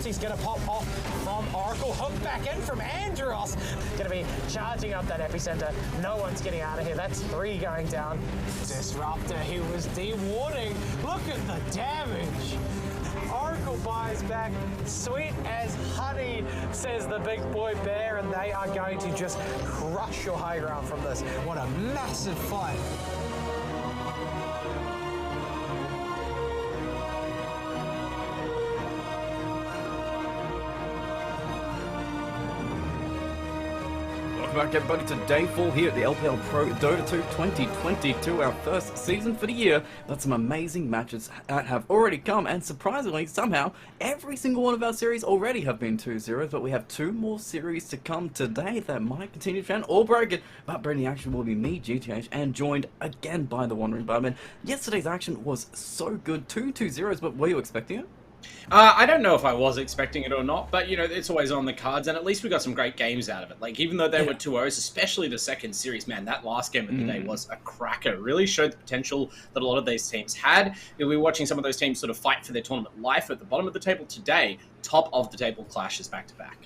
ulti's going to pop off from Oracle. Hook back in from Andros. Going to be charging up that epicenter. No one's getting out of here. That's 3 going down. Disruptor, he was de-warding. Look at the damage. Oracle buys back. Sweet as honey, says the big boy bear, and they are going to just crush your high ground from this. What a massive fight. Welcome back everybody to day 4 here at the LPL Pro Dota 2 2022, our first season for the year. But some amazing matches have already come, and surprisingly, somehow, every single one of our series already have been 2-0s, but we have 2 more series to come today that might continue to trend or break it. But bringing the action will be me, GTH, and joined again by the Wandering Barman. Yesterday's action was so good, 2-2-0s, but were you expecting it? I don't know if I was expecting it or not, but, you know, it's always on the cards, and at least we got some great games out of it. Like, even though they were 2-0s, especially the second series, man, that last game of the day was a cracker. It really showed the potential that a lot of these teams had. We were watching some of those teams sort of fight for their tournament life at the bottom of the table. Today, top of the table clashes back-to-back.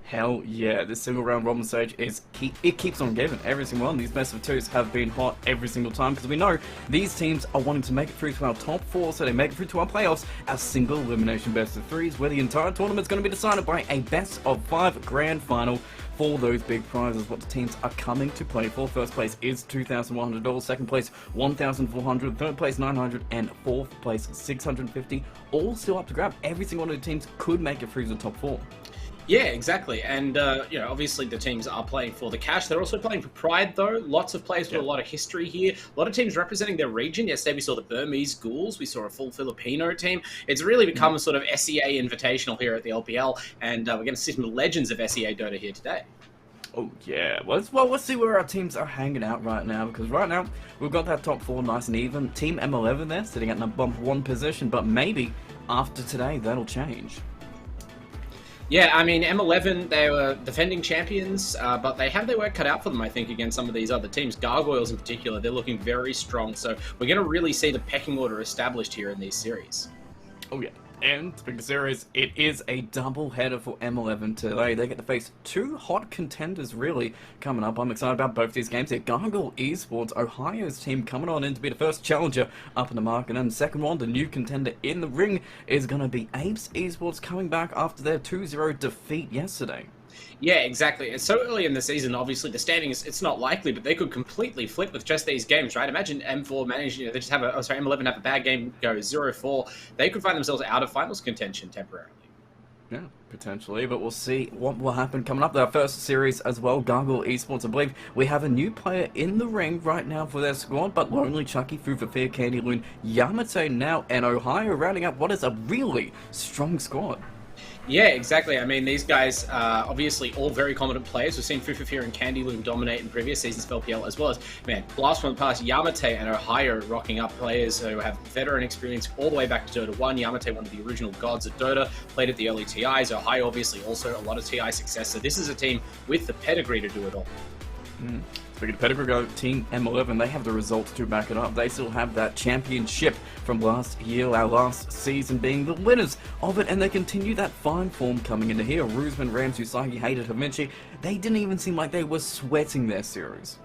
Hell yeah, this single round Robin stage it keeps on giving. Every single one. These best of 2s have been hot every single time because we know these teams are wanting to make it through to our top 4, so they make it through to our playoffs, our single elimination best of 3s, where the entire tournament's going to be decided by a best of 5 grand final for those big prizes. What the teams are coming to play for. First place is $2,100, second place $1,400, third place $900, and fourth place $650. All still up to grab. Every single one of the teams could make it through to the top 4. Yeah, exactly. And, you know, obviously the teams are playing for the cash. They're also playing for pride, though. Lots of players with a lot of history here. A lot of teams representing their region. Yesterday we saw the Burmese Ghouls. We saw a full Filipino team. It's really become a sort of SEA invitational here at the LPL. And we're going to see some legends of SEA Dota here today. Oh yeah, well, let's see where our teams are hanging out right now, because right now we've got that top 4 nice and even. Team M11 there, sitting at number 1 position, but maybe after today that'll change. Yeah, I mean, M11, they were defending champions, but they have their work cut out for them, I think, against some of these other teams. Gargoyles in particular, they're looking very strong, so we're going to really see the pecking order established here in these series. Oh yeah, and speaking of series, it is a double header for M11 today. They get to face 2 hot contenders really coming up. I'm excited about both these games here. Gargoyle Esports, Ohio's team, coming on in to be the first challenger up in the market, and the second one, the new contender in the ring, is going to be Apes Esports, coming back after their 2-0 defeat yesterday. Yeah, exactly. It's so early in the season, obviously the standings, it's not likely, but they could completely flip with just these games, right? Imagine M4 manage, you know, they just have M11 have a bad game, go 0-4. They could find themselves out of finals contention temporarily. Yeah, potentially, but we'll see what will happen coming up. Our first series as well, Gargoyle Esports, I believe we have a new player in the ring right now for their squad, but Lonely Chucky, Through for Fear, Candy Loon, Yamate now, and Ohio rounding up what is a really strong squad. Yeah, exactly. I mean, these guys are obviously all very competent players. We've seen Fear and Candy Loom dominate in previous seasons of LPL, as well as, man, blast from the past, Yamate and Ohio rocking up players who have veteran experience all the way back to Dota 1. Yamate, one of the original gods at Dota, played at the early TIs. Ohio, obviously, also a lot of TI success. So this is a team with the pedigree to do it all. Speaking of pedigree, Team M11, they have the results to back it up. They still have that championship from last year, our last season, being the winners of it, and they continue that fine form coming into here. Roosman, Rams, Usagi, Hated, Havinci, they didn't even seem like they were sweating their series.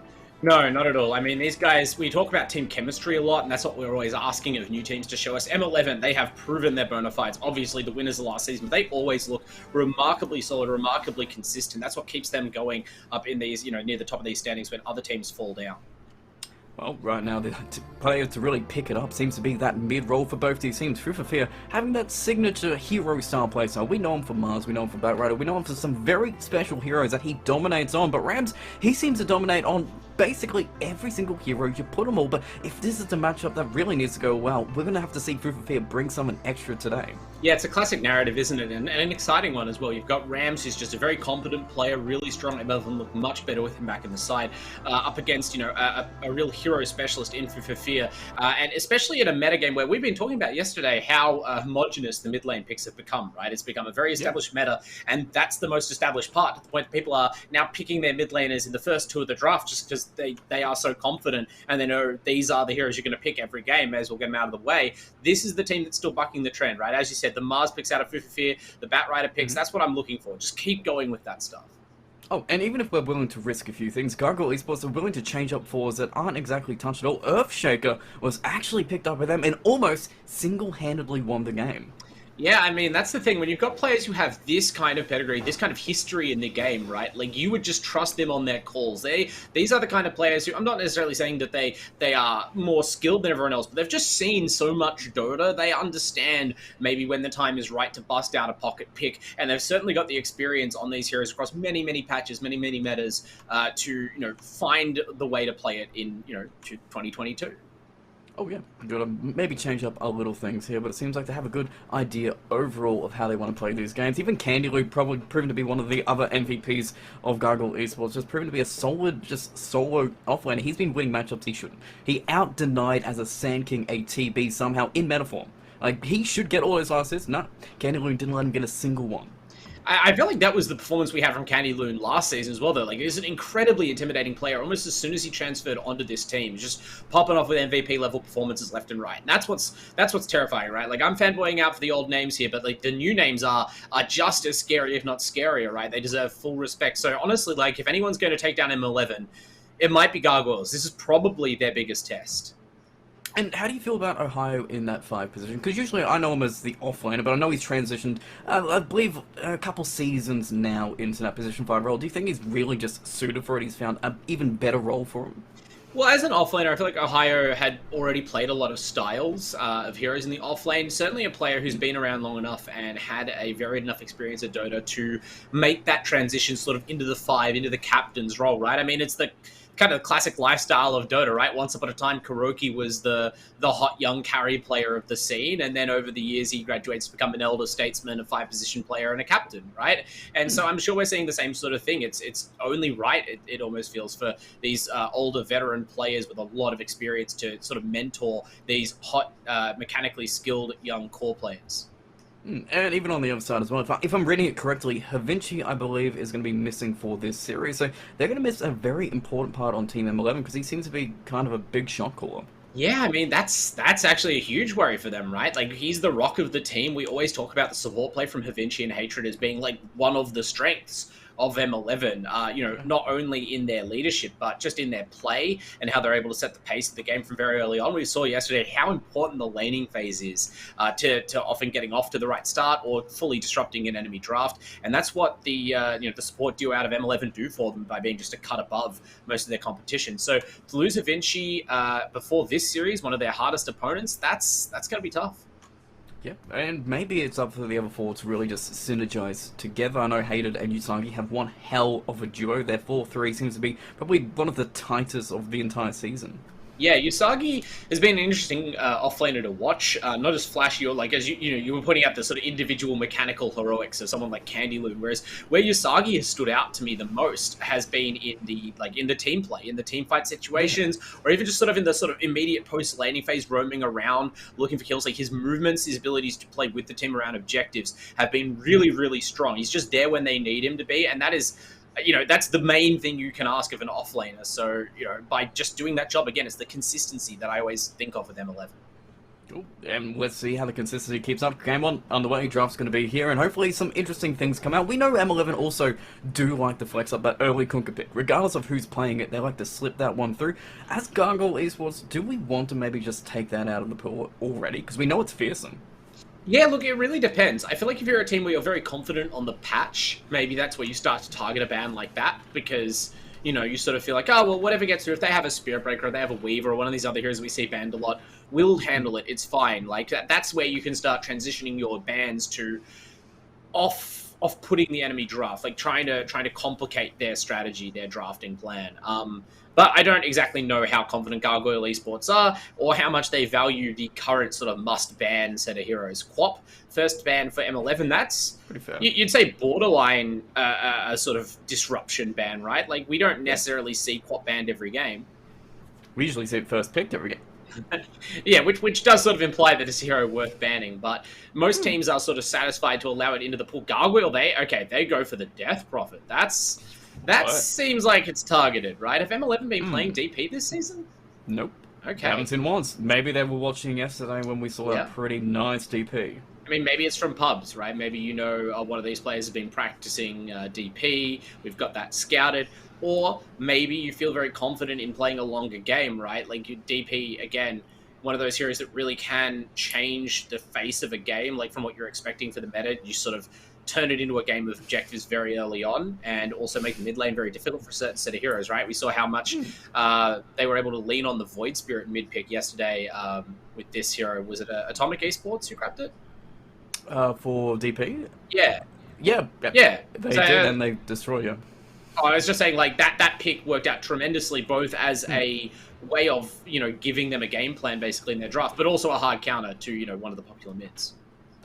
No, not at all. I mean, these guys, we talk about team chemistry a lot, and that's what we're always asking of new teams to show us. M11, they have proven their bona fides. Obviously, the winners of last season, but they always look remarkably solid, remarkably consistent. That's what keeps them going up in these, you know, near the top of these standings when other teams fall down. Well, right now, the player to really pick it up seems to be that mid-roll for both these teams. Through for Fear, having that signature hero-style playstyle. We know him for Mars, we know him for Batrider, we know him for some very special heroes that he dominates on. But Rams, he seems to dominate on basically every single hero you put him all. But if this is a matchup that really needs to go well, we're going to have to see Through for Fear bring someone extra today. Yeah, it's a classic narrative, isn't it? And an exciting one as well. You've got Rams, who's just a very competent player, really strong. M11 look much better with him back in the side, up against, you know, a real hero specialist in for Fear. And especially in a metagame where we've been talking about yesterday how homogenous the mid lane picks have become, right? It's become a very established meta, and that's the most established part, to the point that people are now picking their mid laners in the first 2 of the draft just because they are so confident and they know these are the heroes you're going to pick every game, may as well get them out of the way. This is the team that's still bucking the trend, right? As you said, the Mars picks out of Fear, the Batrider picks. That's what I'm looking for. Just keep going with that stuff. Oh, and even if we're willing to risk a few things, Gargoyle Esports are willing to change up fours that aren't exactly touched at all. Earthshaker was actually picked up by them and almost single-handedly won the game. Yeah, I mean, that's the thing. When you've got players who have this kind of pedigree, this kind of history in the game, right? Like, you would just trust them on their calls. These are the kind of players who, I'm not necessarily saying that they are more skilled than everyone else, but they've just seen so much Dota. They understand maybe when the time is right to bust out a pocket pick, and they've certainly got the experience on these heroes across many, many patches, many, many metas to, find the way to play it in, to 2022. Oh yeah, gotta maybe change up a little things here, but it seems like they have a good idea overall of how they want to play these games. Even Candyloo, probably proven to be one of the other MVPs of Gargoyle Esports, just proven to be a solid, just solo offlaner. He's been winning matchups he shouldn't. He out-denied as a Sand King a TB somehow in meta form. Like, he should get all his assists. No, Candyloo didn't let him get a single one. I feel like that was the performance we had from Candy Loon last season as well, though. Like, he's an incredibly intimidating player almost as soon as he transferred onto this team. Just popping off with MVP-level performances left and right. And that's what's terrifying, right? Like, I'm fanboying out for the old names here, but, like, the new names are just as scary, if not scarier, right? They deserve full respect. So, honestly, like, if anyone's going to take down M11, it might be Gargoyles. This is probably their biggest test. And how do you feel about Ohio in that 5 position? Because usually I know him as the offlaner, but I know he's transitioned, I believe, a couple seasons now into that position 5 role. Do you think he's really just suited for it? He's found an even better role for him? Well, as an offlaner, I feel like Ohio had already played a lot of styles of heroes in the offlane. Certainly a player who's been around long enough and had a varied enough experience at Dota to make that transition sort of into the 5, into the captain's role, right? I mean, it's the kind of classic lifestyle of Dota, right? Once upon a time, Kuroki was the hot young carry player of the scene, and then over the years he graduates to become an elder statesman, a 5-position player, and a captain, right? And so I'm sure we're seeing the same sort of thing. It's only right, it almost feels, for these older veteran players with a lot of experience to sort of mentor these hot, mechanically skilled young core players. And even on the other side as well, if I'm reading it correctly, Havinci, I believe, is going to be missing for this series. So they're going to miss a very important part on Team M11 because he seems to be kind of a big shot caller. Yeah, I mean, that's actually a huge worry for them, right? Like, he's the rock of the team. We always talk about the support play from Havinci and Hatred as being, like, one of the strengths of M11, not only in their leadership, but just in their play and how they're able to set the pace of the game from very early on. We saw yesterday how important the laning phase is to often getting off to the right start or fully disrupting an enemy draft. And that's what the support duo out of M11 do for them by being just a cut above most of their competition. So to lose Havinci before this series, one of their hardest opponents, that's going to be tough. Yeah, and maybe it's up for the other 4 to really just synergize together. I know Hated and Usagi have one hell of a duo. Their 4-3 seems to be probably one of the tightest of the entire season. Yeah, Usagi has been an interesting offlaner to watch. Not as flashy or like as you were pointing out the sort of individual mechanical heroics of someone like Candyloo, whereas where Usagi has stood out to me the most has been in the team play, in the team fight situations, or even just sort of in the sort of immediate post laning phase, roaming around looking for kills. Like his movements, his abilities to play with the team around objectives have been really, really strong. He's just there when they need him to be, and that is, that's the main thing you can ask of an offlaner. So, by just doing that job, again, it's the consistency that I always think of with M11. Cool. And let's see how the consistency keeps up. Game on the way, draft's going to be here, and hopefully some interesting things come out. We know M11 also do like to flex up that early Kunkka pick. Regardless of who's playing it, they like to slip that one through. As Gargoyle Esports, do we want to maybe just take that out of the pool already? Because we know it's fearsome. Yeah, look, it really depends. I feel like if you're a team where you're very confident on the patch, maybe that's where you start to target a ban like that, because, you sort of feel like, oh, well, whatever gets through, if they have a Spirit Breaker or they have a Weaver or one of these other heroes we see banned a lot, we'll handle it, it's fine. Like, that's where you can start transitioning your bans to off-putting the enemy draft, like trying to complicate their strategy, their drafting plan. But I don't exactly know how confident Gargoyle Esports are or how much they value the current sort of must-ban set of heroes. Quap, first ban for M11, that's pretty fair. You'd say borderline a sort of disruption ban, right? Like, we don't necessarily see Quap banned every game. We usually see it first picked every game. Yeah, which does sort of imply that it's a hero worth banning, but most teams are sort of satisfied to allow it into the pool. Gargoyle, they go for the Death Prophet. That's That What? seems like it's targeted, right? Have M11 been Hmm. playing DP this season? Nope. Okay. Haven't seen once. Maybe they were watching yesterday when we saw Yeah. a pretty nice DP. I mean, maybe it's from pubs, right? Maybe one of these players has been practicing DP. We've got that scouted, or maybe you feel very confident in playing a longer game, right? Like your DP again, one of those heroes that really can change the face of a game, like from what you're expecting for the meta. You sort of turn it into a game of objectives very early on, and also make the mid lane very difficult for a certain set of heroes, right? We saw how much they were able to lean on the Void Spirit mid pick yesterday with this hero. Was it Atomic Esports who grabbed it? For DP? Yeah. Yeah. Yeah. They So, did, and they destroyed you. I was just saying, like, that pick worked out tremendously, both as a way of, giving them a game plan, basically, in their draft, but also a hard counter to, one of the popular mids.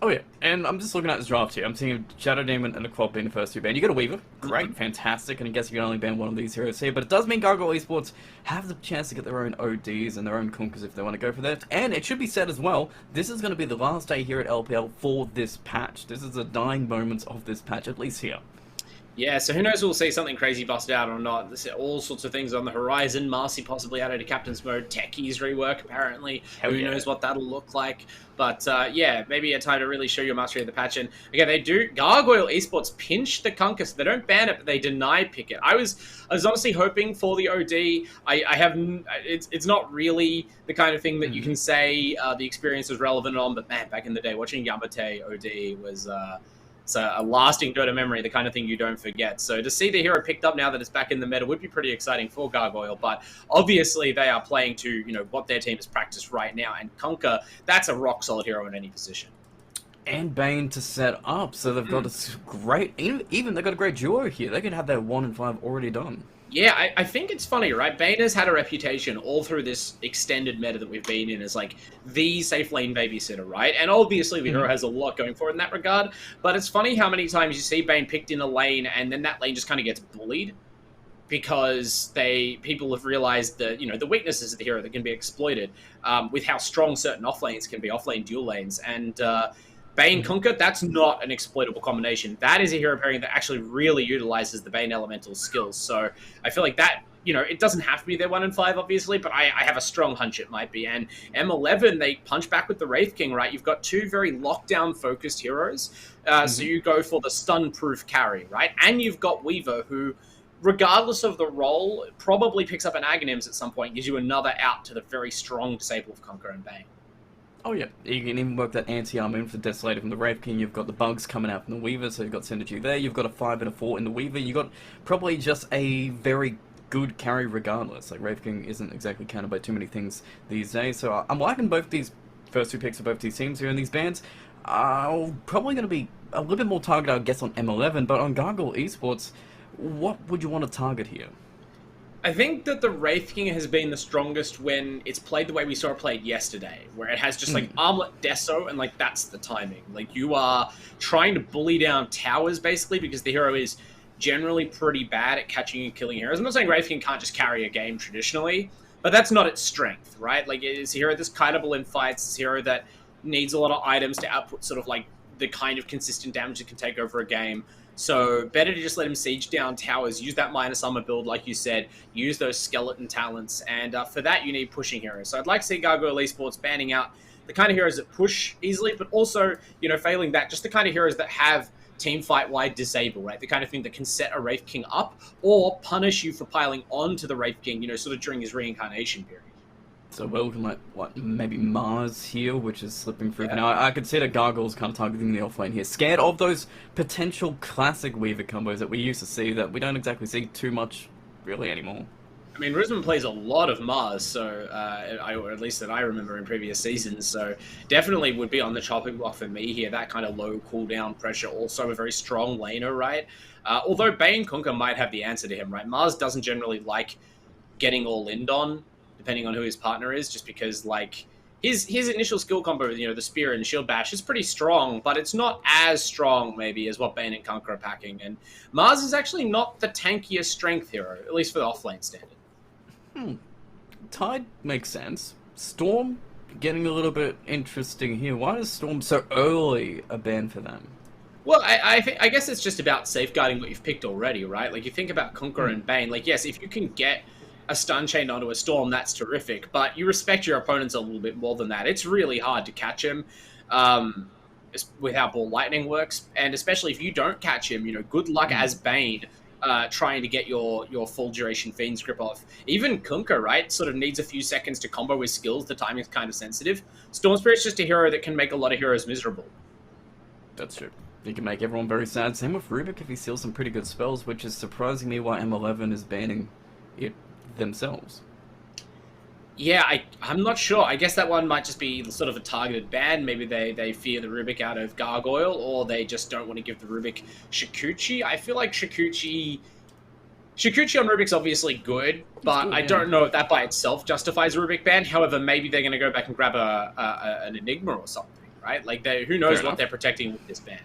Oh yeah, and I'm just looking at this draft here. I'm seeing a Shadow Demon and a Quad being the first two banned. You get a Weaver, great, fantastic, and I guess you can only ban one of these heroes here, but it does mean Gargoyle Esports have the chance to get their own ODs and their own Kunkers if they want to go for that. And it should be said as well, this is going to be the last day here at LPL for this patch. This is the dying moments of this patch, at least here. Yeah, so who knows, we'll see something crazy busted out or not. There's all sorts of things on the horizon. Marcy possibly added to Captain's Mode. Techies rework, apparently. Who knows what that'll look like. But, yeah, maybe a time to really show your mastery of the patch. And, again, they do... Gargoyle Esports pinch the Kunkka, so they don't ban it, but they deny pick it. I was honestly hoping for the OD. I have... It's not really the kind of thing that you can say the experience was relevant on, but, man, back in the day, watching Yamate OD was... It's a lasting DOTA memory, the kind of thing you don't forget. So to see the hero picked up now that it's back in the meta would be pretty exciting for Gargoyle, but obviously they are playing to, what their team has practiced right now, and Kunkka, that's a rock-solid hero in any position. And Bane to set up, so they've got a great... Even they've got a great duo here. They could have their 1 and 5 already done. Yeah, I think it's funny, right? Bane has had a reputation all through this extended meta that we've been in as, like, the safe lane babysitter, right? And obviously the hero has a lot going for it in that regard, but it's funny how many times you see Bane picked in a lane and then that lane just kind of gets bullied because people have realized that, the weaknesses of the hero that can be exploited with how strong certain off lanes can be, off-lane dual lanes, and... Bane Kunkka, that's not an exploitable combination. That is a hero pairing that actually really utilizes the Bane elemental skills. So I feel like that, it doesn't have to be their 1 and 5, obviously, but I have a strong hunch it might be. And M11, they punch back with the Wraith King, right? You've got two very lockdown-focused heroes. So you go for the stun-proof carry, right? And you've got Weaver, who, regardless of the role, probably picks up an Aghanims at some point, gives you another out to the very strong disable of Kunkka and Bane. Oh yeah, you can even work that anti-armor in for the Desolator from the Wraith King. You've got the bugs coming out from the Weaver, so you've got synergy there. You've got a 5 and a 4 in the Weaver. You've got probably just a very good carry regardless. Like, Wraith King isn't exactly countered by too many things these days. So I'm liking both these first two picks of both these teams here in these bands. Probably going to be a little bit more targeted, I guess, on M11, but on Gargoyle Esports, what would you want to target here? I think that the Wraith King has been the strongest when it's played the way we saw it played yesterday, where it has just like Armlet Deso, and like that's the timing. Like you are trying to bully down towers basically because the hero is generally pretty bad at catching and killing heroes. I'm not saying Wraith King can't just carry a game traditionally, but that's not its strength, right? Like it's a hero that's kiteable in fights, it's a hero that needs a lot of items to output sort of like the kind of consistent damage it can take over a game. So better to just let him siege down towers, use that minus armor build, like you said, use those skeleton talents, and for that you need pushing heroes. So I'd like to see Gargoyle Esports banning out the kind of heroes that push easily, but also, failing that, just the kind of heroes that have team fight-wide disable, right? The kind of thing that can set a Wraith King up or punish you for piling onto the Wraith King, sort of during his reincarnation period. So we're looking like, maybe Mars here, which is slipping through. Yeah. Now, I could see that Gargoyle's kind of targeting the offlane here. Scared of those potential classic Weaver combos that we used to see that we don't exactly see too much, really, anymore. I mean, Risman plays a lot of Mars, so or at least that I remember in previous seasons, so definitely would be on the chopping block for me here. That kind of low cooldown pressure, also a very strong laner, right? Although Bane Kunkka might have the answer to him, right? Mars doesn't generally like getting all in on, depending on who his partner is, just because, like, his initial skill combo, the Spear and Shield Bash is pretty strong, but it's not as strong, maybe, as what Bane and Kunkka are packing. And Mars is actually not the tankiest strength hero, at least for the offlane standard. Tide makes sense. Storm, getting a little bit interesting here. Why is Storm so early a ban for them? Well, I guess it's just about safeguarding what you've picked already, right? Like, you think about Kunkka and Bane. Like, yes, if you can get a stun chain onto a Storm, that's terrific. But you respect your opponents a little bit more than that. It's really hard to catch him with how Ball Lightning works. And especially if you don't catch him, good luck as Bane trying to get your full duration Fiend's Grip off. Even Kunkka, right, sort of needs a few seconds to combo with skills. The timing is kind of sensitive. Storm Spirit's just a hero that can make a lot of heroes miserable. That's true. He can make everyone very sad. Same with Rubik if he steals some pretty good spells, which is surprising me why M11 is banning it themselves. Yeah, I'm not sure. I guess that one might just be sort of a targeted ban. Maybe they fear the Rubik out of Gargoyle, or they just don't want to give the Rubik Shikuchi. I feel like Shikuchi on Rubik's obviously good, but I don't know if that by itself justifies a Rubik ban. However, maybe they're going to go back and grab an Enigma or something, right? Like, who knows what they're protecting with this ban.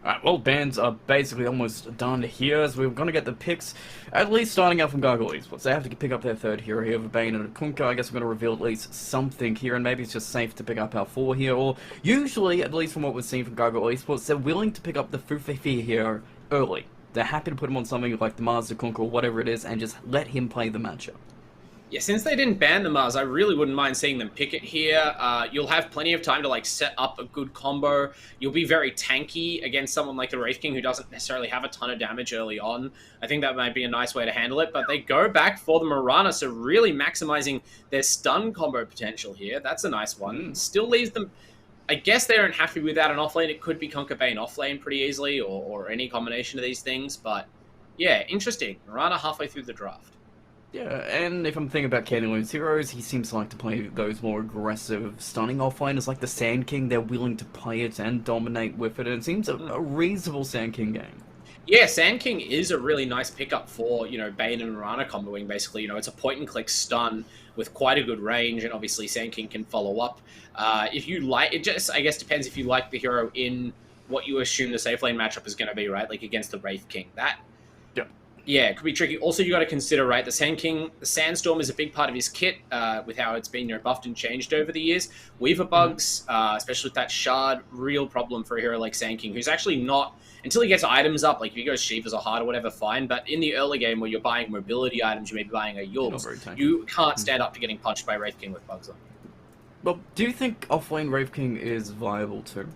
Alright, well, bans are basically almost done here, as we're going to get the picks, at least starting out from Gargoyle Esports. They have to pick up their third hero here with Bane and a Kunkka. I guess we're going to reveal at least something here, and maybe it's just safe to pick up our 4 here, or usually, at least from what we've seen from Gargoyle Esports, they're willing to pick up the Fufifi hero early. They're happy to put him on something like the Mars, the Kunkka, or whatever it is, and just let him play the matchup. Yeah, since they didn't ban the Mars, I really wouldn't mind seeing them pick it here. You'll have plenty of time to like set up a good combo. You'll be very tanky against someone like the Wraith King who doesn't necessarily have a ton of damage early on. I think that might be a nice way to handle it, but they go back for the Mirana, so really maximizing their stun combo potential here. That's a nice one. Still leaves them... I guess they aren't happy without an offlane. It could be Kunkka Bane offlane pretty easily, or any combination of these things, but yeah, interesting. Mirana halfway through the draft. Yeah, and if I'm thinking about Candyloon's heroes, he seems to like to play those more aggressive, stunning offliners like the Sand King. They're willing to play it and dominate with it, and it seems a reasonable Sand King game. Yeah, Sand King is a really nice pickup for, Bane and Mirana comboing, basically. It's a point-and-click stun with quite a good range, and obviously Sand King can follow up. If you like, it just, I guess, depends if you like the hero in what you assume the safe lane matchup is going to be, right? Like against the Wraith King. Yeah, it could be tricky. Also, you got to consider, right, the Sand King, the Sandstorm is a big part of his kit with how it's been buffed and changed over the years. Weaver bugs, especially with that shard, real problem for a hero like Sand King, who's actually not, until he gets items up, like if he goes Shivas or Heart or whatever, fine, but in the early game where you're buying mobility items, you may be buying a Yules, you can't stand up to getting punched by Wraith King with bugs on. Well, do you think offlane Wraith King is viable too?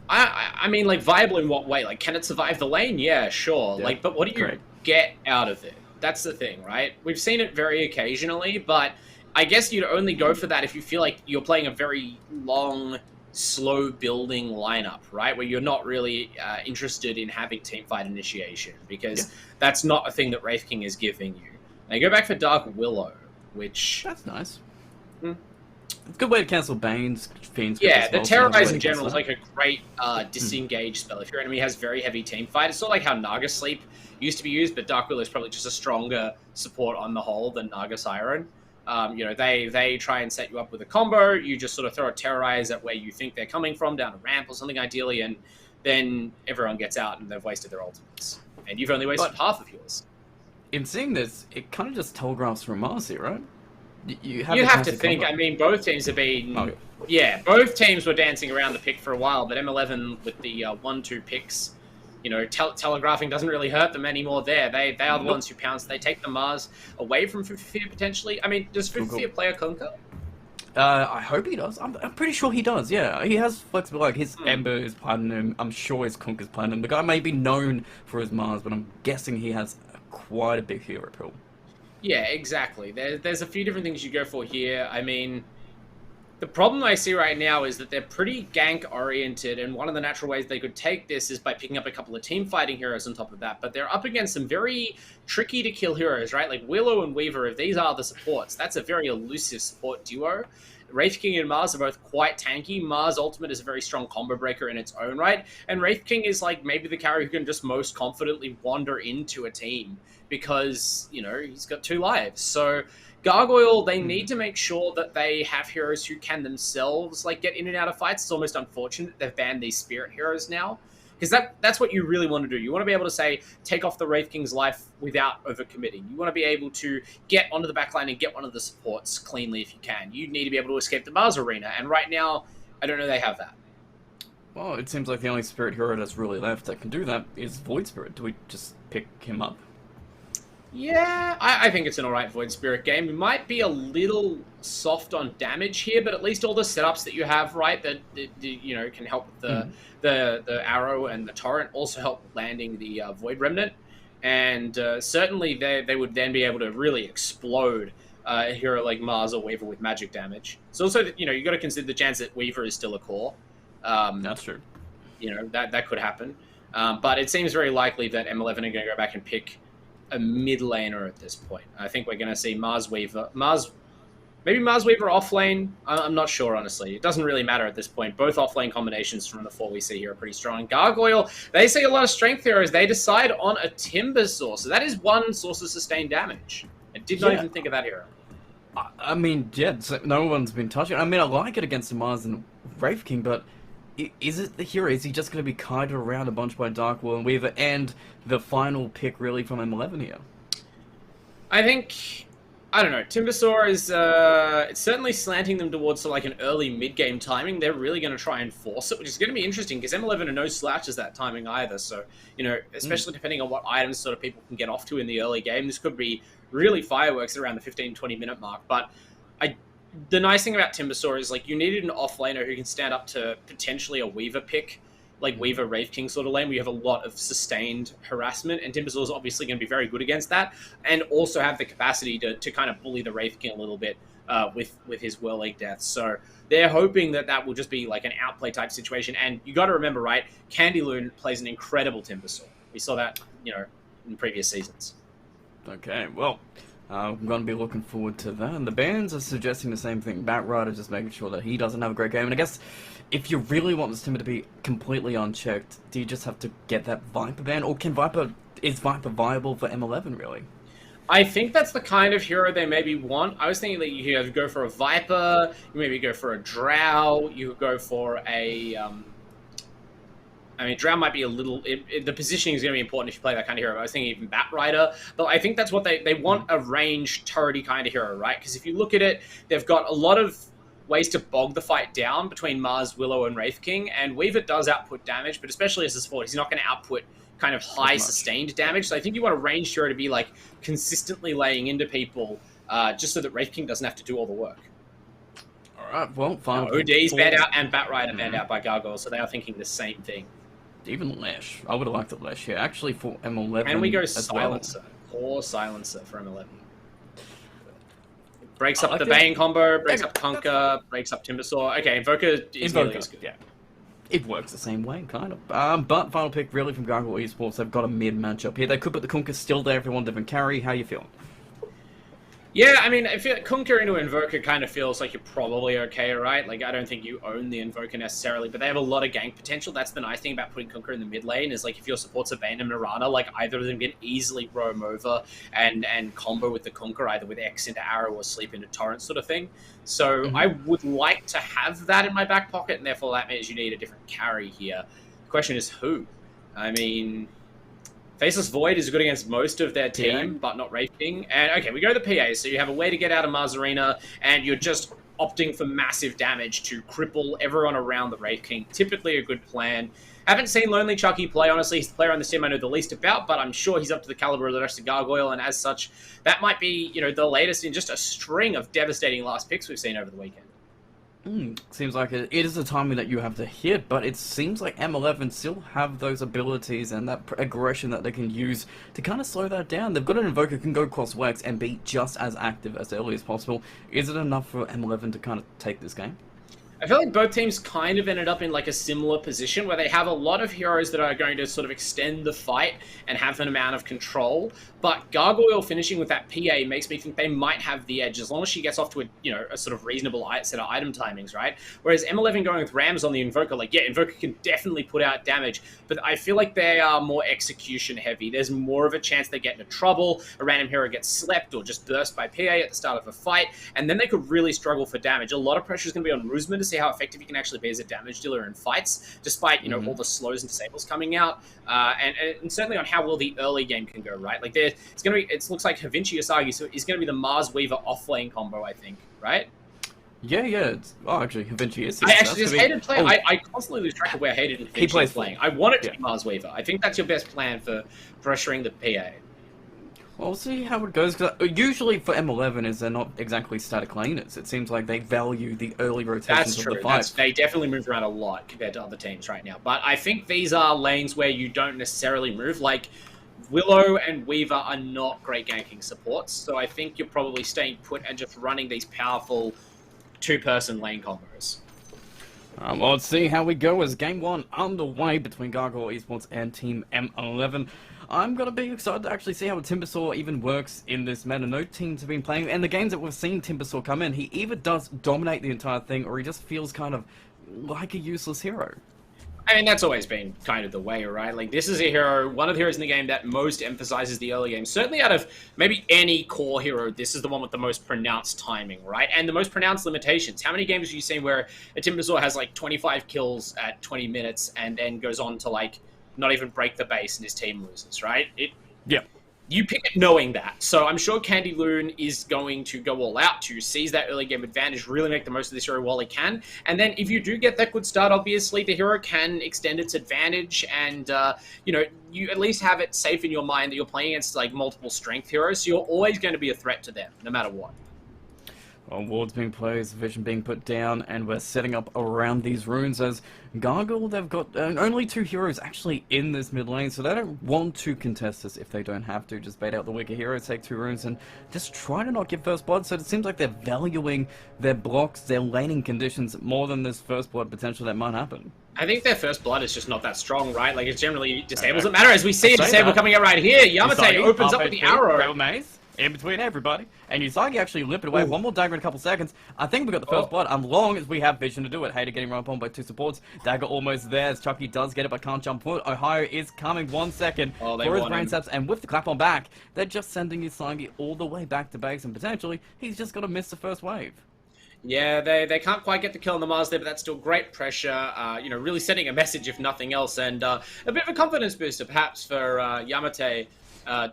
I mean, like, viable in what way? Like, can it survive the lane? Yeah, sure. Yeah, like, but what do you get out of it? That's the thing, right? We've seen it very occasionally, but I guess you'd only go for that if you feel like you're playing a very long, slow-building lineup, right? Where you're not really interested in having teamfight initiation, because that's not a thing that Wraith King is giving you. Now, go back for Dark Willow, which... That's nice. It's a good way to cancel Bane's Fiend's. Yeah, the Terrorize in general is like a great disengage spell. If your enemy has very heavy team fight, it's not like how Naga Sleep used to be used, but Dark Willow is probably just a stronger support on the whole than Naga Siren. They try and set you up with a combo. You just sort of throw a Terrorize at where you think they're coming from, down a ramp or something ideally, and then everyone gets out and they've wasted their ultimates. And you've only wasted half of yours. In seeing this, it kind of just telegraphs from Marcy, right? You have to think, I mean, both teams have been... Yeah, both teams were dancing around the pick for a while, but M11 with the 1-2 picks, telegraphing doesn't really hurt them anymore there. They are the ones who pounce. They take the Mars away from Fufifia potentially. I mean, does Fufifia play a Kunkka? I hope he does. I'm pretty sure he does, yeah. He has flexible, like, his Ember is Platinum. I'm sure his Kunkka's Platinum. The guy may be known for his Mars, but I'm guessing he has quite a big hero pool. Yeah, exactly. There's a few different things you go for here. I mean, the problem I see right now is that they're pretty gank-oriented, and one of the natural ways they could take this is by picking up a couple of team-fighting heroes on top of that, but they're up against some very tricky-to-kill heroes, right? Like Willow and Weaver, if these are the supports, that's a very elusive support duo. Wraith King and Mars are both quite tanky. Mars Ultimate is a very strong combo breaker in its own right, and Wraith King is like maybe the carry who can just most confidently wander into a team because, he's got 2 lives. So Gargoyle, they need to make sure that they have heroes who can themselves like get in and out of fights. It's almost unfortunate they've banned these spirit heroes now, because that's what you really want to do. You want to be able to say, take off the Wraith King's life without overcommitting. You want to be able to get onto the backline and get one of the supports cleanly if you can. You need to be able to escape the Mars arena, and right now, I don't know they have that. Well, it seems like the only Spirit hero that's really left that can do that is Void Spirit. Do we just pick him up? Yeah, I think it's an alright Void Spirit game. It might be a little soft on damage here, but at least all the setups that you have, right, that you know, can help with the arrow and the torrent also help landing the Void Remnant. And certainly they would then be able to really explode a hero like Mars or Weaver with magic damage. So also, you know, you got to consider the chance that Weaver is still a core. That's true. You know, that could happen. But it seems very likely that M11 are going to go back and pick a mid laner at this point. I think we're going to see Mars Weaver. Maybe Mars Weaver off lane. I'm not sure, honestly. It doesn't really matter at this point. Both off lane combinations from the four we see here are pretty strong. Gargoyle, they see a lot of strength here as they decide on a Timber Source. So that is one source of sustained damage. I did not even think of that hero. I mean, yeah, no one's been touching it. I mean, I like it against the Mars and Wraith King, but is it the hero? Is he just going to be kited around a bunch by Dark World and Weaver and the final pick really from M11 here? I think, I don't know, Timbersaw is it's certainly slanting them towards like an early mid-game timing. They're really going to try and force it, which is going to be interesting because M11 are no slouches that timing either. So, you know, especially depending on what items sort of people can get off to in the early game, this could be really fireworks around the 15-20 minute mark. But the nice thing about Timbersaw is, like, you needed an offlaner who can stand up to potentially a Weaver pick, like Weaver Wraith King sort of lane, where you have a lot of sustained harassment, and Timbersaw is obviously going to be very good against that, and also have the capacity to kind of bully the Wraith King a little bit with his Whirl Egg Death. So they're hoping that will just be like an outplay type situation, and you got to remember, right, Candyloon plays an incredible Timbersaw. We saw that, you know, in previous seasons. Okay, well, I'm going to be looking forward to that. And the bans are suggesting the same thing. Batrider just making sure that he doesn't have a great game. And I guess if you really want this Timber to be completely unchecked, do you just have to get that Viper ban? Or is Viper viable for M11, really? I think that's the kind of hero they maybe want. I was thinking that you could go for a Viper, you maybe go for a Drow, you could go for a... I mean, Drow might be a little... the positioning is going to be important if you play that kind of hero. I was thinking even Batrider. But I think that's what they want, a ranged, turrety kind of hero, right? Because if you look at it, they've got a lot of ways to bog the fight down between Mars, Willow, and Wraith King. And Weaver does output damage, but especially as a support, he's not going to output kind of high sustained damage. So I think you want a ranged hero to be, like, consistently laying into people just so that Wraith King doesn't have to do all the work. Alright, well, final... OD's banned out and Batrider banned out by Gargoyle, so they are thinking the same thing. Even Lash. I would have liked it Lash, yeah. Actually, for M11 and we go as Silencer. Well. Poor Silencer for M11. Breaks up the Bane combo, breaks up Conquer, breaks up Timbersaw. Okay, Invoker is nearly as good. Yeah. It works the same way, kind of. But final pick really from Gargoyle Esports. They've got a mid matchup here. They could put the Conquer still there if they want different carry. How you feeling? Yeah, I mean, I feel Conquer into Invoker kind of feels like you're probably okay, right? Like, I don't think you own the Invoker necessarily, but they have a lot of gank potential. That's the nice thing about putting Conquer in the mid lane, is, like, if your support's a Bane and Mirana, like, either of them can easily roam over and combo with the Conquer, either with X into Arrow or Sleep into Torrent sort of thing. So I would like to have that in my back pocket, and therefore that means you need a different carry here. The question is who? I mean... Faceless Void is good against most of their team, but not Wraith King. And okay, we go to the PA, so you have a way to get out of Mars Arena, and you're just opting for massive damage to cripple everyone around the Wraith King. Typically a good plan. Haven't seen Lonely Chucky play, honestly. He's the player on the team I know the least about, but I'm sure he's up to the caliber of the rest of Gargoyle, and as such, that might be, you know, the latest in just a string of devastating last picks we've seen over the weekend. Seems like it is a timing that you have to hit, but it seems like M11 still have those abilities and that aggression that they can use to kind of slow that down. They've got an Invoker who can go across Wax and be just as active as early as possible. Is it enough for M11 to kind of take this game? I feel like both teams kind of ended up in like a similar position where they have a lot of heroes that are going to sort of extend the fight and have an amount of control. But Gargoyle finishing with that PA makes me think they might have the edge as long as she gets off to a sort of reasonable set of item timings, right? Whereas M11 going with Rams on the Invoker, like, yeah, Invoker can definitely put out damage, but I feel like they are more execution heavy. There's more of a chance they get into trouble, a random hero gets slept or just burst by PA at the start of a fight, and then they could really struggle for damage. A lot of pressure is going to be on Rusman to see how effective he can actually be as a damage dealer in fights, despite, you know, all the slows and disables coming out, and certainly on how well the early game can go, right? Like, it's going to be, it looks like Havinci Asagi is going to be the Mars Weaver off-lane combo, I think, right? Yeah, oh, actually, Vinci is. I actually just hated playing. I constantly lose track of where Hated and Vinci is playing. I want it to be Mars Weaver. I think that's your best plan for pressuring the PA. Well, we'll see how it goes. Cause usually for M11 is they're not exactly static laners. It seems like they value the early rotations of the fight. They definitely move around a lot compared to other teams right now. But I think these are lanes where you don't necessarily move. Like Willow and Weaver are not great ganking supports, so I think you're probably staying put and just running these powerful two-person lane combos. Well, let's see how we go as Game 1 underway between Gargoyle Esports and Team M11. I'm going to be excited to actually see how Timbersaw even works in this meta. No teams have been playing, and the games that we've seen Timbersaw come in, he either does dominate the entire thing, or he just feels kind of like a useless hero. I mean, that's always been kind of the way, right? Like, this is a hero, one of the heroes in the game that most emphasizes the early game. Certainly out of maybe any core hero, this is the one with the most pronounced timing, right? And the most pronounced limitations. How many games have you seen where a Timbersaw has, like, 25 kills at 20 minutes and then goes on to, like, not even break the base and his team loses, right? Yeah. You pick it knowing that. So I'm sure Candy Loon is going to go all out to seize that early game advantage, really make the most of this hero while he can. And then if you do get that good start, obviously, the hero can extend its advantage and, you know, you at least have it safe in your mind that you're playing against, like, multiple strength heroes. So you're always going to be a threat to them, no matter what. Well, wards being placed, vision being put down, and we're setting up around these runes as Gargoyle, they've got only 2 heroes actually in this mid lane, so they don't want to contest this if they don't have to. Just bait out the weaker heroes, take 2 runes, and just try to not give first blood. So it seems like they're valuing their blocks, their laning conditions, more than this first blood potential that might happen. I think their first blood is just not that strong, right? Like, it generally disables the matter. As we see a disable coming out right here, Yamate opens up with the arrow. Maze in between everybody, and Usagi actually limped away. One more dagger in a couple seconds. I think we got the first blood, as long as we have vision to do it. Hater getting run upon by 2 supports. Dagger almost there, as Chucky does get it, but can't jump forward. Ohio is coming 1 second for his brain steps, and with the clap on back, they're just sending Usagi all the way back to base, and potentially, he's just gonna miss the first wave. Yeah, they can't quite get the kill on the Mars there, but that's still great pressure, you know, really sending a message, if nothing else, and a bit of a confidence booster, perhaps, for Yamate.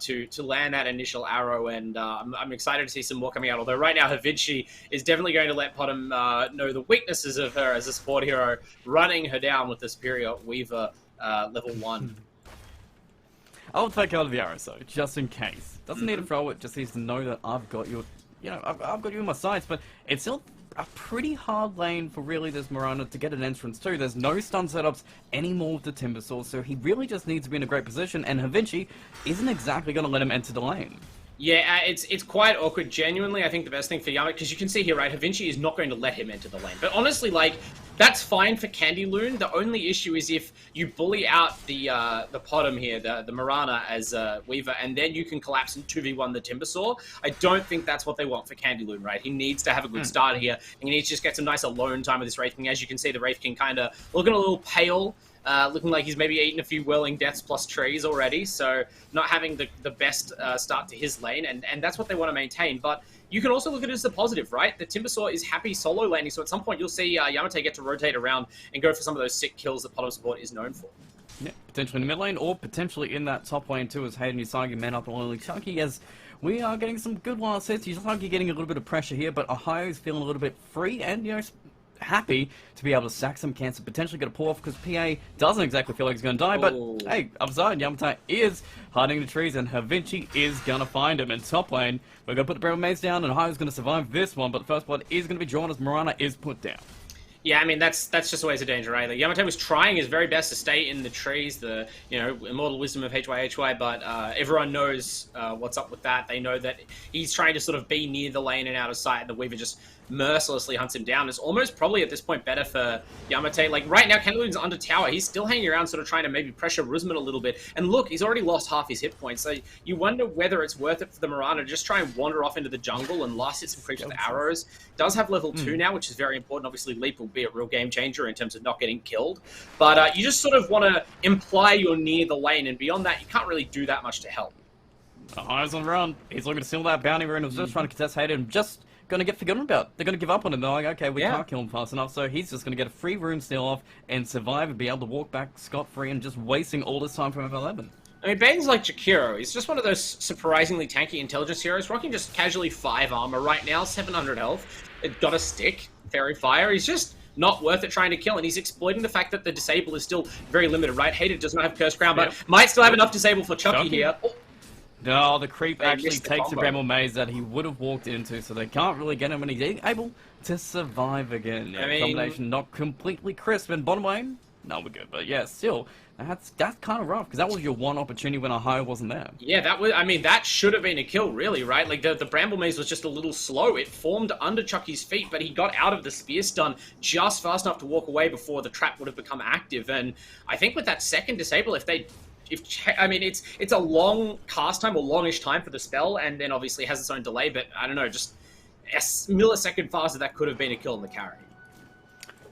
To land that initial arrow, and I'm excited to see some more coming out. Although right now, Havinci is definitely going to let Potom know the weaknesses of her as a support hero, running her down with the superior Weaver level 1. I'll take out of the arrow, though, just in case. Doesn't need to throw it, just needs to know that I've got you. You know, I've got you in my sights, but it's still a pretty hard lane for really this Mirana to get an entrance too. There's no stun setups anymore with the Timbersaw, so he really just needs to be in a great position, and Havinci isn't exactly going to let him enter the lane. Yeah, it's quite awkward. Genuinely, I think the best thing for Yamate, because you can see here, right, Havinci is not going to let him enter the lane. But honestly, like, that's fine for Candy Loon. The only issue is if you bully out the Potom here, the Mirana as Weaver, and then you can collapse and 2v1 the Timbersaw. I don't think that's what they want for Candy Loon, right? He needs to have a good start here, and he needs to just get some nice alone time with this Wraith King. As you can see, the Wraith King kind of looking a little pale. Looking like he's maybe eaten a few whirling deaths plus trees already, so not having the best start to his lane, and that's what they want to maintain. But you can also look at it as a positive, right? The Timbersaw is happy solo laning, so at some point you'll see Yamate get to rotate around and go for some of those sick kills that Potom support is known for. Yeah, potentially in the mid lane, or potentially in that top lane too, as Hayden Usagi man up only Chucky, as we are getting some good last hits. Usagi getting a little bit of pressure here, but Ohio's feeling a little bit free, and, you know, happy to be able to sack some cancer, potentially get a pull off, because PA doesn't exactly feel like he's going to die, but hey, upside, Yamate is hiding in the trees, and Havinci is going to find him in top lane. We're going to put the Breville Maze down, and Ohio's going to survive this one, but the first blood is going to be drawn as Mirana is put down. Yeah, I mean, that's just always a danger, right? Like, Yamate was trying his very best to stay in the trees, the, you know, immortal wisdom of HYHY, but everyone knows what's up with that. They know that he's trying to sort of be near the lane and out of sight, and the Weaver just mercilessly hunts him down. It's almost probably at this point better for Yamate. Like, right now, Kenloon's under tower. He's still hanging around, sort of trying to maybe pressure Rusman a little bit. And look, he's already lost half his hit points. So you wonder whether it's worth it for the Mirana to just try and wander off into the jungle and last hit some creeps with arrows. Does have level 2 now, which is very important. Obviously, Leap will be a real game changer in terms of not getting killed. But you just sort of want to imply you're near the lane, and beyond that, you can't really do that much to help. Eyes on the run. He's looking to steal that bounty rune. Was just trying to contest Hayden, just going to get forgotten about. They're going to give up on him. They're like, okay, we can't kill him fast enough, so he's just going to get a free rune steal off and survive and be able to walk back scot-free and just wasting all this time from F11. I mean, Bane's like Jakiro. He's just one of those surprisingly tanky intelligence heroes, rocking just casually 5 armor right now, 700 health. It got a stick, Fairy Fire. He's just not worth it trying to kill, and he's exploiting the fact that the disable is still very limited, right? Hated does not have Curse Crown, but might still have enough disable for Chucky here. Oh. No, the creep They actually missed the takes the combo. Bramble Maze that he would have walked into, so they can't really get him when he's able to survive again. Yeah, I mean- combination not completely crisp, and bottom lane, no, we're good. But yeah, still, that's kind of rough, because that was your one opportunity when Ohio wasn't there. Yeah, that was. I mean, that should have been a kill, really, right? Like the Bramble Maze was just a little slow. It formed under Chucky's feet, but he got out of the spear stun just fast enough to walk away before the trap would have become active. And I think with that second disable, I mean, it's a long cast time or longish time for the spell, and then obviously has its own delay. But I don't know, just a millisecond faster, that could have been a kill in the carry.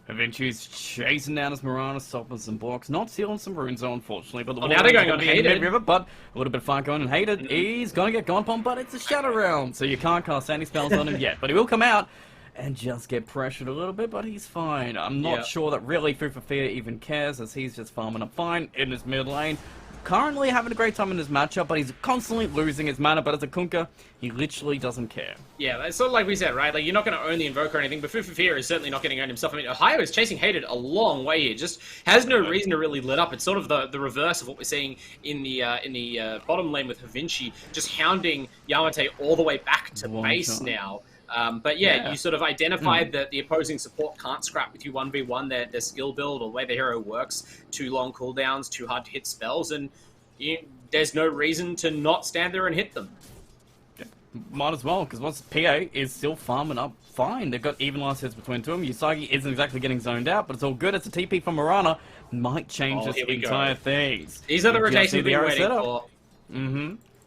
Eventually's chasing down his Mirana, stopping some blocks, not stealing some runes though, unfortunately. But the now they're going on in Hated. mid-river, but a little bit of fun going on Hated. He's gonna get gone upon, but it's a shadow round, so you can't cast any spells on him yet. But he will come out and just get pressured a little bit, but he's fine. I'm not sure that really Food for Fear even cares, as he's just farming up fine in his mid lane. Currently having a great time in his matchup, but he's constantly losing his mana. But as a Kunkka, he literally doesn't care. Yeah, it's sort of like we said, right? Like, you're not going to own the Invoker or anything, but Food for Fear is certainly not getting owned himself. I mean, Ohio is chasing Hated a long way here. Just has no reason to really lit up. It's sort of the reverse of what we're seeing in the bottom lane with Havinci, just hounding Yamate all the way back to base now. But yeah, you sort of identified that the opposing support can't scrap with you 1v1, their skill build or the way the hero works. Too long cooldowns, too hard to hit spells, and there's no reason to not stand there and hit them. Might as well, because once PA is still farming up fine. They've got even last hits between two of them. Usagi isn't exactly getting zoned out, but it's all good. It's a TP from Mirana. Might change this entire thing. These are the rotations we've been waiting for.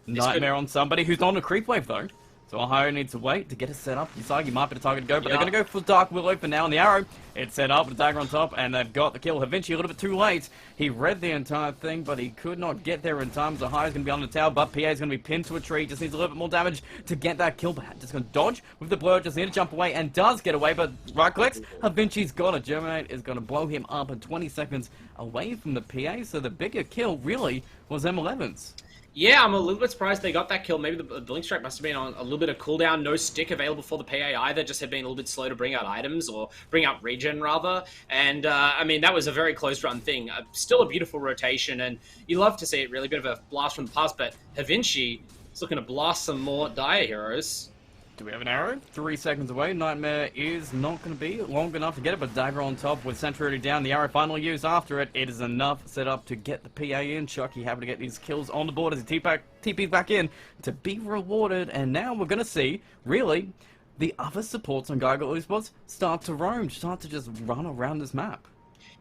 Nightmare on somebody who's not on a creep wave, though. So Ohio needs to wait to get it set up. Usagi might be the target to go, but they're going to go for Dark Willow for now on the arrow. It's set up with a dagger on top, and they've got the kill. Havinci a little bit too late. He read the entire thing, but he could not get there in time. So Ohio's going to be on the tower, but PA is going to be pinned to a tree. Just needs a little bit more damage to get that kill. But just going to dodge with the blur. Just need to jump away, and does get away, but right clicks. Havinci's got it. Germinate is going to blow him up in 20 seconds away from the PA. So the bigger kill really was M11's. Yeah, I'm a little bit surprised they got that kill. Maybe the Blink Strike must have been on a little bit of cooldown. No stick available for the PA either. Just had been a little bit slow to bring out items, or bring out regen, rather. And, I mean, that was a very close-run thing. Still a beautiful rotation, and you love to see it, really. Bit of a blast from the past, but Havinci is looking to blast some more Dire heroes. Do we have an arrow? 3 seconds away. Nightmare is not going to be long enough to get it, but dagger on top with Sentry already down. The arrow finally used after it. It is enough set up to get the PA in. Chucky having to get these kills on the board as he TP's back in to be rewarded. And now we're going to see, really, the other supports on Geiger Esports start to roam, start to just run around this map.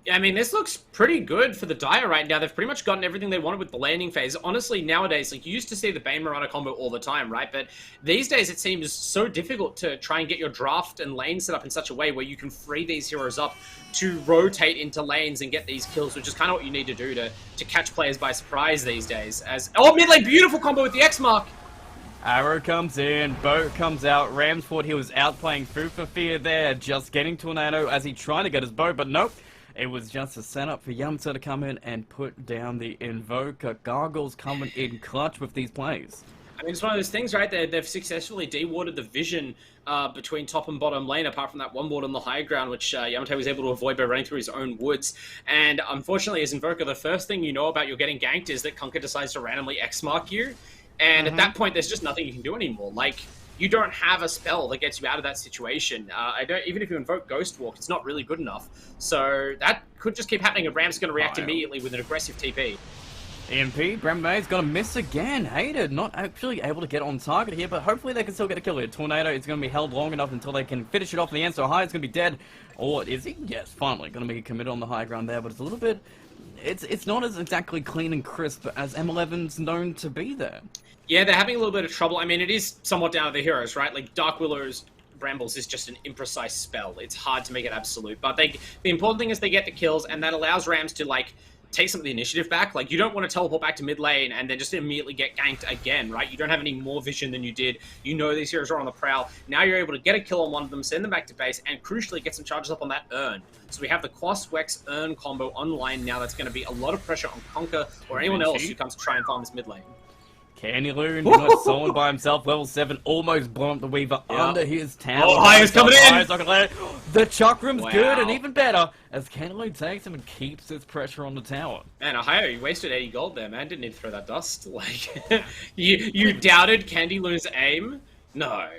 Yeah, I mean, this looks pretty good for the Dire right now. They've pretty much gotten everything they wanted with the landing phase. Honestly, nowadays, like, you used to see the Bane Mirana combo all the time, right? But these days, it seems so difficult to try and get your draft and lane set up in such a way where you can free these heroes up to rotate into lanes and get these kills, which is kind of what you need to do to catch players by surprise these days. Oh, mid lane, beautiful combo with the X mark. Arrow comes in, boat comes out. Ramsford, he was outplaying Food for Fear there, just getting Tornado as he tried to get his bow, but nope. It was just a setup for Yamcha to come in and put down the Invoker. Gargoyles coming in clutch with these plays. I mean, it's one of those things, right? They've successfully de-warded the vision between top and bottom lane, apart from that one ward on the high ground, which Yamate was able to avoid by running through his own woods. And unfortunately, as Invoker, the first thing you know about you getting ganked is that Kunkka decides to randomly X-mark you. And at that point, there's just nothing you can do anymore. Like, you don't have a spell that gets you out of that situation. Even if you invoke Ghost Walk, it's not really good enough. So that could just keep happening, and Ram's going to react immediately with an aggressive TP. EMP, Brammay's going to miss again. Hated, not actually able to get on target here, but hopefully they can still get a kill here. Tornado is going to be held long enough until they can finish it off in the end, so High is going to be dead. Or is he? Yes, finally going to be committed on the high ground there, but it's a little bit... It's not as exactly clean and crisp as M11's known to be there. Yeah, they're having a little bit of trouble. I mean, it is somewhat down to the heroes, right? Like, Dark Willow's Brambles is just an imprecise spell. It's hard to make it absolute. But the important thing is they get the kills, and that allows Rams to, like, take some of the initiative back. Like, you don't want to teleport back to mid lane and then just immediately get ganked again, right? You don't have any more vision than you did. You know these heroes are on the prowl. Now you're able to get a kill on one of them, send them back to base, and crucially get some charges up on that Urn. So we have the Quas Wex Urn combo online now. That's going to be a lot of pressure on Conker or anyone else who comes to try and farm this mid lane. Candy Loon, solid by himself, level 7, almost blown up the Weaver under his tower. Oh, High's coming in! The Chakram's good, and even better, as Candy Loon takes him and keeps his pressure on the tower. Man, Ohio, you wasted 80 gold there, man. Didn't need to throw that dust. Like, you doubted Candy Loon's aim? No.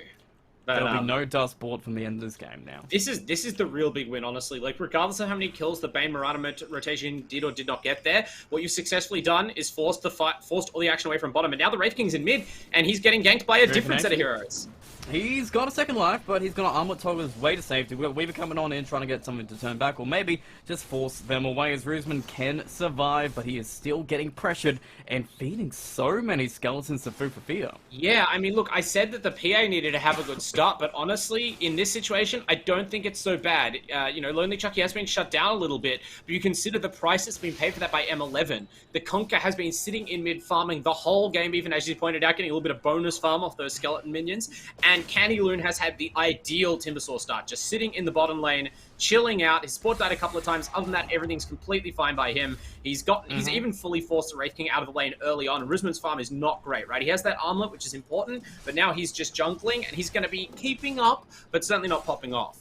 But, there'll be no dust bought from the end of this game now. This is the real big win, honestly. Like, regardless of how many kills the Bane Mirana rotation did or did not get there, what you've successfully done is forced all the action away from bottom, and now the Wraith King's in mid, and he's getting ganked by a different set of heroes. He's got a second life, but he's going to armlet toggle his way to safety. We've got Weaver coming on in, trying to get something to turn back, or maybe just force them away, as Roosman can survive, but he is still getting pressured and feeding so many skeletons to food for fear. Yeah, I mean, look, I said that the PA needed to have a good start, but honestly, in this situation, I don't think it's so bad. You know, Lonely Chucky has been shut down a little bit, but you consider the price that's been paid for that by M11. The Conker has been sitting in mid farming the whole game, even as you pointed out, getting a little bit of bonus farm off those skeleton minions, and Candy Loon has had the ideal Timbersaw start, just sitting in the bottom lane, chilling out. His support died a couple of times. Other than that, everything's completely fine by him. He's even fully forced the Wraith King out of the lane early on. Rusman's farm is not great, right? He has that armlet, which is important, but now he's just jungling, and he's going to be keeping up, but certainly not popping off.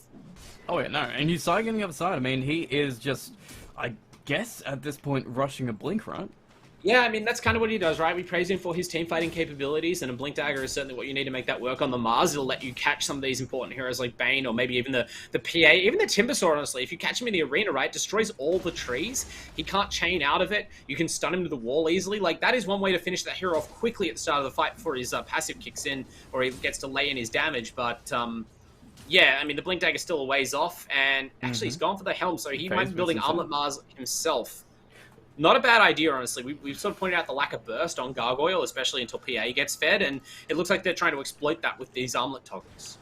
Oh yeah, no, and you saw on the other side. I mean, he is just, I guess, at this point, rushing a blink, right? Yeah, I mean, that's kind of what he does, right? We praise him for his team fighting capabilities, and a Blink Dagger is certainly what you need to make that work on the Mars. It'll let you catch some of these important heroes like Bane, or maybe even the PA, even the Timbersaw, honestly. If you catch him in the arena, right, destroys all the trees. He can't chain out of it. You can stun him to the wall easily. Like, that is one way to finish that hero off quickly at the start of the fight before his passive kicks in, or he gets to lay in his damage, but... yeah, I mean, the Blink Dagger's still a ways off, and actually he's gone for the Helm, so he might be building Armlet Mars himself. Not a bad idea, honestly. We've sort of pointed out the lack of burst on Gargoyle, especially until PA gets fed, and it looks like they're trying to exploit that with these armlet toggles.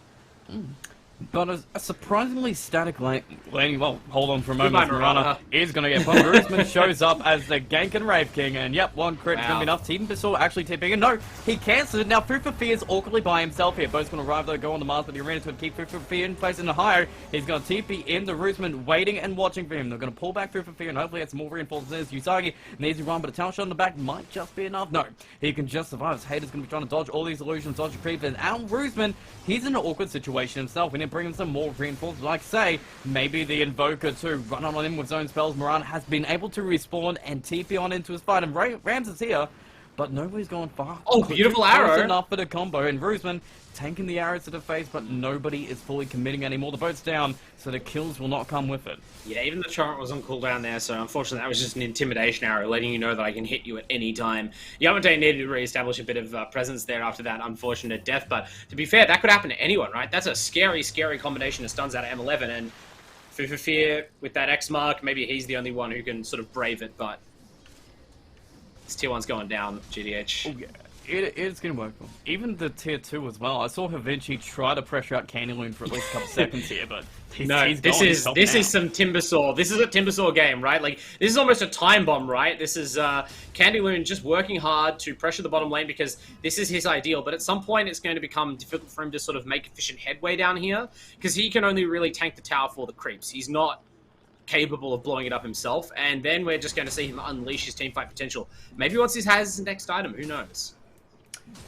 But a surprisingly static laning, well, hold on for a moment, Mirana is going to get pumped. Roosman shows up as the gank and Wraith King, and yep, one crit is going to be enough. Timbersaw actually tipping, and no, he cancels it. Now, Food for Fear is awkwardly by himself here. Bo's going to arrive, though, go on the Mars, but the arena's going to keep Food for Fear in place in the higher. He's going to TP into Roosman, waiting and watching for him. They're going to pull back Food for Fear, and hopefully get some more reinforcements. Usagi, an easy run, but a tower shot in the back might just be enough. No, he can just survive. His Hater's going to be trying to dodge all these illusions, dodge the creep, and Al Roosman, he's in an awkward situation himself. We need to bring him some more reinforcements. Like say, maybe the Invoker to run on him with zone spells. Mirana has been able to respawn and TP on into his fight, and Rams is here, but nobody's going far. Oh, beautiful arrow! Enough for the combo, and Roosman tanking the arrows to the face, but nobody is fully committing anymore. The boat's down, so the kills will not come with it. Yeah, even the torrent was on cooldown there, so unfortunately that was just an intimidation arrow, letting you know that I can hit you at any time. Yamate needed to re-establish a bit of presence there after that unfortunate death, but to be fair, that could happen to anyone, right? That's a scary, scary combination of stuns out of M11, and Food for Fear with that X mark, maybe he's the only one who can sort of brave it, but this tier 1's going down, GDH. Oh, yeah. It's going to work. Even the tier 2 as well. I saw Havinci try to pressure out Candy Loon for at least a couple seconds here, but he's this is some Timbersaw. This is a Timbersaw game, right? Like, this is almost a time bomb, right? This is Candy Loon just working hard to pressure the bottom lane because this is his ideal, but at some point it's going to become difficult for him to sort of make efficient headway down here because he can only really tank the tower for the creeps. He's not capable of blowing it up himself, and then we're just going to see him unleash his teamfight potential. Maybe once he has his next item, who knows?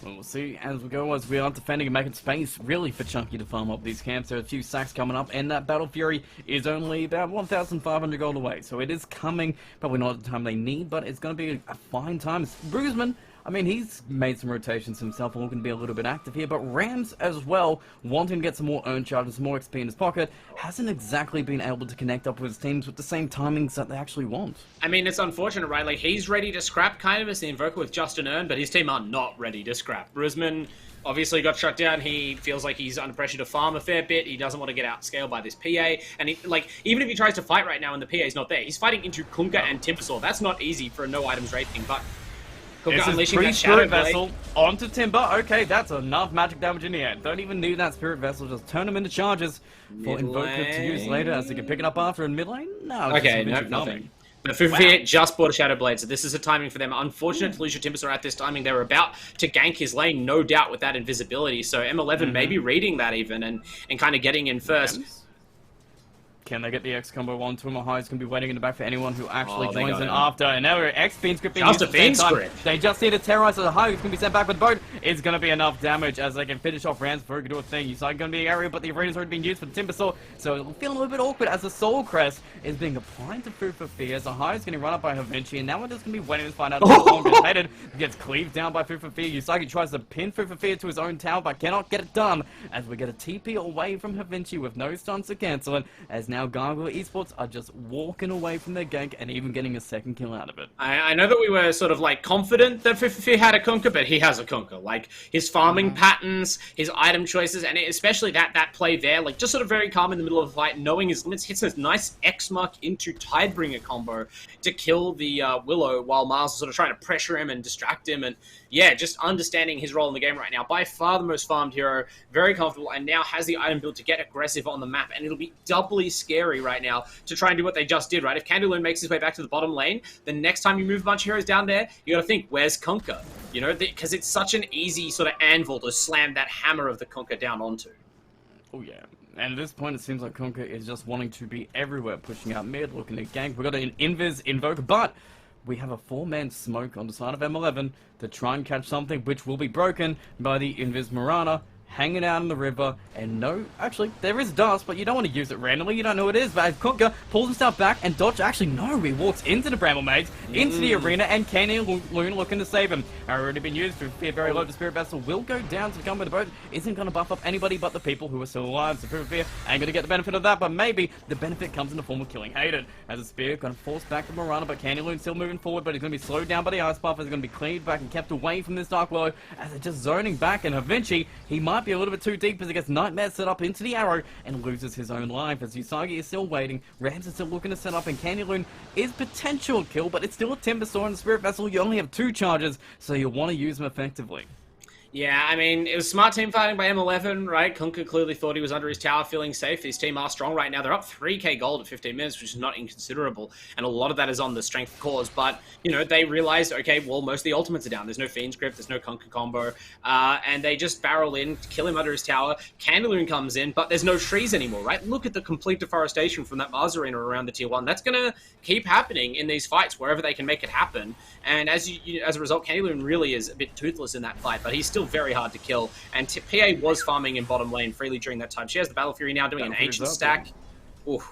Well, we'll see as we go, as we are defending and making space really for Chunky to farm up these camps. There are a few sacks coming up, and that Battle Fury is only about 1,500 gold away, so it is coming. Probably not at the time they need, but it's going to be a fine time. Roosman, I mean, he's made some rotations himself and looking to be a little bit active here, but Rams as well, wanting to get some more earn charges, some more XP in his pocket, hasn't exactly been able to connect up with his teams with the same timings that they actually want. I mean, it's unfortunate, right? Like, he's ready to scrap kind of as the Invoker with just an earn, but his team are not ready to scrap. Roosman obviously got shut down. He feels like he's under pressure to farm a fair bit. He doesn't want to get outscaled by this PA. And he, like, even if he tries to fight right now and the PA is not there, he's fighting into Kunkka and Timbersaw. That's not easy for a no items rating, but This is pre-Spirit Vessel onto Timber. Okay, that's enough magic damage in the end. Don't even need that Spirit Vessel. Just turn them into charges for Invoker to use later as they can pick it up after in mid lane. No, okay, nothing. But Fufir just bought a Shadow Blade, so this is a timing for them. Unfortunate to lose your Timbersaw at this timing. They were about to gank his lane, no doubt, with that invisibility. So M11 may be reading that even and kind of getting in first. Can they get the X combo onto him? Ohio's going to be waiting in the back for anyone who actually joins in him. after. And now X Fiend Script being just used a Fiend Script. They just need to terrorize the Ohio. He's going to be sent back with the boat. It's going to be enough damage as they can finish off rounds before he can do a thing. He's not going to be area, but the arena's already been used for the Timbersaw. So it'll feel a little bit awkward as the Soul Crest is being applied to Fufir. As Ohio's getting run up by Havinci. And now we're just going to be waiting to find out if Long gets headed. He gets cleaved down by Fufir. Usagi tries to pin Fufir to his own tower, but cannot get it done. As we get a TP away from Havinci with no stuns to cancel it. As now Gargoyle Esports are just walking away from their gank and even getting a second kill out of it. I know that we were sort of like confident that Fufir had a Kunkka, but he has a Kunkka. Like his farming patterns, his item choices, and especially that play there, like just sort of very calm in the middle of the fight, knowing his limits, hits a nice X mark into Tidebringer combo to kill the Willow while Miles is sort of trying to pressure him and distract him. And yeah, just understanding his role in the game right now. By far the most farmed hero, very comfortable, and now has the item build to get aggressive on the map, and it'll be doubly scary right now to try and do what they just did, right? If Candylune makes his way back to the bottom lane, the next time you move a bunch of heroes down there, you gotta think, where's Kunkka? You know, because it's such an easy sort of anvil to slam that hammer of the Kunkka down onto. Oh yeah. And at this point, it seems like Kunkka is just wanting to be everywhere, pushing out mid, looking at gank. We've got an Invis Invoke, but we have a 4-man smoke on the side of M11 to try and catch something, which will be broken by the Invis Mirana hanging out in the river. And no, actually, there is dust, but you don't want to use it randomly. You don't know what it is. But Kunkka pulls himself back, and Dodge actually, no, he walks into the Bramble Maids, into the arena, and Kenny Loon looking to save him. Already been used to fear very low. The Spirit Vessel will go down to come with the boat. Isn't going to buff up anybody but the people who are still alive. So Fear ain't going to get the benefit of that, but maybe the benefit comes in the form of killing Hayden. As a Spear going to force back the Mirana, but Candy Loon still moving forward, but he's going to be slowed down by the Ice Buff. He's going to be cleaved back and kept away from this Dark Willow as they're just zoning back. And Havinci, he might be a little bit too deep as he gets Nightmare set up into the arrow and loses his own life. As Usagi is still waiting, Rams is still looking to set up, and Candy Loon is potential kill, but it's still a Timbersaw and Spirit Vessel. You only have 2 charges, so you want to use them effectively. Yeah, I mean, it was smart team fighting by M11, right? Kunkka clearly thought he was under his tower, feeling safe. His team are strong right now. They're up 3k gold at 15 minutes, which is not inconsiderable. And a lot of that is on the strength of cause. But, you know, they realized, okay, well, most of the ultimates are down. There's no Fiend Script, there's no Kunkka combo. And they just barrel in, kill him under his tower. Candaloon comes in, but there's no trees anymore, right? Look at the complete deforestation from that Mars arena around the tier 1. That's going to keep happening in these fights, wherever they can make it happen. And as a result, Candaloon really is a bit toothless in that fight, but he's still very hard to kill. And PA was farming in bottom lane freely during that time. She has the Battle Fury now doing an ancient stack. Oof.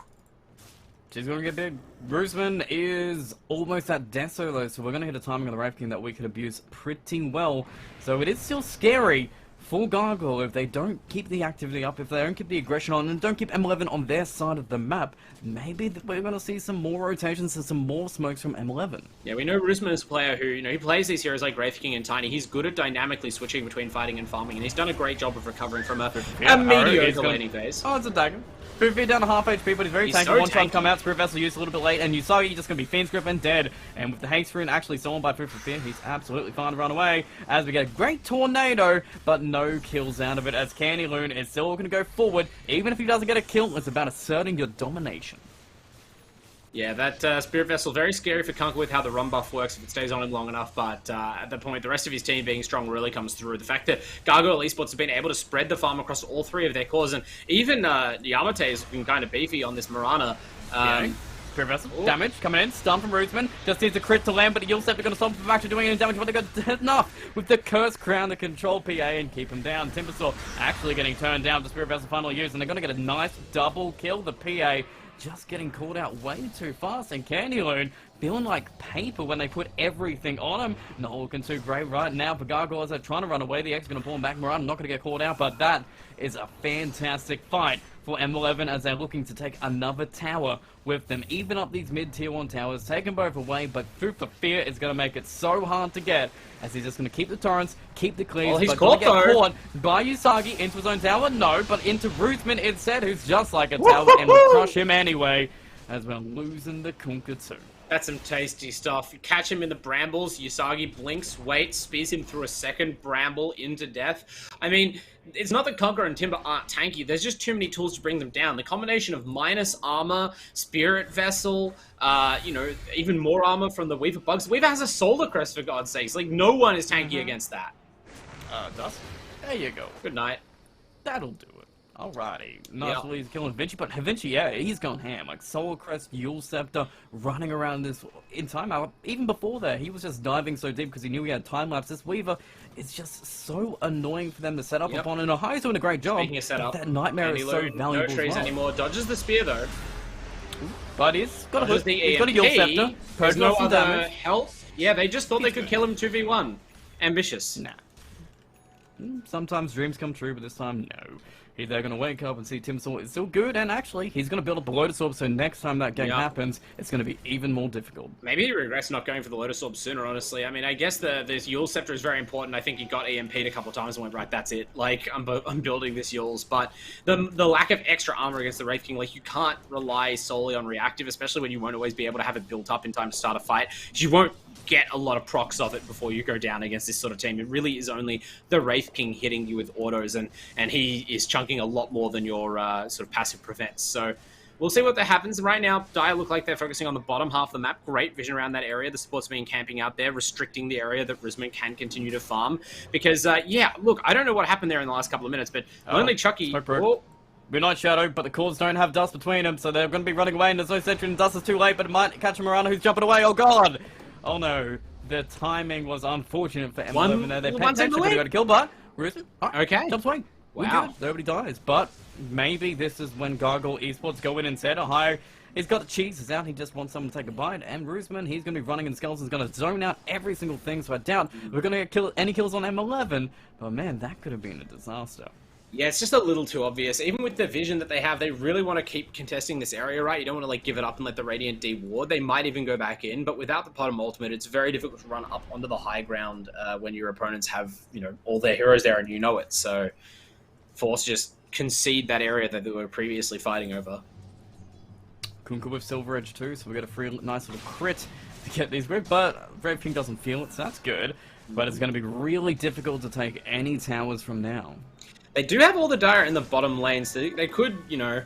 She's going to get big. Roseman is almost at death solo, so we're going to hit a timing on the Wraith King that we could abuse pretty well. So it is still scary for Gargoyle if they don't keep the activity up, if they don't keep the aggression on, and don't keep M11 on their side of the map. Maybe we're going to see some more rotations and some more smokes from M11. Yeah, we know Roseman is a player who, you know, he plays these heroes like Wraith King and Tiny. He's good at dynamically switching between fighting and farming, and he's done a great job of recovering from a mediocre laning phase. Oh, it's a dagger. Fufir down to half HP, but he's very tanky. One shot come out, Spirit Vessel used a little bit late, and Usagi just going to be Fiend Script and dead. And with the Haste Rune actually stolen by Fufir, he's absolutely fine to run away. As we get a great Tornado, but no kills out of it, as Candy Loon is still going to go forward. Even if he doesn't get a kill, it's about asserting your domination. Yeah, that Spirit Vessel, very scary for Kunkka with how the run buff works if it stays on him long enough, but at that point, the rest of his team being strong really comes through. The fact that Gargoyle Esports have been able to spread the farm across all 3 of their cores, and even Yamate has been kind of beefy on this Mirana. Spirit Vessel, damage coming in, stun from Rootsman, just needs a crit to land, but the Yulstep are going to stop him from actually doing any damage, but they got enough with the Curse Crown to control PA and keep him down. Timbersaw actually getting turned down to Spirit Vessel final use, and they're going to get a nice double kill. The PA just getting called out way too fast, and Candy Loon feeling like paper when they put everything on him. Not looking too great right now for Gargoyle as they're trying to run away. The X going to pull him back. Miranda not going to get called out, but that is a fantastic fight for M11 as they're looking to take another tower with them. Even up these mid-tier 1 towers, take them both away, but Fufir is going to make it so hard to get as he's just going to keep the torrents, keep the clears, he's but caught, get caught by Usagi into his own tower. No, but into Ruthman instead, who's just like a tower and will crush him anyway as we're losing the Kunkka too. That's some tasty stuff. You catch him in the brambles, Usagi blinks, waits, spears him through a second bramble into death. I mean, it's not that Conqueror and Timber aren't tanky, there's just too many tools to bring them down. The combination of minus armor, Spirit Vessel, you know, even more armor from the Weaver Bugs. Weaver has a Solar Crest, for God's sakes. Like, no one is tanky against that. Dust. There you go. Good night. That'll do it. Alrighty. Nicely, he's killing Vinci, but Vinci, yeah, he's gone ham. Like, Solar Crest, Yule Scepter, running around this in timeout. Even before that, he was just diving so deep because he knew he had time lapse. This Weaver is just so annoying for them to set up upon, and Ohio's doing a great job. Speaking of setup, that Nightmare is so valuable. No trees anymore. Dodges the spear, though. But he's got a He's got a Yule Scepter. There's no other health. Yeah, they just thought they could kill him 2v1. Ambitious. Nah. Sometimes dreams come true, but this time, no. They're going to wake up and see Timbersaw is still good, and actually, he's going to build up the Lotus Orb, so next time that game happens, it's going to be even more difficult. Maybe he regrets not going for the Lotus Orb sooner, honestly. I mean, I guess this Yule Scepter is very important. I think he got EMP'd a couple times and went, right, that's it. Like, I'm building this Yule's, but the lack of extra armor against the Wraith King, like, you can't rely solely on reactive, especially when you won't always be able to have it built up in time to start a fight. You won't get a lot of procs of it before you go down against this sort of team. It really is only the Wraith King hitting you with autos, and he is chunking a lot more than your sort of passive prevents. So we'll see what that happens. Right now, Dire look like they're focusing on the bottom half of the map. Great vision around that area. The support's been camping out there, restricting the area that Risman can continue to farm. Because, yeah, look, I don't know what happened there in the last couple of minutes, but only Chucky... Midnight Shadow, but the Cords don't have Dust between them, so they're going to be running away, and there's no Sentry, and Dust is too late, but it might catch Marana, who's jumping away. Oh, God! Oh, no. The timing was unfortunate for M11 there. They potentially could have got a kill, but... Risman, okay. Jumps away. Wow. Nobody dies, but maybe this is when Gargoyle Esports go in and set a higher. He's got the cheeses out, he just wants someone to take a bite, and Rusman, he's going to be running and Skeleton's going to zone out every single thing, so I doubt we're going to get any kills on M11, but man, that could have been a disaster. Yeah, it's just a little too obvious. Even with the vision that they have, they really want to keep contesting this area, right? You don't want to, like, give it up and let the Radiant de-ward. They might even go back in, but without the Potom ultimate, it's very difficult to run up onto the high ground when your opponents have, you know, all their heroes there and you know it, so... Force just concede that area that they were previously fighting over. Kunkka with Silver Edge too, so we got a free nice little crit to get these group, but Brave King doesn't feel it, so that's good. But it's going to be really difficult to take any towers from now. They do have all the Dire in the bottom lane, so they could, you know,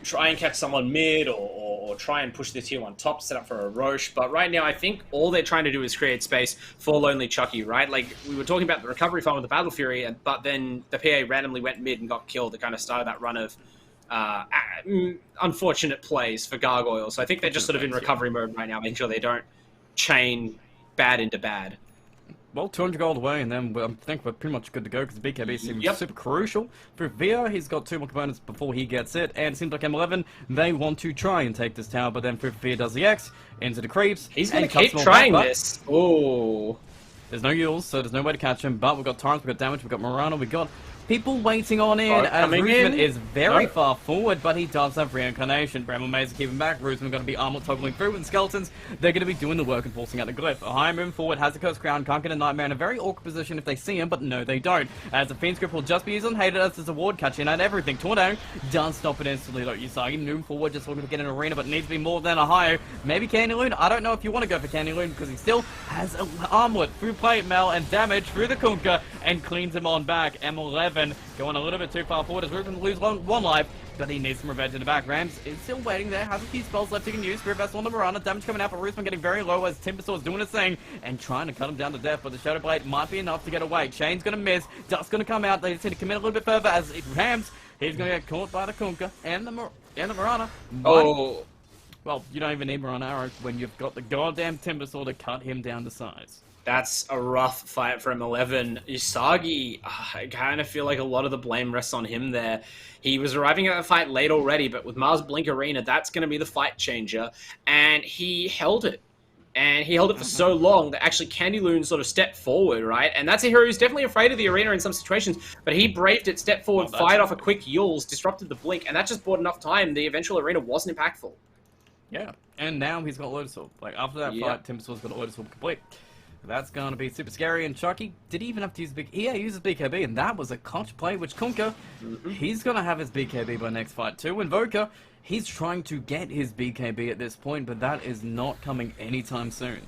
try and catch someone mid or try and push the tier 1 top, set up for a Roche. But right now, I think all they're trying to do is create space for Lonely Chucky, right? Like, we were talking about the recovery farm with the Battle Fury, but then the PA randomly went mid and got killed. It kind of started that run of unfortunate plays for Gargoyle. So I think they're just sort of in recovery mode right now, making sure they don't chain bad into bad. Well, 200 gold away, and then I think we're pretty much good to go, because BKB seems super crucial. For Via, he's got 2 more components before he gets it, and it seems like M11, they want to try and take this tower, but then Via does the X, into the creeps. He's going to keep trying this. Oh. There's no Yules, so there's no way to catch him, but we've got Torrents, we've got Damage, we've got Morano, we've got people waiting on in, as Rusman is very far forward, but he does have Reincarnation. Bramble Maze is keeping back, Rusman going to be armor toggling through, and Skeletons, they're going to be doing the work and forcing out the Glyph. Ohio moving forward, has the Cursed Crown, can't get a Nightmare in a very awkward position if they see him, but no they don't, as the Fiend's Grip will just be used on Hated as his award, catching out everything. Tornado does stop it instantly though. Usagi moving forward, just looking to get an arena, but needs to be more than Ohio. Maybe Candy Loon, I don't know if you want to go for Candy Loon, because he still has an armlet through Plate Mail and damage through the Kunkka, and cleans him on back. M11 going a little bit too far forward as Ruben loses one life, but he needs some revenge in the back. Rams is still waiting there, has a few spells left he can use. Spirit Vessel on the Marana, damage coming out, but Rusman getting very low as Timbersaw is doing his thing and trying to cut him down to death, but the Shadow Blade might be enough to get away. Chain's gonna miss, Dust's gonna come out, they just need to commit a little bit further as it Rams, he's gonna get caught by the Kunkka and the Marana. Oh. Well, you don't even need Marana arrow when you've got the goddamn Timbersaw to cut him down to size. That's a rough fight for M11. Usagi, I kind of feel like a lot of the blame rests on him there. He was arriving at the fight late already, but with Mars Blink Arena, that's going to be the fight changer. And he held it. And he held it for so long that actually Candy Loon sort of stepped forward, right? And that's a hero who's definitely afraid of the arena in some situations, but he braved it, stepped forward, fired off a quick Yules, disrupted the Blink, and that just bought enough time. The eventual arena wasn't impactful. Yeah, and now he's got Lotus Orb. Like, after that fight, Timbersaw's got a Lotus Orb complete. That's going to be super scary. And Chucky, did he even have to use big? Yeah, he uses BKB, and that was a clutch play. Which Kunkka, he's going to have his BKB by next fight too. Invoker, he's trying to get his BKB at this point, but that is not coming anytime soon.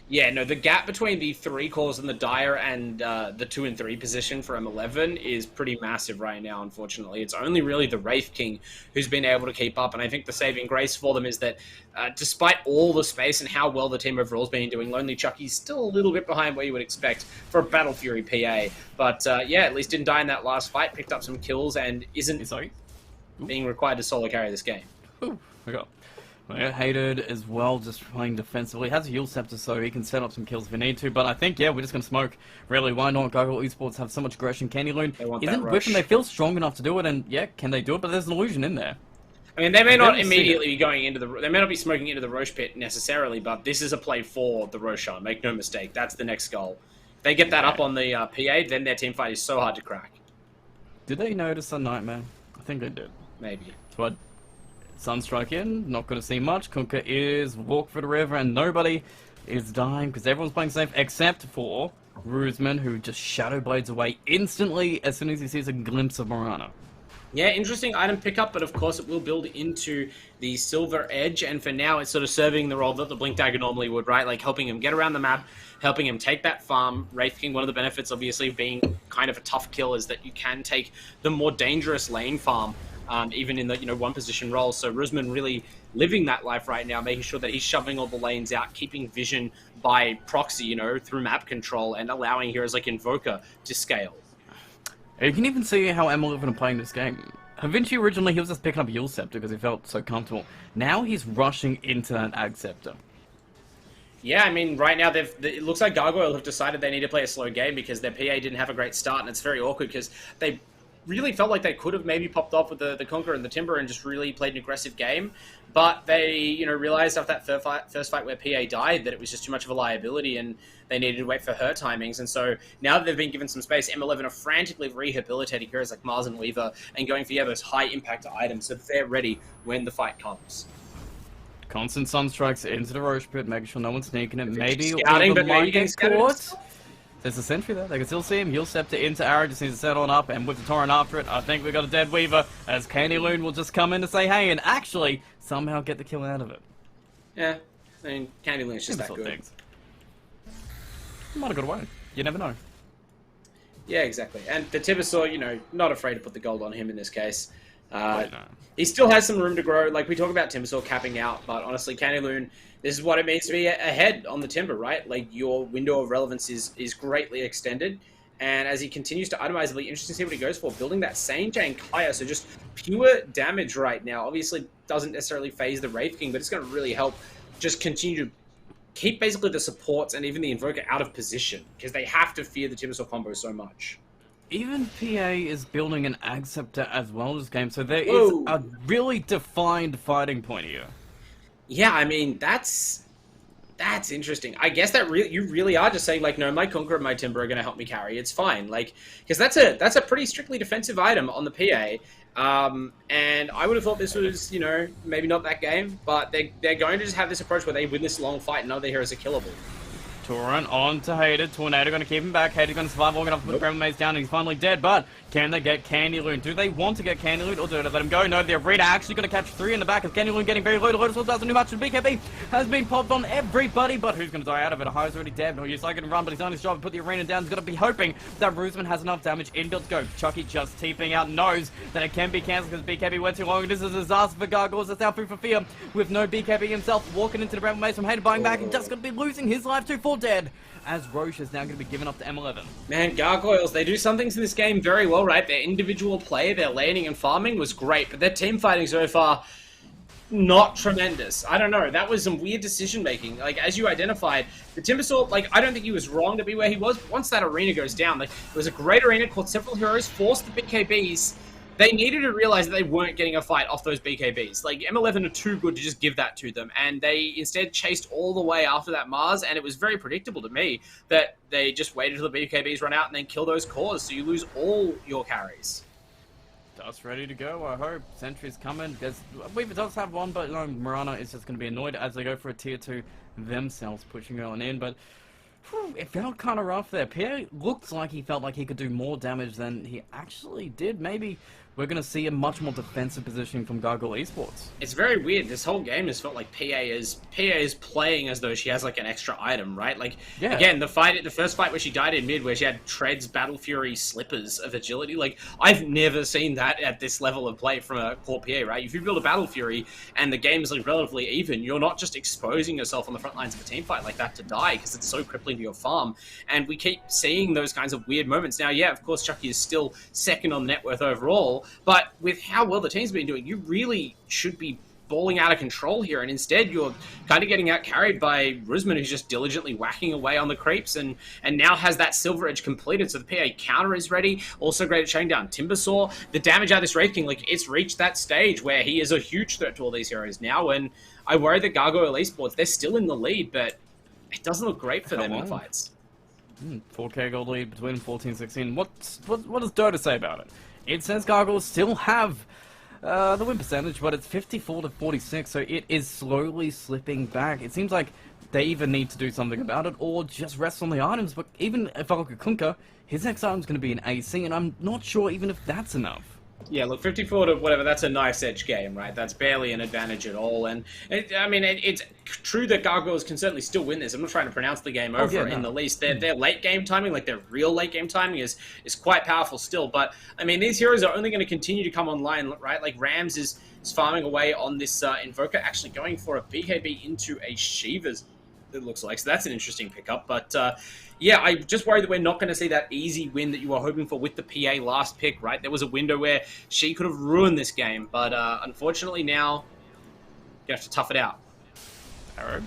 Yeah, no, the gap between the 3 cores and the Dire and the 2 and 3 position for M11 is pretty massive right now, unfortunately. It's only really the Wraith King who's been able to keep up, and I think the saving grace for them is that despite all the space and how well the team overall has been doing, Lonely Chucky's still a little bit behind where you would expect for a Battle Fury PA. But yeah, at least didn't die in that last fight, picked up some kills, and isn't being required to solo carry this game. Ooh, I got. Well, Hated as well, just playing defensively. Has a heal scepter, so he can set up some kills if we need to. But I think, yeah, we're just going to smoke. Really, why not? Gargoyle Esports have so much aggression. Candy Loon isn't whipping. They feel strong enough to do it, and yeah, can they do it? But there's an illusion in there. I mean, they may not immediately be going into the... They may not be smoking into the Roche pit necessarily, but this is a play for the Roshan. Make no mistake. That's the next goal. If they get that up on the PA, then their team fight is so hard to crack. Did they notice a Nightmare? I think they did. Maybe. But Sunstrike in, not going to see much. Kunkka is walk for the river, and nobody is dying because everyone's playing safe except for Roosman, who just Shadow Blades away instantly as soon as he sees a glimpse of Morana. Yeah, interesting item pickup, but of course it will build into the Silver Edge, and for now it's sort of serving the role that the Blink Dagger normally would, right? Like helping him get around the map, helping him take that farm. Wraith King, one of the benefits obviously of being kind of a tough kill is that you can take the more dangerous lane farm, even in the one position role. So Roosman really living that life right now, making sure that he's shoving all the lanes out, keeping vision by proxy, through map control, and allowing heroes like Invoker to scale. You can even see how M11 are playing this game. Havinci originally, he was just picking up Yule Scepter because he felt so comfortable. Now he's rushing into that Ag Scepter. Yeah, I mean, right now, it looks like Gargoyle have decided they need to play a slow game because their PA didn't have a great start, and it's very awkward because they really felt like they could have maybe popped off with the Conqueror and the Timber and just really played an aggressive game. But they, realized after that first fight where PA died that it was just too much of a liability and they needed to wait for her timings. And so now that they've been given some space, M11 are frantically rehabilitating heroes like Mars and Weaver and going for those high impact items so that they're ready when the fight comes. Constant Sunstrikes into the Roche pit, making sure no one's sneaking it. Maybe scouting, but maybe getting caught. There's a sentry there. They can still see him. He'll Scepter into Arrow. Just needs to set on up. And with the Torrent after it, I think we've got a dead Weaver. As Candy Loon will just come in to say hey and actually somehow get the kill out of it. Yeah. I mean, Candy Loon's just that good. Things. He might have got away. You never know. Yeah, exactly. And the Timbersaw, not afraid to put the gold on him in this case. He still has some room to grow. Like, we talk about Timbersaw capping out, but honestly, Candy Loon, this is what it means to be ahead on the Timber, right? Like, your window of relevance is greatly extended. And as he continues to itemize, it'll be interesting to see what he goes for. Building that same Jankaya, so just pure damage right now. Obviously, doesn't necessarily phase the Wraith King, but it's going to really help just continue to keep basically the supports and even the Invoker out of position, because they have to fear the Timbersaw combo so much. Even PA is building an Ag Scepter as well this game, so there is a really defined fighting point here. Yeah, I mean, that's interesting. I guess that you really are just saying, like, no, my Conqueror and my Timber are going to help me carry. It's fine. Like, because that's a pretty strictly defensive item on the PA. And I would have thought this was, maybe not that game, but they're going to just have this approach where they win this long fight and none of their heroes are killable. Torrent on to Hated. Tornado going to keep him back. Hated going to survive long enough to put Gremlin Maze down, and he's finally dead. But can they get Candy Loon? Do they want to get Candy Loon, or do they let him go? No, the Arena actually going to catch 3 in the back. As Candy Loon getting very low to Lotus World doesn't do much. And BKB has been popped on everybody, but who's going to die out of it? Ahi's already dead. No, he's like going to run, but he's done his job and put the Arena down. He's going to be hoping that Roosman has enough damage inbuilt to go. Chucky just TPing out, knows that it can be cancelled because BKB went too long. This is a disaster for Gargoyles. That's now food for fear with no BKB himself walking into the Gremlin Maze from Hated, buying back, and just going to be losing his life to full dead. As Roche is now going to be given up to M11. Man, Gargoyles, they do some things in this game very well, right? Their individual play, their laning and farming was great, but their team fighting so far, not tremendous. I don't know. That was some weird decision-making. Like, as you identified, the Timbersaw, like, I don't think he was wrong to be where he was, but once that arena goes down, like, it was a great arena, caught several heroes, forced the BKBs. They needed to realize that they weren't getting a fight off those BKBs. Like, M11 are too good to just give that to them. And they instead chased all the way after that Mars, and it was very predictable to me that they just waited till the BKBs run out and then kill those cores, so you lose all your carries. Dust ready to go, I hope. Sentry's coming. Weaver does have one, but Morana is just going to be annoyed as they go for a tier 2 themselves, pushing on in. But It felt kind of rough there. Pierre looked like he felt like he could do more damage than he actually did. Maybe we're going to see a much more defensive positioning from Gargoyle Esports. It's very weird. This whole game has felt like PA is playing as though she has like an extra item, right? Like, again, the first fight where she died in mid, where she had Tread's Battle Fury slippers of agility. Like, I've never seen that at this level of play from a core PA, right? If you build a Battle Fury and the game is like relatively even, you're not just exposing yourself on the front lines of a team fight like that to die because it's so crippling to your farm. And we keep seeing those kinds of weird moments. Now, yeah, of course, Chucky is still second on net worth overall, but with how well the team's been doing, you really should be balling out of control here, and instead you're kind of getting out carried by Rusman, who's just diligently whacking away on the creeps, and now has that Silver Edge completed, so the PA counter is ready. Also great at shutting down Timbersaw. The damage out of this Wraith King, like, it's reached that stage where he is a huge threat to all these heroes now, and I worry that Gargoyle Esports, they're still in the lead, but it doesn't look great for them in fights. 4k gold lead between 14 and 16. What does DOTA say about it? It says Gargoyles still have the win percentage, but it's 54 to 46, so it is slowly slipping back. It seems like they either need to do something about it or just rest on the items, but even if I look at Kunkka, his next item's going to be an AC, and I'm not sure even if that's enough. Yeah, look, 54 to whatever, that's a nice edge game, right? That's barely an advantage at all. And, it's true that Gargoyles can certainly still win this. I'm not trying to pronounce the game over in the least. Their late game timing, like their real late game timing is quite powerful still. But, I mean, these heroes are only going to continue to come online, right? Like, Rams is farming away on this Invoker, actually going for a BKB into a Shiva's, it looks like. So that's an interesting pickup. But, yeah, I just worry that we're not going to see that easy win that you were hoping for with the PA last pick, right? There was a window where she could have ruined this game, but unfortunately now you have to tough it out. Arrow.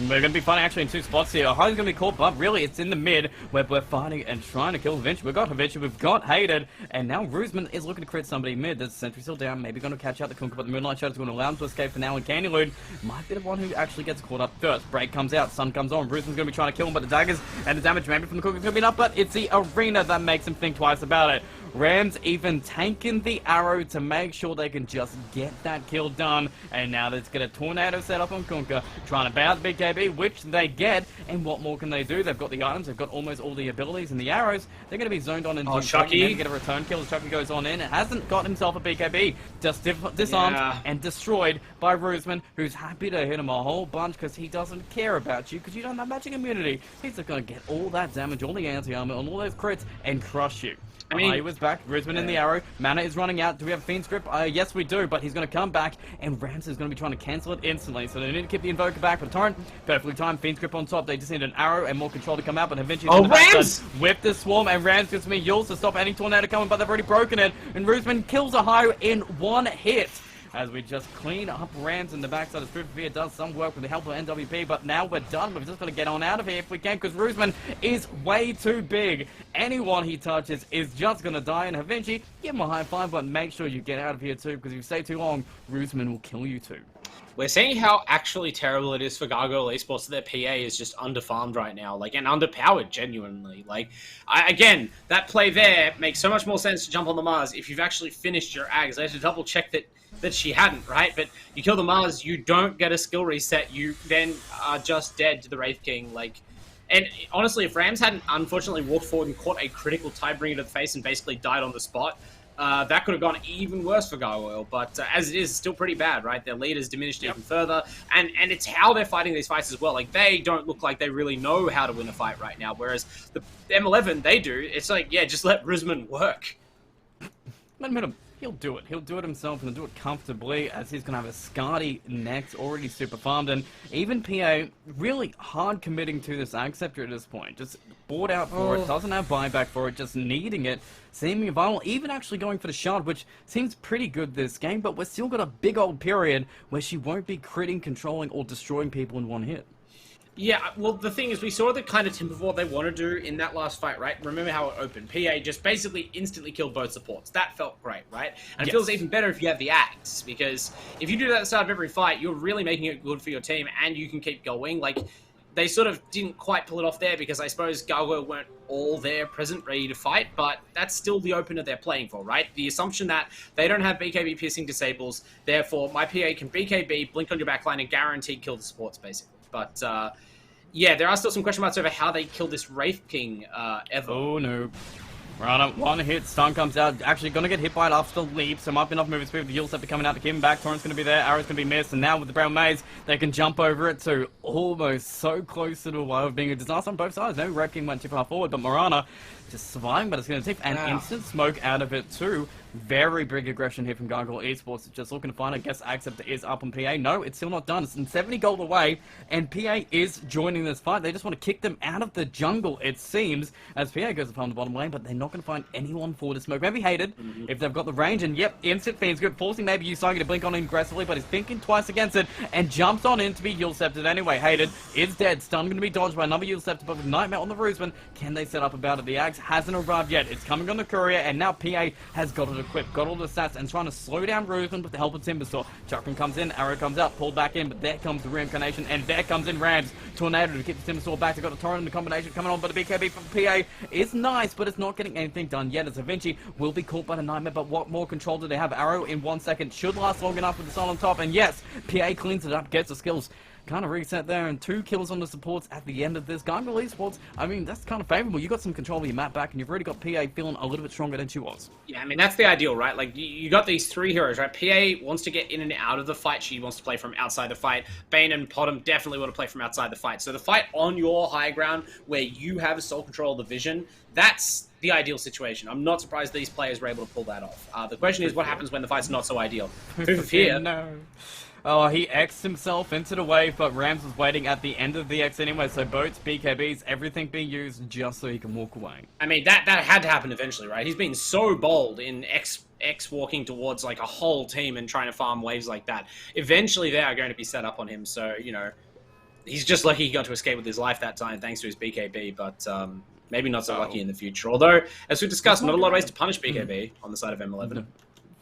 We're going to be fighting actually in two spots here. Ohio's going to be caught, but really it's in the mid where we're fighting and trying to kill Vinci. We've got Vinci, we've got Hated, and now Rusman is looking to crit somebody mid. There's Sentry still down, maybe going to catch out the Kunkka, but the Moonlight Shadow's going to allow him to escape for now, and Candyloon might be the one who actually gets caught up first. Break comes out, Sun comes on, Rusman's going to be trying to kill him, but the daggers and the damage maybe from the Kunkka's going to be enough, but it's the Arena that makes him think twice about it. Rams even tanking the arrow to make sure they can just get that kill done. And now let's get a tornado set up on Kunkka, trying to bounce BKB, which they get. And what more can they do? They've got the items, they've got almost all the abilities and the arrows. They're going to be zoned on into Chucky. Maybe get a return kill as Chucky goes on in. It hasn't got himself a BKB. Just disarmed and destroyed by Rusman, who's happy to hit him a whole bunch because he doesn't care about you because you don't have magic immunity. He's just going to get all that damage, all the anti-armor, and all those crits and crush you. I mean, he was back. Rusman in the arrow. Mana is running out. Do we have Fiend's Grip? Yes, we do, but he's going to come back, and Rams is going to be trying to cancel it instantly. So they need to keep the Invoker back for the Torrent. Perfectly timed. Fiend's Grip on top. They just need an arrow and more control to come out, but eventually Rams! Whip the Swarm, and Rams gives me Yules to stop any Tornado coming, but they've already broken it, and Rusman kills Ohio in one hit. As we just clean up Rams in the backside of Stripfear, does some work with the help of NWP, but now we're done. We've just got to get on out of here if we can, because Rusman is way too big. Anyone he touches is just going to die, and Havinci, give him a high five, but make sure you get out of here too, because if you stay too long, Rusman will kill you too. We're seeing how actually terrible it is for Gargoyle Esports that their PA is just underfarmed right now, like, and underpowered, genuinely. Like, again, that play there makes so much more sense to jump on the Mars if you've actually finished your Ags. I had to double check that she hadn't, right? But you kill the Mars, you don't get a skill reset, you then are just dead to the Wraith King, like... And honestly, if Rams hadn't unfortunately walked forward and caught a critical Tidebringer to the face and basically died on the spot, that could have gone even worse for Gargoyle, but as it is, it's still pretty bad, right? Their lead has diminished even further, and it's how they're fighting these fights as well. Like, they don't look like they really know how to win a fight right now, whereas the M11, they do. It's like, yeah, just let Rusman work. Let him hit him. He'll do it. He'll do it himself and he'll do it comfortably, as he's going to have a Skadi next, already super farmed, and even PA really hard committing to this Ag Scepter at this point. Just bored out for it, doesn't have buyback for it, just needing it, seeming vital, even actually going for the shard, which seems pretty good this game, but we're still got a big old period where she won't be critting, controlling, or destroying people in one hit. Yeah, well, the thing is, we saw the kind of Timberwolf they want to do in that last fight, right? Remember how it opened? PA just basically instantly killed both supports. That felt great, right? And it feels even better if you have the Axe, because if you do that at the start of every fight, you're really making it good for your team, and you can keep going. Like, they sort of didn't quite pull it off there, because I suppose Gargoyle weren't all there present, ready to fight, but that's still the opener they're playing for, right? The assumption that they don't have BKB piercing disables, therefore my PA can BKB, blink on your backline, and guarantee kill the supports, basically. But, yeah, there are still some question marks over how they killed this Wraith King ever. Oh no. Right, one hit, stun comes out, actually gonna get hit by it after the leap, so might be enough movement speed with the Yule Scepter coming out to keep him back. Torrent's gonna be there, Arrow's gonna be missed, and now with the Brown Maze, they can jump over it to almost so close to the wire of being a disaster on both sides. No, Red King went too far forward, but Morana just surviving, but it's gonna take an instant smoke out of it too. Very big aggression here from Gargoyle Esports. Just looking to find, I guess, Acceptor is up on PA. No, it's still not done. It's in 70 gold away, and PA is joining this fight. They just want to kick them out of the jungle, it seems, as PA goes to farm the bottom lane, but they're not going to find anyone for the smoke. Maybe Hated, if they've got the range, and yep, instant Fiend's good, forcing maybe Usagi to blink on him aggressively, but he's thinking twice against it, and jumps on in to be Yule Sceptered anyway. Hated is dead. Stun going to be dodged by another Yule Scepter, but with Nightmare on the Roosman, can they set up about it? The Axe hasn't arrived yet. It's coming on the Courier, and now PA has got it equipped, got all the stats, and trying to slow down Roosman with the help of Timbersaw. Chakram comes in, Arrow comes out, pulled back in, but there comes the Reincarnation, and there comes in Rams. Tornado to keep the Timbersaw back. They've got a Torrent and the combination coming on, but the BKB from PA is nice, but it's not getting anything done yet, as Vinci will be caught by the Nightmare, but what more control do they have? Arrow in 1 second should last long enough with the Sun on top, and yes, PA cleans it up, gets the skills. Kind of reset there, and 2 kills on the supports at the end of this. Gargoyle Esports, I mean, that's kind of favorable. You got some control of your map back, and you've already got PA feeling a little bit stronger than she was. Yeah, I mean, that's the ideal, right? Like, you got these 3 heroes, right? PA wants to get in and out of the fight. She wants to play from outside the fight. Bane and Potom definitely want to play from outside the fight. So the fight on your high ground, where you have sole control of the vision, that's the ideal situation. I'm not surprised these players were able to pull that off. The question is, what happens when the fight's not so ideal? Fear. No. Oh, he X'd himself into the wave, but Rams was waiting at the end of the X anyway, so boats, BKBs, everything being used just so he can walk away. I mean, that had to happen eventually, right? He's been so bold in X walking towards, like, a whole team and trying to farm waves like that. Eventually, they are going to be set up on him, so, you know, he's just lucky he got to escape with his life that time thanks to his BKB, but maybe not so lucky in the future. Although, as we discussed, not a lot of ways to punish BKB on the side of M11. No.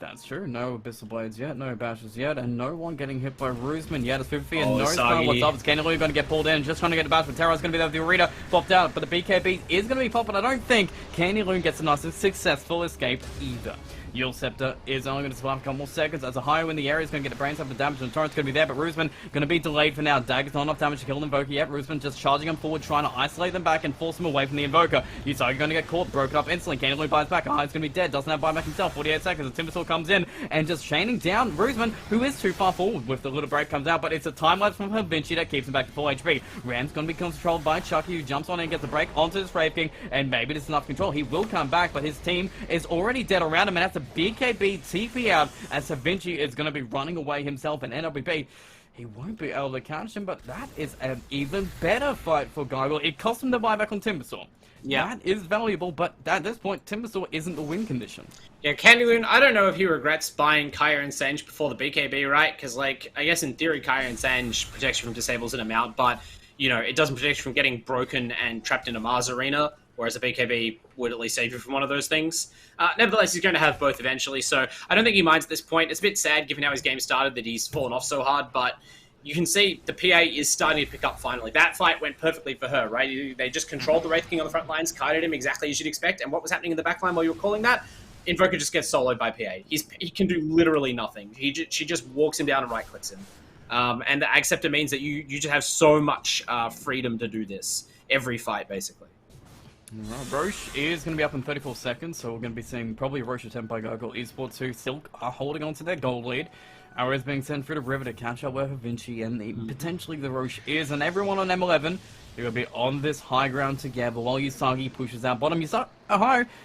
That's true. No Abyssal Blades yet, no Bashes yet, and no one getting hit by Roosman yet. It's 50 and no Star. What's up? It's Kenny going to get pulled in, just trying to get the Bash, but Terra's going to be there with the Arena popped out, but the BKB is going to be popping. I don't think Candy Loon gets a nice successful escape either. Yule Scepter is only going to survive a couple more seconds as a higher in the area is going to get the brains up the damage, and Torrent's going to be there, but Roosman going to be delayed for now. Dagger's not enough damage to kill the Invoker yet. Roosman just charging him forward, trying to isolate them back and force them away from the Invoker. Usagi going to get caught, broken up instantly. Candy Loon buys back. High's going to be dead, doesn't have buyback himself. 48 seconds. The Timbersaw comes in and just chaining down Roosman, who is too far forward with the little break comes out, but it's a time lapse from Vinci that keeps him back to full HP. Ram's going to be controlled by Chucky, who jumps on and gets the break onto this Brave King, and maybe this is enough control. He will come back, but his team is already dead around him, and that's a BKB TP out as Vinci is going to be running away himself, and NWB, he won't be able to catch him, but that is an even better fight for Gargoyle. It cost him the buyback on Timbersaw. Yeah. That is valuable, but at this point, Timbersaw isn't the win condition. Yeah, Candy Loon, I don't know if he regrets buying Kaya and Sange before the BKB, right? Because, like, I guess in theory, Kaya and Sange protects you from disables in a mount, but, you know, it doesn't protect you from getting broken and trapped in a Mars arena, whereas a BKB would at least save you from one of those things. Nevertheless, he's going to have both eventually, so I don't think he minds at this point. It's a bit sad, given how his game started, that he's fallen off so hard, but you can see the PA is starting to pick up finally. That fight went perfectly for her, right? They just controlled the Wraith King on the front lines, kited him exactly as you'd expect, and what was happening in the back line while you were calling that? Invoker just gets soloed by PA. He can do literally nothing. She just walks him down and right-clicks him. And the Acceptor means that you just have so much freedom to do this every fight, basically. Roche is going to be up in 34 seconds, so we're going to be seeing probably Roche attempt by Gargoyle Esports, who still are holding on to their gold lead. Arrows being sent through the river to catch up with Vinci, and potentially the Roche is, and everyone on M11, they're going to be on this high ground together while Usagi pushes out bottom. Usagi,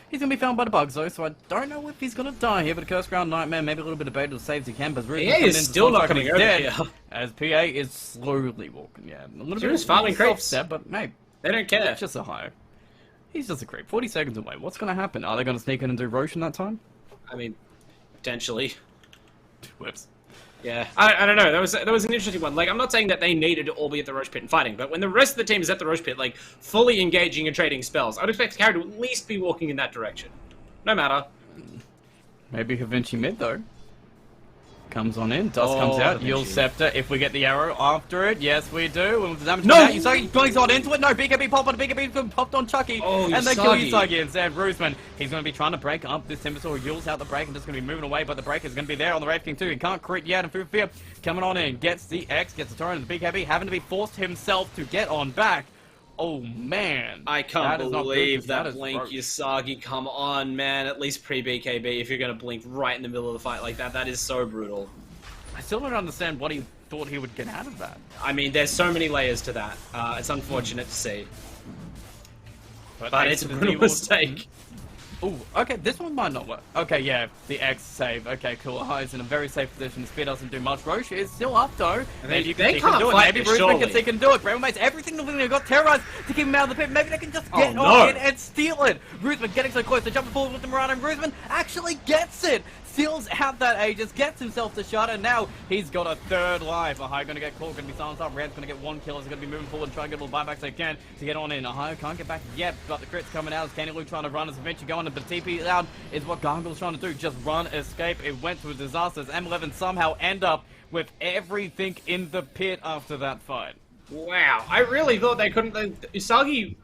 he's going to be found by the bugs though, so I don't know if he's going to die here, but a Curse Ground Nightmare, maybe a little bit of bait to save as he can, but PA is still not coming over here. As PA is slowly walking, yeah. A little bit of farming creeps, but hey, they don't care. It's just a high. He's just a creep. 40 seconds away. What's going to happen? Are they going to sneak in and do Roche in that time? I mean, potentially. Whoops. Yeah, I don't know. That was an interesting one. Like, I'm not saying that they needed to all be at the Roche Pit and fighting, but when the rest of the team is at the Roche Pit, like, fully engaging and trading spells, I would expect Carry to at least be walking in that direction. No matter. Maybe Vinci mid, though. Comes on in, Dust comes out, Yule Scepter, if we get the arrow after it, yes we do, and with the damage Usagi brings on into it, no, BKB pop on, BKB popped on Chucky, and they kill Usagi instead. Roosman, he's going to be trying to break up this Timbersaw, Yule's out the break and just going to be moving away, but the break is going to be there on the Wraith King too, he can't crit yet, and Fear coming on in, gets the X, gets the torrent of the BKB, having to be forced himself to get on back. Oh man, I can't believe that blink Usagi. Come on, man. At least pre-BKB, if you're going to blink right in the middle of the fight like that, that is so brutal. I still don't understand what he thought he would get out of that. I mean, there's so many layers to that. It's unfortunate to see. But it's a brutal mistake. Ooh, okay, this one might not work. Okay, yeah, the X save. Okay, cool. High's in a very safe position. The speed doesn't do much. Roche is still up, though. Maybe they can't do it. Maybe Roosman can do it. Braven makes everything they've got terrorized to keep him out of the pit. Maybe they can just get on in and steal it. Roosman getting so close to jumping forward with the Mirana, and Roosman actually gets it. Steals out that Aegis, gets himself the shot, and now he's got a third life. Ahai going to get caught, going to be silenced up. Red's going to get one kill. He's going to be moving forward and try and get a little buyback so he can to get on in. Ahai can't get back yet, but the crit's coming out as Candylu trying to run as eventually going, but TP out is what Gargoyle's trying to do. Just run, escape. It went to a disaster as M11 somehow end up with everything in the pit after that fight. Wow, I really thought they couldn't. Usagi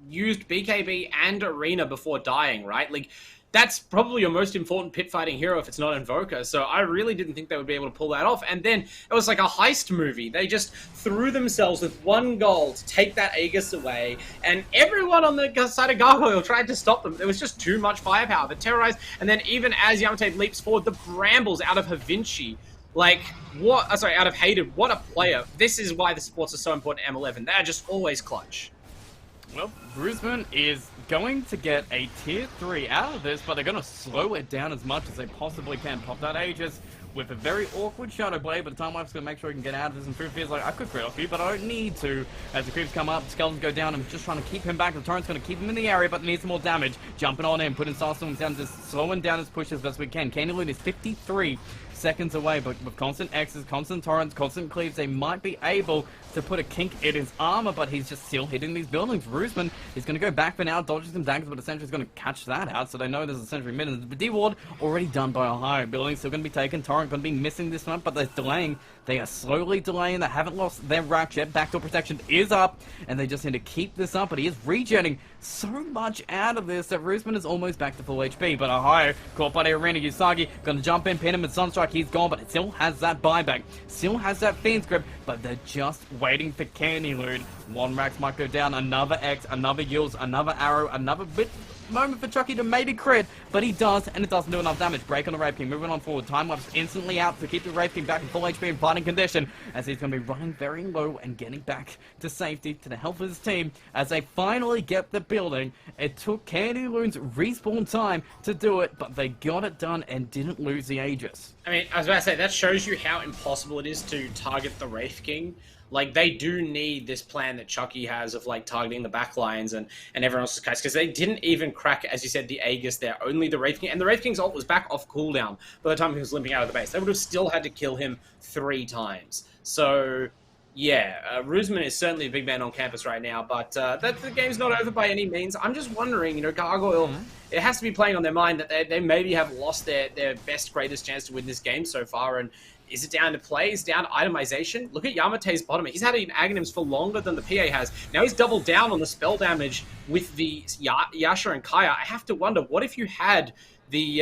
used BKB and Arena before dying, right? Like, that's probably your most important pit fighting hero if it's not Invoker, so I really didn't think they would be able to pull that off. And then it was like a heist movie. They just threw themselves with one goal to take that Aegis away, and everyone on the side of Gargoyle tried to stop them. There was just too much firepower. The Terrorize, and then even as Yamate leaps forward, the Brambles out of Havinci. Like, what? Out of Hayden. What a player. This is why the supports are so important to M11. They're just always clutch. Well, Roosman is going to get a tier 3 out of this, but they're going to slow it down as much as they possibly can. Pop that Aegis with a very awkward Shadow Blade, but the Time Wife's going to make sure he can get out of this, and Fear's like, I could crit off you, but I don't need to. As the creeps come up, the Skeletons go down, and just trying to keep him back. The Torrent's going to keep him in the area, but needs some more damage. Jumping on in, putting Starstorms down, just slowing down his push as best we can. Candyloon is 53 seconds away, but with constant X's, constant Torrents, constant cleaves, they might be able to put a kink in his armor, but he's just still hitting these buildings. Roosman is going to go back for now, dodging some daggers, but essentially is going to catch that out, so they know there's a Sentry mid. The D-Ward already done by a higher building, still going to be taken. Torrent going to be missing this one, but they're delaying. They are slowly delaying. They haven't lost their rack yet. Backdoor protection is up, and they just need to keep this up, but he is regenerating so much out of this that Roosman is almost back to full HP, but a higher caught by the Arena. Usagi going to jump in, pin him, and Sunstrike. He's gone, but it still has that buyback. Still has that Fiend's Grip, but they're just waiting for Candy Loot. One Rax might go down, another X, another Yules, another Arrow, another bit moment for Chucky to maybe crit, but he does, and it doesn't do enough damage. Break on the Wraith King, moving on forward. Time Wife's instantly out to keep the Wraith King back in full HP and fighting condition, as he's going to be running very low and getting back to safety, to the help of his team, as they finally get the building. It took Candy Loon's respawn time to do it, but they got it done and didn't lose the Aegis. I mean, I was about to say, that shows you how impossible it is to target the Wraith King. Like, they do need this plan that Chucky has of, like, targeting the back lines and everyone else's case, because they didn't even crack, as you said, the Aegis there, only the Wraith King, and the Wraith King's ult was back off cooldown by the time he was limping out of the base. They would have still had to kill him 3 times. So, yeah, Roosman is certainly a big man on campus right now, but the game's not over by any means. I'm just wondering, you know, Gargoyle, it has to be playing on their mind that they maybe have lost their best, greatest chance to win this game so far, and is it down to play? Is it down to itemization? Look at Yamate's bottom. He's had Aghanims for longer than the PA has. Now he's doubled down on the spell damage with the Yasha and Kaya. I have to wonder, what if you had the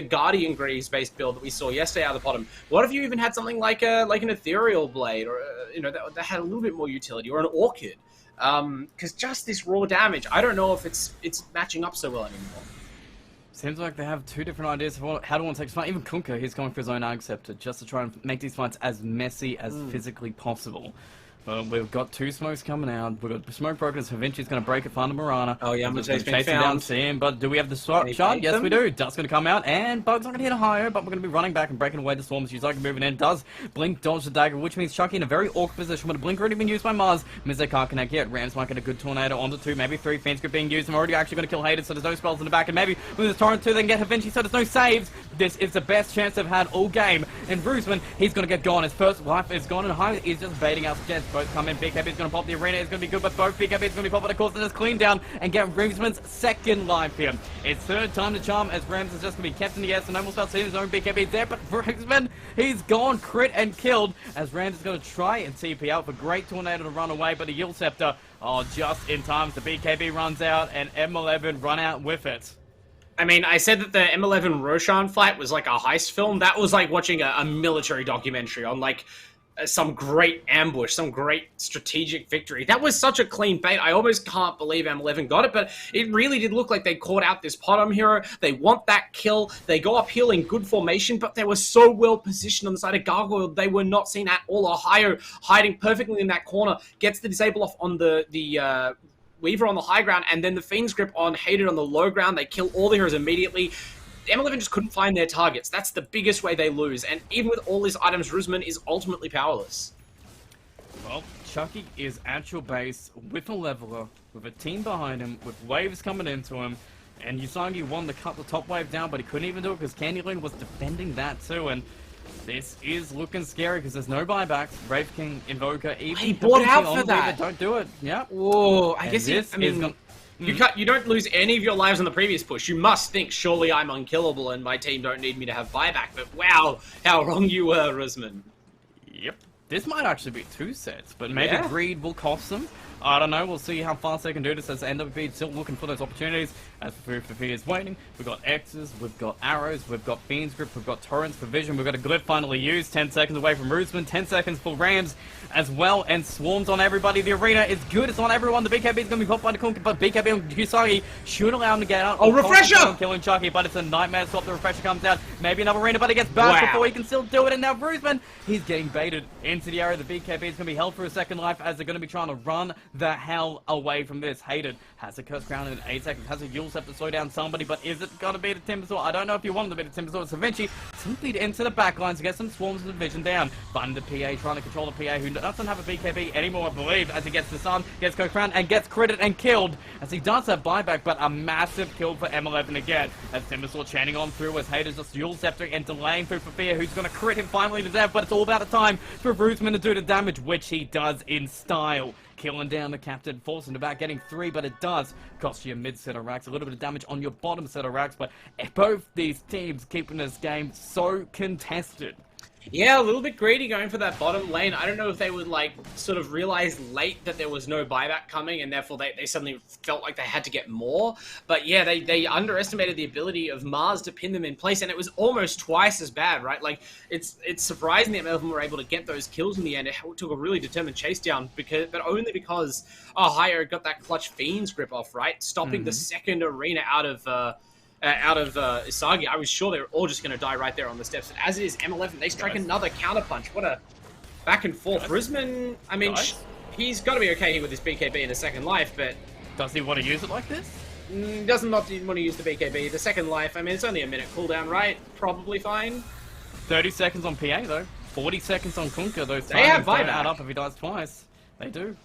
Guardian Greaves based build that we saw yesterday out of the bottom? What if you even had something like an Ethereal Blade, or you know, that had a little bit more utility, or an Orchid? Because just this raw damage, I don't know if it's matching up so well anymore. Seems like they have 2 different ideas of how to want to take this fight. Even Kunkka, he's going for his own Arc Scepter just to try and make these fights as messy as physically possible. But we've got 2 smokes coming out. We've got smoke broken, so Vinci's going to break it, find the Mirana. Oh, yeah, Yamate's been chasing down, see him, but do we have the shot? Yes, we do. Dust's going to come out, and Bug's not going to hit higher, but we're going to be running back and breaking away the swarms. Usagi moving in, does blink, dodge the dagger, which means Chucky in a very awkward position, but a blink already been used by Mars. Miz can't connect yet. Rams might get a good tornado onto 2, maybe 3. Fiend's Grip being used. I'm already actually going to kill Hayden, so there's no spells in the back, and maybe with this Torrent 2, they can get Havinci, so there's no saves. This is the best chance they've had all game. And Roosman, he's going to get gone. His first life is gone, and High is just baiting out the chance. Both come in. BKB's going to pop the arena. It's going to be good, but both BKB's going to be popping, of course, and just clean down and get Roosman's second life here. It's third time to charm, as Rams is just going to be kept in the air, so no more start seeing his own BKB there, but Roosman, he's gone, crit and killed, as Rams is going to try and TP out for Great Tornado to run away, but the Yield Scepter, just in time, the BKB runs out, and M11 run out with it. I mean, I said that the M11 Roshan fight was like a heist film. That was like watching a military documentary on like some great ambush, some great strategic victory. That was such a clean bait. I almost can't believe M11 got it, but it really did look like they caught out this bottom hero. They want that kill. They go uphill in good formation, but they were so well positioned on the side of Gargoyle. They were not seen at all. Ohio hiding perfectly in that corner, gets the disable off on the Weaver on the high ground, and then the Fiend's Grip on Hated on the low ground. They kill all the heroes immediately. M11 just couldn't find their targets. That's the biggest way they lose, and even with all his items, Roosman is ultimately powerless. Well, Chucky is at your base with a leveler, with a team behind him, with waves coming into him, and Usagi won to cut the top wave down, but he couldn't even do it because Candyloon was defending that too, and this is looking scary because there's no buybacks. Brave King, Invoker, even he bought out for that. Weaver, don't do it. Yeah. Whoa, I guess you don't lose any of your lives on the previous push. You must think, surely I'm unkillable and my team don't need me to have buyback. But wow, how wrong you were, Roosman. Yep. This might actually be 2 sets, but maybe greed will cost them. I don't know, we'll see how fast they can do this as NWP still looking for those opportunities. As for is waiting, we've got X's, we've got arrows, we've got Fiend's Grip, we've got Torrents for Vision, we've got a Glyph finally used, 10 seconds away from Roosman, 10 seconds for Rams as well, and Swarms on everybody. The arena is good, it's on everyone. The BKB is going to be popped by the Kunka, but BKB on Usagi should allow him to get out. Oh, Refresher! Killing Chucky, but it's a nightmare swap. The Refresher comes out, maybe another arena, but he gets bounced before he can still do it, and now Roosman, he's getting baited into the area. The BKB is going to be held for a second life as they're going to be trying to run the hell away from this. Hated has a Curse Crown in 8 seconds, has a Yule Scepter to slow down somebody, but is it going to be the Timbersaw? I don't know if you want to be the Timbersaw. It's Vinci simply to enter the backlines to get some Swarms of the Vision down. Thunder PA trying to control the PA, who doesn't have a BKB anymore, I believe, as he gets the Sun, gets Curse Crown, and gets critted and killed, as he does have buyback, but a massive kill for M11 again, as Timbersaw chanting on through, as Hater's just Yule Sceptering and delaying through for Fear, who's going to crit him finally to death, but it's all about the time for Roosman to do the damage, which he does in style. Killing down the captain, forcing it back, getting 3, but it does cost you a mid set of racks, a little bit of damage on your bottom set of racks, but both these teams keeping this game so contested. Yeah, a little bit greedy going for that bottom lane. I don't know if they would, like, sort of realize late that there was no buyback coming, and therefore they suddenly felt like they had to get more. But yeah, they underestimated the ability of Mars to pin them in place, and it was almost twice as bad, right? Like, it's surprising that Melvin were able to get those kills in the end. It took a really determined chase down, but only because Ohio got that clutch Fiend's Grip off, right? Stopping the second arena out of Isagi. I was sure they were all just going to die right there on the steps. And as it is, M11, they strike another counterpunch. What a back and forth. Roosman, I mean, he's got to be okay here with his BKB in a second life, but... Does he want to use it like this? Doesn't not want to use the BKB. The second life, I mean, it's only a minute cooldown, right? Probably fine. 30 seconds on PA, though. 40 seconds on Kunka. Those they have don't buyback. Add up if he dies twice. They do.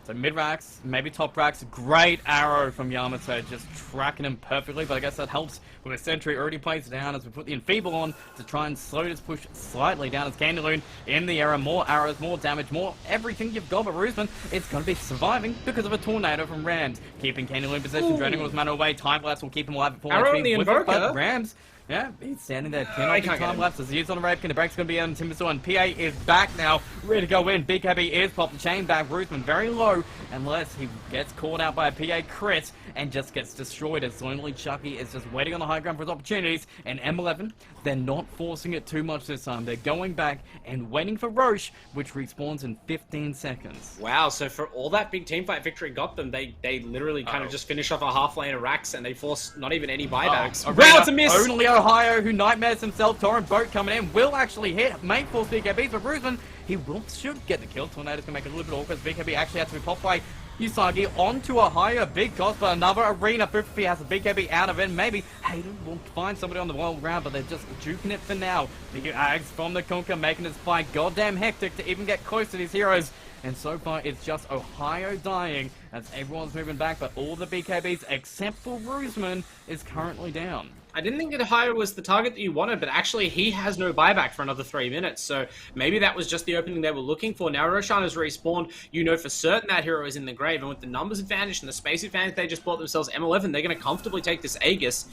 So mid racks, maybe top racks. Great arrow from Yamato, just tracking him perfectly. But I guess that helps with a sentry already placed down as we put the Enfeeble on to try and slow this push slightly down as Candyloon in the air. More arrows, more damage, more everything you've got. But Roosman, it's going to be surviving because of a tornado from Rams. Keeping Candyloon in possession, draining his mana away. Time lapse will keep him alive at 4 Arrow in the Invoker. But Rams, yeah, he's standing there. Time lapse as he is on the Raven. The break's going to be on Timbersaw, and PA is back now, ready to go in. BKB is popped the chain back. Roosman very low, unless he gets caught out by a PA crit and just gets destroyed as only Chucky is just waiting on the high ground for his opportunities. And M11, they're not forcing it too much this time. They're going back and waiting for Roche, which respawns in 15 seconds. Wow, so for all that big teamfight victory got them, they literally kind of just finish off a half lane of racks and they force not even any buybacks. Wow, it's a miss! Only Ohio, who nightmares himself. Torrent Boat coming in, will actually hit. Main force BKB for Roosman. He should get the kill. Tornado's gonna make it a little bit awkward. BKB actually has to be popped by Usagi onto a higher big cost, but another arena. 50 has a BKB out of it. Maybe Hayden will find somebody on the wild ground, but they're just juking it for now. Big Ags from the Kunka making this fight goddamn hectic to even get close to these heroes. and so far it's just Ohio dying as everyone's moving back, but all the BKBs except for Roosman is currently down. I didn't think that Ohio was the target that you wanted, but actually he has no buyback for another 3 minutes, so maybe that was just the opening they were looking for. Now Roshan has respawned, you know for certain that hero is in the grave, and with the numbers advantage and the space advantage they just bought themselves M11, they're going to comfortably take this Aegis.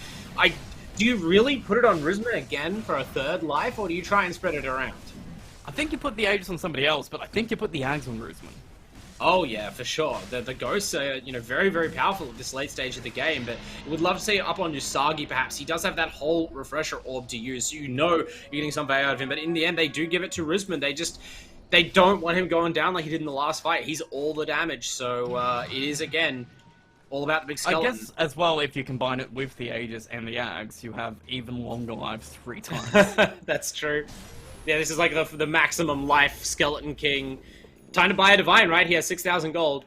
Do you really put it on Rizman again for a third life, or do you try and spread it around? I think you put the Aegis on somebody else, but I think you put the Ags on Roosman. Oh yeah, for sure. The ghosts are, very, very powerful at this late stage of the game, but would love to see it up on Usagi perhaps. He does have that whole refresher orb to use, so you're getting some value out of him, but in the end they do give it to Rizman. They don't want him going down like he did in the last fight. He's all the damage, so it is again all about the big skeleton. I guess as well, if you combine it with the Aegis and the Ags, you have even longer lives 3 times. That's true. Yeah, this is like the maximum life Skeleton King. Time to buy a Divine, right? He has 6,000 gold.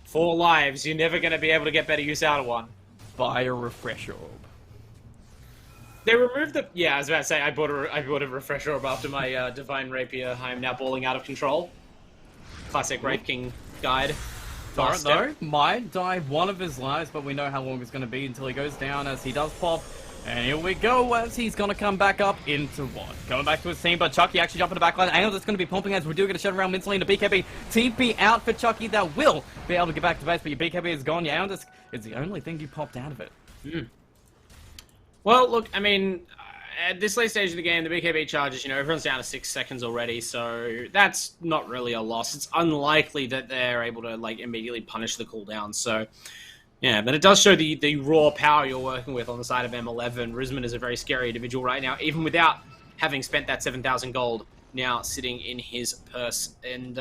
4 lives. You're never going to be able to get better use out of one. Buy a refresher orb. They removed the... Yeah, I was about to say, I bought a refresher orb after my Divine Rapier. I'm now balling out of control. Classic Wraith King guide. Torrent, though, might die one of his lives, but we know how long it's going to be until he goes down as he does pop. And here we go, as he's going to come back up into one. Coming back to his team, but Chucky actually jumping the back line. Angles is going to be pumping as we do get a shut around instantly into BKB. TP out for Chucky that will be able to get back to base, but your BKB is gone. Your Angles is the only thing you popped out of it. Well, look, I mean, at this late stage of the game, the BKB charges, everyone's down to 6 seconds already, so that's not really a loss. It's unlikely that they're able to, immediately punish the cooldown, so... Yeah, but it does show the raw power you're working with on the side of M11. Rizman is a very scary individual right now, even without having spent that 7,000 gold now sitting in his purse. And,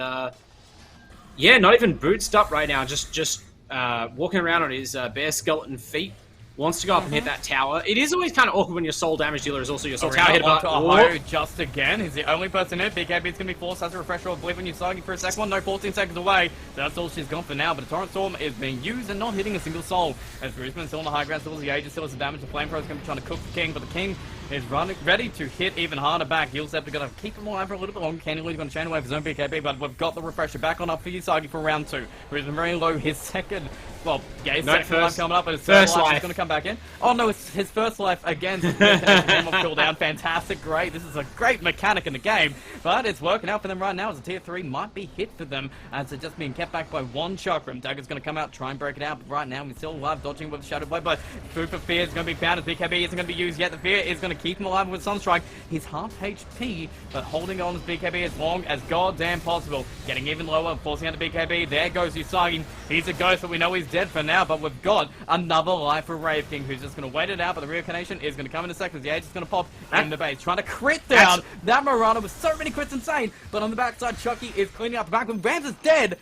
yeah, not even bootsed up right now, just walking around on his bare skeleton feet. Wants to go up and hit that tower. It is always kind of awkward when your sole damage dealer is also your sole tower hitter. Ohio just again. He's the only person in it. BKB is going to be forced as a refresher. I believe on Usagi for a second one. No, 14 seconds away. So that's all she's gone for now. But a Torrent Storm is being used and not hitting a single soul. As Roosman still on the high ground, still has the Aegis, still has the damage. The Flamethrower is going to be trying to cook the King, but the King is ready to hit even harder back. He'll have to going to keep him alive for a little bit longer. Candy's going to chain away for his own BKB, but we've got the refresher back on up for Usagi for round 2. Roosman very low. His second... Well, yeah, his second life coming up, but his first life is going to come back in. Oh no, it's his first life again. Cooldown, fantastic, great. This is a great mechanic in the game, but it's working out for them right now as a tier 3 might be hit for them as they're just being kept back by 1 chakram. Dagger's going to come out, try and break it out, but right now we're still alive, dodging with Shadow Blade, but Food for Fear is going to be found as BKB isn't going to be used yet. The Fear is going to keep him alive with Sunstrike. He's half HP, but holding on his BKB as long as goddamn possible. Getting even lower, forcing out the BKB. There goes Usagi. He's a ghost, but we know he's dead for now, but we've got another life for Wraith King, who's just going to wait it out, but the reincarnation is going to come in a second. The Age is going to pop in the base, trying to crit down that Marana with so many crits, insane. But on the backside, Chucky is cleaning up the back when Rams is dead.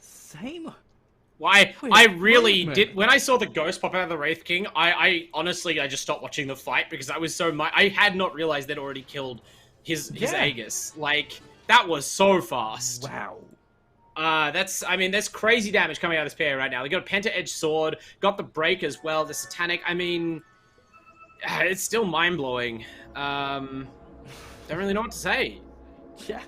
Same. Why? I really did. When I saw the ghost pop out of the Wraith King, I honestly just stopped watching the fight because I was so I had not realized they'd already killed his Aegis. That was so fast. Wow. That's crazy damage coming out of this pair right now. They got a Penta-Edge Sword, got the Break as well, the Satanic. It's still mind-blowing. Don't really know what to say. Yeah.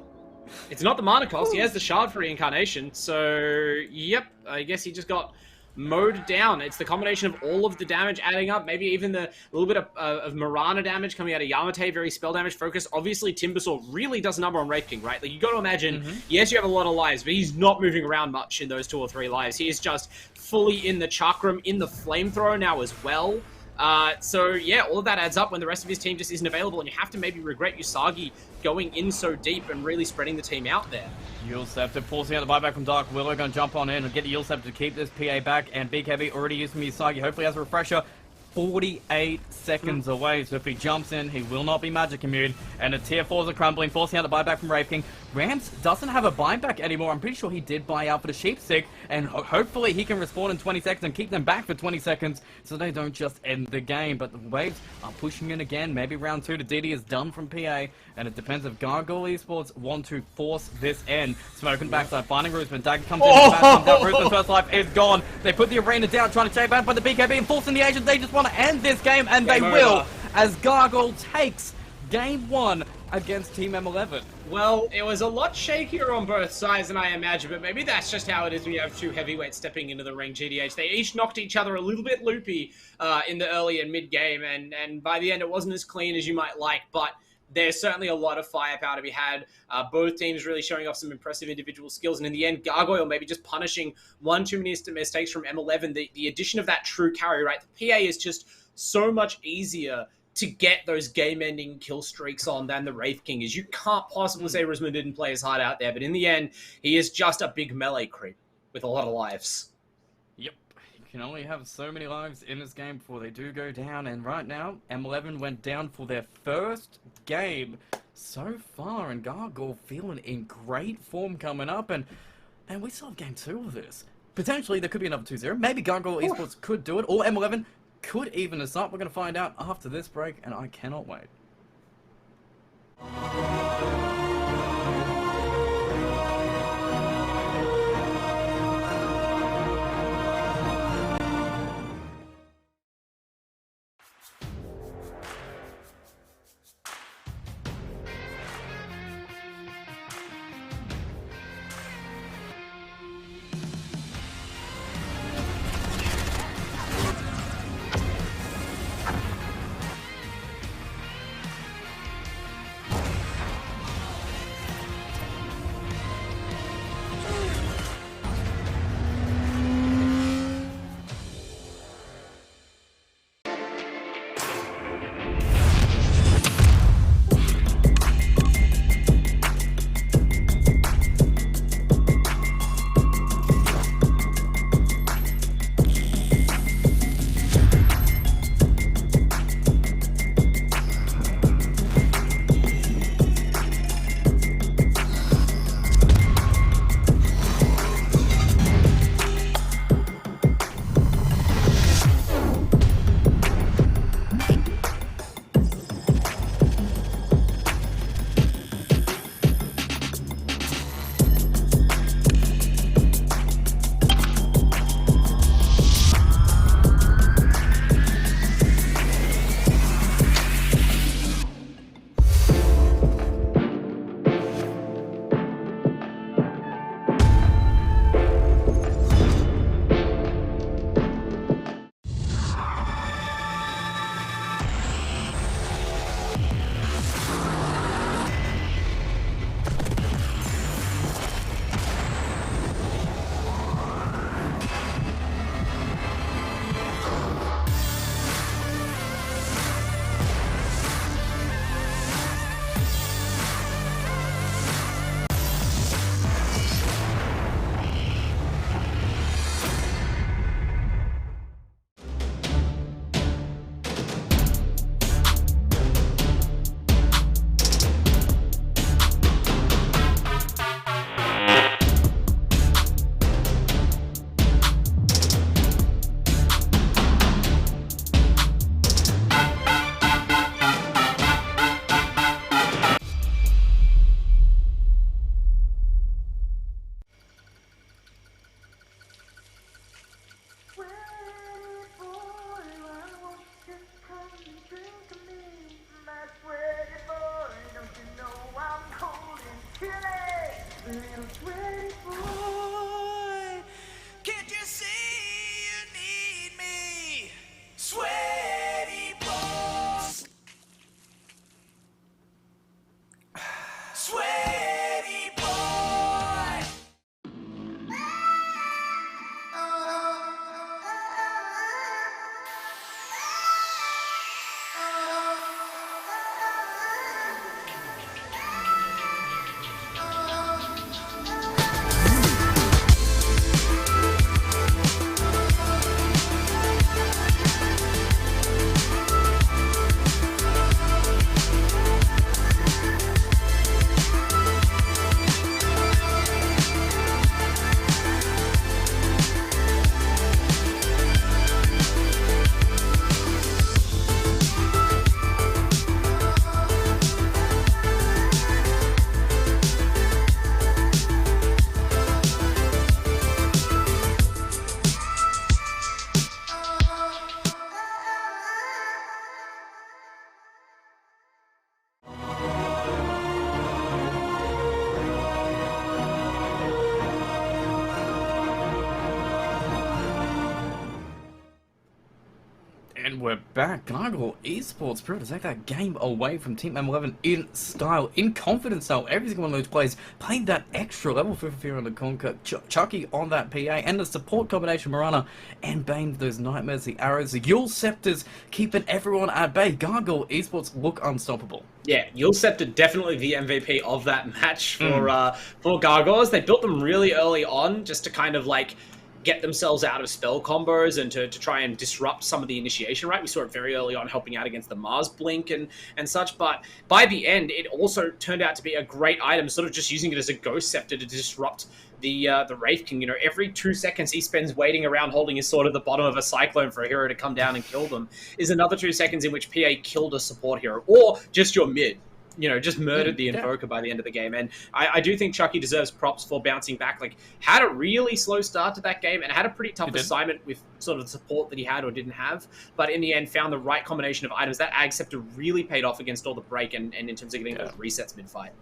It's not the mana cost, he has the Shard for Reincarnation, so, yep, I guess he just got mowed down. It's the combination of all of the damage adding up, maybe even the little bit of Marana damage coming out of Yamate, very spell damage focused. Obviously, Timbersaw really does a number on Wraith King, right? You got to imagine, yes, you have a lot of lives, but he's not moving around much in those 2 or 3 lives. He is just fully in the Chakram, in the Flamethrower now as well. So, yeah, all of that adds up when the rest of his team just isn't available, and you have to maybe regret Usagi going in so deep and really spreading the team out there. Yulscepter forcing out the buyback from Dark Willow, going to jump on in and get Yulscepter to keep this PA back, and BKB already used from Usagi, hopefully has a refresher. 48 seconds away, so if he jumps in, he will not be magic immune. And the tier 4s are crumbling, forcing out the buyback from Wraith King. Rams doesn't have a buyback anymore. I'm pretty sure he did buy out for the Sheepstick, and hopefully he can respawn in 20 seconds and keep them back for 20 seconds so they don't just end the game. But the Waves are pushing in again. Maybe round 2, the DD is done from PA, and it depends if Gargoyle Esports want to force this in. Smoking backside, finding Roosman. Dagger comes in, Roosman's first life is gone. They put the arena down, trying to chase back by the BKB and forcing the agents. They just want to end this game, and they will, as Gargoyle takes Game 1 against Team M11. Well, it was a lot shakier on both sides than I imagined, but maybe that's just how it is when you have two heavyweights stepping into the ring, GDH. They each knocked each other a little bit loopy in the early and mid-game, and by the end it wasn't as clean as you might like, but there's certainly a lot of firepower to be had. Both teams really showing off some impressive individual skills, and in the end, Gargoyle maybe just punishing one too many mistakes from M11. The addition of that true carry, right? The PA is just so much easier to get those game-ending kill streaks on than the Wraith King is. You can't possibly say Risman didn't play his heart out there, but in the end, he is just a big melee creep with a lot of lives. Yep, you can only have so many lives in this game before they do go down, and right now, M11 went down for their first game so far, and Gargoyle feeling in great form coming up, and we still have game 2 of this. Potentially, there could be another 2-0. Maybe Gargoyle Esports could do it, or M11 could even us up. We're going to find out after this break, and I cannot wait. we're back. Gargle Esports proved to take that game away from Team M11 in style, in confidence style. Every single one of those players played that extra level for Fear on the Conquer. Chucky on that PA, and the support combination Marana and Bane with those nightmares, the arrows, the Yule Scepters keeping everyone at bay. Gargle Esports look unstoppable. Yeah, Yule Scepter definitely the MVP of that match for Gargoyles. They built them really early on just to kind of like get themselves out of spell combos and to try and disrupt some of the initiation, right? We saw it very early on helping out against the Mars Blink and such, but by the end, it also turned out to be a great item, sort of just using it as a Ghost Scepter to disrupt the Wraith King. You know, every 2 seconds he spends waiting around holding his sword at the bottom of a Cyclone for a hero to come down and kill them is another 2 seconds in which PA killed a support hero, or just your mid. You know, just murdered the Invoker by the end of the game. And I do think Chucky deserves props for bouncing back. Like, had a really slow start to that game and had a pretty tough assignment with sort of the support that he had or didn't have. But in the end, found the right combination of items. That Ag Scepter really paid off against all the break and in terms of getting those resets mid-fight.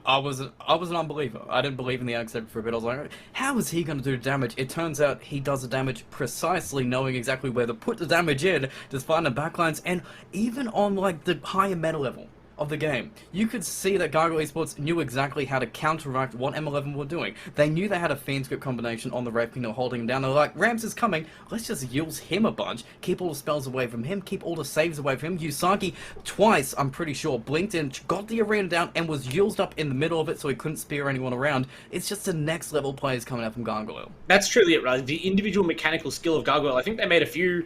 I was an unbeliever. I didn't believe in the Ag Scepter for a bit. I was like, how is he going to do damage? It turns out he does the damage precisely, knowing exactly where to put the damage in, just find the backlines, and even on like the higher meta level of the game, you could see that Gargle Esports knew exactly how to counteract what M11 were doing. They knew they had a Fiend Script combination on the Wraith King. They were holding him down. They're like, Rams is coming, let's just use him a bunch, keep all the spells away from him, keep all the saves away from him. Usagi twice, I'm pretty sure, blinked in, got the arena down, and was used up in the middle of it so he couldn't spear anyone around. It's just the next level players coming out from Gargoyle. That's truly it, right? The individual mechanical skill of Gargoyle. I think they made a few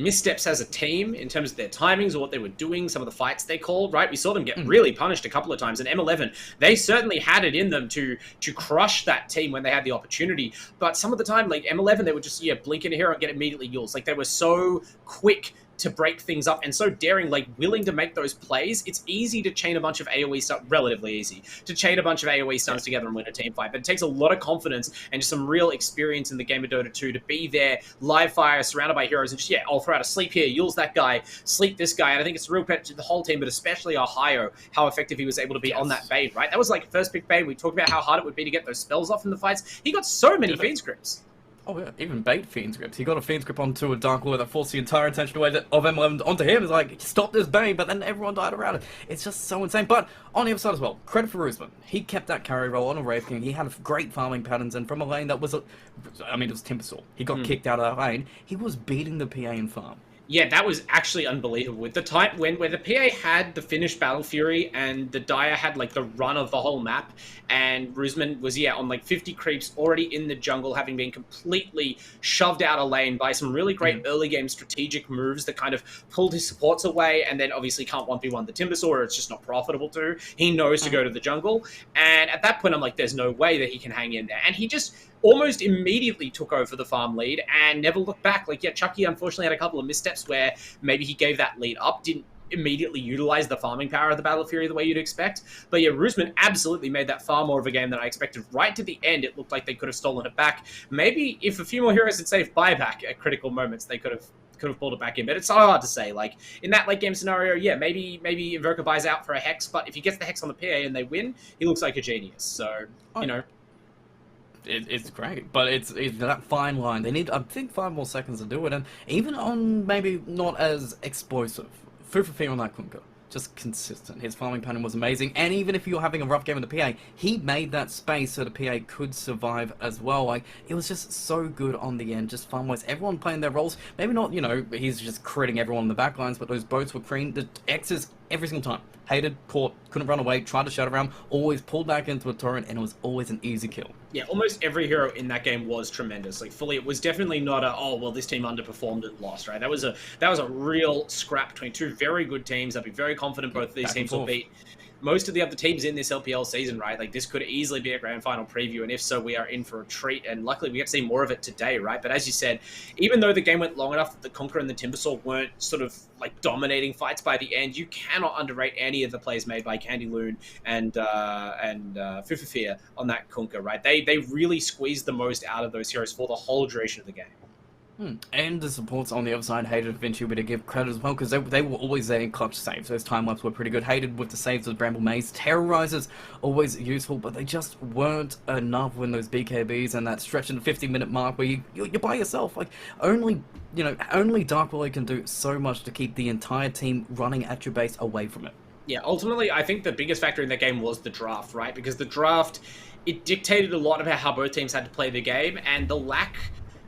missteps as a team in terms of their timings or what they were doing, some of the fights they called, right? We saw them get really punished a couple of times, and M11, they certainly had it in them to crush that team when they had the opportunity, but some of the time, like M11, they would just, blink in here and get immediately Yules. Like, they were so quick to break things up and so daring, like willing to make those plays. It's easy to chain a bunch of AoE stuff, relatively easy, to chain a bunch of AoE stuns together and win a team fight, but it takes a lot of confidence and just some real experience in the game of Dota 2 to be there, live fire, surrounded by heroes, and just, I'll throw out a sleep here, Yules that guy, sleep this guy, and I think it's a real pet to the whole team, but especially Ohio, how effective he was able to be on that Bane, right? That was like first pick Bane. We talked about how hard it would be to get those spells off in the fights. He got so many Fiend Scripts. Oh yeah, even bait Fiend Script. He got a Fiend Script onto a Dark Lord that forced the entire attention away of M11 onto him. It's like, stop this Bane, but then everyone died around it. It's just so insane. But on the other side as well, credit for Roosman. He kept that carry roll on a Wraith King. He had great farming patterns, and from a lane that was, it was Timbersaw. He got kicked out of that lane. He was beating the PA in farm. Yeah, that was actually unbelievable. With the time where the PA had the finished Battle Fury and the Dire had like the run of the whole map, and Roosman was on like 50 creeps already in the jungle, having been completely shoved out of lane by some really great early game strategic moves that kind of pulled his supports away, and then obviously can't 1v1 the Timbersaw, or it's just not profitable to. He knows to go to the jungle, and at that point I'm like, there's no way that he can hang in there, and he just almost immediately took over the farm lead and never looked back. Like, Chucky unfortunately had a couple of missteps where maybe he gave that lead up, didn't immediately utilize the farming power of the Battle Fury the way you'd expect. But Roosman absolutely made that far more of a game than I expected. Right to the end, it looked like they could have stolen it back. Maybe if a few more heroes had saved buyback at critical moments, they could have pulled it back in. But it's so hard to say. Like, in that late game scenario, maybe Invoker buys out for a Hex, but if he gets the Hex on the PA and they win, he looks like a genius. So, It's great, but it's that fine line. They need, I think, 5 more seconds to do it, and even on maybe not as explosive. Fufufi on that Kunka, just consistent. His farming pattern was amazing, and even if you're having a rough game with the PA, he made that space so the PA could survive as well. Like, it was just so good on the end, just fun-wise. Everyone playing their roles. Maybe not, he's just critting everyone in the backlines, but those boats were creamed. The X's every single time. Hated, caught, couldn't run away, tried to shut around, always pulled back into a torrent, and it was always an easy kill. Yeah, almost every hero in that game was tremendous. Like, fully, it was definitely not this team underperformed and lost, right? That was a real scrap between two very good teams. I'd be very confident both of these teams will beat most of the other teams in this LPL season, right? Like, this could easily be a grand final preview, and if so, we are in for a treat, and luckily we get to see more of it today, right? But as you said, even though the game went long enough that the Conqueror and the Timbersaw weren't sort of like dominating fights by the end, you cannot underrate any of the plays made by Candy Loon and Fufafia on that Conqueror, right? They really squeezed the most out of those heroes for the whole duration of the game. And the supports on the other side, Hated eventually to give credit as well, because they were always there in clutch saves. Those time-lapse were pretty good. Hated with the saves with Bramble Maze. Terrorizers, always useful, but they just weren't enough when those BKBs and that stretch in the 50-minute mark where you're by yourself. Like, only Dark Warrior can do so much to keep the entire team running at your base away from it. Yeah, ultimately, I think the biggest factor in that game was the draft, right? Because the draft, it dictated a lot about how both teams had to play the game, and the lack...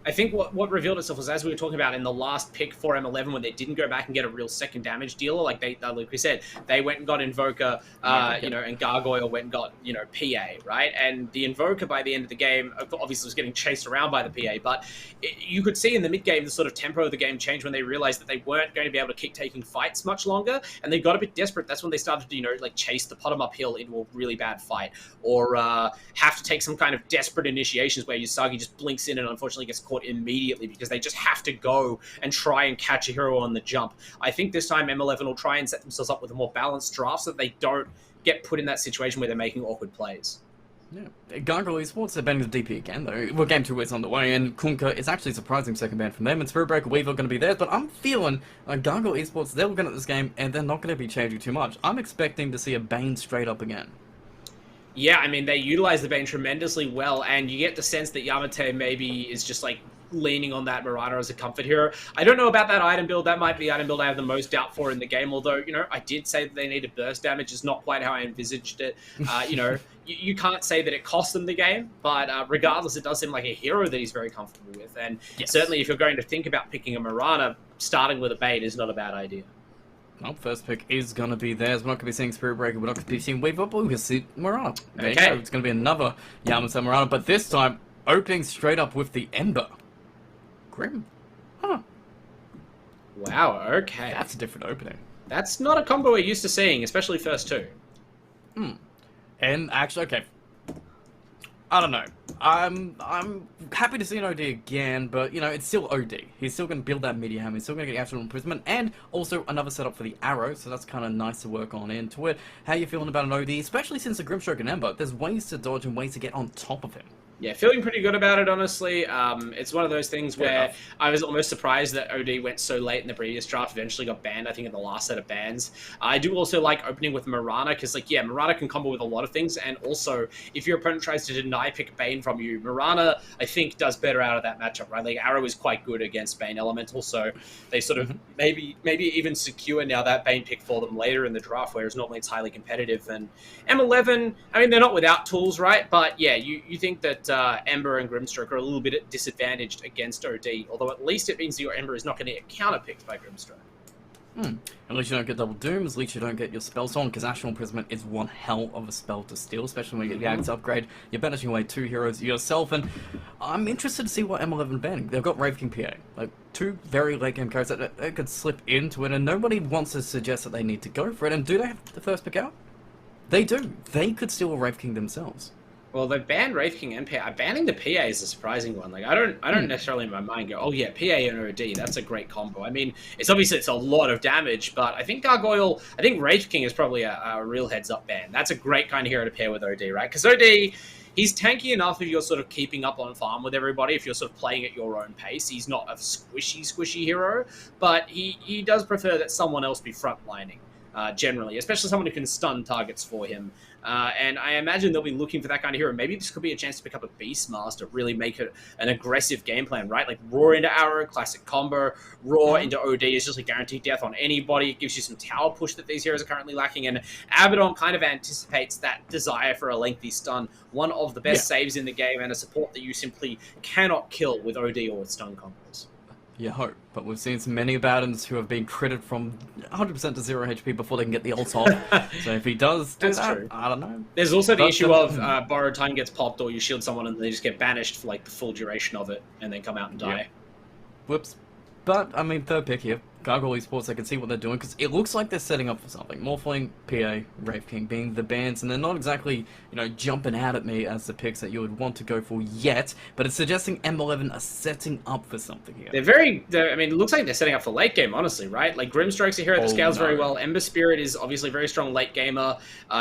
I think what revealed itself was, as we were talking about in the last pick for M11, when they didn't go back and get a real second damage dealer, like we said, they went and got Invoker, and Gargoyle went and got, PA, right? And the Invoker by the end of the game obviously was getting chased around by the PA, but you could see in the mid game the sort of tempo of the game change when they realized that they weren't going to be able to keep taking fights much longer, and they got a bit desperate. That's when they started to, chase the bottom uphill into a really bad fight, or have to take some kind of desperate initiations where Usagi just blinks in and unfortunately gets caught immediately because they just have to go and try and catch a hero on the jump. I think this time M11 will try and set themselves up with a more balanced draft so that they don't get put in that situation where they're making awkward plays. Yeah, Gargoyle Esports, they're banning the DP again, though. Well, Game 2 is on the way, and Kunka is actually a surprising second ban from them, and Spirit Breaker Weaver are going to be theirs, but I'm feeling like Gargoyle Esports, they're looking at this game, and they're not going to be changing too much. I'm expecting to see a Bane straight up again. Yeah, I mean, they utilize the Bane tremendously well, and you get the sense that Yamate maybe is just, leaning on that Marana as a comfort hero. I don't know about that item build. That might be the item build I have the most doubt for in the game, although, I did say that they needed burst damage. It's not quite how I envisaged it. You can't say that it cost them the game, but regardless, it does seem like a hero that he's very comfortable with, and certainly if you're going to think about picking a Marana, starting with a Bane is not a bad idea. Well, first pick is going to be theirs. We're not going to be seeing Spirit Breaker. We're not going to be seeing Weaver, but we're going to see Marana. There you go. It's going to be another Yamate Marana, but this time, opening straight up with the Ember. Grim. Huh. Wow, okay. That's a different opening. That's not a combo we're used to seeing, especially first two. And actually, okay. I don't know. I'm happy to see an OD again, but, it's still OD. He's still going to build that media hammer. He's still going to get Absolute Imprisonment, and also another setup for the arrow, so that's kind of nice to work on into it. How are you feeling about an OD, especially since the Grimstroke and Ember? There's ways to dodge and ways to get on top of him. Yeah, feeling pretty good about it, honestly. It's one of those things where I was almost surprised that OD went so late in the previous draft, eventually got banned, I think, in the last set of bans. I do also like opening with Marana, because, Marana can combo with a lot of things, and also, if your opponent tries to deny pick Bane from you, Marana, I think, does better out of that matchup, right? Arrow is quite good against Bane Elemental, so they sort of maybe even secure now that Bane pick for them later in the draft, whereas normally it's highly competitive. And M11, I mean, they're not without tools, right? But, yeah, you think that Ember and Grimstroke are a little bit disadvantaged against OD, although at least it means that your Ember is not going to get counterpicked by Grimstroke. At least you don't get double dooms, at least you don't get your spells on, because Astral Imprisonment is one hell of a spell to steal, especially when you get the Axe upgrade. You're banishing away two heroes yourself, and I'm interested to see what M11 banning. They've got Wraith King PA, two very late game characters that could slip into it, and nobody wants to suggest that they need to go for it. And do they have the first pick out? They do. They could steal a Wraith King themselves. Well, they banned Wraith King and PA. Banning the PA is a surprising one. I don't necessarily in my mind go, oh yeah, PA and OD, that's a great combo. I mean, it's a lot of damage, but I think Wraith King is probably a real heads-up ban. That's a great kind of hero to pair with OD, right? Because OD, he's tanky enough if you're sort of keeping up on farm with everybody, if you're sort of playing at your own pace. He's not a squishy hero, but he does prefer that someone else be frontlining. Generally, especially someone who can stun targets for him. And I imagine they'll be looking for that kind of hero. Maybe this could be a chance to pick up a Beastmaster, really make it an aggressive game plan, right? Roar into Arrow, classic combo. Roar into OD is just a guaranteed death on anybody. It gives you some tower push that these heroes are currently lacking. And Abaddon kind of anticipates that desire for a lengthy stun. One of the best saves in the game, and a support that you simply cannot kill with OD or with stun combos. You hope, but we've seen so many Abaddons who have been critted from 100% to 0 HP before they can get the ult off. So if he does do that, true. I don't know. There's also the issue of borrowed time gets popped, or you shield someone and they just get banished for the full duration of it, and then come out and die. Whoops. But, I mean, third pick here. Gargoyle Esports, I can see what they're doing, because it looks like they're setting up for something. Morphling, PA, Wraith King being the bans, and they're not exactly, jumping out at me as the picks that you would want to go for yet, but it's suggesting M11 are setting up for something here. It looks like they're setting up for late game, honestly, right? Grimstroke's a hero that scales very well. Ember Spirit is obviously a very strong late gamer,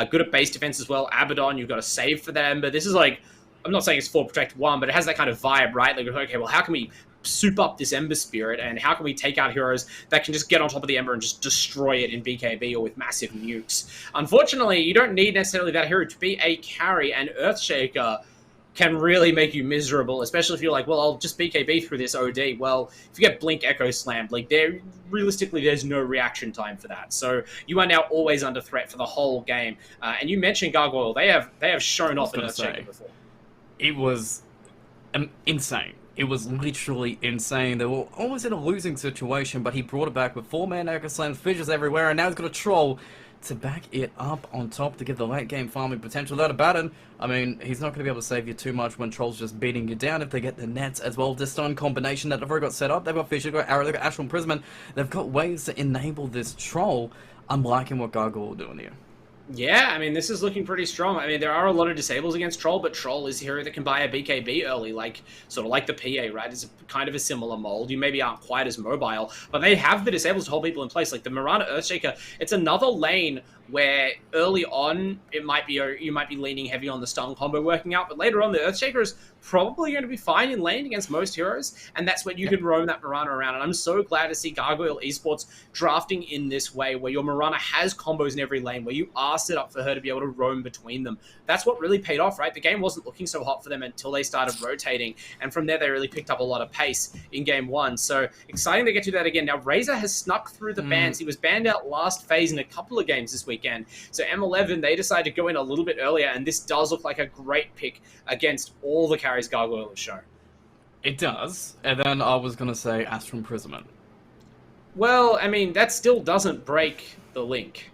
good at base defense as well. Abaddon, you've got to save for them, but this is I'm not saying it's 4 Protect 1, but it has that kind of vibe, right? Okay, well, how can we soup up this Ember Spirit, and how can we take out heroes that can just get on top of the Ember and just destroy it in BKB or with massive nukes. Unfortunately, you don't need necessarily that hero to be a carry, and Earthshaker can really make you miserable, especially if you're like, well, I'll just BKB through this OD. Well, if you get Blink Echo Slammed, like, realistically, there's no reaction time for that. So you are now always under threat for the whole game. And you mentioned Gargoyle. They have shown off an Earthshaker before. It was insane. It was literally insane. They were almost in a losing situation, but he brought it back with 4-man Echo Slams, fissures everywhere, and now he's got a Troll to back it up on top to give the late game farming potential. Without a Baton, I mean, he's not going to be able to save you too much when Troll's just beating you down if they get the nets as well. This stun combination that they've already got set up. They've got Fissure, they've got Arrow, they've got Astral Imprisonment. They've got ways to enable this Troll. I'm liking what Gargoyle are doing here. Yeah, I mean, this is looking pretty strong. I mean, there are a lot of disables against Troll, but Troll is a hero that can buy a BKB early, like sort of like the PA, right? It's kind of a similar mold. You maybe aren't quite as mobile, but they have the disables to hold people in place. Like the Mirana Earthshaker, it's another lane where early on you might be leaning heavy on the stun combo working out, but later on the Earthshaker is probably going to be fine in lane against most heroes, and that's when you can roam that Mirana around. And I'm so glad to see Gargoyle Esports drafting in this way, where your Mirana has combos in every lane, where you are set up for her to be able to roam between them. That's what really paid off, right? The game wasn't looking so hot for them until they started rotating, and from there they really picked up a lot of pace in game one. So exciting to get to that again. Now Razor has snuck through the bans. He was banned out last phase in a couple of games this weekend. So M11, they decided to go in a little bit earlier, and this does look like a great pick against all the carries Gargoyle has shown. It does, and then I was going to say Astral Imprisonment. Well, I mean, that still doesn't break the link.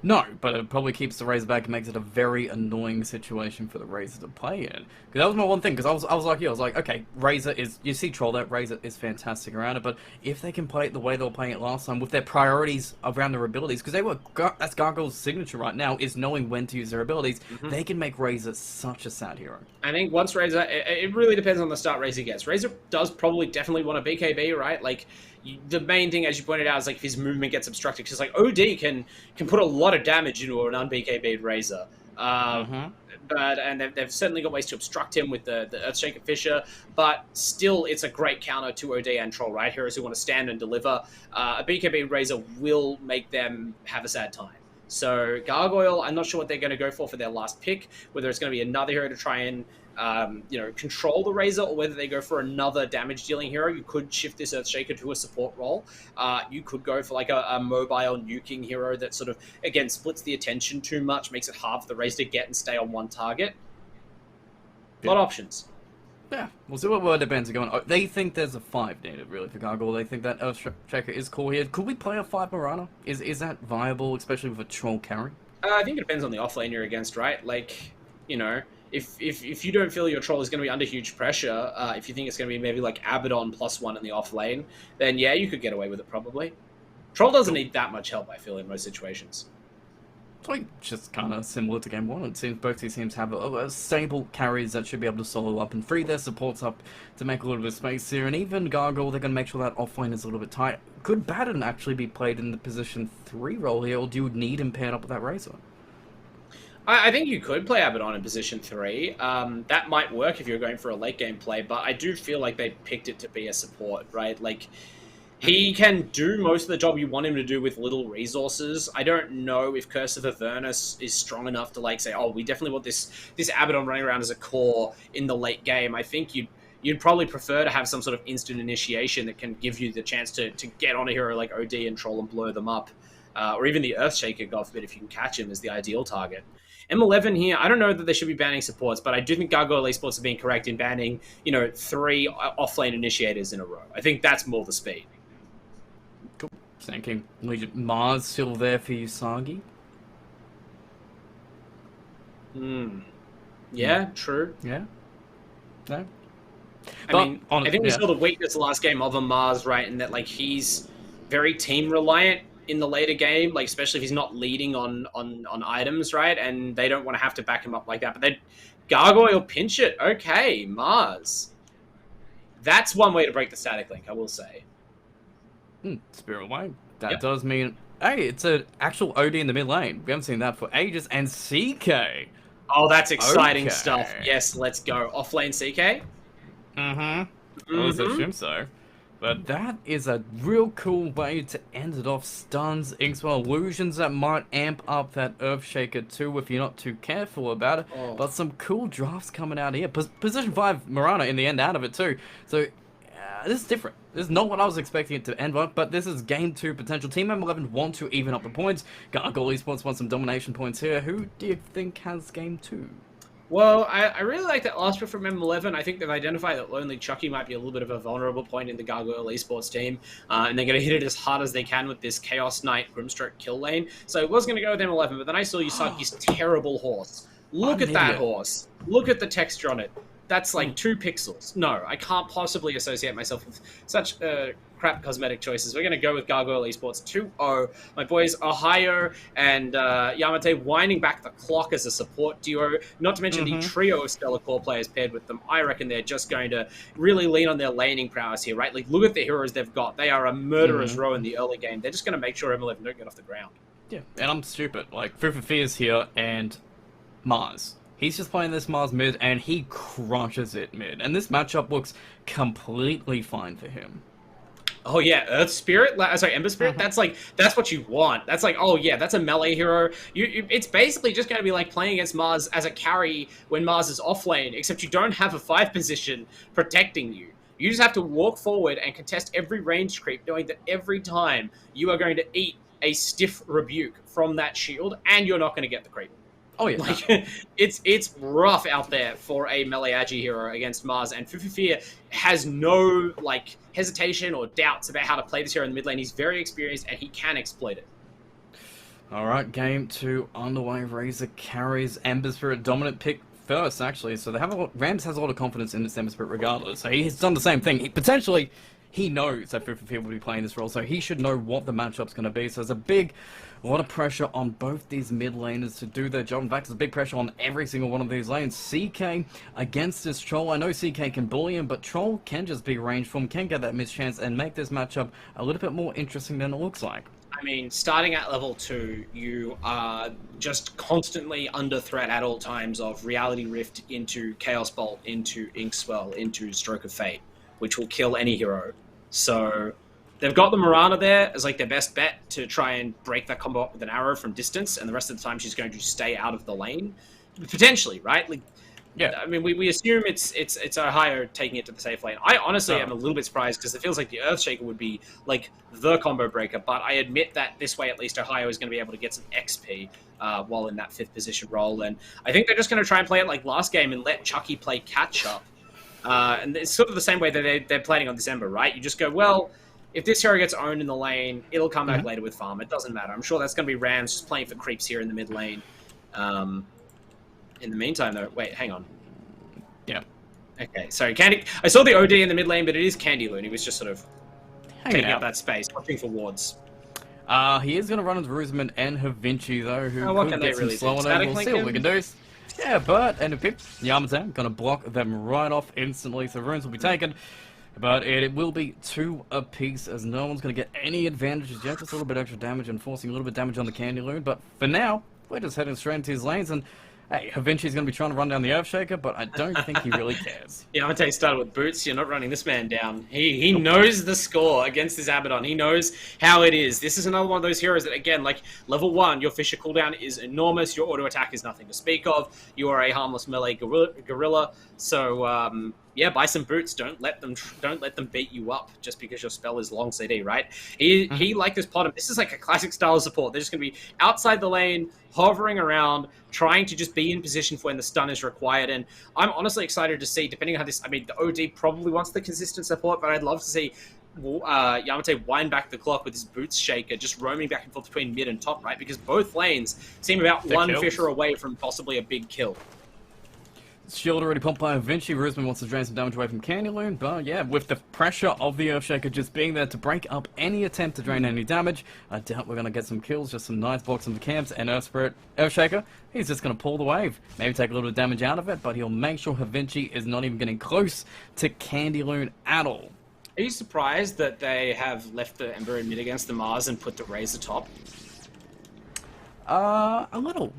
No, but it probably keeps the Razor back and makes it a very annoying situation for the Razor to play in. Because that was my one thing, because I was like you, I was like, okay, Razor is, you see Troll, that Razor is fantastic around it, but if they can play it the way they were playing it last time, with their priorities around their abilities, because that's Gargoyle's signature right now, is knowing when to use their abilities, they can make Razor such a sad hero. I think once Razor, it really depends on the start Razor gets. Razor does probably definitely want a BKB, right? Like, the main thing, as you pointed out, is like if his movement gets obstructed, because like OD can put a lot of damage into an un-BKB'd Razor. And they've certainly got ways to obstruct him with the Earthshaker Fissure, but still it's a great counter to OD and Troll, right? Heroes who want to stand and deliver. A BKB Razor will make them have a sad time. So Gargoyle, I'm not sure what they're going to go for their last pick, whether it's going to be another hero to try and control the Razor, or whether they go for another damage-dealing hero. You could shift this Earthshaker to a support role. You could go for like a mobile nuking hero that sort of, again, splits the attention too much, makes it hard for the Razor to get and stay on one target. A lot of options. Yeah, we'll see what their bands are going. Oh, they think there's a 5 needed, really, for Gargoyle. They think that Earthshaker is cool here. Could we play a 5 Mirana? Is that viable, especially with a Troll carry? I think it depends on the offlane you're against, right? Like, you know, if you don't feel your Troll is going to be under huge pressure, if you think it's going to be maybe like Abaddon +1 in the offlane, then yeah, you could get away with it probably. Troll doesn't need that much help, I feel, in most situations. It's like just kind of similar to game 1. It seems both these teams have a stable carries that should be able to solo up and free their supports up to make a little bit of space here. And even Gargoyle, they're going to make sure that offlane is a little bit tight. Could Baton actually be played in the position 3 role here, or do you need him paired up with that Razor? I think you could play Abaddon in position 3. That might work if you're going for a late game play, but I do feel like they picked it to be a support, right? Like, he can do most of the job you want him to do with little resources. I don't know if Curse of Avernus is strong enough to like say, oh, we definitely want this Abaddon running around as a core in the late game. I think you'd probably prefer to have some sort of instant initiation that can give you the chance to get on a hero like OD and Troll and blow them up. Or even the Earthshaker, God forbid, if you can catch him, is the ideal target. M11 here, I don't know that they should be banning supports, but I do think Gargoyle Esports are being correct in banning, 3 offlane initiators in a row. I think that's more the speed. Cool. Thinking Mars still there for Usagi? Yeah, true. Yeah? No? I think we saw the weakness last game of a Mars, right, in that like he's very team reliant in the later game, like especially if he's not leading on items, right? And they don't want to have to back him up like that. But they Gargoyle pinch it. Okay, Mars. That's one way to break the static link, I will say. Spirit Way. That does mean, hey, it's an actual OD in the mid lane. We haven't seen that for ages. And CK. Oh, that's exciting stuff. Yes, let's go. Offlane CK? At least I assume so. But that is a real cool way to end it off. Stuns, Inkswell, illusions that might amp up that Earthshaker too if you're not too careful about it. Oh. But some cool drafts coming out here. Position 5 Mirana in the end out of it too. So this is different. This is not what I was expecting it to end on, but this is game 2 potential. Team M11 want to even up the points. Gargoyle Esports want some domination points here. Who do you think has game 2? Well, I really like that last pick from M11. I think they've identified that Lonely Chucky might be a little bit of a vulnerable point in the Gargoyle Esports team, and they're going to hit it as hard as they can with this Chaos Knight Grimstroke kill lane. So I was going to go with M11, but then I saw Yusaki's terrible horse. Look at that horse. Look at the texture on it. That's like 2 pixels. No, I can't possibly associate myself with such crap cosmetic choices. We're going to go with Gargoyle Esports 2-0. My boys Ohio and Yamate winding back the clock as a support duo. Not to mention the trio of Stellar Core players paired with them. I reckon they're just going to really lean on their laning prowess here, right? Like, look at the heroes they've got. They are a murderer's row in the early game. They're just going to make sure M11 don't get off the ground. Yeah, and I'm stupid. Like, Fruit for Fear's here and Mars. He's just playing this Mars mid, and he crushes it mid. And this matchup looks completely fine for him. Oh yeah, Earth Spirit, sorry, Ember Spirit. That's what you want. That's like, oh yeah, that's a melee hero. It's basically just going to be like playing against Mars as a carry when Mars is off lane, except you don't have a 5 position protecting you. You just have to walk forward and contest every range creep, knowing that every time you are going to eat a stiff rebuke from that shield, and you're not going to get the creep. Oh yeah, like it's rough out there for a melee agi hero against Mars, and Fufufia has no like hesitation or doubts about how to play this hero in the mid lane. He's very experienced and he can exploit it. All right, game 2 underway. Razor carries Ember Spirit, dominant pick first actually, so they have Rams has a lot of confidence in this Ember Spirit regardless. So he's done the same thing. He knows that Fufufia will be playing this role, so he should know what the matchup's going to be. So there's a lot of pressure on both these mid laners to do their job. In fact, there's a big pressure on every single one of these lanes. CK against this Troll. I know CK can bully him, but Troll can just be ranged form, can get that mischance and make this matchup a little bit more interesting than it looks like. I mean, starting at level 2, you are just constantly under threat at all times of Reality Rift into Chaos Bolt, into Inkswell, into Stroke of Fate, which will kill any hero. So they've got the Mirana there as like their best bet to try and break that combo up with an arrow from distance, and the rest of the time she's going to stay out of the lane. Potentially, right? Like, yeah. I mean, we assume it's Ohio taking it to the safe lane. I honestly am a little bit surprised because it feels like the Earthshaker would be like the combo breaker, but I admit that this way at least Ohio is going to be able to get some XP while in that 5th position role, and I think they're just going to try and play it like last game and let Chucky play catch up. And it's sort of the same way that they're planning on December, right? You just go, well, if this hero gets owned in the lane, it'll come back later with farm. It doesn't matter. I'm sure that's going to be Rams just playing for creeps here in the mid lane. In the meantime, though, wait, hang on. Yeah. Okay, sorry, Candy. I saw the OD in the mid lane, but it is Candy Loon. He was just sort of taking up that space, watching for wards. He is going to run into Rosamund and Havinci, though, who could get some slow on him. We'll see what we can do. Yeah, but, and a pip, Yamate gonna block them right off instantly, so runes will be taken. But it will be 2 apiece, as no one's gonna get any advantages yet. Just a little bit extra damage and forcing a little bit of damage on the Candy Loon. But for now, we're just heading straight into his lanes, and hey, Havinci's gonna be trying to run down the Earthshaker, but I don't think he really cares. Yamate started with boots. You're not running this man down. He knows the score against his Abaddon. He knows how it is. This is another one of those heroes that, again, like level 1, your Fisher cooldown is enormous. Your auto attack is nothing to speak of. You are a harmless melee gorilla. So yeah, buy some boots. Don't let them beat you up just because your spell is long CD, right? He like this pot. This is like a classic style of support. They're just gonna be outside the lane, hovering around, trying to just be in position for when the stun is required. And I'm honestly excited to see, depending on how this, I mean, the OD probably wants the consistent support, but I'd love to see Yamate wind back the clock with his boots shaker, just roaming back and forth between mid and top, right? Because both lanes seem about one Fisher away from possibly a big kill. Shield already pumped by Vinci. Rosamund wants to drain some damage away from Candy Loon, but yeah, with the pressure of the Earthshaker just being there to break up any attempt to drain any damage, I doubt we're going to get some kills, just some nice blocks on the camps, and Earthshaker, he's just going to pull the wave, maybe take a little bit of damage out of it, but he'll make sure Havinci is not even getting close to Candy Loon at all. Are you surprised that they have left the Ember in mid against the Mars and put the Razor top? A little.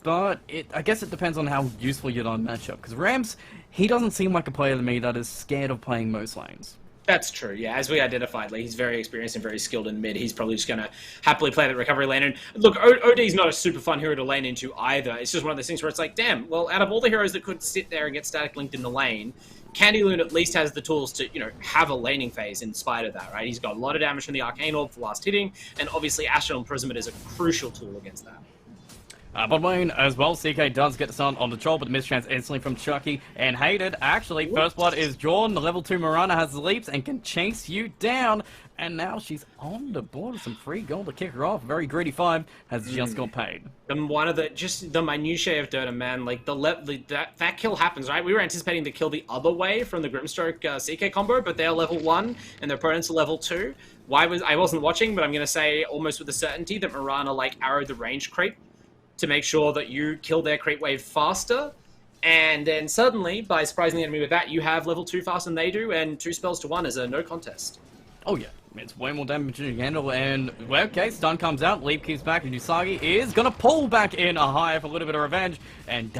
but I guess it depends on how useful you're on matchup. Because Rams, he doesn't seem like a player to me that is scared of playing most lanes. That's true, yeah. As we identified, like, he's very experienced and very skilled in mid. He's probably just going to happily play that recovery lane. And look, OD's not a super fun hero to lane into either. It's just one of those things where it's like, damn, well, out of all the heroes that could sit there and get static linked in the lane, Candyloon at least has the tools to, have a laning phase in spite of that, right? He's got a lot of damage from the Arcane Orb for last hitting, and obviously Astral Imprisonment is a crucial tool against that. Bottom lane as well, CK does get the stun on the troll, but mischance instantly from Chucky and Hated. Actually, first blood is drawn. The level 2 Mirana has the leaps and can chase you down. And now she's on the board with some free gold to kick her off. Very greedy 5 has just got paid. And one of the minutiae of Dota, man, like that kill happens, right? We were anticipating the kill the other way from the Grimstroke CK combo, but they're level 1 and their opponents are level 2. I wasn't watching, but I'm gonna say almost with a certainty that Mirana arrowed the range creep to make sure that you kill their creep wave faster, and then suddenly, by surprising the enemy with that, you have level 2 faster than they do, and 2 spells to 1 is a no contest. Oh yeah, it's way more damage than you can handle, and, well, okay, stun comes out, leap keeps back, and Usagi is gonna pull back in a high for a little bit of revenge, and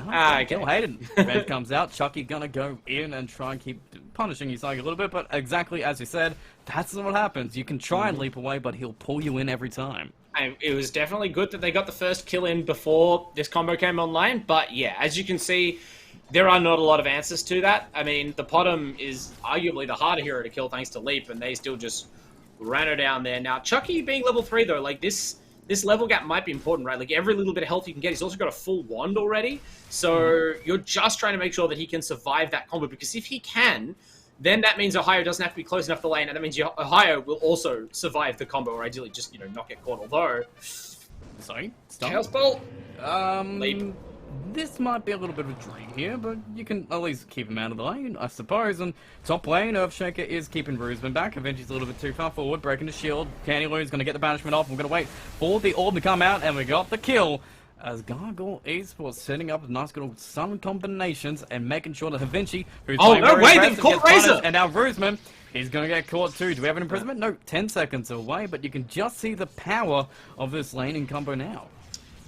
kill Hayden. Revenge comes out, Chucky gonna go in and try and keep punishing Usagi a little bit, but exactly as you said, that's what happens. You can try and leap away, but he'll pull you in every time. It was definitely good that they got the first kill in before this combo came online, but yeah, as you can see, there are not a lot of answers to that. I mean, the bottom is arguably the harder hero to kill thanks to Leap, and they still just ran her down there. Now, Chucky being level 3, though, like, this level gap might be important, right? Like, every little bit of health you can get, he's also got a full wand already, so you're just trying to make sure that he can survive that combo, because if he can, then that means Ohio doesn't have to be close enough to the lane, and that means Ohio will also survive the combo, or ideally just, not get caught. Although, sorry, stop. Chaos Bolt. Leap. This might be a little bit of a dream here, but you can at least keep him out of the lane, I suppose. And top lane, Earthshaker is keeping Bruisman back. Avenge's a little bit too far forward, breaking the shield. Candyloon's going to get the banishment off. We're going to wait for the orb to come out, and we got the kill. As Gargoyle Esports setting up nice little sun combinations and making sure that Da Vinci, who's playing very aggressive, gets punished, and now Bruisman is going to get caught too. Do we have an imprisonment? No, 10 seconds away, but you can just see the power of this laning combo now.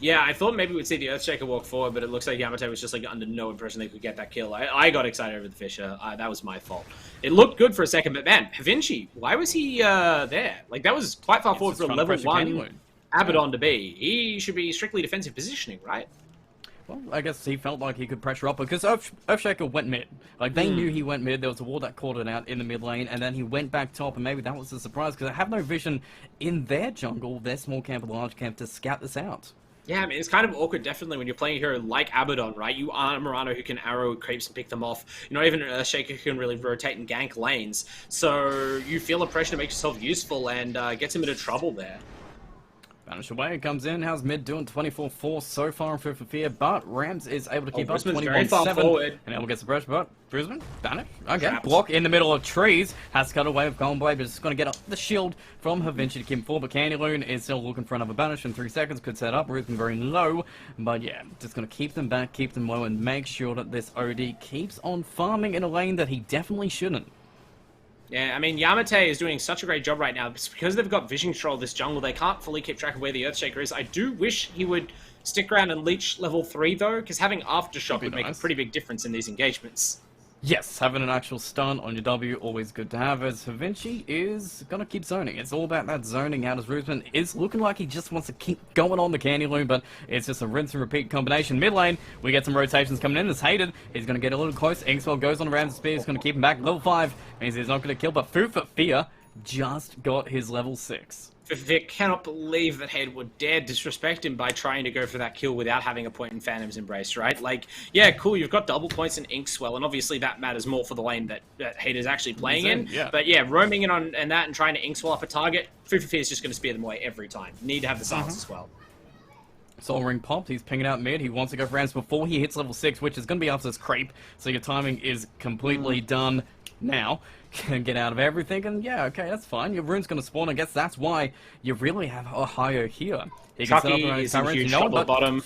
Yeah, I thought maybe we'd see the Earthshaker walk forward, but it looks like Yamate was just under no impression they could get that kill. I got excited over the Fisher. That was my fault. It looked good for a second, but man, Da Vinci, why was he there? Like, that was quite far forward for a level 1 Abaddon to be. He should be strictly defensive positioning, right? Well, I guess he felt like he could pressure up because Earthshaker went mid. Like, they knew he went mid. There was a wall that caught it out in the mid lane, and then he went back top, and maybe that was the surprise because they have no vision in their jungle, their small camp or large camp, to scout this out. Yeah, I mean, it's kind of awkward, definitely, when you're playing a hero like Abaddon, right? You are Murano who can arrow creeps and pick them off. You're not even an Earthshaker who can really rotate and gank lanes. So you feel a pressure to make yourself useful, and gets him into trouble there. Vanish away, comes in. How's mid doing? 24-4 so far in Fear for Fear, but Rams is able to keep up 21-7. And able gets the brush, but Bruisman, Vanish. Okay, trapped. Block in the middle of trees. Has cut away with Golden Blade, but it's going to get up the shield from Da Vinci to keep him forward. But Candyloon is still looking for another Banish in 3 seconds. Could set up. Bruisman very low. But yeah, just going to keep them back, keep them low, and make sure that this OD keeps on farming in a lane that he definitely shouldn't. Yeah, I mean, Yamate is doing such a great job right now. Because they've got vision control of this jungle, they can't fully keep track of where the Earthshaker is. I do wish he would stick around and leech level 3, though, because having Aftershock would make a pretty big difference in these engagements. Yes, having an actual stun on your W, always good to have, as Da Vinci is going to keep zoning. It's all about that zoning out, as Bruisman is looking like he just wants to keep going on the Candyloon, but it's just a rinse and repeat combination. Mid lane, we get some rotations coming in. As Hated is going to get a little close. Inkswell goes on around the spear, he's going to keep him back. Level 5 means he's not going to kill, but Fear for Fear just got his level 6. They cannot believe that Hated would dare disrespect him by trying to go for that kill without having a point in Phantom's Embrace, right? Like, yeah, cool, you've got double points in Inkswell, and obviously that matters more for the lane that Hated is actually playing in. Yeah. But yeah, roaming in on and that and trying to Inkswell up a target, Fear for Fear is just going to spear them away every time. You need to have the silence as well. Soul Ring popped, he's pinging out mid, he wants to go for Rams before he hits level 6, which is going to be after this creep, so your timing is completely done now. Can get out of everything, and yeah, okay, that's fine. Your rune's going to spawn. I guess that's why you really have Ohio here. He can set up around his current, bottom.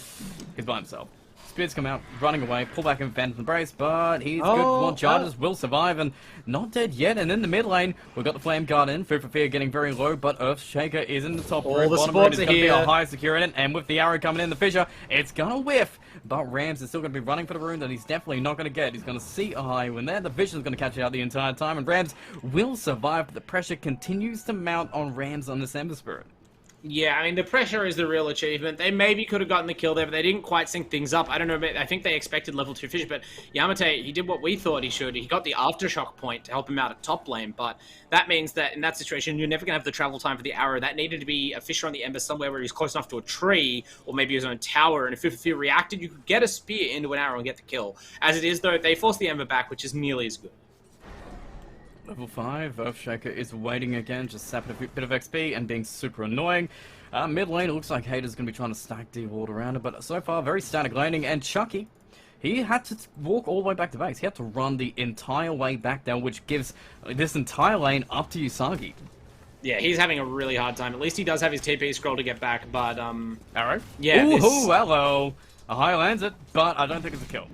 He's by himself. Spears come out, running away, pull back and Phantom Embrace, but he's good. One charges, will survive, and not dead yet. And in the mid lane, we've got the Flame Guard in. Food for Fear getting very low, but Earthshaker is in the top room. The Bottom room supports is are going to be here. a high security, and with the arrow coming in, the fissure, it's going to whiff. But Rams is still going to be running for the rune that he's definitely not going to get. He's going to see a high when there. The Vision's going to catch it out the entire time, and Rams will survive, but the pressure continues to mount on Rams on this Ember Spirit. Yeah, I mean, the pressure is the real achievement. They maybe could have gotten the kill there, but they didn't quite sync things up. I don't know, I think they expected level 2 fish, but Yamate, he did what we thought he should. He got the Aftershock point to help him out at top lane, but that means that in that situation, you're never going to have the travel time for the arrow. That needed to be a Fisher on the Ember somewhere where he's close enough to a tree, or maybe his own tower, and if Fear reacted, you could get a spear into an arrow and get the kill. As it is, though, they forced the Ember back, which is nearly as good. Level 5, Earthshaker is waiting again, just sapping a bit of XP and being super annoying. Mid lane, it looks like Hater's going to be trying to stack D-Ward around it, but so far, very static laning. And Chucky, he had to walk all the way back to base. He had to run the entire way back there, which gives this entire lane up to Usagi. Yeah, he's having a really hard time. At least he does have his TP scroll to get back, but, Arrow? Yeah, Ooh, hello. A high lands it, but I don't think it's a kill.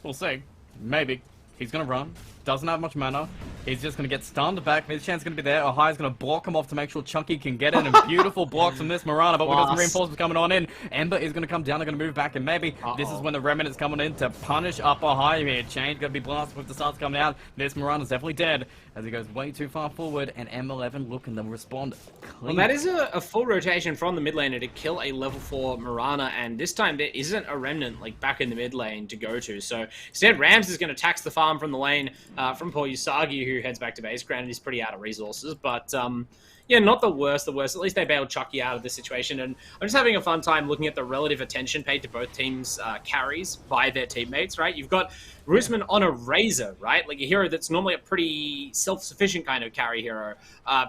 We'll see. Maybe. He's going to run. Doesn't have much mana. He's just going to get stunned back. His chance is going to be there. Ohio's going to block him off to make sure Chunky can get in. And beautiful blocks from this Mirana, but we've got some reinforcements coming on in. Ember is going to come down. They're going to move back, and maybe this is when the Remnant's coming in to punish up Ohio here. Change going to be blasted with the stars coming out. This Mirana's definitely dead as he goes way too far forward, and M11 looking to respond clean. Well, that is a full rotation from the mid laner to kill a level 4 Mirana, and this time there isn't a Remnant like back in the mid lane to go to. So instead, Rams is going to tax the farm from the lane from poor Usagi, who heads back to base. Granted, he's pretty out of resources, but yeah, not the worst. At least they bailed Chucky out of this situation, and I'm just having a fun time looking at the relative attention paid to both teams' carries by their teammates, right? You've got Rusman on a Razor, right? Like a hero that's normally a pretty self-sufficient kind of carry hero,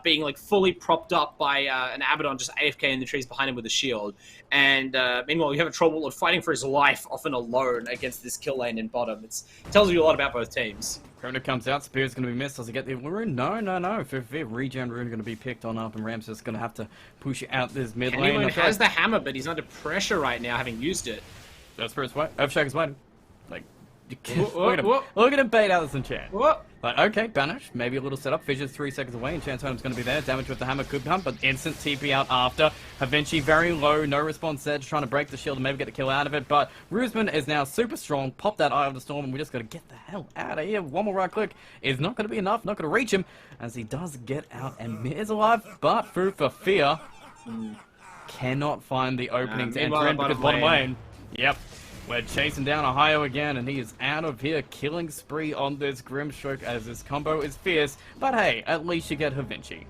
being like fully propped up by an Abaddon just AFK in the trees behind him with a shield. And meanwhile, you have a Trollwarlord fighting for his life, often alone, against this kill lane in bottom. It tells you a lot about both teams. Corona comes out, Spear's going to be missed. Does he get the rune? No. For regen rune going to be picked on up, and Rams is going to have to push out this mid lane. Anyone has the hammer, but he's under pressure right now, having used it. That's for his way. Earthshaker's waiting. Like, look at him bait out this enchant. Like, okay, banish. Maybe a little setup. Fissure's 3 seconds away. Enchant Totem's going to be there. Damage with the hammer could come, but instant TP out after. Havinci very low. No response there. Just trying to break the shield and maybe get the kill out of it. But Rusman is now super strong. Pop that Eye of the Storm, and we just got to get the hell out of here. One more right click is not going to be enough. Not going to reach him as he does get out and is alive. But Food for Fear cannot find the opening to enter in because bottom lane. Yep. We're chasing down Ohio again, and he is out of here. Killing spree on this Grimstroke as this combo is fierce. But hey, at least you get Havinci.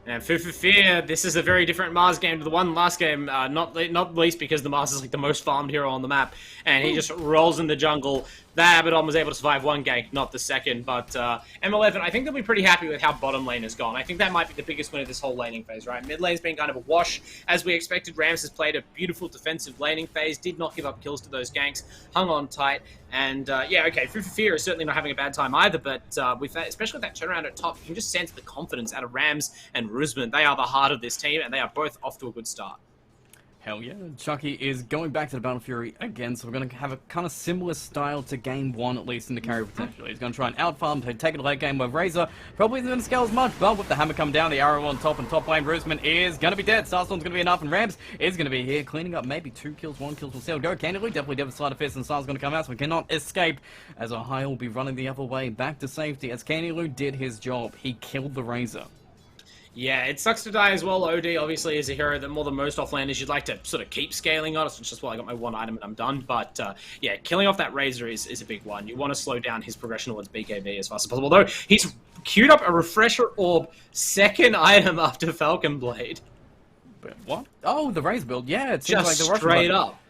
And Food for Fear, this is a very different Mars game to the one last game, not least because the Mars is like the most farmed hero on the map, and he just rolls in the jungle. That Abaddon was able to survive one gank, not the second, but M11, I think they'll be pretty happy with how bottom lane has gone. I think that might be the biggest win of this whole laning phase, right? Mid lane's been kind of a wash. As we expected, Rams has played a beautiful defensive laning phase, did not give up kills to those ganks, hung on tight, and yeah, okay, Food for Fear is certainly not having a bad time either, but with that, especially with that turnaround at top, you can just sense the confidence out of Rams and Rusman. They are the heart of this team, and they are both off to a good start. Hell yeah. Chucky is going back to the Battle Fury again, so we're going to have a kind of similar style to game 1, at least in the carry potential. He's going to try and outfarm, take it to late game where Razor probably isn't going to scale as much, but with the hammer coming down, the arrow on top, and top lane, Rusman is going to be dead. Starstorm's going to be enough, and Rams is going to be here, cleaning up maybe 2 kills, 1 kill will still go. Candidly, definitely Devastator Fist, and Star's going to come out, so we cannot escape, as Ohio will be running the other way back to safety, as Candylu did his job. He killed the Razor. Yeah, it sucks to die as well. OD obviously is a hero that more than most offlanders you'd like to sort of keep scaling on. It's just, well, I got my 1 item and I'm done. But yeah, killing off that Razor is a big one. You want to slow down his progression towards BKB as fast as possible. Although he's queued up a Refresher Orb 2nd item after Falcon Blade. But what? Oh, the Razor build. Yeah, it seems just like the straight up.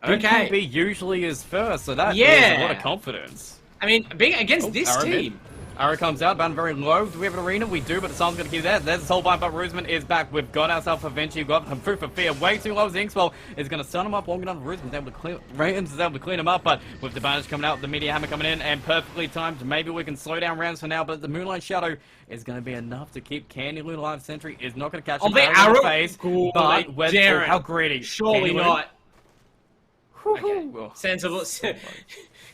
Okay. BKB usually is first, so that is a lot of confidence. I mean, being against this team. Arrow comes out, bound very low. Do we have an arena? We do, but the sun's going to keep that. There's this whole bind, but Rusman is back. We've got ourselves a Vinci. We've got some Food for Fear. Way too low. Zinxwell is going to stun him up long enough. Rusman's able to clear. Rams is able to clean him up, but with the bandage coming out, the Meteor Hammer coming in, and perfectly timed. Maybe we can slow down Rams for now, but the Moonlight Shadow is going to be enough to keep Candylu alive. Sentry is not going to catch him. The arrow in the face, cool, but Darren, how greedy. Surely not. Okay. Well, Sensible. so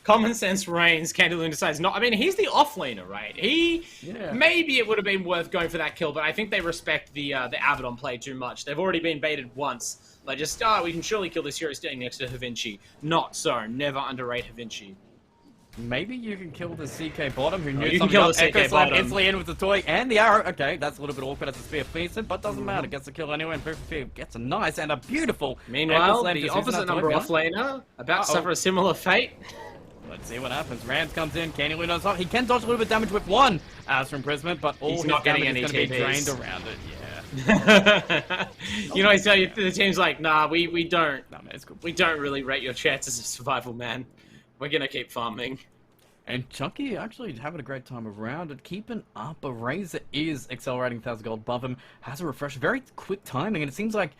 Common sense reigns. Candaloon decides not. I mean, he's the offlaner, right? Maybe it would have been worth going for that kill, but I think they respect the Abaddon play too much. They've already been baited once. Like, just, we can surely kill this hero standing next to Havinci. Not so. Never underrate Havinci. maybe you can kill the CK bottom who knew you can something kill up. the CK Echo Slam bottom. instantly in with the toy and the arrow. Okay, that's a little bit awkward as the spear feeds it, but doesn't matter. Gets the kill anyway, and Fear gets a nice and a beautiful. Meanwhile, Slam the just using opposite that toy number behind. offlaner about to suffer a similar fate. Let's see what happens. Rams comes in. Candy Loon on top. He can dodge a little bit of damage with one Astro Imprisonment, but all He's his not getting damage is going to be any TPs. drained around it. Yeah. You know, the team's like, nah, we don't. Nah, man, it's cool. We don't really rate your chances of survival, man. We're gonna keep farming. And Chunky actually having a great time around it, keeping up. A Razor is accelerating 1,000 gold above him. Has a refresh, very quick timing, and it seems like,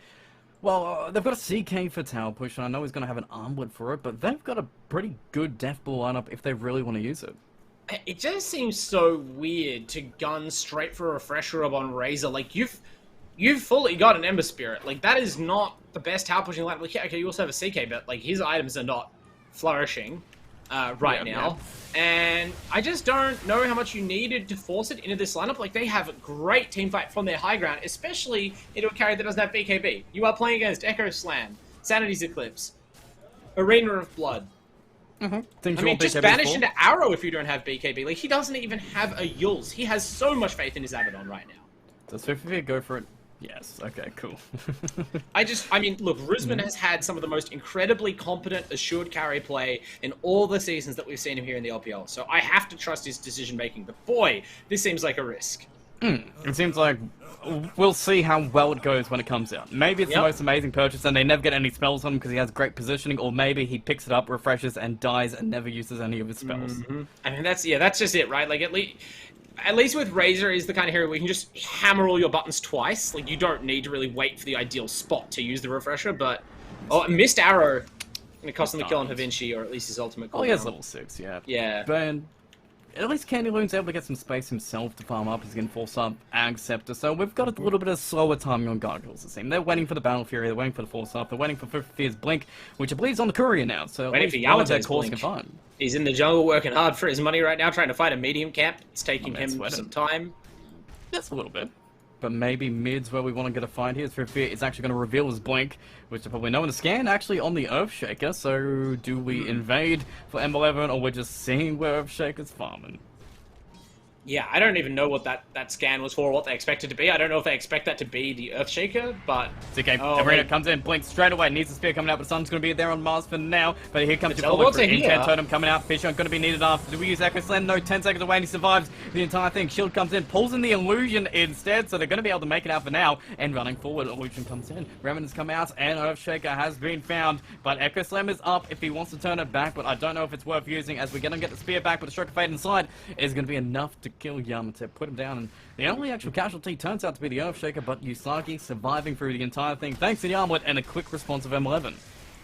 well, they've got a CK for tower push, and I know he's going to have an armlet for it, but they've got a pretty good death ball lineup if they really want to use it. It just seems so weird to gun straight for a refresher up on Razor. Like, you've fully got an Ember Spirit. Like, that is not the best tower pushing lineup. Like, yeah, okay, you also have a CK, but like his items are not flourishing right now. Yeah. And I just don't know how much you needed to force it into this lineup. Like, they have a great team fight from their high ground, especially into a carry that doesn't have BKB. You are playing against Echo Slam, Sanity's Eclipse, Arena of Blood. I mean, just banish into Arrow if you don't have BKB. Like, he doesn't even have a Yules. He has so much faith in his Abaddon right now. Does Fear go for it? Yes. Okay, cool. I mean, look, Rusman has had some of the most incredibly competent, assured carry play in all the seasons that we've seen him here in the LPL. So I have to trust his decision-making. But boy, this seems like a risk. It seems like we'll see how well it goes when it comes out. Maybe it's the most amazing purchase and they never get any spells on him because he has great positioning, or maybe he picks it up, refreshes, and dies and never uses any of his spells. I mean, that's just it, right? Like, at least with Razor is the kind of hero where you can just hammer all your buttons twice. Like, you don't need to really wait for the ideal spot to use the refresher, but... Oh, missed arrow. Gonna cost him the kill on Havinci, or at least his ultimate cooldown. Oh, he has level 6, yeah. Yeah. But at least Candy Loon's able to get some space himself to farm up. He's going to force up Ag Scepter, so we've got a little bit of slower timing on Gargoyles, it seems. They're waiting for the Battle Fury, they're waiting for the force up, they're waiting for Fear's Blink, which I believe is on the courier now, so waiting for Yamate's Blink. He's in the jungle working hard for his money right now, trying to fight a medium camp. It's taking him some time. Just a little bit. But maybe mid's where we want to get a fight here. Fear is actually going to reveal his Blink, which you probably know in the scan, actually on the Earthshaker. So do we invade for M11, or we're just seeing where Earthshaker's farming? Yeah, I don't even know what that scan was for, what they expect it to be. I don't know if they expect that to be the Earthshaker, but... It's okay. Arena comes in, blinks straight away, needs the spear coming out, but Sun's going to be there on Mars for now. But here comes the Enchant Totem coming out. Fisher going to be needed after. Do we use Echo Slam? No, 10 seconds away and he survives the entire thing. Shield comes in, pulls in the Illusion instead, so they're going to be able to make it out for now. And running forward, Illusion comes in. Remnants come out, and Earthshaker has been found. But Echo Slam is up if he wants to turn it back, but I don't know if it's worth using, as we're going to get the spear back, but the Stroke of Fate inside is going to be enough to kill Yamate. Put him down, and the only actual casualty turns out to be the Earthshaker, but Usagi surviving through the entire thing thanks to the armlet and a quick response of M11.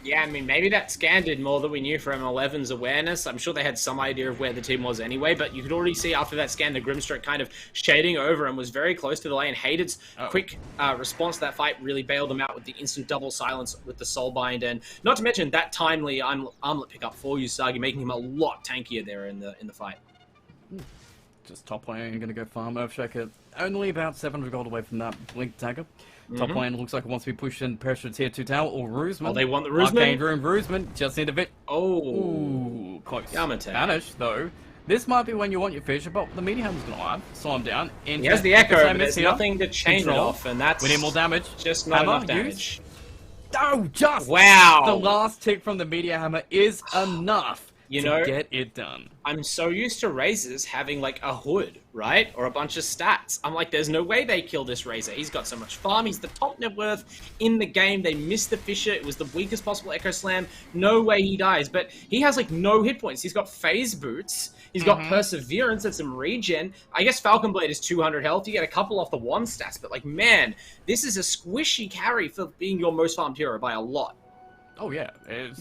Yeah, I mean, maybe that scan did more than we knew from M11's awareness. I'm sure they had some idea of where the team was anyway, but you could already see after that scan the Grimstroke kind of shading over and was very close to the lane. Hated's quick response to that fight really bailed them out with the instant double silence with the Soulbind, and not to mention that timely armlet pickup for Usagi, making him a lot tankier there in the fight. Just top lane, going to go farm. Earthshaker only about 700 gold away from that Blink Dagger. Top lane looks like it wants to be pushed in pressure tier 2 tower, or Rusman. Oh, they want the Rusman? Arcane Room, Rusman, just need a bit. Oh. Ooh, close. Yamate. Banish, though. This might be when you want your Fisher, but the Medium Hammer's going to live. Slow him down. He has the Echo, but there's nothing to chain it off, and that's... We need more damage. Just not enough damage. Oh, just! Wow! The last tick from the Meteor Hammer is enough. To get it done. I'm so used to Razors having like a hood, right? Or a bunch of stats. I'm like, there's no way they kill this Razor. He's got so much farm. He's the top net worth in the game. They missed the Fisher. It was the weakest possible Echo Slam. No way he dies. But he has like no hit points. He's got phase boots. He's got Perseverance and some regen. I guess Falcon Blade is 200 health. You get a couple off the one stats. But like, man, this is a squishy carry for being your most farmed hero by a lot. Oh yeah.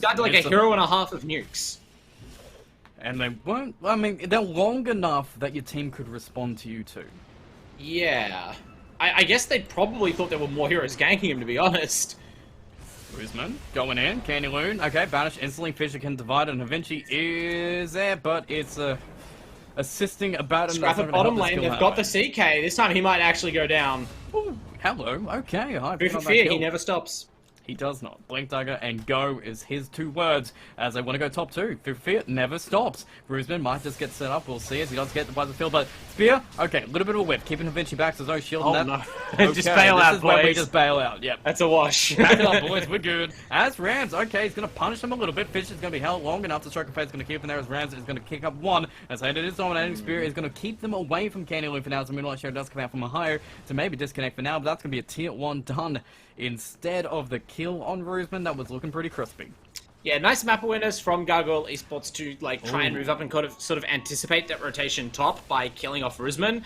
Got like a hero and a half of nukes. And they won't, I mean, they're long enough that your team could respond to you too. Yeah. I guess they probably thought there were more heroes ganking him, to be honest. Guzman going in. Candy Loon. Okay, Banish instantly. Fisher can divide, and Vinci is there, but it's assisting about him. Scrap at bottom lane. They've got the CK. This time he might actually go down. Ooh, hello. Okay. Hi. Food for fear. He never stops. He does not. Blink Dagger and go is his 2 words as they want to go top 2. Food for fear never stops. Guzman might just get set up. We'll see as he does get by the field. But Spear, okay, a little bit of a whip. Keeping Vinci back to his own shield. Oh, and no. Okay, Just bail out, this is where we boys. just bail out. Yep. That's a wash. Back it up, boys. We're good. As Rams, okay, he's going to punish him a little bit. Fish is going to be held long enough. The Stroke of Fate's going to keep him there as Rams is going to kick up 1. As Hayden is dominating. Spear is going to keep them away from Candy Loon for now. As the Moonlight Share does come out from a higher to maybe disconnect for now. But that's going to be a tier 1 done instead of the kill on Roseman. That was looking pretty crispy. Yeah, nice map awareness from Gargoyle Esports to like try and move up and sort of anticipate that rotation top by killing off Rusman.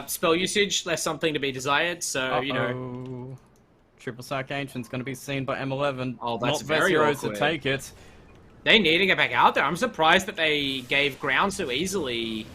Spell usage left something to be desired, so you know. Triple Sack Ancient's going to be seen by M11. Oh, that's not very Heroes awkward. to take it. They need to get back out there. I'm surprised that they gave ground so easily.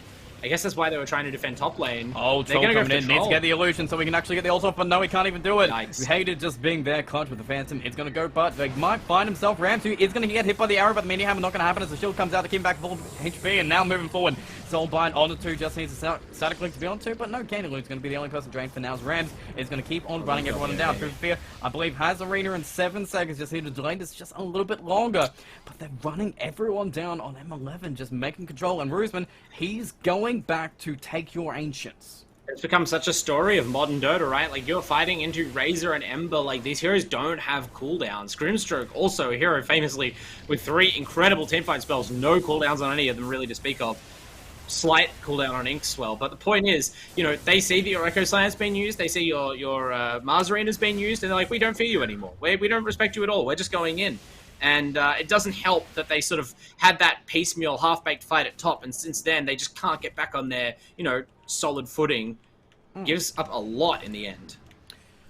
I guess that's why they were trying to defend top lane. Oh, they're Troll gonna go coming for in. Needs to get the illusion so we can actually get the ult off, but no, he can't even do it. Nice. We hated just being there clutch with the Phantom. It's going to go, but they might find himself. Ramsey is going to get hit by the arrow, but the mini hammer not going to happen as the shield comes out to keep him back full HP, and now moving forward. Soulbind onto 2, just needs a static link to be on 2, but no, Candy Loon's going to be the only person drained for now. As Rams is going to keep on running everyone down. Food for Fear, I believe, has Arena in 7 seconds. Just need to delay this just a little bit longer, but they're running everyone down on M11, just making control. And Rusman, he's going back to take your Ancients. It's become such a story of modern Dota, right? Like, you're fighting into Razor and Ember. Like, these heroes don't have cooldowns. Grimstroke, also a hero famously with 3 incredible teamfight spells. No cooldowns on any of them, really, to speak of. Slight cooldown on Inkswell. But the point is, you know, they see that your Echo Slam's been used, they see your Mars Arena's been used, and they're like, we don't fear you anymore. We don't respect you at all. We're just going in. And it doesn't help that they sort of had that piecemeal, half-baked fight at top, and since then, they just can't get back on their, you know, solid footing. Gives up a lot in the end.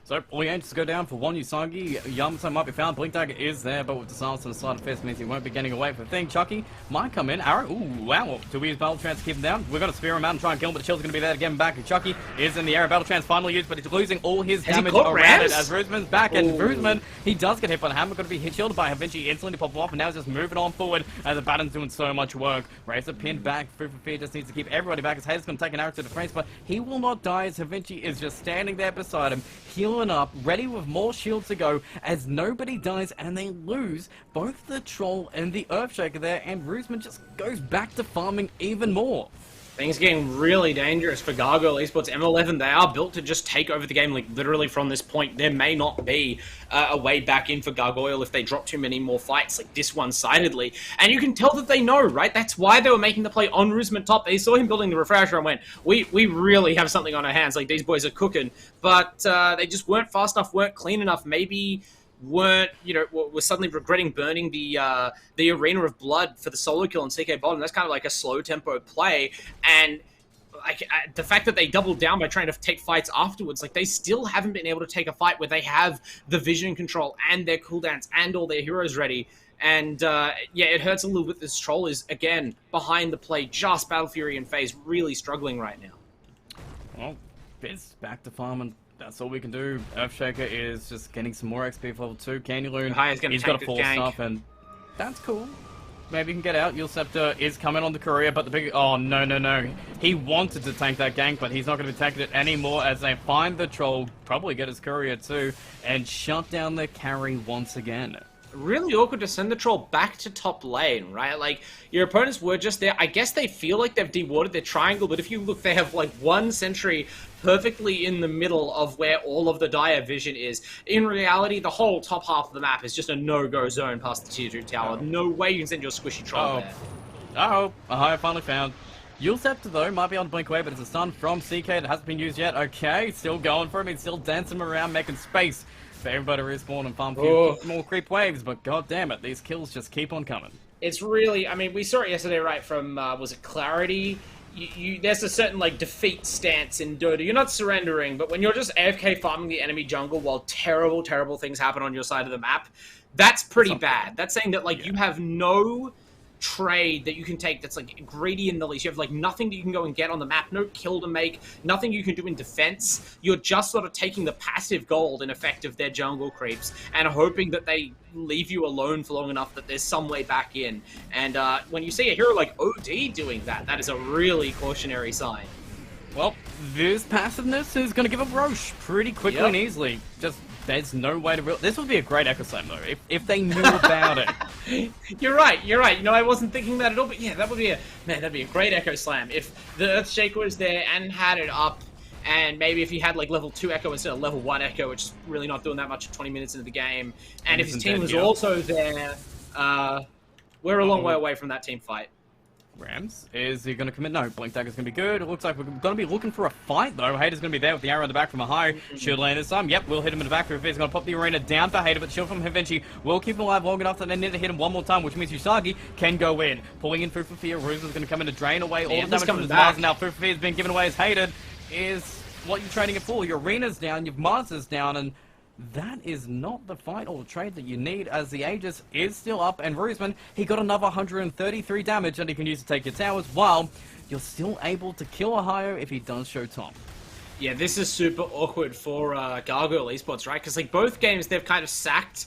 So, all the Ancients go down for 1 Usagi. Yamato might be found. Blink Dagger is there, but with the silence and the sleight of fist means he won't be getting away from the thing. Chucky might come in. Arrow, ooh, wow. Do we use Battle Trance to keep him down? We're going to spear him out and try and kill him, but the shield's going to be there to get him back. And Chucky is in the air. Battle Trance finally used, but he's losing all his damage around it as Rusman's back. And Rusman, he does get hit by the hammer. Going to be hit shielded by Vinci instantly pop off, and now he's just moving on forward as the Batten's doing so much work. Razor pinned back. Food for Fear just needs to keep everybody back. His Hayden's going to take an arrow to the face, but he will not die as Vinci is just standing there beside him, healing up, ready with more shields to go as nobody dies, and they lose both the Troll and the Earthshaker there, and Rusman just goes back to farming even more. Things are getting really dangerous for Gargoyle Esports. M11, they are built to just take over the game, like, literally from this point. There may not be a way back in for Gargoyle if they drop too many more fights, like this one-sidedly. And you can tell that they know, right? That's why they were making the play on Rusman top. They saw him building the refresher and went, we really have something on our hands. Like, these boys are cooking. But they just weren't fast enough, weren't clean enough. Maybe weren't, you know, were suddenly regretting burning the Arena of Blood for the solo kill on CK bottom. That's kind of like a slow tempo play, and like the fact that they doubled down by trying to take fights afterwards, like they still haven't been able to take a fight where they have the vision control and their cooldowns and all their heroes ready. And yeah, it hurts a little bit. This Troll is again behind the play, just Battle Fury and FaZe really struggling right now. Well, Biz back to farm, and that's all we can do. Earthshaker is just getting some more XP for level 2. Candy Loon, he's got a full stuff, and that's cool. Maybe he can get out. Yulceptor is coming on the courier, but the big... Oh, no. He wanted to tank that gank, but he's not going to be tanking it anymore as they find the Troll, probably get his courier too, and shut down the carry once again. Really awkward to send the Troll back to top lane, right? Like, your opponents were just there. I guess they feel like they've dewarded their triangle, but if you look, they have like 1 sentry perfectly in the middle of where all of the dire vision is. In reality, the whole top half of the map is just a no-go zone past the tier 2 tower. No way you can send your squishy Troll there. Oh, I finally found. Yulceptor, though, might be on blink away, but it's a stun from CK that hasn't been used yet. Okay, still going for him. He's still dancing around, making space for everybody to respawn and farm a few more creep waves, but god damn it, these kills just keep on coming. It's really, I mean, we saw it yesterday, right, from, was it Clarity? There's a certain, like, defeat stance in Dota. You're not surrendering, but when you're just AFK farming the enemy jungle while terrible things happen on your side of the map, that's pretty bad. That's saying that, like, you have no trade that you can take that's like greedy in the least. You have like nothing that you can go and get on the map, no kill to make, nothing you can do in defense. You're just sort of taking the passive gold in effect of their jungle creeps and hoping that they leave you alone for long enough that there's some way back in. And when you see a hero like OD doing that, that is a really cautionary sign. Well, this passiveness is going to give up Roche pretty quickly and easily. Just, there's no way to... This would be a great Echo Slam, though, if they knew about it. You're right. You know, I wasn't thinking that at all, but yeah, that would be that'd be a great Echo Slam. If the Earthshaker was there and had it up, and maybe if he had, like, level 2 Echo instead of level 1 Echo, which is really not doing that much 20 minutes into the game, and if his team was also there, we're a long way away from that team fight. Rams, is he going to commit? No, Blink Dagger's going to be good. It looks like we're going to be looking for a fight, though. Hater's going to be there with the arrow in the back from a high. Shield lane this time. Yep, we'll hit him in the back. He's going to pop the arena down for Hater, but shield from Hivenchi will keep him alive long enough that they need to hit him one more time, which means Usagi can go in. Pulling in Food for Fear. Ruse is going to come in to drain away all the damage from his Mars. Now Food for Fear has been given away as Hated. Is what you're trading it for. Your arena's down, your Mars is down, and that is not the fight or the trade that you need, as the Aegis is still up, and Ruseman, he got another 133 damage that he can use to take your towers, while you're still able to kill Ohio if he does show top. Yeah, this is super awkward for Gargoyle Esports, right? Because like both games, they've kind of sacked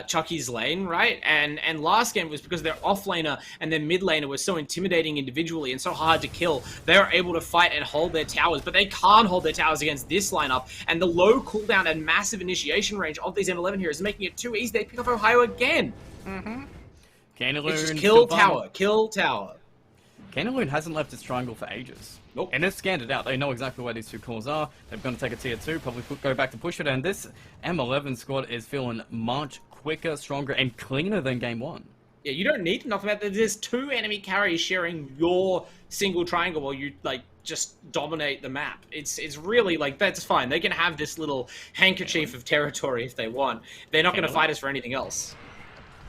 Chucky's lane, right? And last game was because their offlaner and their mid laner was so intimidating individually and so hard to kill. They were able to fight and hold their towers, but they can't hold their towers against this lineup. And the low cooldown and massive initiation range of these M11 heroes is making it too easy. They pick off Ohio again. It's just kill tower, kill tower. Canaloon hasn't left his triangle for ages. Nope. And they've scanned it out. They know exactly where these two cores are. They're going to take a tier 2, probably go back to push it. And this M11 squad is feeling much quicker, stronger, and cleaner than game 1. Yeah, you don't need enough of that. There's 2 enemy carries sharing your single triangle while you, like, just dominate the map. It's really, like, that's fine. They can have this little handkerchief of territory if they want. They're not going to fight us for anything else.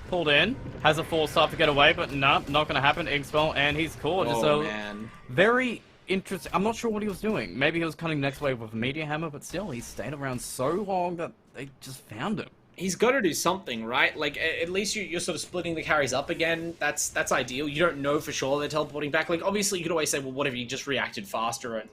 Pulled in, has a 4-star to get away, but no, not going to happen. Igspell, and he's caught. Oh, man. Very interesting. I'm not sure what he was doing. Maybe he was cutting next wave with a meteor hammer, but still, he stayed around so long that they just found him. He's got to do something, right? Like, at least you're sort of splitting the carries up again. That's ideal. You don't know for sure they're teleporting back. Like, obviously, you could always say, well, what if you just reacted faster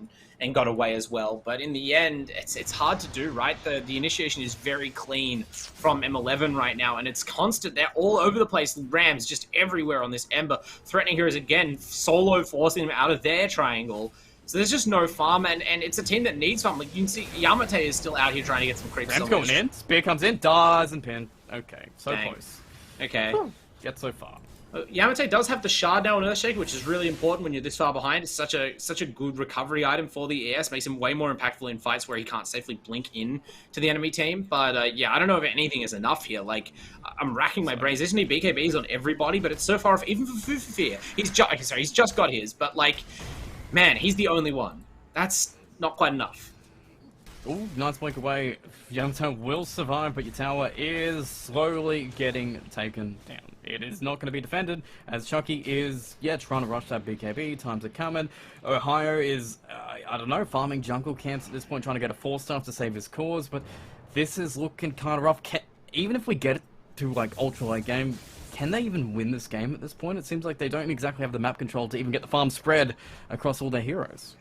and got away as well? But in the end, it's hard to do, right? The initiation is very clean from M11 right now, and it's constant. They're all over the place. Rams just everywhere on this Ember. Threatening heroes again, solo forcing them out of their triangle. So there's just no farm, and it's a team that needs farm. Like, you can see Yamate is still out here trying to get some creeps. Ram's going in. Spear comes in. Doesn't pin. Okay, so Dang. close. Okay. Get so far. Yamate does have the shard now on Earthshaker, which is really important when you're this far behind. It's such a good recovery item for the ES. Makes him way more impactful in fights where he can't safely blink in to the enemy team. But yeah, I don't know if anything is enough here. Like, I'm racking my brains. There's any BKBs on everybody, but it's so far off. Even for Fufafir, he's just got his. But like, man, he's the only one. That's not quite enough. Ooh, nice blink away. Yamato will survive, but your tower is slowly getting taken down. It is not going to be defended, as Chucky is, trying to rush that BKB. Times are coming. Ohio is, I don't know, farming jungle camps at this point, trying to get a 4-star to save his cause, but this is looking kind of rough. Even if we get it to, like, ultra late game, can they even win this game at this point? It seems like they don't exactly have the map control to even get the farm spread across all their heroes.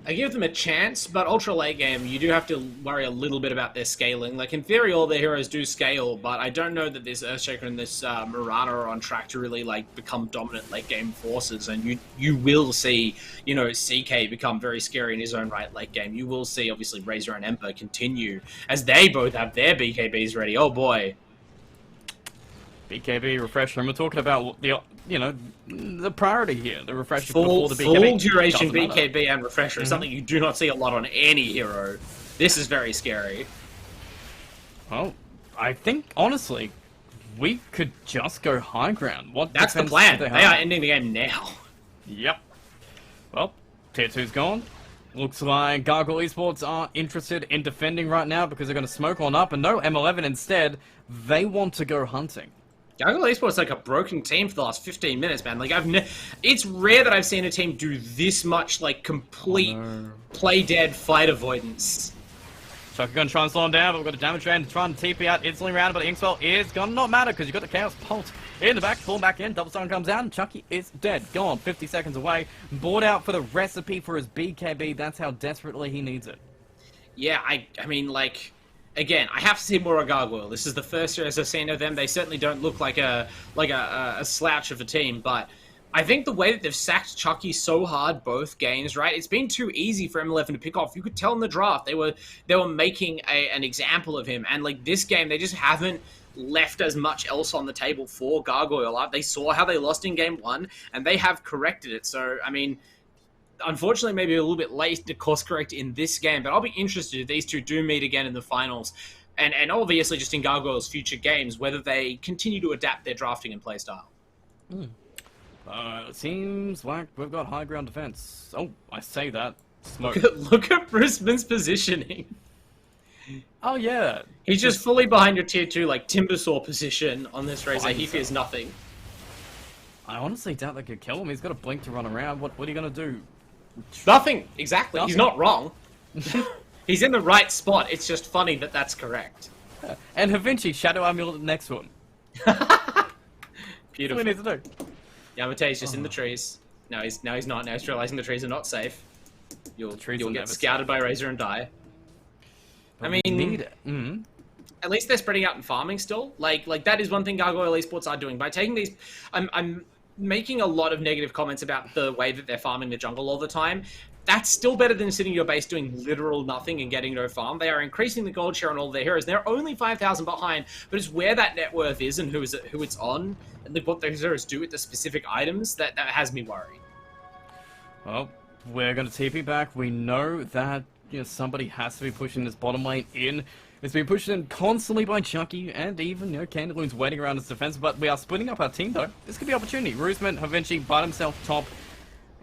I give them a chance, but ultra late game, you do have to worry a little bit about their scaling. Like, in theory, all their heroes do scale, but I don't know that this Earthshaker and this Marana are on track to really, like, become dominant late game forces, and you will see, you know, CK become very scary in his own right late game. You will see, obviously, Razor and Emperor continue, as they both have their BKBs ready. Oh, boy. BKB, refresher, and we're talking about the, you know, the priority here, the refresher before the BKB. Full duration BKB and refresher is something you do not see a lot on any hero. This is very scary. Well, I think, honestly, we could just go high ground. That's the plan. They are ending the game now. Yep. Well, tier 2's gone. Looks like Gargoyle Esports are interested in defending right now because they're going to smoke on up, and no, M11 instead, they want to go hunting. Gargoyle Esports is like a broken team for the last 15 minutes, man. Like, it's rare that I've seen a team do this much, like, complete play dead fight avoidance. Chucky gonna try and slow him down, but we've got a damage drain to try and TP out instantly around, but Inkswell is gonna not matter because you've got the Chaos Bolt in the back, pull him back in, double stun comes out, and Chucky is dead. Gone, 50 seconds away. Board out for the recipe for his BKB, that's how desperately he needs it. Yeah, I mean, like, again, I have to see more of Gargoyle. This is the first series I've seen of them. They certainly don't look like a slouch of a team, but I think the way that they've sacked Chucky so hard both games, right? It's been too easy for M11 to pick off. You could tell in the draft they were making an example of him, and like this game, they just haven't left as much else on the table for Gargoyle. They saw how they lost in game 1, and they have corrected it. So, I mean, unfortunately, maybe a little bit late to course correct in this game, but I'll be interested if these two do meet again in the finals. And obviously just in Gargoyle's future games, whether they continue to adapt their drafting and playstyle. It seems like we've got high ground defense. Oh, I say that. Smoke. Look at Brisbane's positioning. Oh, yeah. He's just fully behind your tier 2, like, Timbersaw position on this Razor. He fears nothing. I honestly doubt they could kill him. He's got a blink to run around. What are you going to do? Nothing. Exactly. Nothing. He's not wrong. He's in the right spot. It's just funny that that's correct. And Havinci, Shadow Amulet next to him. Beautiful. That's what he needs to do. Yamate's just in the trees. No, he's not. Now he's realizing the trees are not safe. You'll get scouted by Razor and die. But I mean, at least they're spreading out and farming still. Like that is one thing Gargoyle Esports are doing by taking these. I'm making a lot of negative comments about the way that they're farming the jungle all the time. That's still better than sitting in your base doing literal nothing and getting no farm. They are increasing the gold share on all their heroes. They're only 5,000 behind, but it's where that net worth is and who it's on, and what those heroes do with the specific items that has me worried. Well, we're going to TP back. We know that somebody has to be pushing this bottom lane in. It's been pushed in constantly by Chucky, and even, Candyloon's waiting around his defense, but we are splitting up our team, though. This could be opportunity. Roosman, Havinci, by himself top,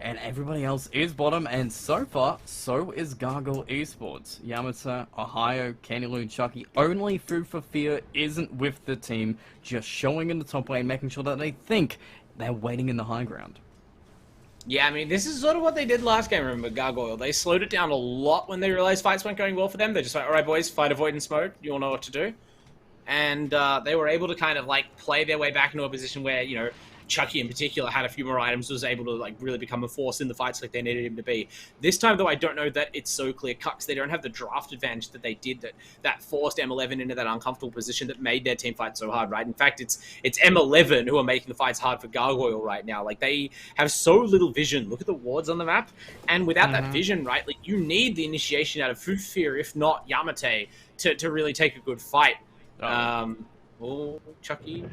and everybody else is bottom, and so far, so is Gargoyle Esports. Yamata, Ohio, Candyloon, Chucky. Only Food for Fear isn't with the team, just showing in the top lane, making sure that they think they're waiting in the high ground. Yeah, I mean, this is sort of what they did last game, remember, Gargoyle. They slowed it down a lot when they realized fights weren't going well for them. They're just like, alright boys, fight avoidance mode, you all know what to do. And they were able to kind of, like, play their way back into a position where, Chucky in particular had a few more items, was able to like really become a force in the fights like they needed him to be. This time, though, I don't know that it's so clear-cut because they don't have the draft advantage that they did that forced M11 into that uncomfortable position that made their team fight so hard, right? In fact, it's M11 who are making the fights hard for Gargoyle right now. Like, they have so little vision. Look at the wards on the map, and without that vision, right, like you need the initiation out of Food Fear, if not Yamate, to really take a good fight. Oh, Chucky.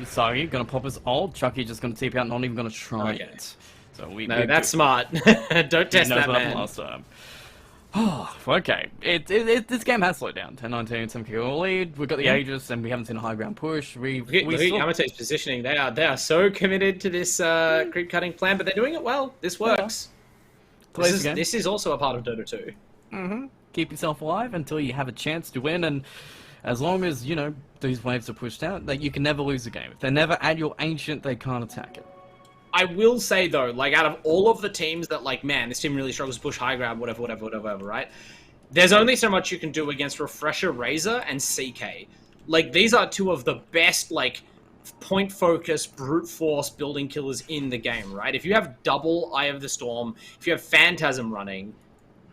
Sorry, gonna pop his ult. Chucky just gonna TP out, not even gonna try it. So that's smart. Don't test that, man. Last time. Oh, okay. This game has slowed down. 10-19, 7 kill lead. We've got the Aegis, and we haven't seen a high ground push. Look at Yamate's positioning. They are so committed to this creep cutting plan, but they're doing it well. This works. Yeah. This is also a part of Dota 2. Keep yourself alive until you have a chance to win, and as long as, these waves are pushed out, you can never lose a game. If they never add your Ancient, they can't attack it. I will say, though, like, out of all of the teams that, like, man, this team really struggles to push high ground, whatever, right? There's only so much you can do against Refresher, Razor, and CK. Like, these are two of the best, like, point focus, brute force building killers in the game, right? If you have double Eye of the Storm, if you have Phantasm running,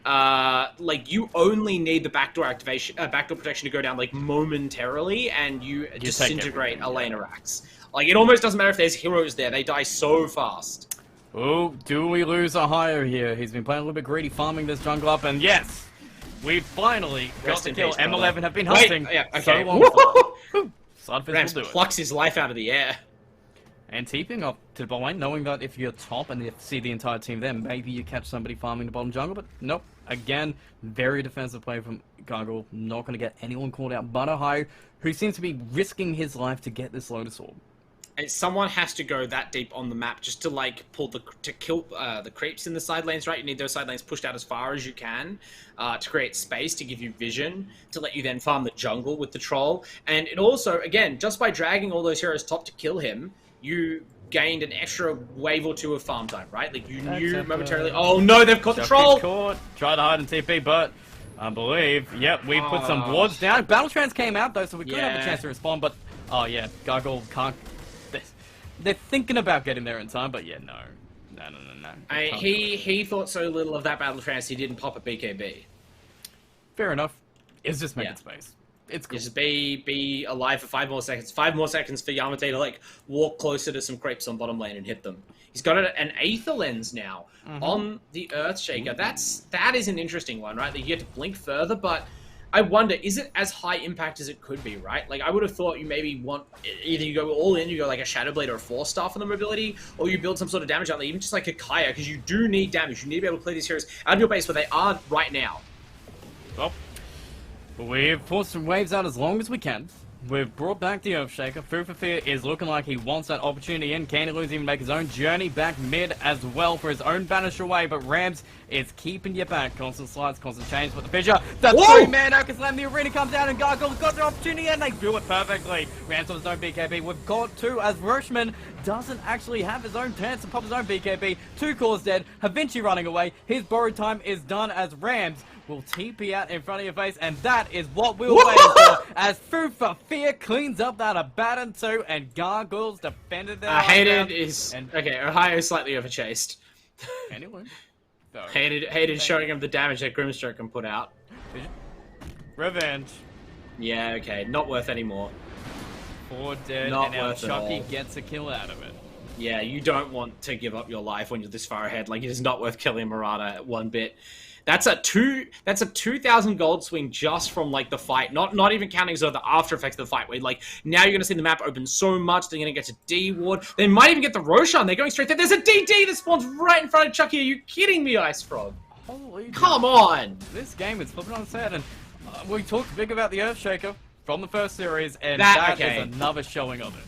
like, you only need the backdoor activation, backdoor protection to go down, like, momentarily, and you disintegrate Elena Rax. Like, it almost doesn't matter if there's heroes there, they die so fast. Oh, do we lose Ohio here? He's been playing a little bit greedy, farming this jungle up, and yes! We finally got the kill. M11 have been hunting so long. Rams plucks his life out of the air. And TPing up to the bottom lane, knowing that if you're top and you see the entire team there, maybe you catch somebody farming the bottom jungle, but nope. Again, very defensive play from Gargoyle. Not going to get anyone called out but Ohio, who seems to be risking his life to get this Lotus Orb. And someone has to go that deep on the map just to, like, kill the creeps in the side lanes, right? You need those side lanes pushed out as far as you can to create space, to give you vision, to let you then farm the jungle with the troll. And it also, again, just by dragging all those heroes top to kill him, you gained an extra wave or two of farm time, right? Like, you knew momentarily... Oh, no, they've caught the troll! Tried to hide in TP, but I believe. Yep, we put some wards down. Battle Trance came out though, so we could have a chance to respond, but oh yeah, Gargoyle can't. They're thinking about getting there in time, but yeah, no. He thought so little of that Battle Trance, he didn't pop a BKB. Fair enough. It's just making space. It's cool. Just be alive for 5 more seconds. 5 more seconds for Yamate to like walk closer to some creeps on bottom lane and hit them. He's got an Aether Lens now on the Earthshaker. That is an interesting one, right? That you get to blink further, but I wonder, is it as high impact as it could be, right? Like, I would have thought you maybe want, either you go all in, you go like a Shadow Blade or a 4-star for the mobility, or you build some sort of damage out there, even just like a Kaya, because you do need damage. You need to be able to play these heroes out of your base where they are right now. Well, we've forced some waves out as long as we can. We've brought back the Earthshaker. Food for Fear is looking like he wants that opportunity in. Candyloon's even make his own journey back mid as well for his own banish away, but Rams is keeping you back. Constant slides, constant change with the Fissure. The 3-man Oka Slam, the arena comes down and Gargoyle's got the opportunity and they do it perfectly. Rams on his own BKB. We've got 2 as Roshman doesn't actually have his own chance to pop his own BKB. 2 cores dead. Havinci running away. His borrowed time is done as Rams will TP out in front of your face, and that is what we're waiting for as Food for Fear cleans up that Abaddon 2 and Gargoyles defended their Hated is... Okay, Ohio slightly overchased. Anyway. Hated showing him the damage that Grimstroke can put out. Revenge. Yeah, okay, not worth anymore. 4 dead, Not and now worth it Chucky all. gets a kill out of it. Yeah, you don't want to give up your life when you're this far ahead. Like, it is not worth killing Murata one bit. That's a 2,000 gold swing just from like the fight, not even counting sort of the after effects of the fight. Where like now you're gonna see the map open so much, they're gonna get to D ward. They might even get the Roshan. They're going straight there. There's a DD that spawns right in front of Chucky. Are you kidding me, Ice Frog? Holy Come on! This game is flipping on its head, and we talked big about the Earthshaker from the first series, and that is another showing of it.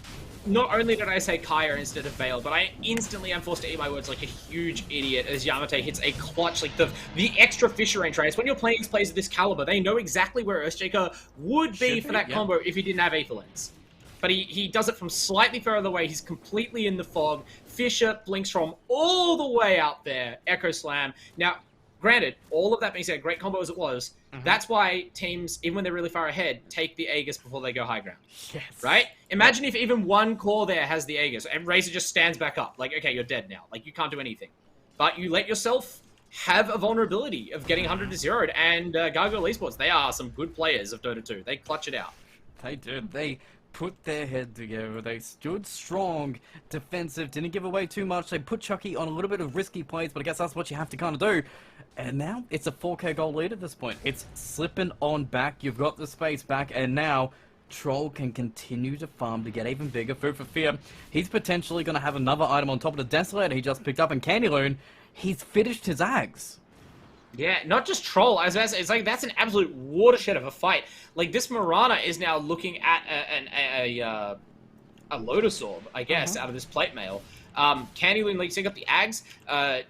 Not only did I say Kaya instead of Veil, but I instantly am forced to eat my words like a huge idiot as Yamate hits a clutch, like the extra Fissure range, right? It's when you're playing these players of this caliber, they know exactly where Earthshaker would be for that combo if he didn't have Aether Lens. But he does it from slightly further away. He's completely in the fog. Fissure blinks from all the way out there. Echo Slam. Now, granted, all of that being said, great combo as it was, that's why teams, even when they're really far ahead, take the Aegis before they go high ground. Yes. Right? Imagine if even one core there has the Aegis, and Razor just stands back up. Like, okay, you're dead now. Like, you can't do anything. But you let yourself have a vulnerability of getting 100 to 0'd, and Gargoyle Esports, they are some good players of Dota 2. They clutch it out. They did. They put their head together. They stood strong, defensive, didn't give away too much. They put Chucky on a little bit of risky plays, but I guess that's what you have to kind of do. And now it's a 4K goal lead at this point. It's slipping on back. You've got the space back, and now Troll can continue to farm to get even bigger. Food for Fear, he's potentially going to have another item on top of the Desolator he just picked up, and Candyloon, he's finished his Ags. Yeah, not just Troll. It's like that's an absolute watershed of a fight. Like this Mirana is now looking at a Lotus Orb, I guess, out of this plate mail. Candyloon leaks up the Ags.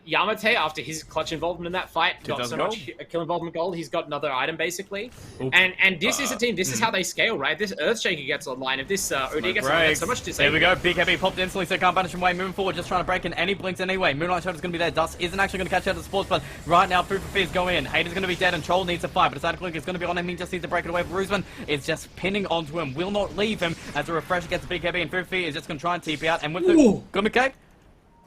Yamate, after his clutch involvement in that fight, got so much kill involvement gold. He's got another item basically. And this is a team. This is how they scale, right? This Earthshaker gets online. If this OD gets online, that's so much disable. There we go. BKB popped instantly, so can't banish him away. Moving forward, just trying to break in any blinks anyway. Moonlight Shadow's going to be there. Dust isn't actually going to catch out the sports, but right now, Food for Fear's going in. Hater's going to be dead, and Troll needs to fight, but Static Link is going to be on him. He just needs to break it away. Rusman is just pinning onto him, will not leave him as a refresher gets the BKB, and Food for Fear is just going to try and TP out. And with the good McCabe,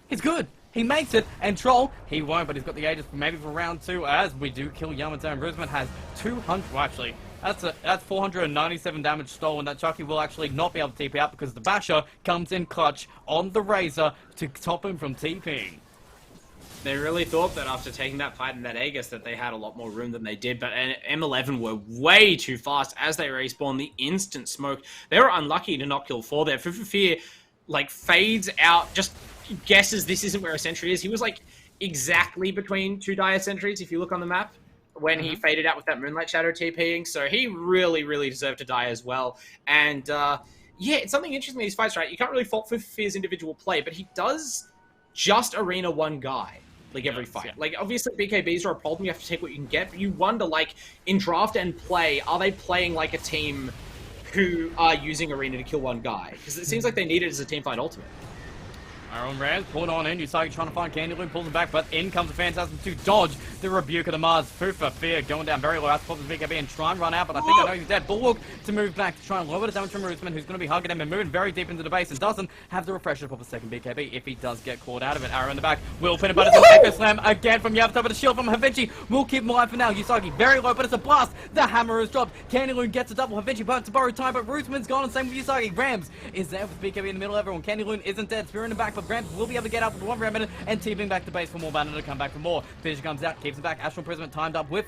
he's good. He makes it. And Troll, he won't, but he's got the Aegis maybe for round 2 as we do kill Yamato. And Rusman has 200, well, actually, that's 497 damage stolen. That Chucky will actually not be able to TP out because the Basher comes in clutch on the Razor to stop him from TPing. They really thought that after taking that fight in that Aegis that they had a lot more room than they did, but M11 were way too fast as they respawned. The instant smoke. They were unlucky to not kill 4 there. Food for Fear, like, fades out, just guesses this isn't where a sentry is. He was, like, exactly between 2 dire sentries, if you look on the map, when he faded out with that Moonlight Shadow TPing, so he really, really deserved to die as well. And, yeah, it's something interesting in these fights, right? You can't really fault Food for Fear's individual play, but he does just arena one guy. Like, every fight. Like, obviously, BKBs are a problem. You have to take what you can get. But you wonder, like, in draft and play, are they playing like a team who are using arena to kill one guy? Because it seems like they need it as a team fight ultimate. Our own Rams pulled on in. Usagi trying to find Candyloon, pulls him back, but in comes the Phantasm to dodge the rebuke of the Mars. Fufa Fear going down very low. That's the BKB and try and run out, but I think I know he's dead. Bulwark to move back to try and lower the damage from Roosman, who's going to be hugging him and moving very deep into the base and doesn't have the refresher for the second BKB if he does get caught out of it. Arrow in the back will pin it, but it's an Echo Slam again from Yamato, but a shield from Havinci will keep him alive for now. Usagi very low, but it's a blast. The hammer is dropped. Candy Loon gets a double. Havinci burnt to borrow time, but Roosman's gone, and same with Usagi. Rams is there with BKB in the middle. Everyone. Candy Loon isn't dead. Spear in the back, but Rams will be able to get out with one minute and teaming back to base for more Banner to come back for more. Fisher comes out, keeps him back. Astral Imprisonment timed up with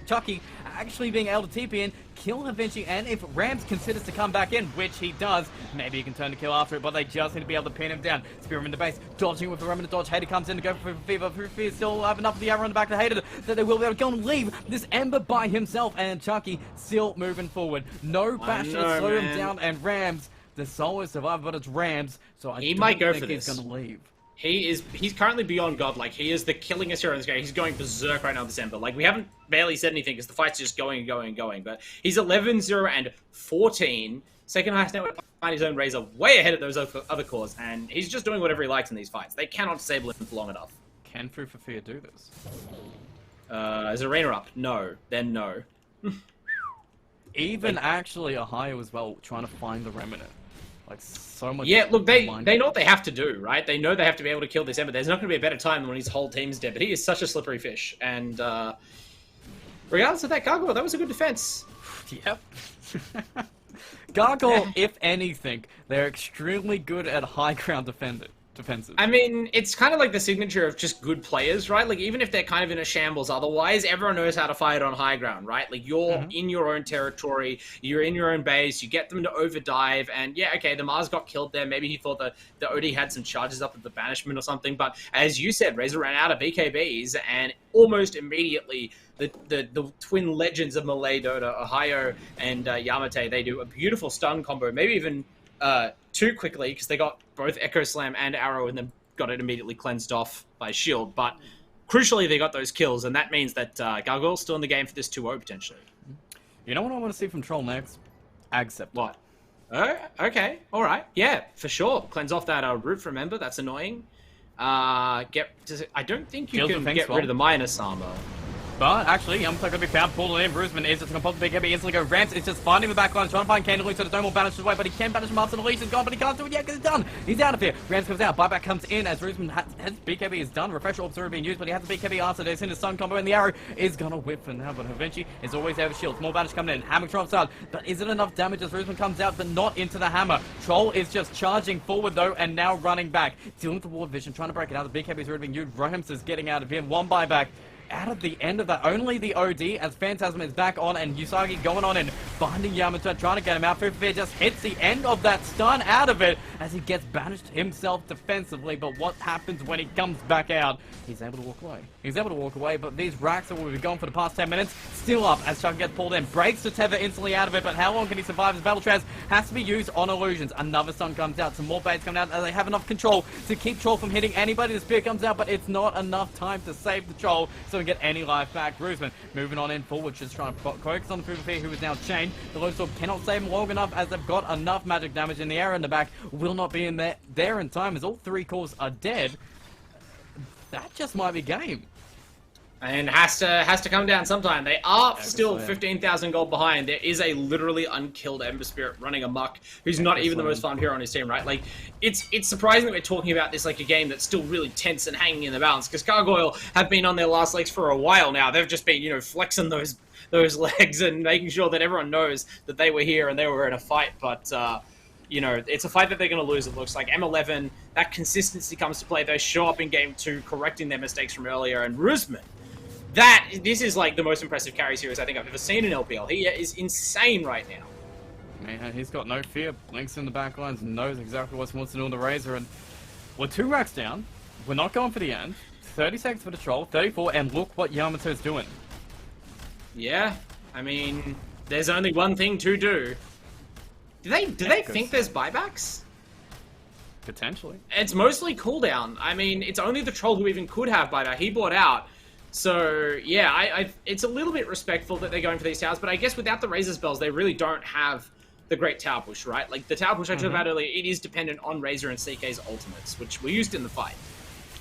Chucky actually being able to TP in, kill Havinci, and if Rams considers to come back in, which he does, maybe he can turn the kill after it, but they just need to be able to pin him down. Spear him in the base, dodging with the remnant dodge. Hater comes in to go for Fever. Fever is still alive enough for the arrow on the back of Hater that they will be able to go and leave this Ember by himself, and Chucky still moving forward. No bash to slow him down, and Rams, the solo survivor, but it's Rams, so I might go think for he's this. Gonna leave. He's currently beyond God. Like, he is the killingest hero in this game. He's going berserk right now, December. Like, we haven't barely said anything because the fight's just going and going and going. But he's 11-0 and 14. Second highest network behind his own Razor, way ahead of those other cores. And he's just doing whatever he likes in these fights. They cannot disable him for long enough. Can Fufafia do this? Is Arena up? No. Then no. Even actually Ohio as well, trying to find the Remnant. Like, so much. Yeah, look, they know what they have to do, right? They know they have to be able to kill this Ember. There's not going to be a better time than when his whole team's dead, but he is such a slippery fish. And regardless of that, Gargoyle, that was a good defense. Yep. Gargoyle, if anything, they're extremely good at high ground defenses. I mean, it's kind of like the signature of just good players, right? Like, even if they're kind of in a shambles otherwise, everyone knows how to fight on high ground, right? Like, you're in your own territory, you're in your own base, you get them to overdive, and yeah, okay, the Mars got killed there. Maybe he thought that the OD had some charges up at the banishment or something, but as you said, Razor ran out of BKBs, and almost immediately, the twin legends of Malay Dota, Ohio and Yamate, they do a beautiful stun combo, maybe even too quickly, because they got both Echo Slam and Arrow and then got it immediately cleansed off by Shield. But crucially, they got those kills, and that means that Gargoyle's still in the game for this 2-0 potentially. You know what I want to see from Troll next? Agcept. What? Oh, okay. All right. Yeah, for sure. Cleanse off that root from Ember. That's annoying. I don't think you can get rid of the minus armor. But actually, Yamato going to be found, pulled in. Bruceman is just going to pop the big heavy instantly go. Rams is just finding the back line, trying to find Candle so the dome will banish his way, but he can banish Martin. The leash is gone, but he can't do it yet because it's done. He's out of here. Rams comes out. Buyback comes in as Bruceman has BKB is done. Refresher orbs are being used, but he has the BKB answer. There's in his stun combo, and the arrow is going to whip for now. But Havinci is always there with shields. More banish coming in. Hammer drops out, but is it enough damage as Bruceman comes out, but not into the hammer? Troll is just charging forward though, and now running back. Dealing with the ward vision, trying to break it out. The BKB is already being used. Rams is getting out of here. One buyback. Out of the end of that, only the OD as Phantasm is back on and Usagi going on and finding Yamato, trying to get him out. Fufafia just hits the end of that stun out of it as he gets banished himself defensively. But what happens when he comes back out? He's able to walk away. He's able to walk away, but these racks that we've been going for the past 10 minutes, still up as Chuck gets pulled in. Breaks the tether instantly out of it, but how long can he survive? His Battle Trance has to be used on illusions. Another stun comes out, some more baits coming out, and they have enough control to keep Troll from hitting anybody. The spear comes out, but it's not enough time to save the Troll, so we get any life back. Roosman moving on in forward, just trying to focus on the Fufafia, who is now chained. The Lone Sword cannot save him long enough as they've got enough magic damage in the air in the back. Will not be in there in time as all three cores are dead. That just might be game. And has to come down sometime. They are still 15,000 gold behind. There is a literally unkilled Ember Spirit running amok, who's not even the most farmed hero on his team, right? Like, it's surprising that we're talking about this like a game that's still really tense and hanging in the balance, because Gargoyle have been on their last legs for a while now. They've just been, you know, flexing those legs and making sure that everyone knows that they were here and they were in a fight, but you know, it's a fight that they're going to lose, it looks like. M11, that consistency comes to play. They show up in Game 2, correcting their mistakes from earlier. And Roosman, this is like the most impressive carry series I think I've ever seen in LPL. He is insane right now. Man, he's got no fear. Blinks in the back lines, knows exactly what he wants to do on the Razor. And we're 2 racks down. We're not going for the end. 30 seconds for the Troll, 34, and look what Yamato's doing. Yeah, I mean, there's only one thing to do. Do they think there's buybacks? Potentially. It's mostly cooldown. I mean, it's only the Troll who even could have buyback. He bought out. So, yeah, it's a little bit respectful that they're going for these towers, but I guess without the Razor spells, they really don't have the great tower push, right? Like, the tower push I talked about earlier, it is dependent on Razor and CK's ultimates, which were used in the fight.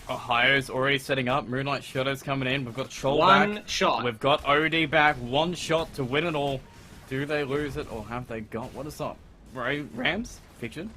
Ohio's already setting up. Moonlight Shadow's coming in. We've got Troll One back. shot. We've got OD back. One shot to win it all. Do they lose it, or have they got... What is up? Rams? Fiction?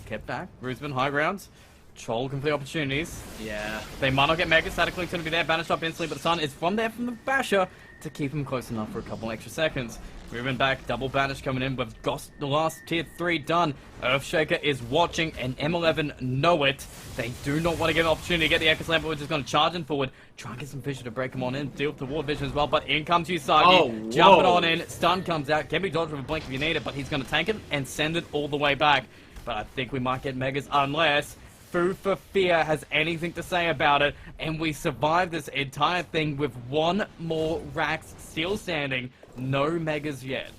Kept back. Roosman, high grounds. Troll complete opportunities. Yeah. They might not get Mega. Static Link's going to be there. Banished up instantly, but the Sun is from there from the Basher to keep him close enough for a couple extra seconds. Moving back, double banish coming in. We've got the last tier 3 done. Earthshaker is watching, and M11 know it. They do not want to give an opportunity to get the Echo Slam, but we're just going to charge in forward. Try and get some vision to break him on in. Deal with the ward vision as well, but in comes Usagi. Jumping on in. Stun comes out. Can be dodged with a blink if you need it, but he's going to tank it and send it all the way back. But I think we might get Megas unless Food for Fear has anything to say about it, and we survive this entire thing with one more Rax still standing. No Megas yet.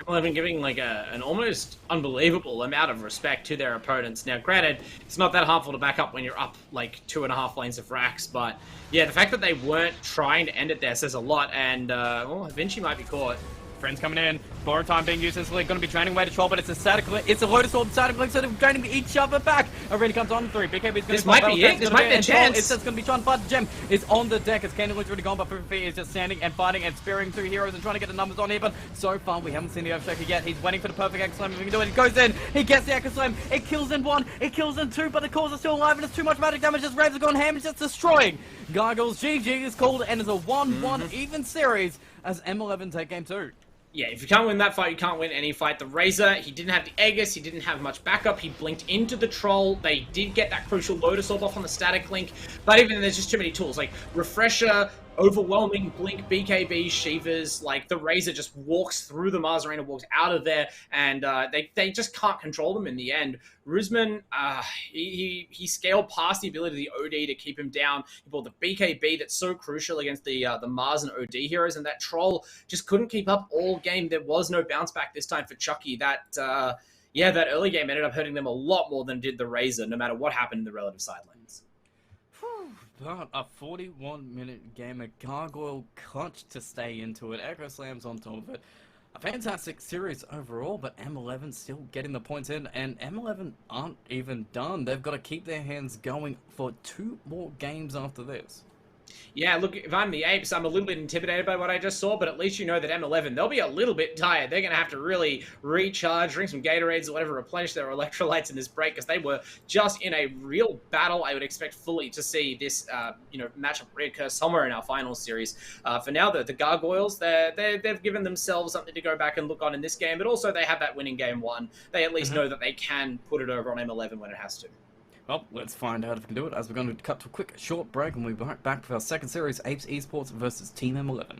Well, I've been giving like an almost unbelievable amount of respect to their opponents. Now, granted, it's not that harmful to back up when you're up like 2.5 lanes of Rax, but yeah, the fact that they weren't trying to end it there says a lot, and well, Vinci might be caught. Friends coming in. Borrow time being used instantly. Going to be draining away to Troll, but it's a static link. It's a Lotus Orb static link, so they're draining each other back. Arena comes on 3. BKB's going to This might be it. This might be a chance. It's just going to be trying to fight the gem. It's on the deck as Candy Link's already gone, but Food for Fear is just standing and fighting and spearing through heroes and trying to get the numbers on here. But so far, we haven't seen the Earthshaker yet. He's waiting for the perfect Echo Slam. If he can do it, he goes in. He gets the Echo Slam. It kills in 1. It kills in 2, but the cores are still alive, and it's too much magic damage as Ravens are going ham. It's just destroying. Gargoyles GG is called, and it's a 1-1 even series as M11 take game 2. Yeah, if you can't win that fight, you can't win any fight. The Razor, he didn't have the Aegis, he didn't have much backup, he blinked into the Troll. They did get that crucial Lotus Orb off on the static link, but even then, there's just too many tools. Like, Refresher, Overwhelming, Blink, BKB, Shivers, like, the Razor just walks through the Mars Arena, walks out of there, and they just can't control them in the end. Roosman, he scaled past the ability of the OD to keep him down. He bought the BKB that's so crucial against the Mars and OD heroes, and that Troll just couldn't keep up all game. There was no bounce back this time for Chucky. That early game ended up hurting them a lot more than did the Razor, no matter what happened in the relative side lanes. But a 41-minute game, a Gargoyle clutch to stay into it. Echo Slams on top of it. A fantastic series overall, but M11 still getting the points in, and M11 aren't even done. They've got to keep their hands going for 2 more games after this. Yeah, look, if I'm the Apes, I'm a little bit intimidated by what I just saw, but at least you know that M11, they'll be a little bit tired. They're going to have to really recharge, drink some Gatorades or whatever, replenish their electrolytes in this break, because they were just in a real battle. I would expect fully to see this, matchup reoccur somewhere in our final series. For now, the Gargoyles, they've given themselves something to go back and look on in this game, but also they have that winning game 1. They at least know that they can put it over on M11 when it has to. Well, let's find out if we can do it, as we're going to cut to a quick, short break, and we'll be right back for our second series, Apes Esports versus Team M11.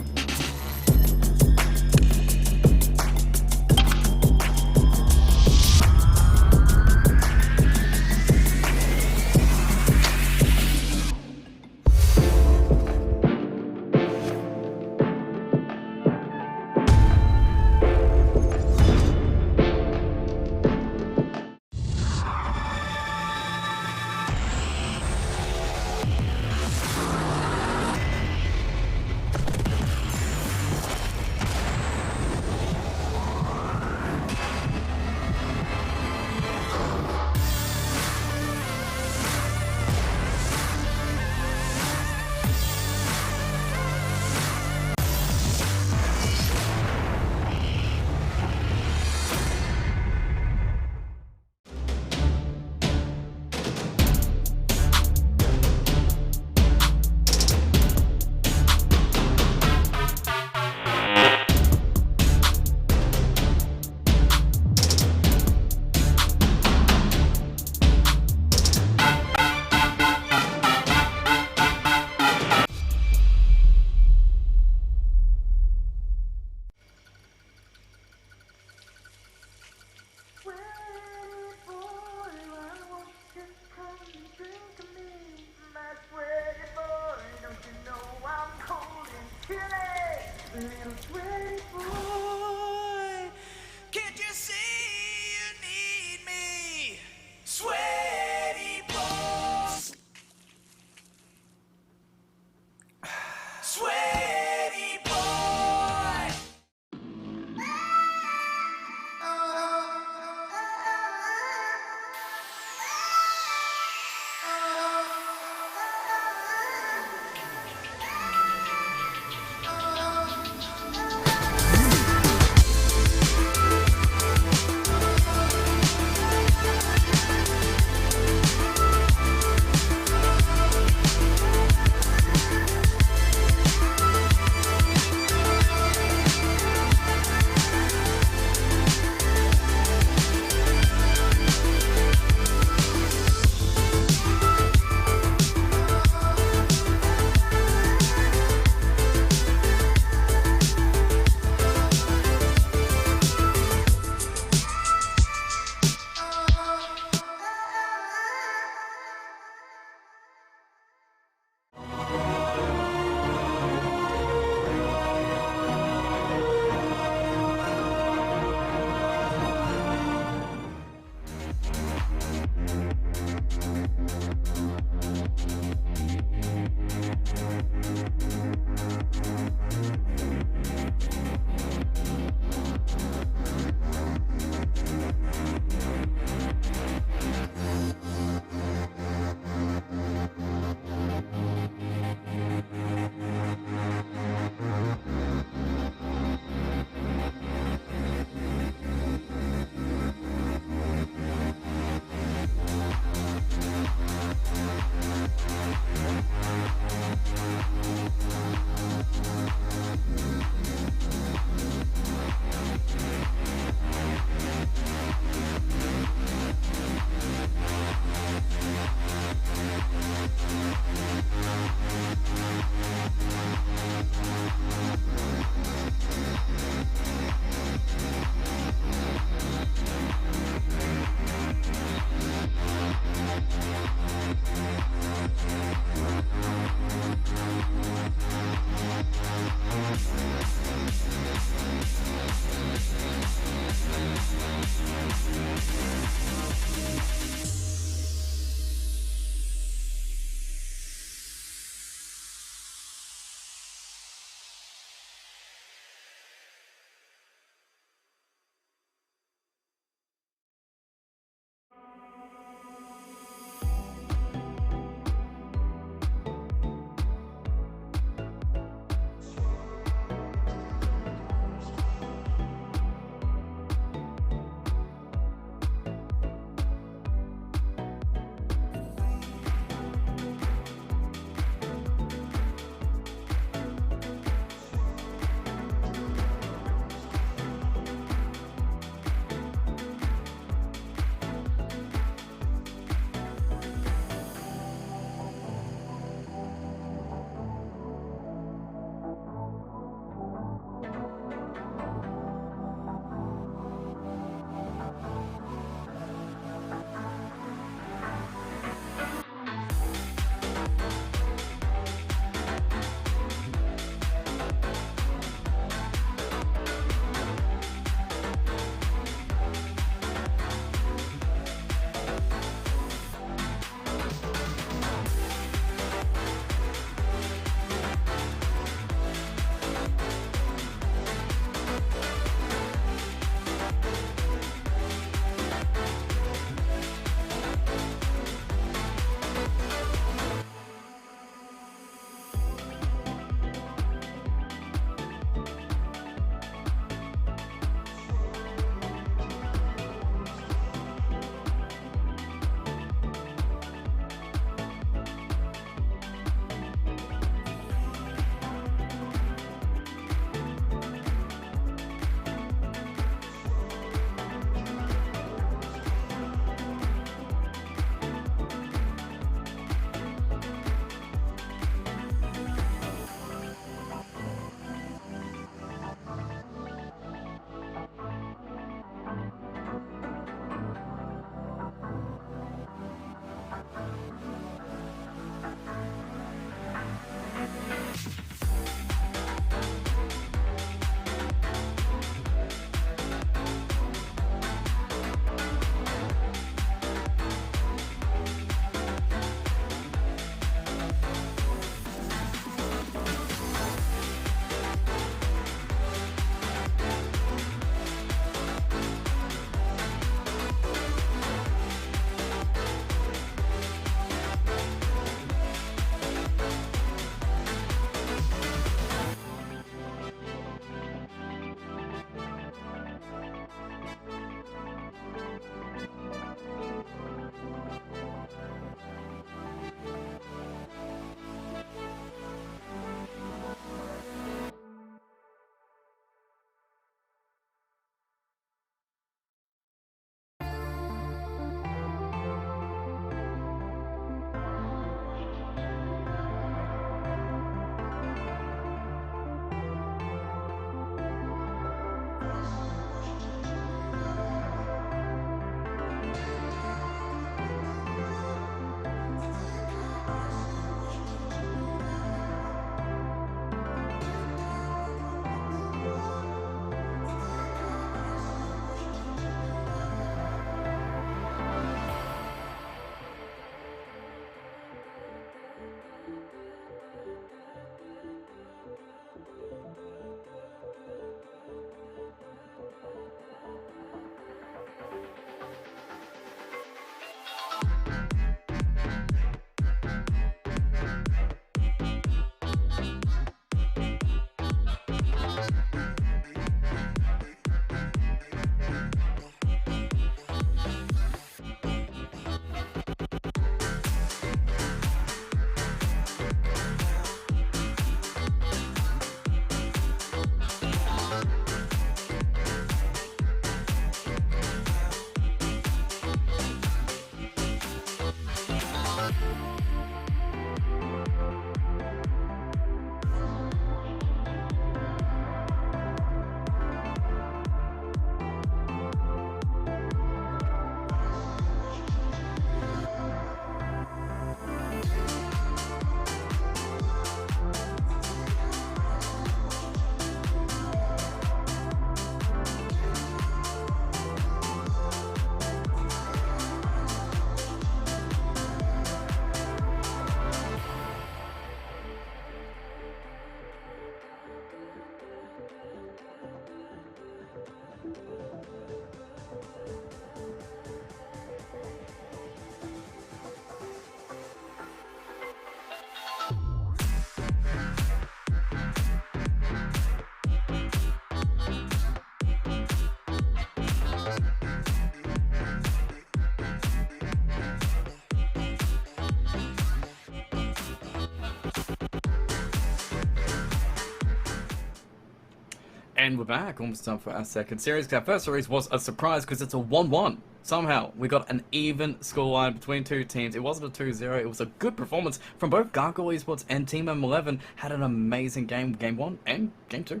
And we're back, almost time for our second series. Our first series was a surprise because it's a 1-1. Somehow, we got an even scoreline between two teams. It wasn't a 2-0, it was a good performance from both Gargoyle Esports and Team M11. Had an amazing game, Game 1 and Game 2.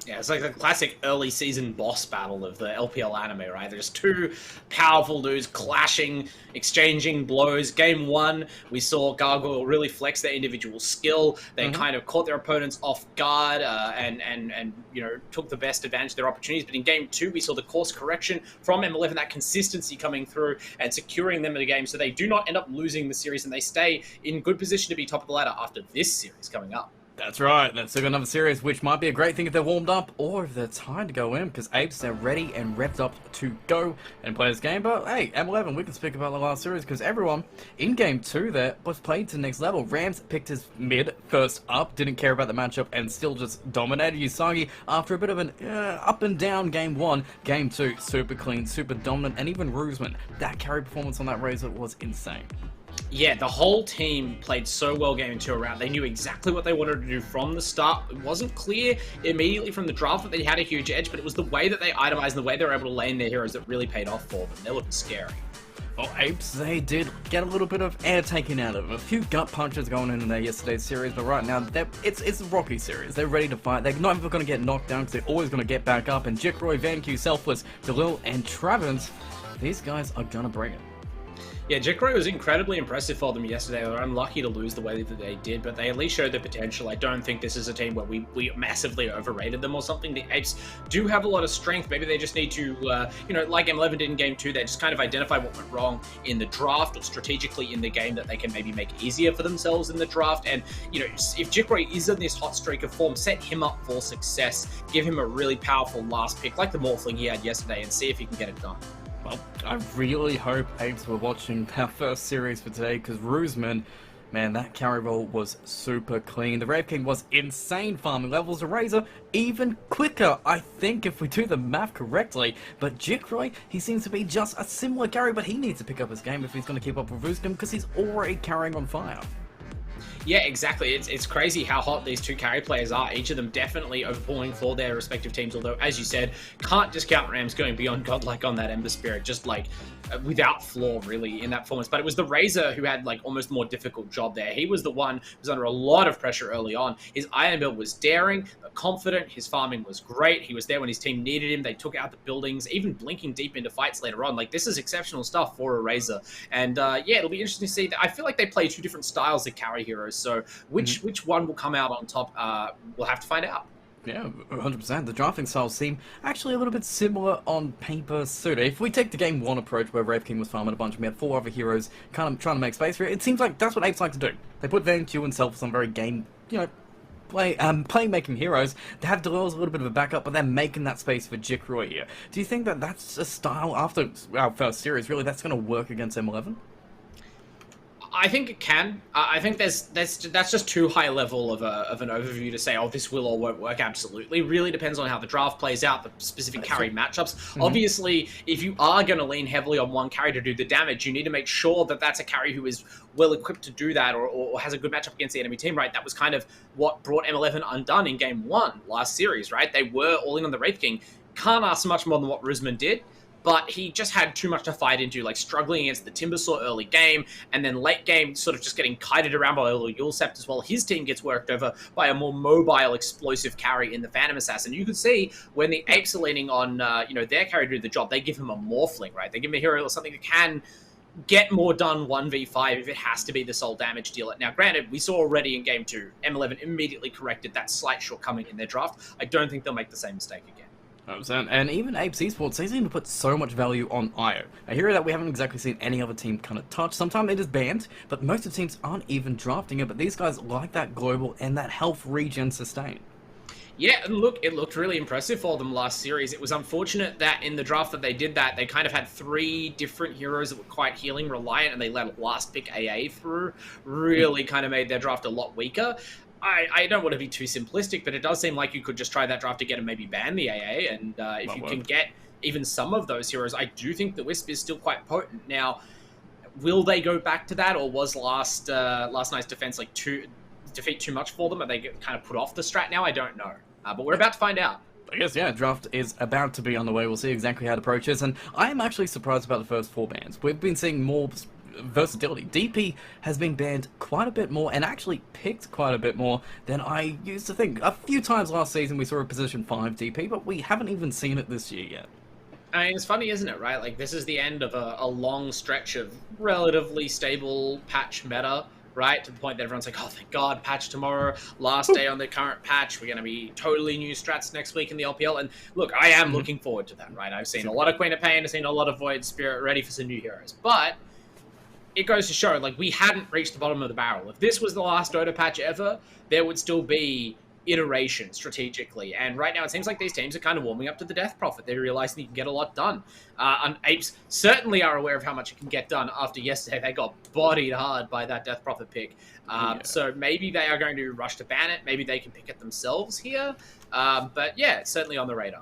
Yeah, it's like the classic early season boss battle of the LPL anime, right? There's two powerful dudes clashing, exchanging blows. Game 1, we saw Gargoyle really flex their individual skill. They kind of caught their opponents off guard and you know, took the best advantage of their opportunities. But in Game 2, we saw the course correction from M11, that consistency coming through and securing them in the game so they do not end up losing the series and they stay in good position to be top of the ladder after this series coming up. That's right, let's look at another series, which might be a great thing if they're warmed up or if they're tired to go in, because Apes, they're ready and revved up to go and play this game. But hey, M11, we can speak about the last series, because everyone in Game 2 there was played to the next level. Rams picked his mid first up, didn't care about the matchup, and still just dominated Usagi after a bit of an up and down Game 1. Game 2, super clean, super dominant, and even Roosman, that carry performance on that Razor was insane. Yeah, the whole team played so well Game 2 around. They knew exactly what they wanted to do from the start. It wasn't clear immediately from the draft that they had a huge edge, but it was the way that they itemized and the way they were able to lane their heroes that really paid off for them. They looked scary. Well, Apes, they did get a little bit of air taken out of them. A few gut punches going in their yesterday's series, but right now, it's a rocky series. They're ready to fight. They're not even going to get knocked down because they're always going to get back up. And Jikroy, VanQ, Selfless, Delil, and Travens, these guys are going to bring it. Yeah, Jikroy was incredibly impressive for them yesterday. They were unlucky to lose the way that they did, but they at least showed their potential. I don't think this is a team where we massively overrated them or something. The Apes do have a lot of strength. Maybe they just need to, you know, like M11 did in Game 2, they just kind of identify what went wrong in the draft or strategically in the game that they can maybe make easier for themselves in the draft. And, you know, if Jikroy is in this hot streak of form, set him up for success. Give him a really powerful last pick, like the Morphling he had yesterday, and see if he can get it done. Well, I really hope Apes were watching our first series for today, because Roosman, man, that carry roll was super clean. The Rave King was insane farming levels. The Razor, even quicker, I think, if we do the math correctly. But Jikroy, he seems to be just a similar carry, but he needs to pick up his game if he's going to keep up with Roosman, because he's already carrying on fire. Yeah, exactly. It's crazy how hot these two carry players are. Each of them definitely overpowering for their respective teams, although, as you said, can't discount Rams going beyond godlike on that Ember Spirit, just like without flaw, really, in that performance. But it was the Razor who had like almost more difficult job there. He was the one who was under a lot of pressure early on. His iron build was daring, but confident. His farming was great. He was there when his team needed him. They took out the buildings, even blinking deep into fights later on. Like, this is exceptional stuff for a Razor. And yeah, it'll be interesting to see. I feel like they play two different styles of carry heroes. So which one will come out on top? We'll have to find out. Yeah, 100%. The drafting styles seem actually a little bit similar on paper. So if we take the Game 1 approach where Rave King was farming a bunch and we had 4 other heroes kind of trying to make space for it, it seems like that's what Apes like to do. They put VanQ and Self on very game, you know, playmaking heroes. They have Delil as a little bit of a backup, but they're making that space for Jikroy here. Do you think that that's a style after our first series, really, that's going to work against M11? I think it can. I think that's just too high level of an overview to say, oh, this will or won't work. Absolutely. Really depends on how the draft plays out, the specific carry matchups. Obviously, if you are going to lean heavily on one carry to do the damage, you need to make sure that that's a carry who is well equipped to do that or has a good matchup against the enemy team, right? That was kind of what brought M11 undone in Game 1 last series, right? They were all in on the Wraith King. Can't ask much more than what Roosman did. But he just had too much to fight into, like struggling against the Timbersaw early game, and then late game sort of just getting kited around by a little Yulsept as well. His team gets worked over by a more mobile, explosive carry in the Phantom Assassin. You can see when the Apes are leaning on, you know, their carry to do the job, they give him a Morphling, right? They give him a hero or something that can get more done 1v5 if it has to be the sole damage dealer. Now, granted, we saw already in Game 2, M11 immediately corrected that slight shortcoming in their draft. I don't think they'll make the same mistake again. And even Apes Esports, they seem to put so much value on IO, a hero that we haven't exactly seen any other team kind of touch. Sometimes it is banned, but most of the teams aren't even drafting it, but these guys like that global and that health regen sustain. Yeah, and look, it looked really impressive for them last series. It was unfortunate that in the draft that they did that, they kind of had 3 different heroes that were quite healing reliant, and they let last pick AA through. Really kind of made their draft a lot weaker. I don't want to be too simplistic, but it does seem like you could just try that draft again and maybe ban the AA. And if you can get even some of those heroes, I do think the Wisp is still quite potent. Now, will they go back to that, or was last night's defense like defeat too much for them? Are they kind of put off the strat now? I don't know. But we're about to find out. I guess, yeah, draft is about to be on the way. We'll see exactly how it approaches, and I am actually surprised about the first 4 bans. We've been seeing more versatility. DP has been banned quite a bit more, and actually picked quite a bit more than I used to think. A few times last season we saw a position 5 DP, but we haven't even seen it this year yet. I mean, it's funny, isn't it, right? Like, this is the end of a long stretch of relatively stable patch meta, right? To the point that everyone's like, oh, thank God, patch tomorrow, last day on the current patch. We're going to be totally new strats next week in the LPL. And look, I am looking forward to that, right? I've seen a lot of Queen of Pain, I've seen a lot of Void Spirit, ready for some new heroes. But it goes to show, like, we hadn't reached the bottom of the barrel. If this was the last Dota patch ever, there would still be iteration strategically, and right now it seems like these teams are kind of warming up to the Death Prophet. They realize that you can get a lot done, and Apes certainly are aware of how much it can get done. After yesterday, they got bodied hard by that Death Prophet pick, so maybe they are going to rush to ban it. Maybe they can pick it themselves here, but yeah, it's certainly on the radar.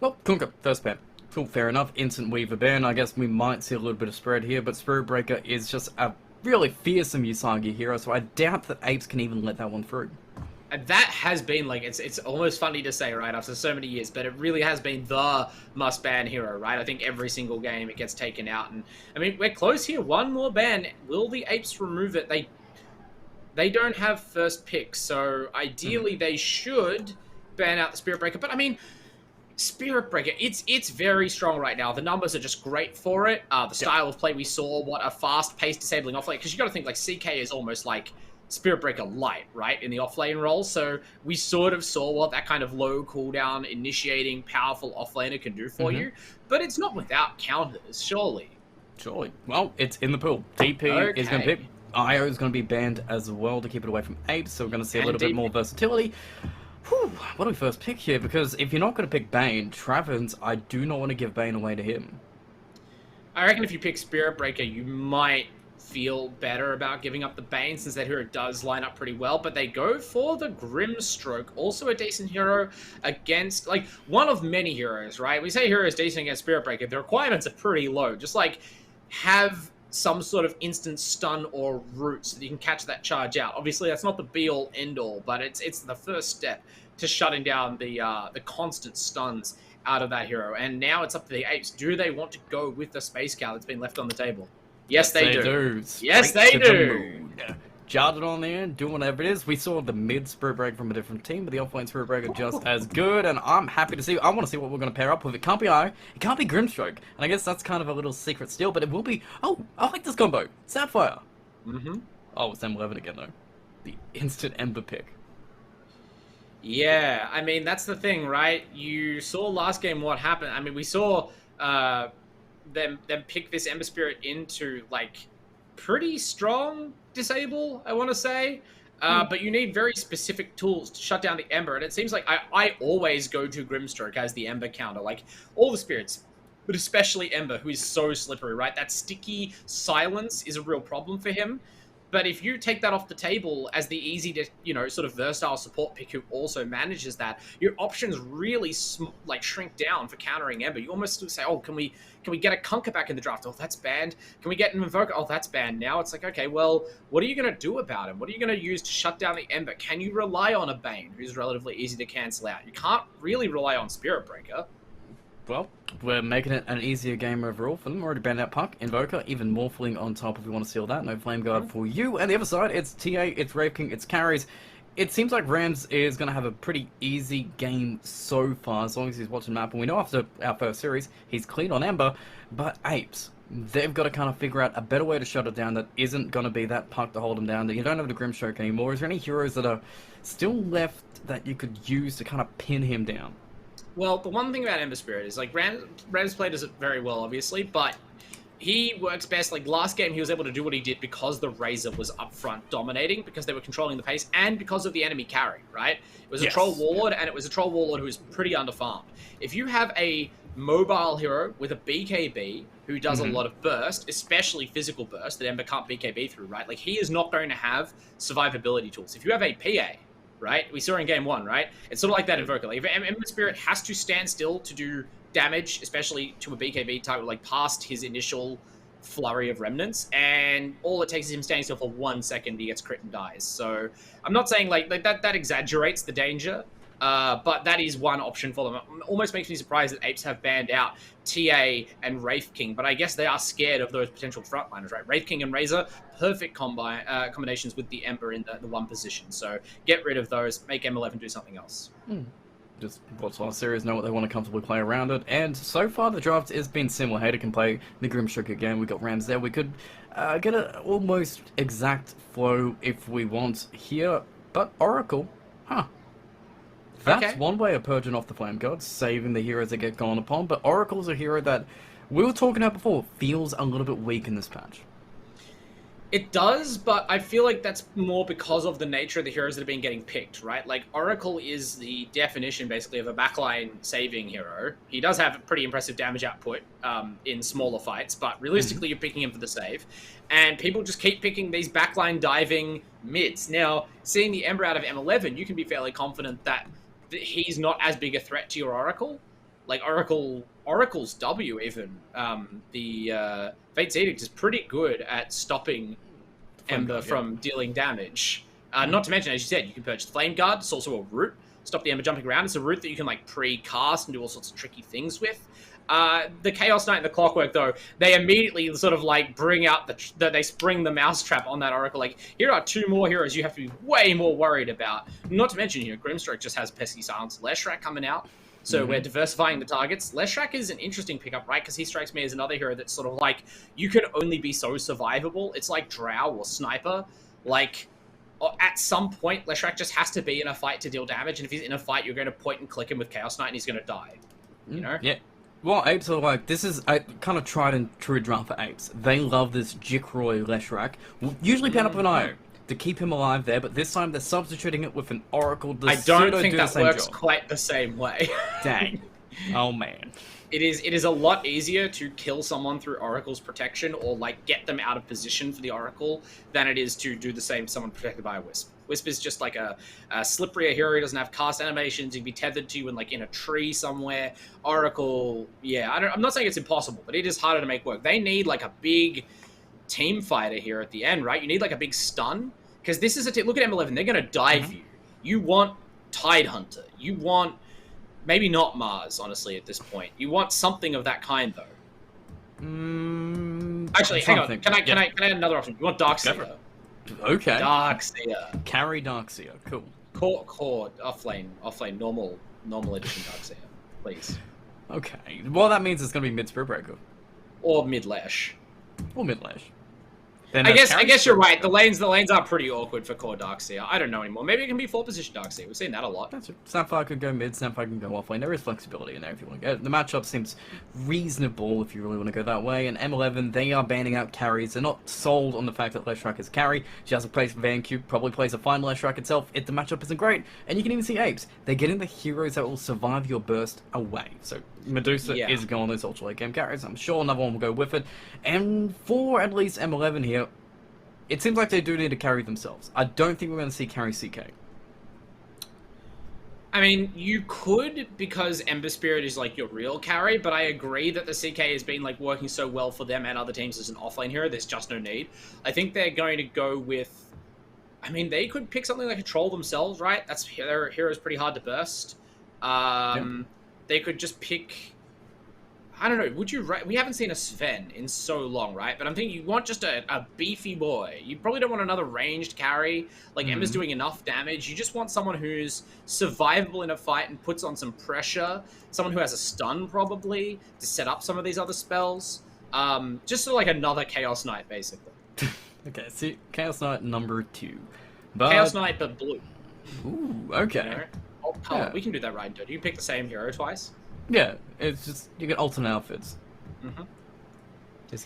Well, Kunkka, first ban. Cool, fair enough. Instant Weaver ban. I guess we might see a little bit of spread here, but Spirit Breaker is just a really fearsome Usagi hero, so I doubt that Apes can even let that one through. And that has been, like, it's almost funny to say, right, after so many years, but it really has been the must-ban hero, right? I think every single game it gets taken out, and, I mean, we're close here. One more ban. Will the Apes remove it? They don't have first pick, so ideally they should ban out the Spirit Breaker, but, I mean, Spirit Breaker, it's very strong right now. The numbers are just great for it. The style of play we saw, what a fast-paced disabling offlane, because you got to think, like, CK is almost like Spirit Breaker light, right, in the offlane role, so we sort of saw what that kind of low cooldown, initiating, powerful offlaner can do for you, but it's not without counters, surely. Surely. Well, it's in the pool. DP is going to pick. IO is going to be banned as well to keep it away from Apes, so we're going to see a little bit more versatility. Whew, what do we first pick here? Because if you're not going to pick Bane, Travens, I do not want to give Bane away to him. I reckon if you pick Spirit Breaker, you might feel better about giving up the Bane, since that hero does line up pretty well, but they go for the Grimstroke, also a decent hero against, like, one of many heroes, right? We say hero is decent against Spirit Breaker, the requirements are pretty low, just like have some sort of instant stun or root so that you can catch that charge out. Obviously that's not the be-all end-all, but it's the first step to shutting down the constant stuns out of that hero. And now it's up to the Apes. Do they want to go with the Space Cow that's been left on the table? Yes, they do. Yes, they do. Jarred it on there, doing whatever it is. We saw the mid Spirit Breaker from a different team, but the offlane Spirit Breaker just as good, and I'm happy to see. I want to see what we're going to pair up with. It can't be IO, it can't be Grimstroke, and I guess that's kind of a little secret still, but it will be. Oh, I like this combo. Sapphire. Oh, it's M11 again though. The instant Ember pick. Yeah, I mean that's the thing, right? You saw last game what happened. I mean, we saw them pick this Ember Spirit into, like, pretty strong disable, I want to say. But you need very specific tools to shut down the Ember, and it seems like I always go to Grimstroke as the Ember counter. Like, all the spirits, but especially Ember, who is so slippery, right? That sticky silence is a real problem for him. But if you take that off the table as the easy to, you know, sort of versatile support pick who also manages that, your options really shrink down for countering Ember. You almost say, oh, can we get a Kunkka back in the draft? Oh, that's banned. Can we get an Invoker? Oh, that's banned. Now it's like, okay, well, what are you going to do about him? What are you going to use to shut down the Ember? Can you rely on a Bane, who's relatively easy to cancel out? You can't really rely on Spirit Breaker. Well, we're making it an easier game overall for them. Already banned out Puck, Invoker, even more fling on top if you want to seal that. No Flame Guard for you. And the other side, it's TA, it's Wraith King, it's carries. It seems like Rams is going to have a pretty easy game so far, as long as he's watching the map. And we know after our first series, he's clean on Ember. But Apes, they've got to kind of figure out a better way to shut it down that isn't going to be that Puck to hold him down, that you don't have the Grimstroke anymore. Is there any heroes that are still left that you could use to kind of pin him down? Well, the one thing about Ember Spirit is, like, Rams play does it very well, obviously, but he works best. Like, last game, he was able to do what he did because the Razor was up front dominating, because they were controlling the pace, and because of the enemy carry, right? It was a Troll Warlord, and it was a Troll Warlord who was pretty underfarmed. If you have a mobile hero with a BKB who does a lot of burst, especially physical burst, that Ember can't BKB through, right? Like, he is not going to have survivability tools. If you have a PA, right? We saw in game 1, right? It's sort of like that Invoker. Like, if Ember Spirit has to stand still to do damage, especially to a BKB type, like past his initial flurry of remnants, and all it takes is him standing still for 1 second, he gets crit and dies. So I'm not saying like that exaggerates the danger, But that is one option for them. It almost makes me surprised that Apes have banned out TA and Wraith King, but I guess they are scared of those potential frontliners, right? Wraith King and Razor, perfect combinations with the Ember in the one position. So get rid of those, make M11 do something else. Just watch last series, know what they want to comfortably play around it, and so far the draft has been similar. Hater can play the Grimstroke again, we got Rams there, we could get an almost exact flow if we want here, but Oracle, that's one way of purging off the Flame Gods, saving the heroes that get gone upon, but Oracle's a hero that we were talking about before, feels a little bit weak in this patch. It does, but I feel like that's more because of the nature of the heroes that have been getting picked, right? Like, Oracle is the definition, basically, of a backline saving hero. He does have a pretty impressive damage output in smaller fights, but realistically, you're picking him for the save. And people just keep picking these backline diving mids. Now, seeing the Ember out of M11, you can be fairly confident that he's not as big a threat to your Oracle. Like, Oracle's W, even, the Fate's Edict is pretty good at stopping Ember from dealing damage. Not to mention, as you said, you can purge the Flame Guard. It's also a root. Stop the Ember jumping around. It's a root that you can, like, pre-cast and do all sorts of tricky things with. The Chaos Knight and the Clockwork, though, they immediately sort of, like, bring out they spring the mousetrap on that Oracle. Like, here are two more heroes you have to be way more worried about. Not to mention, Grimstroke just has Pesky Silence. Leshrac coming out. So we're diversifying the targets. Leshrac is an interesting pickup, right? Because he strikes me as another hero that's sort of like, you can only be so survivable. It's like Drow or Sniper. Like, at some point, Leshrac just has to be in a fight to deal damage. And if he's in a fight, you're going to point and click him with Chaos Knight and he's going to die. You know? Yeah. Well, Apes are like, this is a kind of tried and true draft for Apes. They love this Jikroy Leshrac. Usually pan up an IO to keep him alive there, but this time they're substituting it with an Oracle. I don't think that works quite the same way. Dang. Oh, man. It is a lot easier to kill someone through Oracle's protection or, like, get them out of position for the Oracle than it is to do the same to someone protected by a Wisp. Wisp is just like a slipperier hero. He doesn't have cast animations. He can be tethered to you in a tree somewhere. Oracle, yeah, I'm not saying it's impossible, but it is harder to make work. They need, like, a big team fighter here at the end, right? You need, like, a big stun. Because this is a team. Look at M11. They're going to dive you. You want Tidehunter. You want... Maybe not Mars, honestly, at this point. You want something of that kind, though. Actually, hang on. Can I add another option? You want Darkseer. Okay. Darkseer. Carry Darkseer. Cool. Core, offlane, normal edition Darkseer. Please. Okay. Well, that means it's going to be mid-Spirit Breaker. Or mid-Lash. Or mid-Lash. I guess you're right. The lanes are pretty awkward for core Darkseer. I don't know anymore. Maybe it can be 4-position Darkseer. We've seen that a lot. That's it. Sapphire could go mid, Sapphire can go offlane. There is flexibility in there if you want to go. The matchup seems reasonable if you really want to go that way. And M11, they are banning out carries. They're not sold on the fact that Leshrac is a carry. She has a place for VanQ, probably plays a fine Leshrac itself if the matchup isn't great. And you can even see Apes. They're getting the heroes that will survive your burst away. So Medusa is going those ultra late game carries. I'm sure another one will go with it. And for at least M11 here, it seems like they do need to carry themselves. I don't think we're going to see carry CK. I mean, you could, because Ember Spirit is like your real carry, but I agree that the CK has been like working so well for them and other teams as an offlane hero, there's just no need. I think they're going to go with... I mean, they could pick something like a Troll themselves, right? Their hero's pretty hard to burst. They could just pick... I don't know, we haven't seen a Sven in so long, right? But I'm thinking you want just a beefy boy. You probably don't want another ranged carry. Like, Ember's doing enough damage. You just want someone who's survivable in a fight and puts on some pressure. Someone who has a stun, probably, to set up some of these other spells. Just sort of like another Chaos Knight, basically. Okay, see, Chaos Knight number 2. But... Chaos Knight, but blue. Ooh, okay. Yeah. We can do that right, dude. You can pick the same hero twice. Yeah, it's just, you get alternate outfits.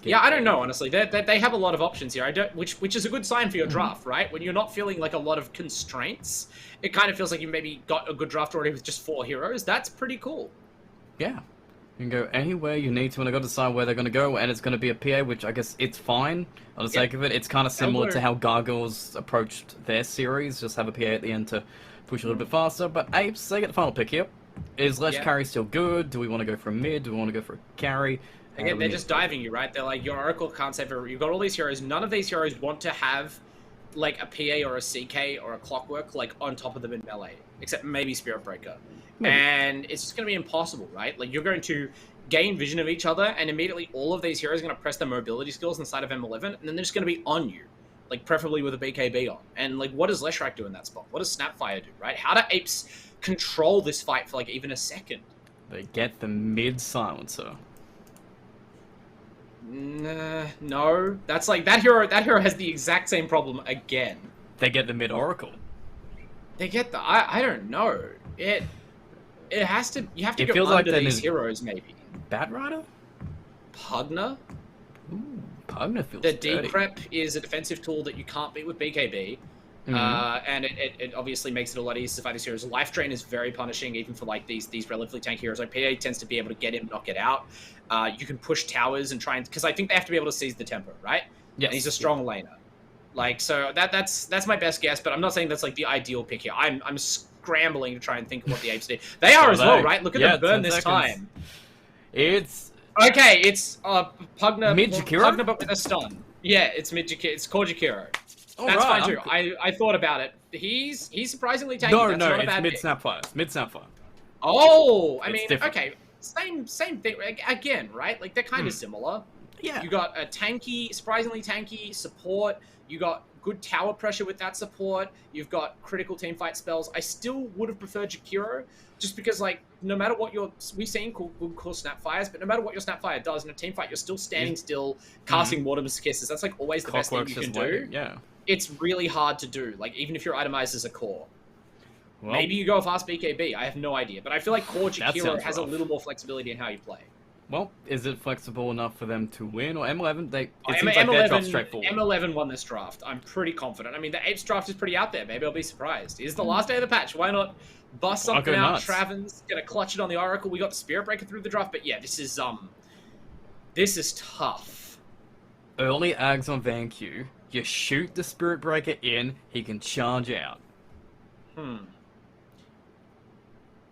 Yeah, I don't know, honestly. They have a lot of options here. Which is a good sign for your draft, right? When you're not feeling like a lot of constraints, it kind of feels like you maybe got a good draft already with just 4 heroes. That's pretty cool. Yeah. You can go anywhere you need to, and I've got to decide where they're going to go, and it's going to be a PA, which I guess it's fine, on the sake of it. It's kind of similar to how Gargoyles approached their series, just have a PA at the end to push a little bit faster, but Apes, they get the final pick here. Is Lesh carry still good? Do we want to go for a mid? Do we want to go for a carry? Again, they're just diving you, right? They're like, your Oracle can't save her. You've got all these heroes. None of these heroes want to have like a PA or a CK or a Clockwork like on top of them in melee, except maybe Spirit Breaker. Maybe. And it's just going to be impossible, right? Like, you're going to gain vision of each other, and immediately all of these heroes are going to press their mobility skills inside of M11, and then they're just going to be on you, like, preferably with a BKB on. And, like, what does Leshrac do in that spot? What does Snapfire do, right? How do Apes control this fight for, like, even a second? They get the mid-silencer. No. That's, like, that hero has the exact same problem again. They get the mid-oracle. They get the... I don't know. It has to... You have to go feels under like these heroes, maybe. Batrider? Pugna? Ooh, Pugna feels The dirty. decrep is a defensive tool that you can't beat with BKB. And it obviously makes it a lot easier to fight these heroes. Life Drain is very punishing, even for like these relatively tanky heroes. Like PA tends to be able to get in, knock it out. You can push towers and try and... Because I think they have to be able to seize the tempo, right? Yes. And he's a strong laner. Like, so that's my best guess, but I'm not saying that's like the ideal pick here. I'm scrambling to try and think of what the Apes do. They are as well, right? Look at them burn this time. It's... Okay, it's Pugna... Mid-Jakiro? Pugna, but with a stun. Yeah, it's Mid-Jakiro. It's core Jakiro. That's fine too. I thought about it. He's surprisingly tanky. No, That's no, not a it's bad pick. mid-Snapfire. Mid-Snapfire. Oh, I mean, different. okay. Same thing. Again, right? Like, they're kind of similar. Yeah. You got a tanky, surprisingly tanky support. You got good tower pressure with that support. You've got critical team fight spells. I still would have preferred Jakiro, just because, like, no matter what we've seen cool Snapfires, but no matter what your Snapfire does in a team fight, you're still standing still, casting Mortimer's Kisses. That's, like, always the best thing you can do. Yeah. It's really hard to do, like, even if you're itemized as a core. Well, Maybe you go fast BKB, I have no idea. But I feel like core Jakiro has a rough. little more flexibility in how you play. well, is it flexible enough for them to win? Or M11, it M- seems like their draft M11, straightforward. M11 won this draft. I'm pretty confident. I mean, the Apes draft is pretty out there. Maybe I'll be surprised. It's the last day of the patch. Why not bust Why something go out? nuts? Traven's gonna clutch it on the Oracle. We got the Spirit Breaker through the draft. But yeah, this is tough. Early Ags on VanQ. You shoot the Spirit Breaker in, he can charge out.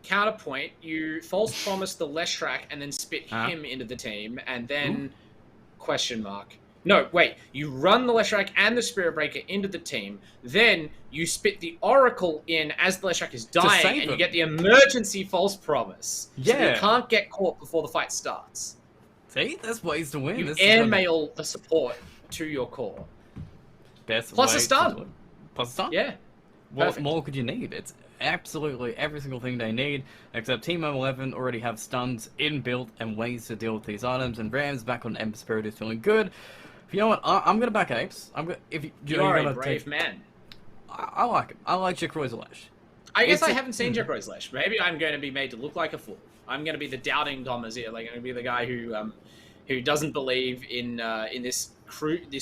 Counterpoint, you false promise the Leshrac and then spit him into the team, and then question mark. No, wait. You run the Leshrac and the Spirit Breaker into the team, then you spit the Oracle in as the Leshrac is dying, save and you him. get the emergency false promise. So Yeah. you can't get caught before the fight starts. See, that's ways to win. You This is gonna be airmail the support to your core. best Plus way a stun. to do it. Plus a stun? Yeah. What Perfect. more could you need? It's absolutely every single thing they need, except Team M11 already have stuns inbuilt and ways to deal with these items, and Rams back on Ember Spirit is feeling good. You know what? I'm gonna back Apes. You are a brave man. I like him. I like Jack Royzelash. I guess I haven't seen Jack Royzelash. Maybe I'm going to be made to look like a fool. I'm going to be the doubting Thomas here. Like, I'm going to be the guy who doesn't believe in this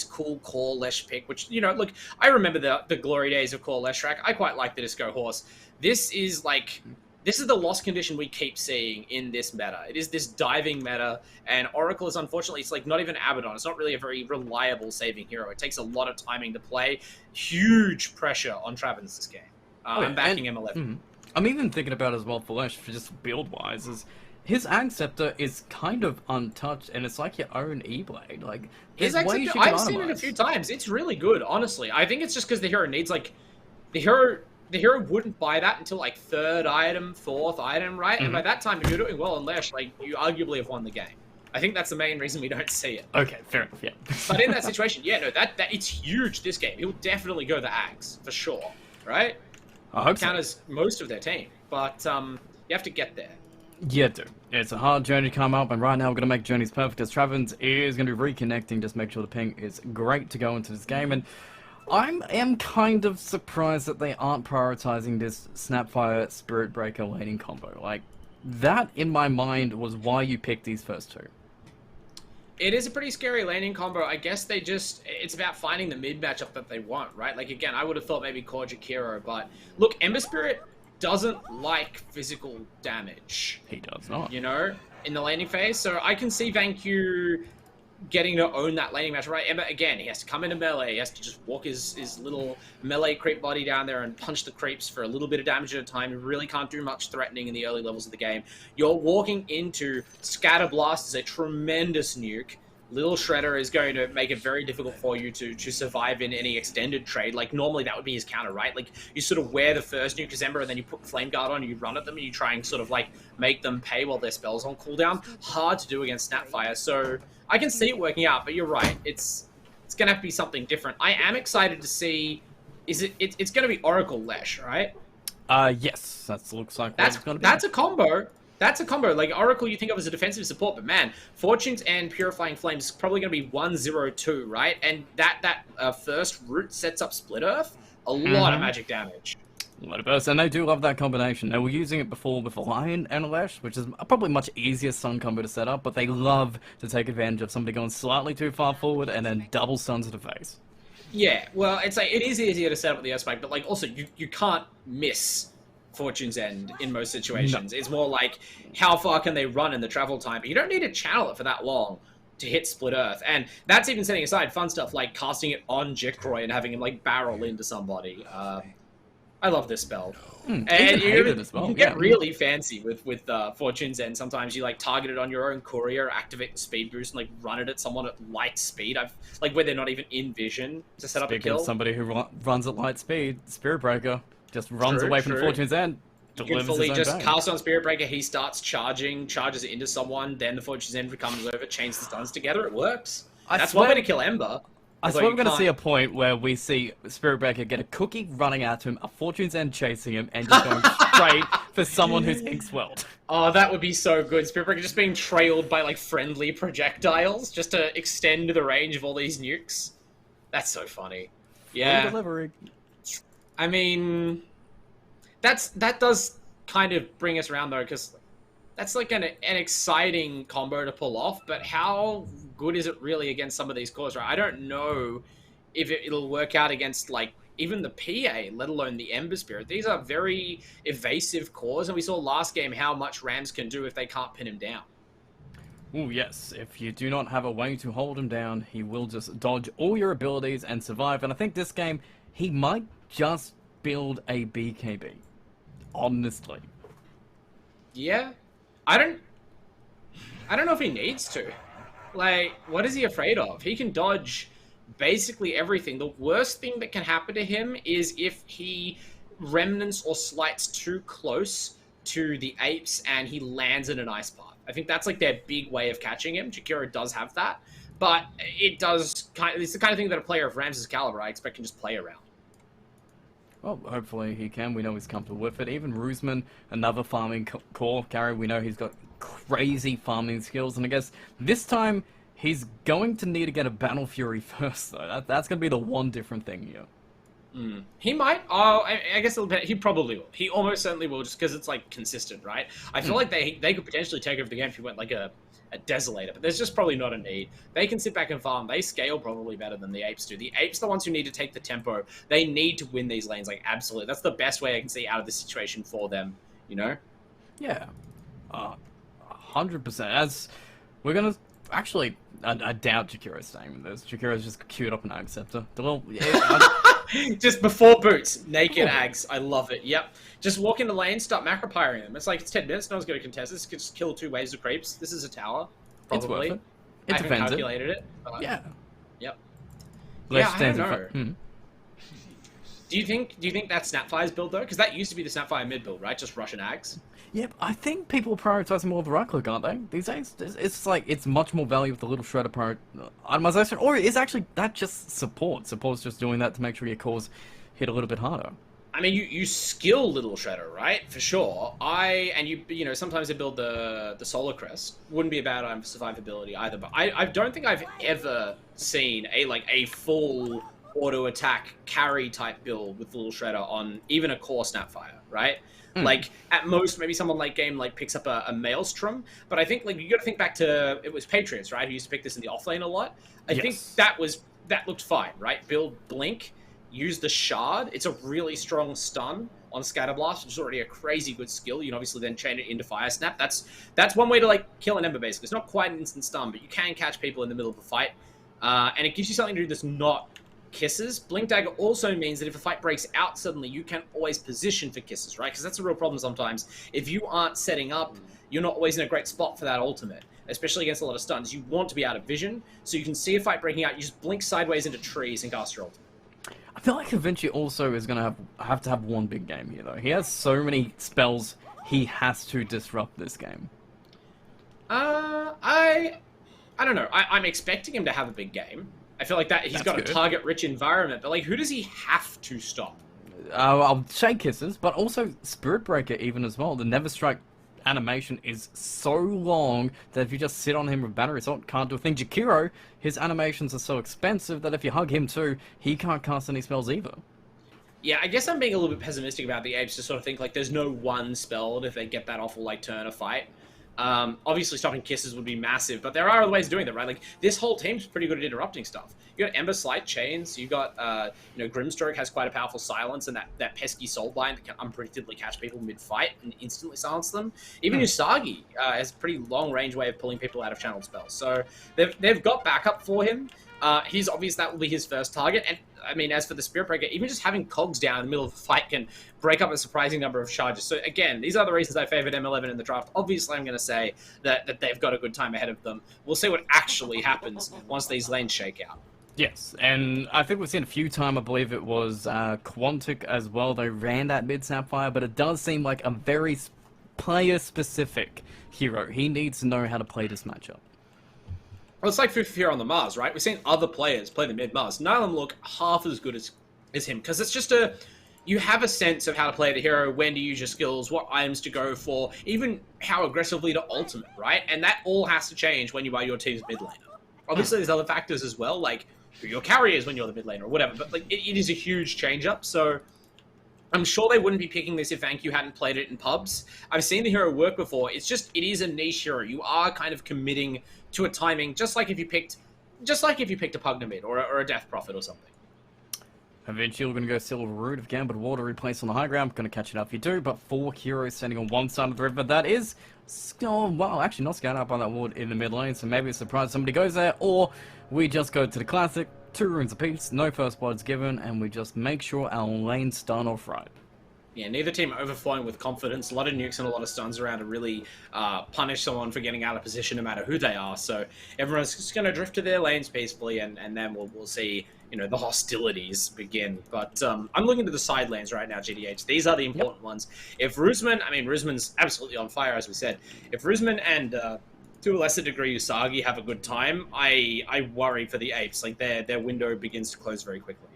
cool core Lesh pick. Which, you know, look, I remember the glory days of core Leshrac. I quite like the Disco Horse. This is the lost condition we keep seeing in this meta. It is this diving meta, and Oracle is unfortunately, it's like not even Abaddon. It's not really a very reliable saving hero. It takes a lot of timing to play. Huge pressure on Travis this game. I'm backing M11. I'm even thinking about as well for Lesh, for just build-wise, is his Ag Scepter is kind of untouched, and it's like your own E-Blade. Like, there's His ways you can I've seen it a itemize. few times. It's really good, honestly. I think it's just because the hero needs, like, the hero wouldn't buy that until, like, 3rd item, 4th item, right? And by that time, if you're doing well on Lesh, like, you arguably have won the game. I think that's the main reason we don't see it. Okay, fair enough, yeah. But in that situation, yeah, no, that it's huge this game. He'll definitely go the Axe, for sure, right? I hope so. Counters most of their team, but you have to get there. Yeah, dude. It's a hard journey to come up, and right now we're going to make journeys perfect, as Travens is going to be reconnecting, just make sure the ping is great to go into this game, and I am kind of surprised that they aren't prioritizing this Snapfire Spirit Breaker laning combo. Like, that, in my mind, was why you picked these first two. It is a pretty scary laning combo. I guess it's about finding the mid matchup that they want, right? Like, again, I would have thought maybe core Jakiro, but look, Ember Spirit doesn't like physical damage. He does not. You know, in the laning phase. So I can see VanQ getting to own that laning match, right? Ember, again, he has to come into melee. He has to just walk his little melee creep body down there and punch the creeps for a little bit of damage at a time. You really can't do much threatening in the early levels of the game. You're walking into Scatter Blast is a tremendous nuke. Little Shredder is going to make it very difficult for you to survive in any extended trade. Like, normally that would be his counter, right? Like, you sort of wear the first Nucleus Ember and then you put Flame Guard on, and you run at them, and you try and sort of, like, make them pay while their spell's on cooldown. Hard to do against Snapfire, so I can see it working out, but you're right. It's going to have to be something different. I am excited to see... It's going to be Oracle Lesh, right? Yes. That looks like what it's going to be. That's a combo. That's a combo. Like, Oracle you think of as a defensive support, but man, Fortunes and Purifying Flames is probably going to be 1-0-2, right? And that first root sets up Split Earth. A lot of magic damage. A lot of burst, and they do love that combination. They were using it before with a Lion and a Lash, which is probably much easier stun combo to set up, but they love to take advantage of somebody going slightly too far forward and then double stun to the face. Yeah, well, it's like, it is easier to set up with the Earthspike, but like, also, you can't miss Fortune's End in most situations. No. It's more like, how far can they run in the travel time? But you don't need to channel it for that long to hit Split Earth. And that's even setting aside fun stuff like casting it on Jikroy and having him like barrel into somebody. I love this spell. And you can get really fancy with Fortune's End. Sometimes you like target it on your own courier, activate the speed boost, and like run it at someone at light speed. Like where they're not even in vision to set up a kill. Somebody who runs at light speed, Spirit Breaker, just runs away from Fortune's End. You can fully just cast on Spirit Breaker, he starts charges it into someone, then the Fortune's End comes over, chains the stuns together, it works. That's one way to kill Ember. I swear we're going to see a point where we see Spirit Breaker get a cookie running at him, a Fortune's End chasing him, and just going straight for someone who's ink-swelled. Oh, that would be so good. Spirit Breaker just being trailed by, like, friendly projectiles, just to extend the range of all these nukes. That's so funny. Yeah. Delivery. I mean, that does kind of bring us around, though, because that's like an exciting combo to pull off, but how good is it really against some of these cores, right? I don't know if it'll work out against, like, even the PA, let alone the Ember Spirit. These are very evasive cores, and we saw last game how much Rams can do if they can't pin him down. Oh, yes. If you do not have a way to hold him down, he will just dodge all your abilities and survive. And I think this game, he might just build a BKB. Honestly. Yeah. I don't know if he needs to. Like, what is he afraid of? He can dodge basically everything. The worst thing that can happen to him is if he remnants or slides too close to the apes and he lands in an ice path. I think that's like their big way of catching him. Jakiro does have that, but it's the kind of thing that a player of Ramses' caliber I expect can just play around. Well, hopefully he can. We know he's comfortable with it. Even Roosman, another farming core carry, we know he's got crazy farming skills. And I guess this time he's going to need to get a Battle Fury first, though. That's going to be the one different thing here. He might. Oh, I guess he probably will. He almost certainly will, just because it's like consistent, right? I feel like they could potentially take over the game if he went like a Desolator, but there's just probably not a need. They can sit back and farm. They scale probably better than the apes do. The apes are the ones who need to take the tempo. They need to win these lanes, like, absolutely. That's the best way I can see out of this situation for them, you know? Yeah. 100%. As we're going to... Actually, I doubt Jakiro's staying with this. Jakiro's just queued up an Ag Scepter. Just before boots, naked Ags. I love it. Yep. Just walk into lane, start macro-pyring them. It's like, it's 10 minutes, no one's going to contest this. Just kill 2 waves of creeps. This is a tower, probably. It's worth it. I haven't calculated it. But... Yeah. Yep. Yeah, I don't know. Do you think that's Snapfire's build, though? Because that used to be the Snapfire mid build, right? Just Russian Ags. Yep, I think people are prioritizing more of the right click, aren't they? These days, it's like, it's much more value with the little shredder itemization, or is actually that just support? Support's just doing that to make sure your cores hit a little bit harder. I mean, you skill Little Shredder, right? For sure. You know, sometimes they build the Solar Crest. Wouldn't be a bad item for survivability either, but I don't think I've ever seen a full auto attack carry type build with Little Shredder on even a core Snapfire, right? Like, at most, maybe someone late game, like, picks up a Maelstrom, but I think, like, you gotta think back to, it was Patriots, right, who used to pick this in the offlane a lot. I think that looked fine, right? Build Blink, use the Shard, it's a really strong stun on Scatterblast, which is already a crazy good skill. You can obviously then chain it into Fire Snap. That's one way to, like, kill an Ember, basically. It's not quite an instant stun, but you can catch people in the middle of a fight, and it gives you something to do that's not kisses. Blink Dagger also means that if a fight breaks out suddenly, you can always position for kisses, right? Because that's a real problem sometimes. If you aren't setting up, you're not always in a great spot for that ultimate. especially against a lot of stuns, you want to be out of vision, so you can see a fight breaking out, you just blink sideways into trees and cast your ult. I feel like Vinci also is going to have to have one big game here, though. He has so many spells, he has to disrupt this game. I don't know. I'm expecting him to have a big game. I feel like that he's got a target-rich environment, but like, who does he have to stop? I'll say Kisses, but also Spirit Breaker even as well. The Never Strike animation is so long that if you just sit on him with Battery Assault, can't do a thing. Jakiro, his animations are so expensive that if you hug him too, he can't cast any spells either. Yeah, I guess I'm being a little bit pessimistic about the Apes to sort of think like there's no one spell if they get that awful like turn a fight. Obviously stopping Kisses would be massive, but there are other ways of doing that, right? Like, this whole team's pretty good at interrupting stuff. You got Ember Slight Chains, you got, Grimstroke has quite a powerful silence, and that pesky Soul Bind that can unpredictably catch people mid-fight and instantly silence them. Even Usagi has a pretty long-range way of pulling people out of channeled spells. So they've got backup for him. He's obvious that will be his first target, and I mean, as for the Spirit Breaker, even just having Cogs down in the middle of the fight can break up a surprising number of charges. So again, these are the reasons I favored M11 in the draft. Obviously, I'm going to say that they've got a good time ahead of them. We'll see what actually happens once these lanes shake out. Yes, and I think we've seen a few times, I believe it was Quantic as well, they ran that mid-Sapphire, but it does seem like a very player-specific hero. He needs to know how to play this matchup. Well, it's like Fufir on the Mars, right? We've seen other players play the mid-Mars. None of them look half as good as him, because it's just you have a sense of how to play the hero, when to use your skills, what items to go for, even how aggressively to ultimate, right? And that all has to change when you are your team's mid laner. Obviously, there's other factors as well, like who your carry is when you're the mid laner or whatever, but like it is a huge change-up, so I'm sure they wouldn't be picking this if VanQ hadn't played it in pubs. I've seen the hero work before. It's just, it is a niche hero. You are kind of committing to a timing, just like if you picked a Pugna mid or a Death Prophet or something. Eventually, we're going to go Silver Root again, but Water replace on the high ground. Going to catch it up if you do, but 4 heroes standing on one side of the river. That is, well, actually not scouted up by that ward in the mid lane, so maybe a surprise somebody goes there, or we just go to the classic, 2 runes apiece, no first blood's given, and we just make sure our lanes start off right. Yeah, neither team overflowing with confidence. A lot of nukes and a lot of stuns around to really punish someone for getting out of position no matter who they are. So everyone's just going to drift to their lanes peacefully, and then we'll see, the hostilities begin. But I'm looking to the side lanes right now, GDH. These are the important ones. If Rusman's absolutely on fire, as we said. If Rusman and, to a lesser degree, Usagi have a good time, I worry for the Apes. Like, their window begins to close very quickly.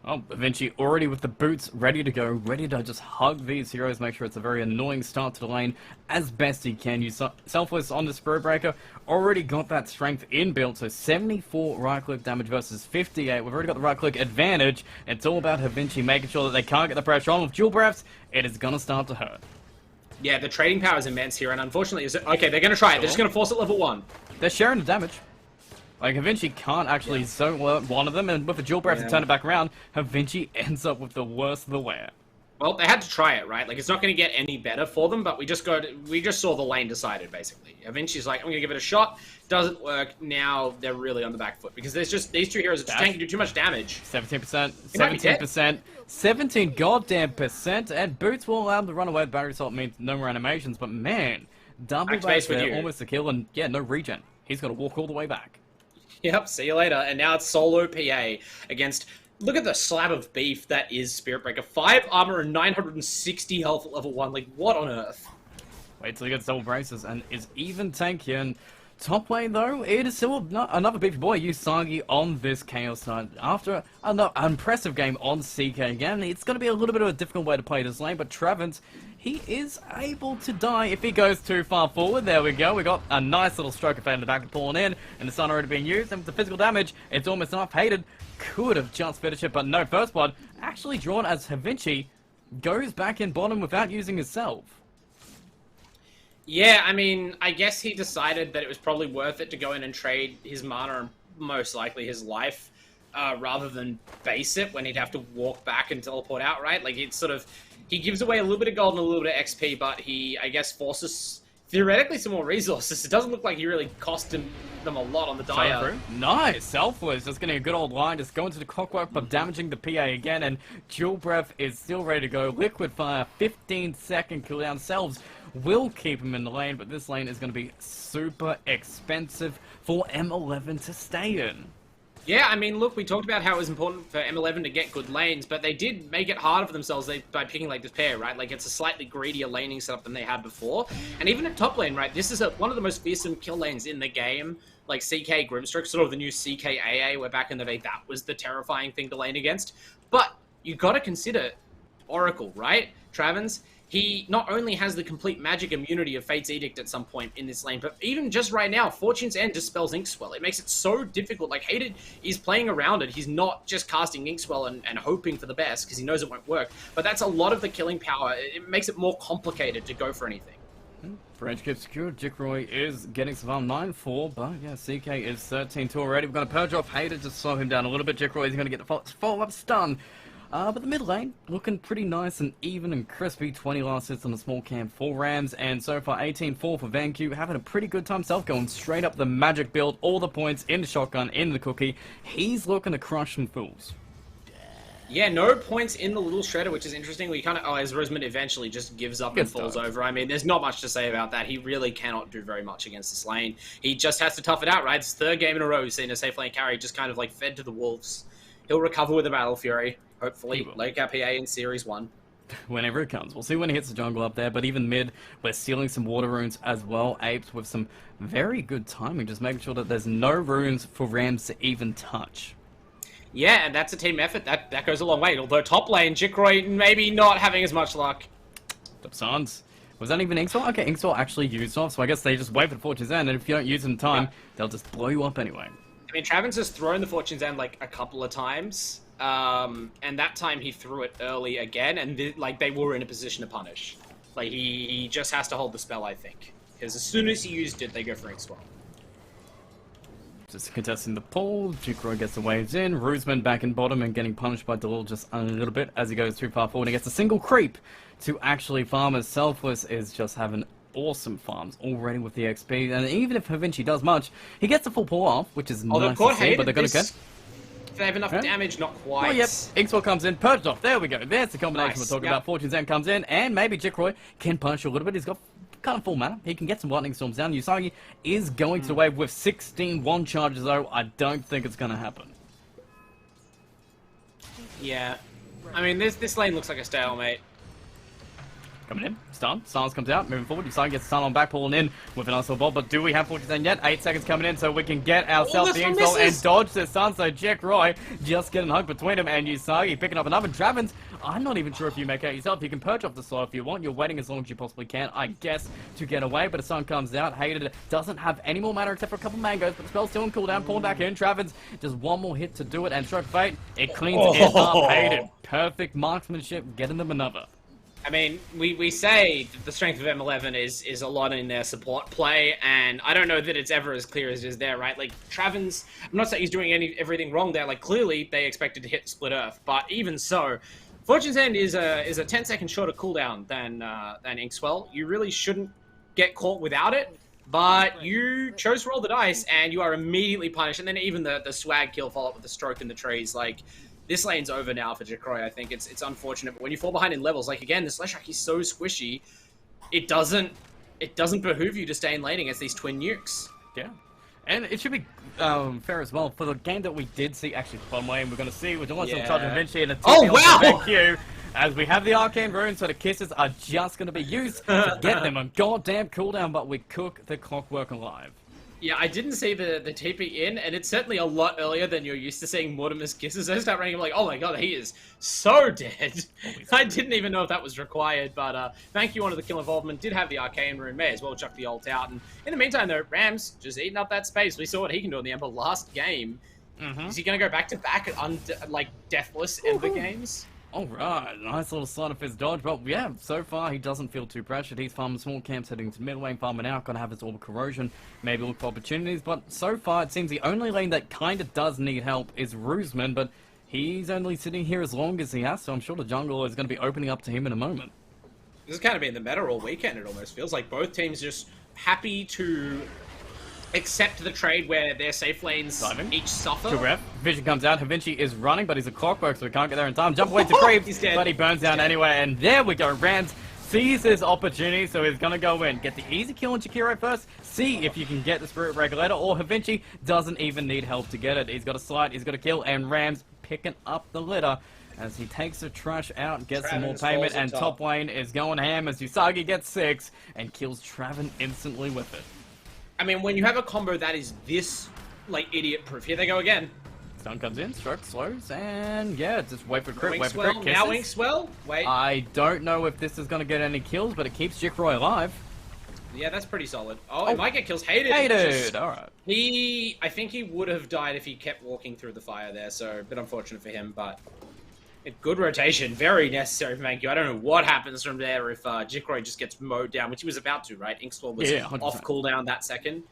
Oh, Vinci already with the boots ready to go, ready to just hug these heroes, make sure it's a very annoying start to the lane as best he can. Use Selfless on the Spirit Breaker, already got that strength inbuilt, so 74 right-click damage versus 58. We've already got the right-click advantage. It's all about Vinci making sure that they can't get the pressure on. With Dual Breaths, it is going to start to hurt. Yeah, the trading power is immense here, and unfortunately, okay, they're going to try it. They're just going to force it level 1. They're sharing the damage. Like, Vinci can't actually solo one of them, and with a dual breath to turn it back around, Vinci ends up with the worst of the wear. Well, they had to try it, right? Like, it's not going to get any better for them, but we just saw the lane decided, basically. Vinci's like, I'm going to give it a shot. Doesn't work. Now they're really on the back foot, because there's just, these 2 heroes are just tanking do too much damage. 17%, 17%, 17 goddamn percent, and Boots will allow them to run away with Battery Assault, means no more animations, but man, double back there, almost a kill, and yeah, no regen. He's got to walk all the way back. Yep, see you later. And now it's solo PA against... Look at the slab of beef that is Spirit Breaker. 5 armor and 960 health at level 1. Like, what on earth? Wait till he gets double braces and is even tanky. And top lane, though, it is still another beefy boy. Usagi on this Chaos side. After an impressive game on CK again, it's going to be a little bit of a difficult way to play this lane. But Travens, he is able to die if he goes too far forward. There we go. We got a nice little stroke of fade in the back pulling in, and the stun already being used. And with the physical damage, it's almost enough. Hated could have just finished it, but no. First blood actually drawn as Vinci goes back in bottom without using his self. Yeah, I mean, I guess he decided that it was probably worth it to go in and trade his mana and most likely his life, rather than base it when he'd have to walk back and teleport out, right? Like, it's sort of... He gives away a little bit of gold and a little bit of XP, but he, I guess, forces, theoretically, some more resources. It doesn't look like he really cost them a lot on the dia. Nice! Selfless, just getting a good old line, just going to the clockwork, but damaging the PA again, and Dual Breath is still ready to go. Liquid Fire, 15-second cooldown. Selves will keep him in the lane, but this lane is going to be super expensive for M11 to stay in. Yeah, I mean, look, we talked about how it was important for M11 to get good lanes, but they did make it harder for themselves by picking, like, this pair, right? Like, it's a slightly greedier laning setup than they had before. And even at top lane, right, this is one of the most fearsome kill lanes in the game. Like, CK Grimstroke, sort of the new CK AA, where back in the day, that was the terrifying thing to lane against. But you got to consider Oracle, right? Travens, he not only has the complete magic immunity of Fate's Edict at some point in this lane, but even just right now, Fortune's End dispels Inkswell. It makes it so difficult. Like, Hated is playing around it. He's not just casting Inkswell and hoping for the best, because he knows it won't work. But that's a lot of the killing power. It makes it more complicated to go for anything. Bridge keeps secured. Jickroy is getting some farm 9-4, but yeah, CK is 13-2 already. We're going to purge off Hated to slow him down a little bit. Jickroy is going to get the follow-up stun. But the mid lane looking pretty nice and even and crispy. 20 last hits on the small camp for Rams, and so far 18-4 for VanQ, having a pretty good time self, going straight up the magic build, all the points in the shotgun, in the cookie. He's looking to crush some fools. Yeah, no points in the little shredder, which is interesting. We kind of, as Roseman eventually just gives up and falls over. I mean, there's not much to say about that. He really cannot do very much against this lane. He just has to tough it out, right? It's third game in a row we've seen a safe lane carry just kind of like fed to the wolves. He'll recover with a Battle Fury, hopefully. Late cap PA in Series 1. Whenever it comes. We'll see when he hits the jungle up there, but even mid, we're stealing some water runes as well. Apes with some very good timing, just making sure that there's no runes for Rams to even touch. Yeah, and that's a team effort. That goes a long way. Although top lane, Jickroy maybe not having as much luck. Top Sans. Was that even Inkswell? Okay, Inkswell actually used off, so I guess they just wait for the Fortune's End, and if you don't use it in time, they'll just blow you up anyway. I mean, Travens has thrown the Fortune's End like a couple of times, and that time he threw it early again, and they were in a position to punish. Like, he just has to hold the spell, I think. Because as soon as he used it, they go for Inkswell. Just contesting the pull, Jickroy gets the waves in, Roseman back in bottom and getting punished by Dalil just a little bit as he goes too far forward. He gets a single creep to actually farm, as Selfless is just having awesome farms already with the XP, and even if Havinci does much, he gets a full pull off, which is nice to see, but they're going to get... If they have enough damage, not quite. Oh, yep. Inkswell comes in, purged off. There we go. There's the combination we're talking about. Fortune's End comes in, and maybe Jickroy can punish a little bit. He's got kind of full mana. He can get some lightning storms down. Usagi is going to the wave with 16 one charges, though. I don't think it's going to happen. Yeah. I mean, this lane looks like a stalemate. Coming in, stun. Stans comes out, moving forward. Usagi gets stun on back, pulling in with an nice little ball. But do we have Fortune's End yet? 8 seconds coming in, so we can get ourselves the Inkswell and dodge the stun. So Jickroy just getting hugged between him and Usagi picking up another. Travens, I'm not even sure if you make out yourself. You can purge off the slow if you want. You're waiting as long as you possibly can, I guess, to get away. But the sun comes out. Hated doesn't have any more mana except for a couple mangoes, but the spell's still on cooldown. Pulling back in. Travens, just one more hit to do it. And Stroke Fate, it cleans it up. Hated. Perfect marksmanship, getting them another. I mean, we say that the strength of M11 is a lot in their support play, and I don't know that it's ever as clear as it is there, right? Like, Travens, I'm not saying he's doing everything wrong there. Like, clearly they expected to hit Split Earth, but even so, Fortune's End is a 10-second shorter cooldown than Inkswell. You really shouldn't get caught without it, but you chose to roll the dice, and you are immediately punished. And then even the swag kill follow-up with the stroke in the trees, like... This lane's over now for Jickroy. I think it's unfortunate, but when you fall behind in levels, like again, the Slash Rack is so squishy, it doesn't behoove you to stay in lane against these twin nukes. Yeah, and it should be fair as well for the game that we did see. Actually, bottom lane we're going to see with the launch of Charge of Vinci and a TP as we have the Arcane Rune, so the kisses are just going to be used to get them a goddamn cooldown, but we cook the clockwork alive. Yeah, I didn't see the TP in, and it's certainly a lot earlier than you're used to seeing Mortimer's kisses. I start running, I'm like, oh my god, he is so dead. I didn't even know if that was required, but thank you, one of the kill involvement. Did have the Arcane Rune, may as well chuck the ult out. And in the meantime, though, Rams just eating up that space. We saw what he can do in the Ember last game. Is he going to go back-to-back, like, deathless Ember games? Alright, nice little sleight of his dodge, but yeah, so far he doesn't feel too pressured. He's farming small camps, heading to mid lane, farming out, gonna have his Orb of Corrosion, maybe look for opportunities, but so far it seems the only lane that kinda does need help is Roseman, but he's only sitting here as long as he has, so I'm sure the jungle is gonna be opening up to him in a moment. This has kind of been the meta all weekend, it almost feels like both teams just happy to accept the trade where their safe lanes each suffer. To ref. Vision comes out. Havinci is running, but he's a clockwork, so we can't get there in time. Jump away to creep, but he burns down anyway. And there we go. Rams sees his opportunity, so he's gonna go in. Get the easy kill on Jakiro first, see if you can get the Spirit Breaker later, or Havinci doesn't even need help to get it. He's got a slide, he's got a kill, and Rams picking up the litter as he takes the trash out, gets some more payment, and top lane is going ham as Usagi gets 6 and kills Traven instantly with it. I mean, when you have a combo that is this, like, idiot-proof, here they go again. Stun comes in, stroke slows, and yeah, just wait for crit, wait for crit, kisses. Now Wink Swell, wait. I don't know if this is going to get any kills, but it keeps Jikroy alive. Yeah, that's pretty solid. Oh, it might get kills. Hated. Alright. I think he would have died if he kept walking through the fire there, so a bit unfortunate for him, but a good rotation, very necessary for Mankyu. I don't know what happens from there if Jikroy just gets mowed down, which he was about to, right? Inkswell was off cooldown that second.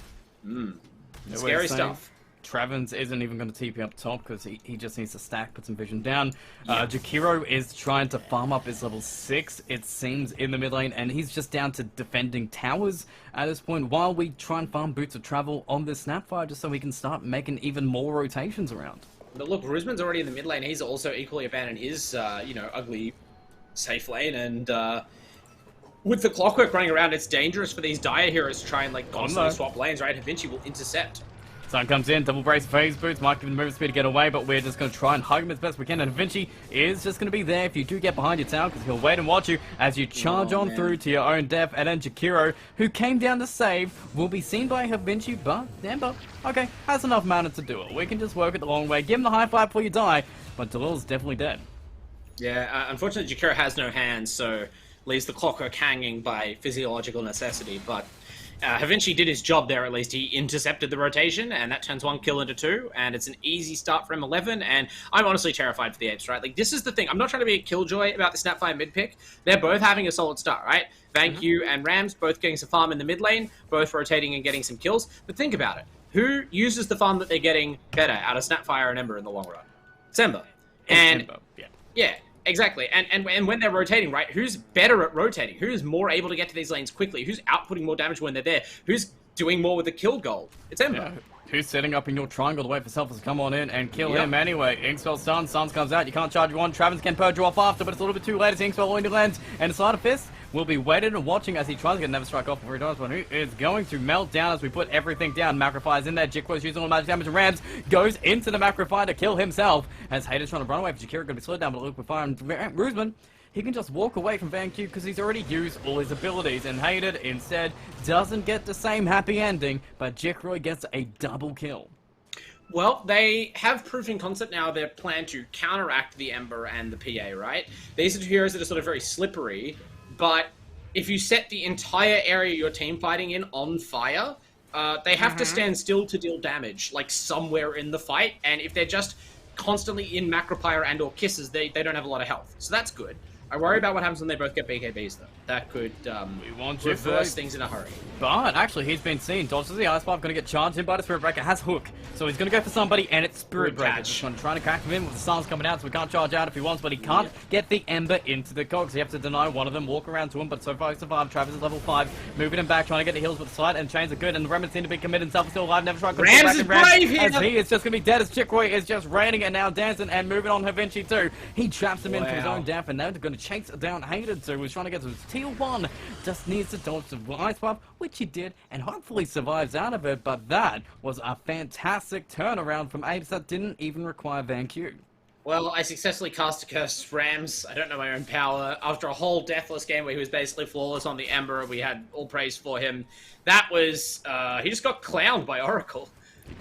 Scary stuff. Travens isn't even going to TP up top because he just needs to stack, put some vision down. Jakiro is trying to farm up his level 6, it seems, in the mid lane, and he's just down to defending towers at this point while we try and farm Boots of Travel on this Snapfire just so we can start making even more rotations around. But look, Rusman's already in the mid lane. He's also equally abandoned his, ugly safe lane, and with the clockwork running around, it's dangerous for these dire heroes to try and, like, constantly swap lanes, right? Havinci will intercept. Sun comes in, double brace phase boots, might give him the movement speed to get away, but we're just going to try and hug him as best we can, and Havinci is just going to be there if you do get behind your tower, because he'll wait and watch you as you charge on through to your own death, and then Jakiro, who came down to save, will be seen by Havinci, but Ember, okay, has enough mana to do it. We can just work it the long way, give him the high five before you die, but Delil's definitely dead. Yeah, unfortunately Jakiro has no hands, so leaves the clockwork hanging by physiological necessity, but Havinci did his job there, at least. He intercepted the rotation, and that turns 1 kill into 2, and it's an easy start for M11, and I'm honestly terrified for the Apes, right? Like, this is the thing. I'm not trying to be a killjoy about the Snapfire mid-pick. They're both having a solid start, right? Vankyu and Rams both getting some farm in the mid lane, both rotating and getting some kills. But think about it. Who uses the farm that they're getting better out of Snapfire and Ember in the long run? It's Ember. And Ember, yeah, exactly. And when they're rotating, right, who's better at rotating? Who's more able to get to these lanes quickly? Who's outputting more damage when they're there? Who's doing more with the kill goal? It's Ember. Yeah. Who's setting up in your triangle to wait for Selfless to come on in and kill him anyway? Inkswell stuns, Suns comes out, you can't charge you on. Travens can purge you off after, but it's a little bit too late as Inkswell into lands, and Slider Fist will be waiting and watching as he tries to get Never Strike off before he does, but who is going to melt down as we put everything down. Macrophire's in there, Jikro's using all the magic damage, and Rams goes into the Macropfire to kill himself, as Hater's trying to run away, but Jakiro going to be slowed down, but Liquefire and Rusman, he can just walk away from Vankyu because he's already used all his abilities, and Hated instead doesn't get the same happy ending, but Jikro gets a double kill. Well, they have proof in concept now their plan to counteract the Ember and the PA, right? These are two heroes that are sort of very slippery, but if you set the entire area you're team fighting in on fire, they have to stand still to deal damage, like somewhere in the fight, and if they're just constantly in Macropyre and or Kisses, they don't have a lot of health. So that's good. I worry about what happens when they both get BKBs, though. That could reverse things in a hurry. But actually, he's been seen. Dodges the Ice Pipe, going to get charged in by the Spirit Breaker. Has Hook, so he's going to go for somebody, and it's Spirit Breaker. Just trying to crack him in with the Suns coming out, so we can't charge out if he wants, but he can't get the Ember into the cogs. He has to deny one of them, walk around to him, but so far he survived. Travis is level 5, moving him back, trying to get the heals with the slide, and chains are good, and the Remnants seem to be committed. Himself is still alive, Never Strike. Rams is brave here! As he is just going to be dead, as Jikroy is just raining and now dancing and moving on Havinci too. He traps him into his own death, and now they're going to chase down Hated, so he's trying to get to his tier 1. Just needs to dodge the Ice Pipe, which he did, and hopefully survives out of it, but that was a fantastic turnaround from Apes that didn't even require Vankyu. Well, I successfully cast a Curse Rams. I don't know my own power. After a whole deathless game where he was basically flawless on the Ember, we had all praise for him. That was, he just got clowned by Oracle.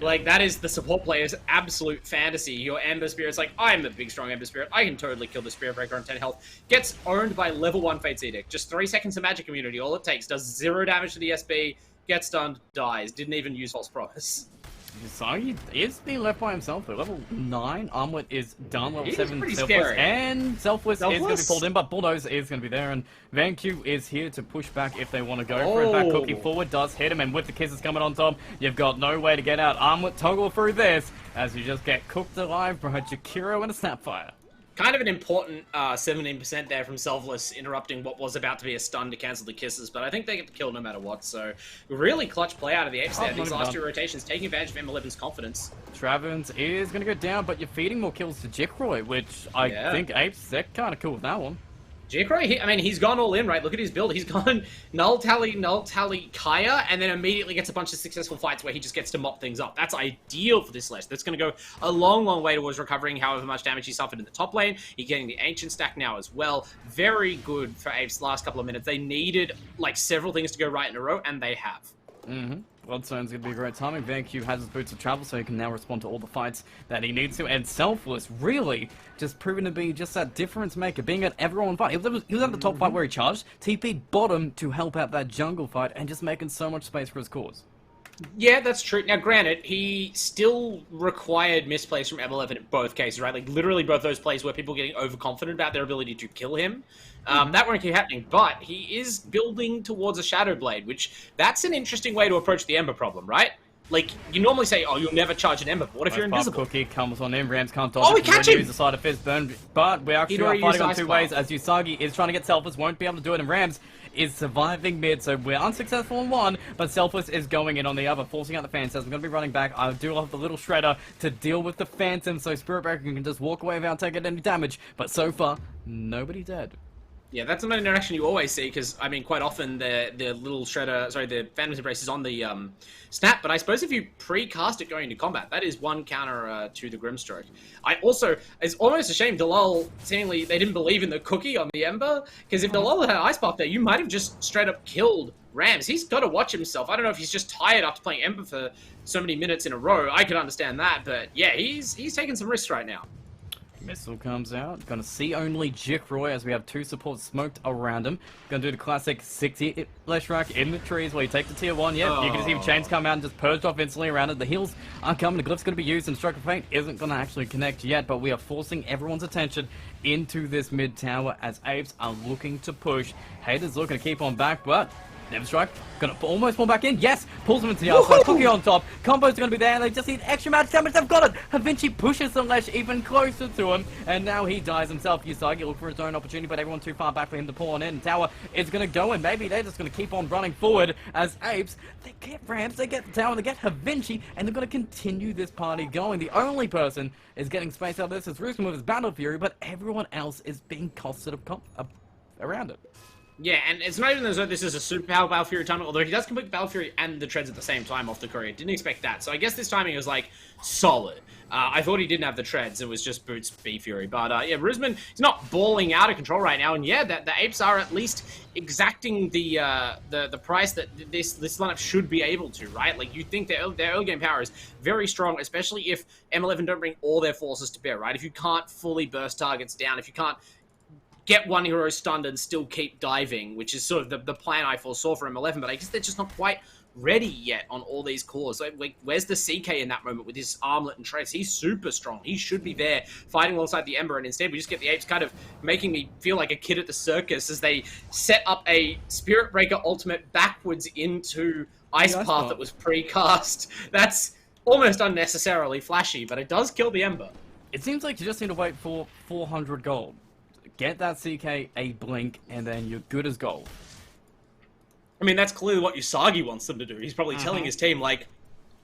Like, that is the support player's absolute fantasy. Your Ember Spirit's like, I'm a big, strong Ember Spirit. I can totally kill the Spirit Breaker on 10 health. Gets owned by level 1 Fate's Edict. Just 3 seconds of magic immunity. All it takes. Does 0 damage to the SB. Gets stunned. Dies. Didn't even use False Promise. So he is being left by himself. Though. Level 9 Armlet is done. Level 7 pretty Selfless. scary. And Selfless is going to be pulled in, but Bulldoze is going to be there. And Vankyu is here to push back if they want to go for it. Back cookie forward does hit him. And with the kisses coming on top, you've got no way to get out. Armlet toggle through this as you just get cooked alive by Jakiro and a Snapfire. Kind of an important 17% there from Selfless, interrupting what was about to be a stun to cancel the kisses, but I think they get the kill no matter what, so really clutch play out of the Apes there. These last 2 rotations taking advantage of M11's confidence. Travens is going to go down, but you're feeding more kills to Jikroy, which I think Apes, they're kind of cool with that one. Jikro, I mean, he's gone all in, right? Look at his build. He's gone Null Tally, Kaya, and then immediately gets a bunch of successful fights where he just gets to mop things up. That's ideal for this Lesh. That's going to go a long, long way towards recovering however much damage he suffered in the top lane. He's getting the Ancient stack now as well. Very good for Apes last couple of minutes. They needed, like, several things to go right in a row, and they have. Bloodstone's going to be great timing. VanQ has his boots of travel, so he can now respond to all the fights that he needs to. And Selfless, really, just proven to be just that difference maker, being at everyone fight. He was at the top fight where he charged, TP'd bottom to help out that jungle fight, and just making so much space for his cause. Yeah, that's true. Now, granted, he still required misplays from M11 in both cases, right? Like, literally both those plays where people getting overconfident about their ability to kill him. That won't keep happening, but he is building towards a Shadow Blade, which, that's an interesting way to approach the Ember problem, right? Like, you normally say, oh, you'll never charge an Ember, but what if you're invisible? Cookie comes on in, Rams can't dodge we catch him! Use the side of Fist Burn, but we actually are fighting on two ways, as Usagi is trying to get Selfless, won't be able to do it, and Rams is surviving mid, so we're unsuccessful on one, but Selfless is going in on the other, forcing out the Phantoms. We're going to be running back. I do love the little Shredder to deal with the Phantom, so Spirit Breaker can just walk away without taking any damage, but so far, nobody dead. Yeah, that's an interaction you always see, because, I mean, quite often the little Shredder, the Phantom's Embrace is on the snap, but I suppose if you pre-cast it going into combat, that is one counter to the Grimstroke. It's almost a shame Dalal, seemingly, they didn't believe in the cookie on the Ember, because if Dalal had Ice Path there, you might have just straight up killed Rams. He's got to watch himself. I don't know if he's just tired after playing Ember for so many minutes in a row. I can understand that, but yeah, he's taking some risks right now. Missile comes out. Gonna see only Jikroy as we have two supports smoked around him. Gonna do the classic 60 Leshrac in the trees where you take the tier 1. Yep, you can see the chains come out and just purged off instantly around it. The heals are coming. The glyph's gonna be used and Stroke of Fate isn't gonna actually connect yet, but we are forcing everyone's attention into this mid tower as Apes are looking to push. Haters looking to keep on back, but Never Strike, gonna almost pull back in. Yes, pulls him into the outside. Cookie on top. Combos gonna be there. They just need extra amount of damage. They've got it. Havinci pushes the Lesh even closer to him, and now he dies himself. Usagi look for his own opportunity, but everyone too far back for him to pull on in. Tower is gonna go in. Maybe they're just gonna keep on running forward as Apes. They get Rams, they get the tower, they get Havinci, and they're gonna continue this party going. The only person is getting space out of this is Rusman with his Battle Fury, but everyone else is being costed around it. Yeah, and it's not even as though this is a super powerful Battle Fury timing, although he does complete Battle Fury and the treads at the same time off the courier. Didn't expect that. So I guess this timing was, like, solid. I thought he didn't have the treads. It was just Boots B Fury. But, yeah, Rusman is not balling out of control right now. And, yeah, the Apes are at least exacting the price that this lineup should be able to, right? Like, you think their early game power is very strong, especially if M11 don't bring all their forces to bear, right? If you can't fully burst targets down, if you can't get one hero stunned and still keep diving, which is sort of the plan I foresaw for M11, but I guess they're just not quite ready yet on all these cores. Like, where's the CK in that moment with his armlet and trace? He's super strong. He should be there fighting alongside the Ember, and instead we just get the Apes kind of making me feel like a kid at the circus as they set up a Spirit Breaker ultimate backwards into Ice Path that was pre-cast. That's almost unnecessarily flashy, but it does kill the Ember. It seems like you just need to wait for 400 gold. Get that CK, a blink, and then you're good as gold. I mean, that's clearly what Usagi wants them to do. He's probably telling his team, like,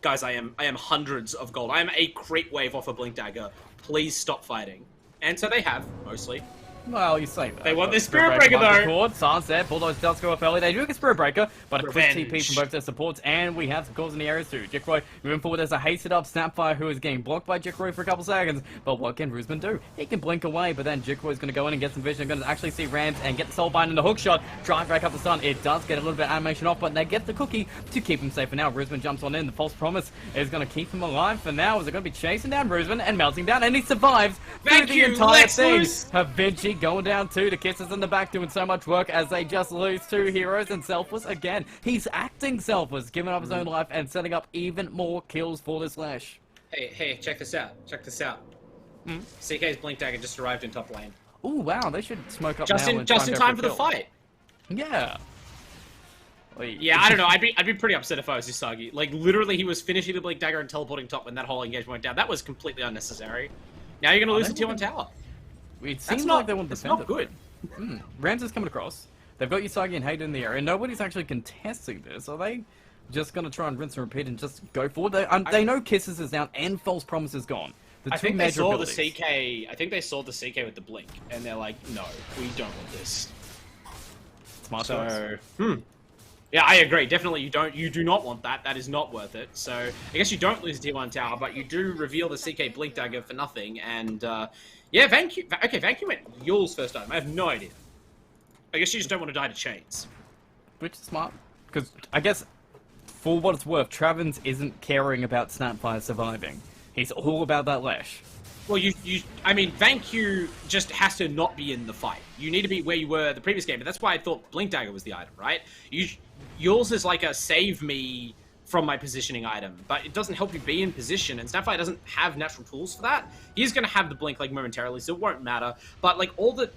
guys, I am hundreds of gold. I am a crit wave off a Blink Dagger. Please stop fighting. And so they have, mostly. Well, you say that. They want their Spirit Breaker, though. Sunset, Bulldogs does go off early. They do get Spirit Breaker, but a quick TP from both their supports, and we have some calls in the areas too. Jikroy moving forward as a hasted up Snapfire, who is getting blocked by Jikroy for a couple seconds. But what can Rusman do? He can blink away, but then Jikroy's going to go in and get some vision. Going to actually see Rams and get the Soulbind in the hook shot. Drive back up the stun. It does get a little bit of animation off, but they get the cookie to keep him safe for now. Rusman jumps on in. The false promise is going to keep him alive for now. Is it going to be chasing down Rusman and melting down? And he survives through the entire thing. Havinci going down too. The Kisses in the back doing so much work as they just lose two heroes, and Selfless again. He's acting selfless, giving up his own life and setting up even more kills for this Lesh. Hey, check this out. Check this out. CK's Blink Dagger just arrived in top lane. Oh wow, they should smoke up just now in time for the fight. Yeah. Yeah, I don't know. I'd be pretty upset if I was Usagi. Like, literally, he was finishing the Blink Dagger and teleporting top when that whole engagement went down. That was completely unnecessary. Now you're going to lose the tier 1 tower. It seems like they want to defend it. That's not good. Rams is coming across. They've got Usagi and Hayden in the area. Nobody's actually contesting this. Are they just going to try and rinse and repeat and just go forward? They know Kisses is down and False Promise is gone. I think they saw the CK. I think they saw the CK with the blink, and they're like, "No, we don't want this." Smart choice. Yeah, I agree. Definitely, you do not want that. That is not worth it. So I guess you don't lose tier 1 tower, but you do reveal the CK blink dagger for nothing. And yeah, Vanq. Okay, Vanq went Yule's first item. I have no idea. I guess you just don't want to die to chains. Which is smart, because I guess for what it's worth, Travens isn't caring about Snapfire surviving. He's all about that Lash. Well, I mean, Vanq just has to not be in the fight. You need to be where you were the previous game, but that's why I thought Blink Dagger was the item, right? Yours is like a save me from my positioning item, but it doesn't help you be in position, and Snapfire doesn't have natural tools for that. He's going to have the Blink, like, momentarily, so it won't matter. But, like, all the...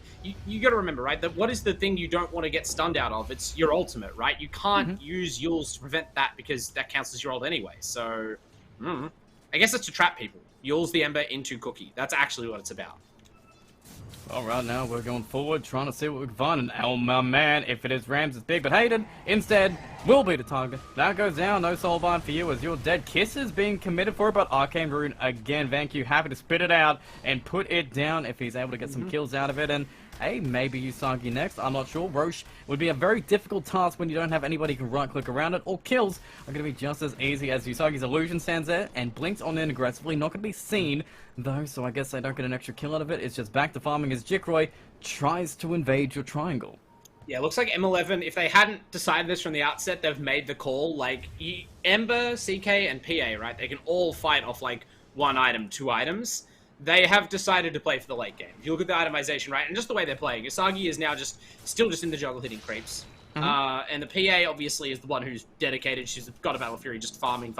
You got to remember, right, that what is the thing you don't want to get stunned out of? It's your ultimate, right? You can't use Yule's to prevent that, because that counts as your ult anyway, so... I guess it's to trap people. Yule's the Ember into Cookie. That's actually what it's about. All right, now we're going forward, trying to see what we can find. And oh my man, if it is Rams, it's big, but Hayden instead will be the target. That goes down, no soulbind for you as your dead. Kiss is being committed for it, but Arcane Rune again. Vanq happy to spit it out and put it down if he's able to get some kills out of it. And hey, maybe Usagi next, I'm not sure. Roche would be a very difficult task when you don't have anybody who can right-click around it. All kills are going to be just as easy as Usagi's illusion stands there and blinks on in aggressively. Not going to be seen, though, so I guess they don't get an extra kill out of it. It's just back to farming as Jikroy tries to invade your triangle. Yeah, it looks like M11, if they hadn't decided this from the outset, they've made the call. Like, Ember, CK, and PA, right? They can all fight off, like, 1 item, 2 items. They have decided to play for the late game. If you look at the itemization, right, and just the way they're playing, Usagi is now still just in the jungle hitting creeps. And the PA, obviously, is the one who's dedicated. She's got a Battle Fury, just farming.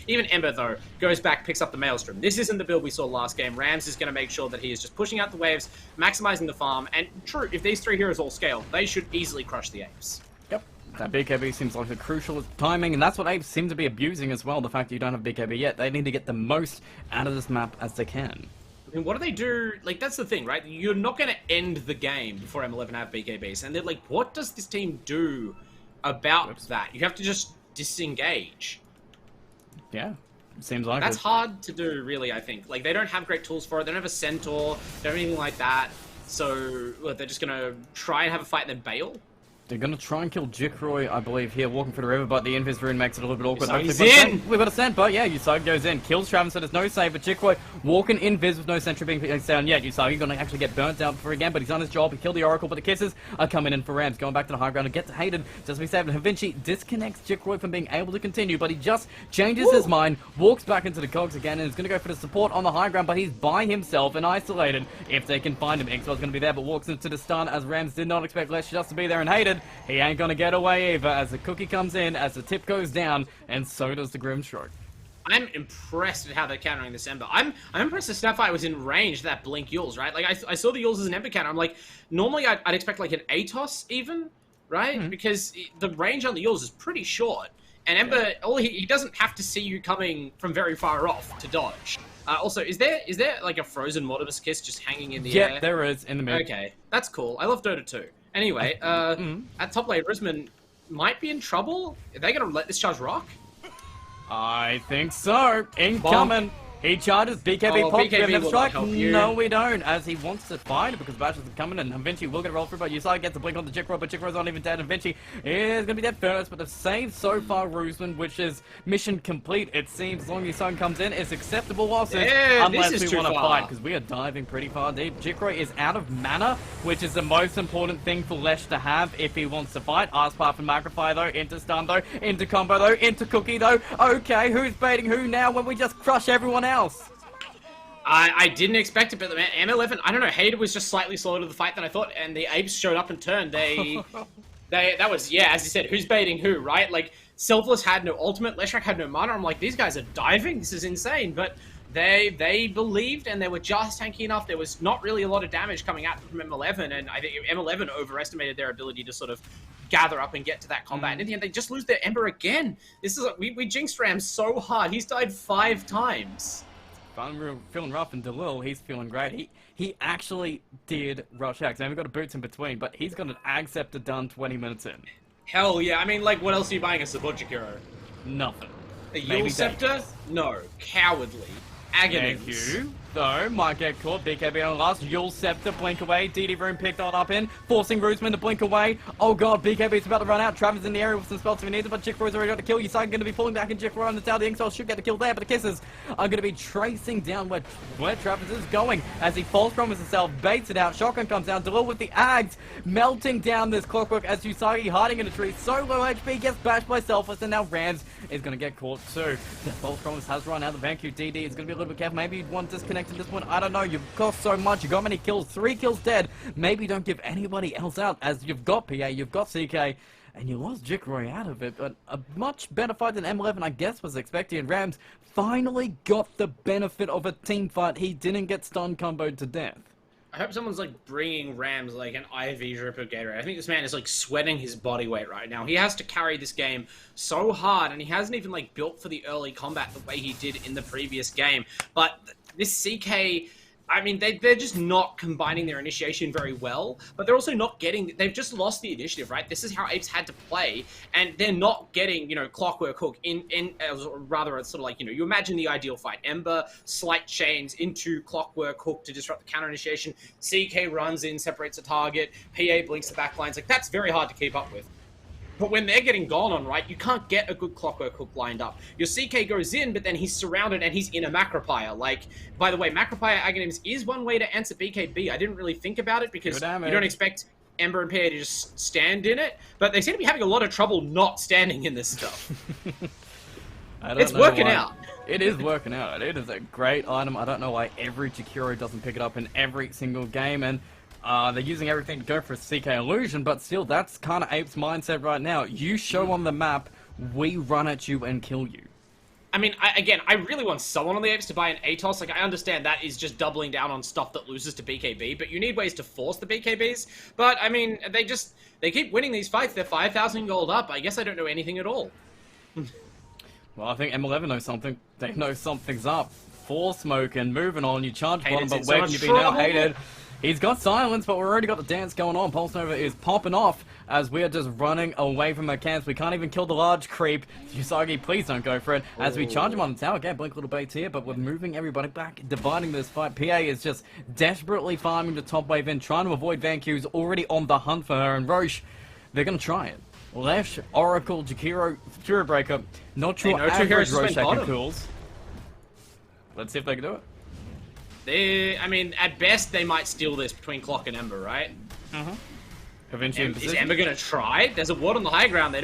Even Ember, though, goes back, picks up the Maelstrom. This isn't the build we saw last game. Rams is going to make sure that he is just pushing out the waves, maximizing the farm, and true, if these 3 heroes all scale, they should easily crush the Apes. Yep. That BKB seems like the crucial timing, and that's what Apes seem to be abusing as well, the fact that you don't have BKB yet. They need to get the most out of this map as they can. I mean, what do they do? Like, that's the thing, right? You're not going to end the game before M11 have BKBs. And they're like, what does this team do about that? You have to just disengage. Yeah, seems like that's hard to do, really, I think. Like, they don't have great tools for it. They don't have a Centaur. They don't have anything like that. So, what, they're just going to try and have a fight and then bail? They're going to try and kill Jikroy, I believe, here, walking through the river, but the Invis rune makes it a little bit awkward. He's in! We've got a scent, but yeah, Usagi goes in, kills Travis, so there's no save, but Jikroy walking Invis with no sentry being placed down yet. Usagi going to actually get burnt out for again, but he's done his job. He killed the Oracle, but the kisses are coming in for Rams, going back to the high ground to get to Hayden, just to be saved. And Vinci disconnects Jikroy from being able to continue, but he just changes his mind, walks back into the cogs again, and is going to go for the support on the high ground, but he's by himself and isolated if they can find him. Excel's going to be there, but walks into the stun as Rams did not expect Lesh just to be there, and Hayden, he ain't going to get away either as the cookie comes in, as the tip goes down, and so does the Grimstroke. I'm impressed at how they're countering this Ember. I'm impressed that Snapfire was in range of that Blink Yules, right? Like, I saw the Yules as an Ember counter. I'm like, normally I'd expect like an Atos even, right? Because the range on the Yules is pretty short. And Ember, he doesn't have to see you coming from very far off to dodge. Also, is there like a frozen Mortimer's Kiss just hanging in the air? Yeah, there is, in the mid. Okay, that's cool. I love Dota 2. Anyway, at top lane, Risman might be in trouble. Are they going to let this charge rock? I think so. Incoming. He charges, BKB pops, we have never strike. No, we don't, as he wants to fight because Bash is coming and Vinci will get a roll through, but Usagi gets a blink on the Jikroy, but Jikroy's not even dead, and Vinci is going to be dead first, but they've saved so far Rusman, which is mission complete. It seems as long as Usagi comes in, it's acceptable losses, unless we want to fight, because we are diving pretty far deep. Jikroy is out of mana, which is the most important thing for Lesh to have if he wants to fight. Arspath and Magnify though, into stun though, into combo though, into cookie though. Okay, who's baiting who now when we just crush everyone else? I didn't expect it, but the M11, I don't know, Hayden was just slightly slower to the fight than I thought, and the Apes showed up and turned. That was, yeah, as you said, who's baiting who, right? Like, Selfless had no ultimate, Leshrac had no mana. I'm like, these guys are diving, this is insane, but they believed, and they were just tanky enough. There was not really a lot of damage coming at them from M11, and I think M11 overestimated their ability to sort of gather up and get to that combat. And in the end, they just lose their Ember again. This is, we jinxed Ram so hard. He's died 5 times. I'm feeling rough, and Delil, he's feeling great. He actually did rush Axe. Now we've got a boots in between, but he's got an Ag Scepter done 20 minutes in. Hell yeah. I mean, like, what else are you buying as a Subojik hero? Nothing. A Yule Scepter? No. Cowardly. Agony. Thank you. Though, might get caught. BKB on last. Yule Scepter, blink away. DD Room picked on up in. Forcing Roosman to blink away. Oh god, BKB's about to run out. Travis in the area with some spells if he needs it, but Jikroy's already got the kill. Usagi going to be pulling back, and Jikroy on the tail. The Inksoul should get the kill there, but the kisses are going to be tracing down where Travis is going as he false promises himself, baits it out. Shotgun comes down. Delil with the Ags, melting down this clockwork as Usagi hiding in a tree. So low HP, gets bashed by Selfless, and now Rams is going to get caught too. The false promise has run out. The Vanku DD is going to be a little bit careful. Maybe one disconnected this one. I don't know. You've got so much. You've got many kills. 3 kills dead. Maybe don't give anybody else out, as you've got PA, you've got CK, and you lost Jikroy out of it. But a much better fight than M11, I guess, was expected. And Rams finally got the benefit of a team fight. He didn't get stun comboed to death. I hope someone's like bringing Rams like an IV drip of Gatorade. I think this man is like sweating his body weight right now. He has to carry this game so hard, and he hasn't even like built for the early combat the way he did in the previous game. But this CK, I mean, they're just not combining their initiation very well, but they're also not getting, they've just lost the initiative, right? This is how Apes had to play, and they're not getting, you know, Clockwork Hook rather it's sort of like, you know, you imagine the ideal fight. Ember, slight chains into Clockwork Hook to disrupt the counter initiation, CK runs in, separates a target, PA blinks the backlines, like that's very hard to keep up with. But when they're getting gone on, right, you can't get a good Clockwork Hook lined up. Your CK goes in, but then he's surrounded and he's in a Macropire. Like, by the way, Macropire Aghanims is one way to answer BKB. I didn't really think about it because you don't expect Ember and PA to just stand in it, but they seem to be having a lot of trouble not standing in this stuff. It's working out. It is working out. It is a great item. I don't know why every Jakiro doesn't pick it up in every single game, and they're using everything to go for a CK illusion, but still, that's kind of Ape's mindset right now. You show on the map, we run at you and kill you. I mean, I really want someone on the Apes to buy an ATOS. Like, I understand that is just doubling down on stuff that loses to BKB, but you need ways to force the BKBs. But, I mean, they keep winning these fights. They're 5,000 gold up. I guess I don't know anything at all. Well, I think M11 knows something. They know something's up. Force smoke and moving on. You charge bottom, but where can you be now? Hated. He's got silence, but we've already got the dance going on. Pulse Nova is popping off as we are just running away from our camps. We can't even kill the large creep. Usagi, please don't go for it. As we charge him on the tower. Again, blink little baits here, but we're moving everybody back, dividing this fight. PA is just desperately farming the top wave in, trying to avoid Vanku's already on the hunt for her. And Roche, they're going to try it. Lesh, Oracle, Jakiro, Fury Breaker. Not sure average Roche can cools. Let's see if they can do it. I mean, at best, they might steal this between Clock and Ember, right? Is Ember gonna try? There's a ward on the high ground.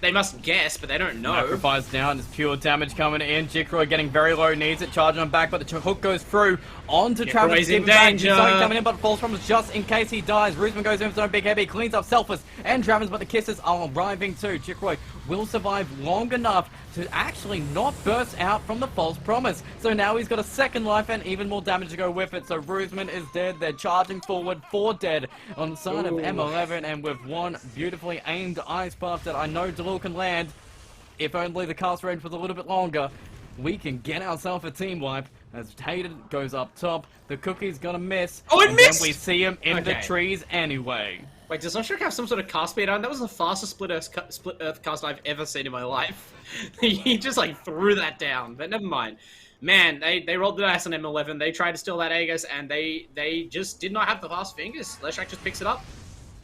They must guess, but they don't know. Sacrifice down. There's pure damage coming in. Jikroy getting very low. Needs it. Charging on back, but the hook goes through onto Travis. In danger. Coming in, but falls from us just in case he dies. Roosman goes in for his own big heavy. Cleans up Selfless and Travis, but the kisses are arriving too. Jikroy will survive long enough to actually not burst out from the false promise. So now he's got a second life and even more damage to go with it. So Roosman is dead. They're charging forward. 4 dead on the side of M11, and with one beautifully aimed ice buff that I know Delil can land. If only the cast range was a little bit longer, we can get ourselves a team wipe. As Hayden goes up top, the cookie's gonna miss. Oh, it missed! Then we see him in the trees anyway. Wait, does Oshrik have some sort of cast speed on? That was the fastest split earth cast I've ever seen in my life. He just like threw that down, but never mind. Man, they rolled the dice on M11. They tried to steal that Aegis, and they just did not have the fast fingers. Leshak just picks it up.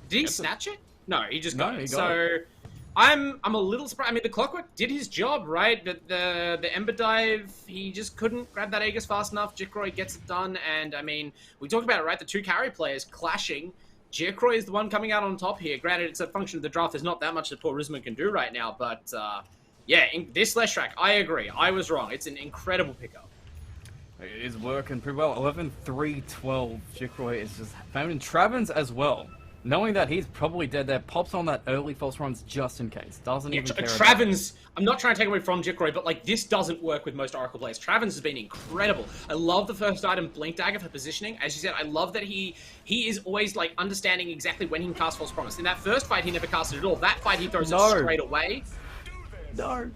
Did he snatch it? No, he just got it. So I'm a little surprised. I mean, the Clockwork did his job, right? But the Ember Dive, he just couldn't grab that Aegis fast enough. Jikroy gets it done, and I mean, we talked about it, right? The 2 carry players clashing. Jikroy is the one coming out on top here. Granted, it's a function of the draft. There's not that much that poor Rizman can do right now, but yeah, in this Leshak, I agree. I was wrong. It's an incredible pickup. It is working pretty well. 11-3-12. Jikroy is just found in Travens as well. Knowing that he's probably dead there, pops on that early false runs just in case. Doesn't even care Travens, I'm not trying to take away from Jikroy, but like this doesn't work with most Oracle players. Travens has been incredible. I love the first item, Blink Dagger, for positioning. As you said, I love that he is always like understanding exactly when he can cast False Promise. In that first fight, he never cast it at all. That fight, he throws it straight away. No.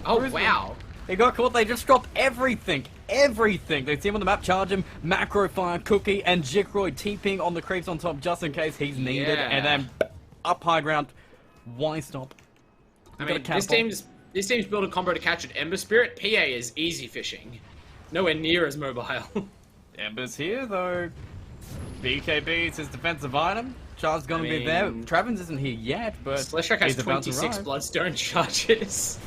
Oh, wow. He got caught. They just dropped everything. Everything. They see him on the map, charge him, macro fire, cookie, and Jikroy TPing on the creeps on top just in case he's needed. And then up high ground. Why stop? I mean, this team's built a combo to catch an Ember Spirit. PA is easy fishing. nowhere near as mobile. Ember's here, though. BKB is his defensive item. Char's gonna be there. Travens isn't here yet, but Sleshak has he's about to 26 arrive. Bloodstone charges.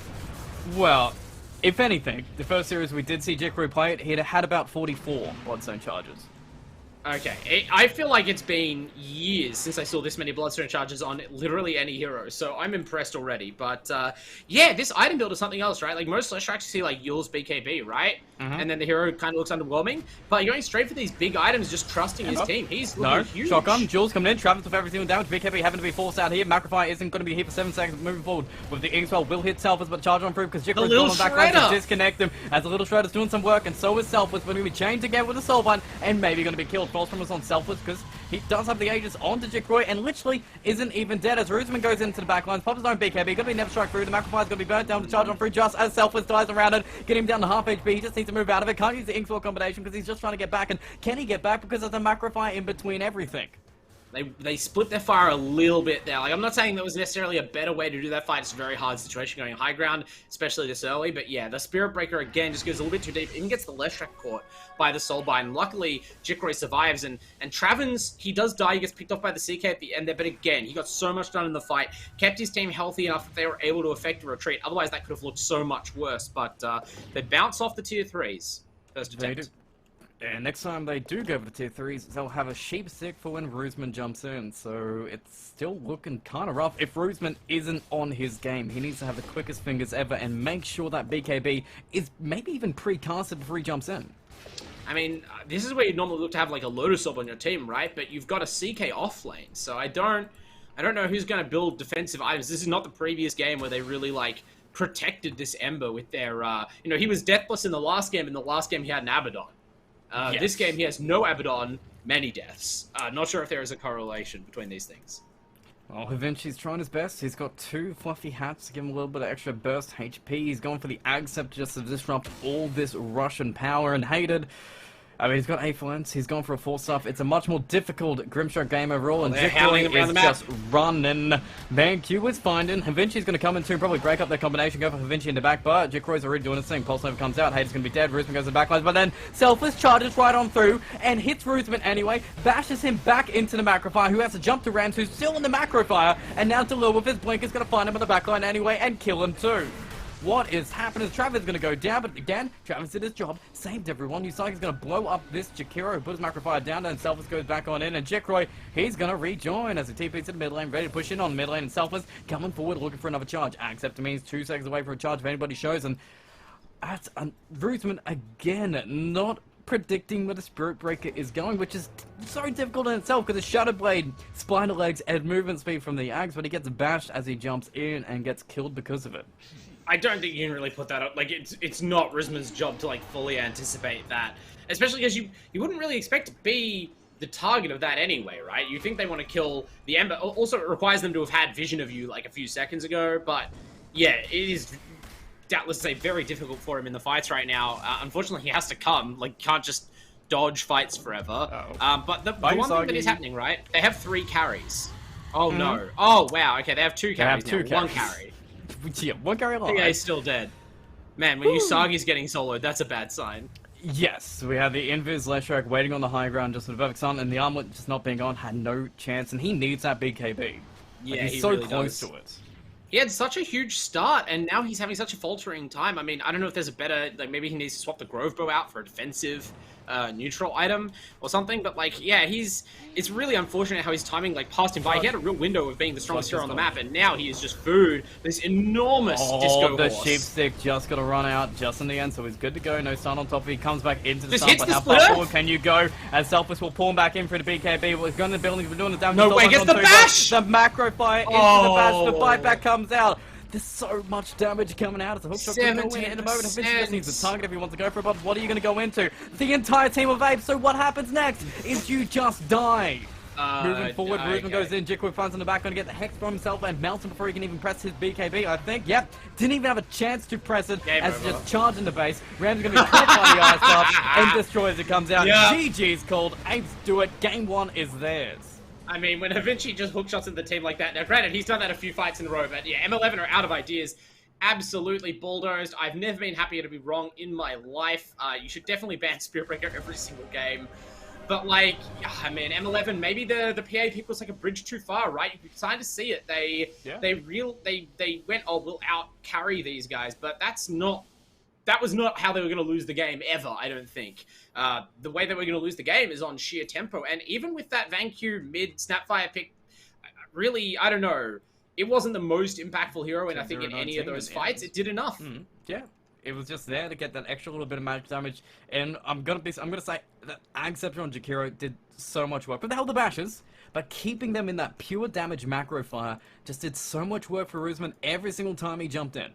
Well, if anything, the first series we did see Jikru play it, he had about 44 Bloodstone charges. Okay, I feel like it's been years since I saw this many Bloodstone charges on literally any hero, so I'm impressed already. But yeah, this item build is something else, right? Like most Slash tracks you see like Yule's BKB, right? And then the hero kind of looks underwhelming. But you're going straight for these big items, just trusting his team. He's looking huge. Shotgun, Jules coming in, Travis with every single damage. BKB having to be forced out here. Macrofy isn't going to be here for 7 seconds. Moving forward with the Inkswell will hit Selfless, but charge on through because Jikru's going on back line to disconnect him. As the little Shredder's doing some work, and so is Selfless. But going to be chained again with a Soulbind, and maybe going to be killed. False Promise on Selfless because he does have the Aegis onto Jikroy and literally isn't even dead as Roosman goes into the backlines, pops his own BKB, gonna be never strike through, the Macrofy is gonna be burnt down to charge on through just as Selfless dies around it, get him down to half HP, he just needs to move out of it, can't use the Inkswell combination because he's just trying to get back, and can he get back because there's a Macrofy in between everything? They split their fire a little bit there. Like, I'm not saying that was necessarily a better way to do that fight. It's a very hard situation going high ground, especially this early. But yeah, the Spirit Breaker, again, just goes a little bit too deep. Even gets the Leshrac caught by the Soulbind. Luckily, Jikroy survives. And Travens, he does die. He gets picked off by the CK at the end there. But again, he got so much done in the fight. Kept his team healthy enough that they were able to effect a retreat. Otherwise, that could have looked so much worse. But they bounce off the tier 3s. First attempt. And next time they do go for the tier 3s, they'll have a sheep stick for when Roosman jumps in. So it's still looking kind of rough. If Roosman isn't on his game, he needs to have the quickest fingers ever and make sure that BKB is maybe even pre-casted before he jumps in. I mean, this is where you'd normally look to have like a Lotus Orb on your team, right? But you've got a CK off lane, so I don't know who's going to build defensive items. This is not the previous game where they really like protected this Ember with their, you know, he was deathless in the last game. In the last game, he had an Abaddon. Yes. This game, he has no Abaddon, many deaths. Not sure if there is a correlation between these things. Well, Havinci's trying his best. He's got 2 fluffy hats to give him a little bit of extra burst HP. He's going for the Agcept just to disrupt all this Russian power and hated. I mean, he's got 8 flanks. He's gone for a 4 stuff. It's a much more difficult Grimshark game overall, and Jikroy is just running. BanQ is finding. Havinci's going to come in too, probably break up their combination, go for Havinci in the back, but Jikroy's already doing his thing. Pulse Nova comes out. Hater's going to be dead. Roosman goes to the backlines, but then Selfless charges right on through and hits Roosman anyway, bashes him back into the Macrofire, who has to jump to Rams, who's still in the Macrofire, and now Delil with his blink is going to find him on the backline anyway and kill him too. What is happening? Travis is going to go down, but again, Travis did his job, saved everyone. Usagi's going to blow up this Jakiro, put his Macrofire down, and Selfless goes back on in, and Jikroy, he's going to rejoin as he TPs to the mid lane, ready to push in on the mid lane, and Selfless coming forward looking for another charge. Accept means 2 seconds away from a charge if anybody shows, and that's Roosman again, not predicting where the Spirit Breaker is going, which is so difficult in itself because the Shadow Blade, Spider Legs, and movement speed from the Ags, but he gets bashed as he jumps in and gets killed because of it. I don't think you can really put that up. Like, it's not Risman's job to, like, fully anticipate that. Especially because you wouldn't really expect to be the target of that anyway, right? You think they want to kill the Ember. Also, it requires them to have had vision of you, like, a few seconds ago. But, yeah, it is, doubtless say, very difficult for him in the fights right now. Unfortunately, he has to come. Like, can't just dodge fights forever. But the one thing that is happening, right? They have 3 carries. Oh, no. Oh, wow. Okay, they have 2 carries now. 1 carry. Yeah, 1 carry alive. Yeah, he's still dead. Man, when Usagi's getting soloed, that's a bad sign. Yes, we have the Invis Leshrac waiting on the high ground just for the perfect sun, and the armlet just not being on, had no chance, and he needs that BKB. Yeah, like, he's he so really close does. to it. He had such a huge start, and now he's having such a faltering time. I mean, I don't know if there's a better, like, maybe he needs to swap the Grove Bow out for a defensive neutral item or something, but, like, yeah, it's really unfortunate how his timing, like, passed him by. He had a real window of being the strongest hero on the map, and now he is just food. This enormous disco the horse. sheepstick just got to run out just in the end, so he's good to go. No stun on top of it. He comes back into the Just sun, hits but the how splitter? far forward can you go? As Selfless will pull him back in for the BKB. Well, he's going to the building, he's doing the damage. No way, gets the bash! The macro fire into the bash, the biteback comes out. There's so much damage coming out. It's a hookshot going to go in a moment. Eventually just needs a target if he wants to go for it, but what are you going to go into? The entire team of apes, so what happens next is you just die. Moving forward, Roosman goes in, Jikroy finds in the back, going to get the Hex from himself and melts him before he can even press his BKB, I think. Yep, didn't even have a chance to press it as it's just charging the base. Ram's going to be caught by the ice up and destroys it, comes out. Yeah. GG's called, apes do it, game 1 is theirs. I mean, when Havinci just hookshots in the team like that, now granted, he's done that a few fights in a row, but yeah, M11 are out of ideas. absolutely bulldozed. I've never been happier to be wrong in my life. You should definitely ban Spirit Breaker every single game. But like, I mean, M11, maybe the PA people is like a bridge too far, right? You can kind of see it. They went, oh, we'll out carry these guys, but that was not how they were going to lose the game ever, I don't think. The way that we're going to lose the game is on sheer tempo. And even with that VanQ mid Snapfire pick, really, I don't know. It wasn't the most impactful hero, and I think in any of those fights, it did enough. Yeah. It was just there to get that extra little bit of magic damage, and I'm gonna say that Agceptor and Jakiro did so much work. But they held the bashes, but keeping them in that pure damage macro fire just did so much work for Roosman every single time he jumped in.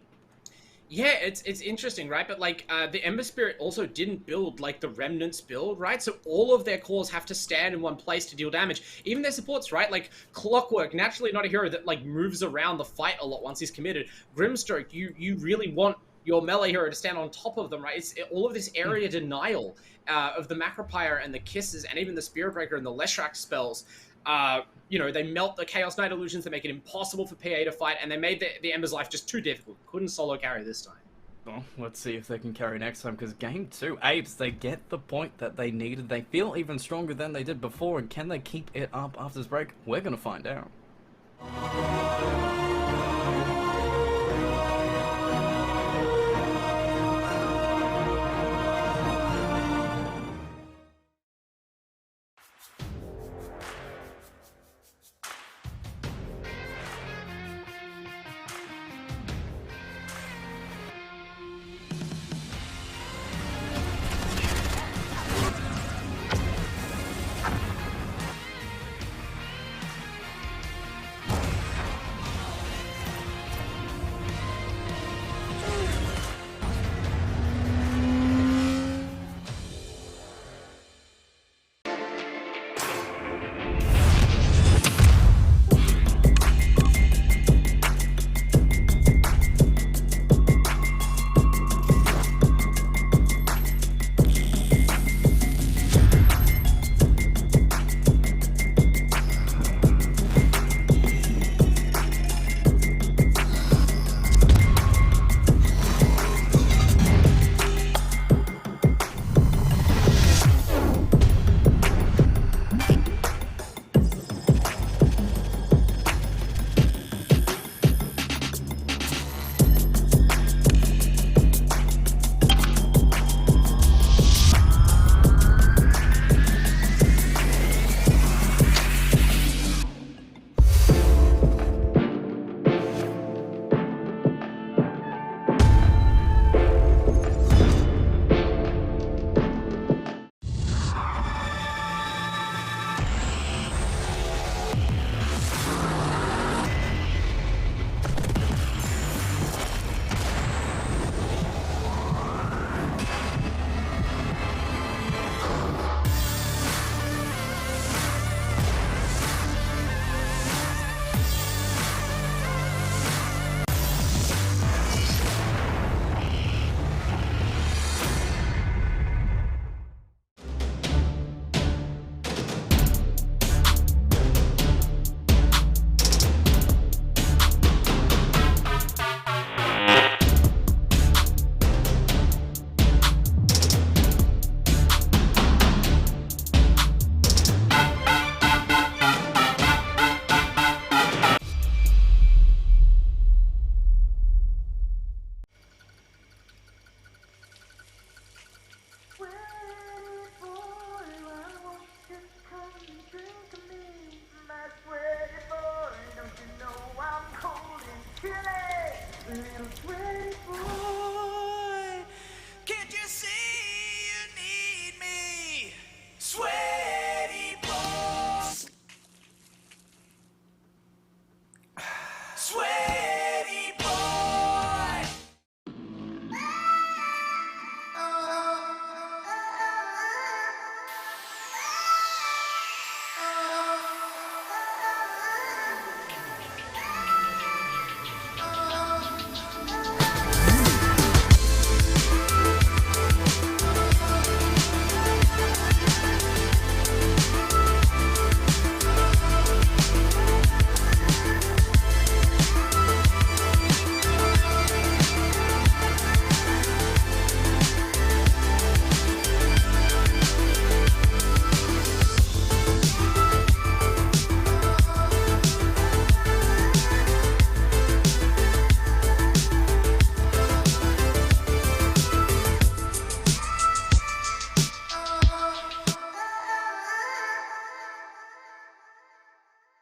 Yeah, it's interesting, right? But like the Ember Spirit also didn't build like the Remnants build, right? So all of their cores have to stand in one place to deal damage. Even their supports, right? Like Clockwork, naturally not a hero that like moves around the fight a lot once he's committed. Grimstroke, you really want your melee hero to stand on top of them, right? It's all of this area denial of the Macropyre and the Kisses and even the Spirit Breaker and the Leshrac spells. You know, they melt the Chaos Knight illusions, they make it impossible for PA to fight, and they made the Ember's life just too difficult. Couldn't solo carry this time. Well, let's see if they can carry next time, because Game 2, Apes, they get the point that they needed. They feel even stronger than they did before, and can they keep it up after this break? We're going to find out.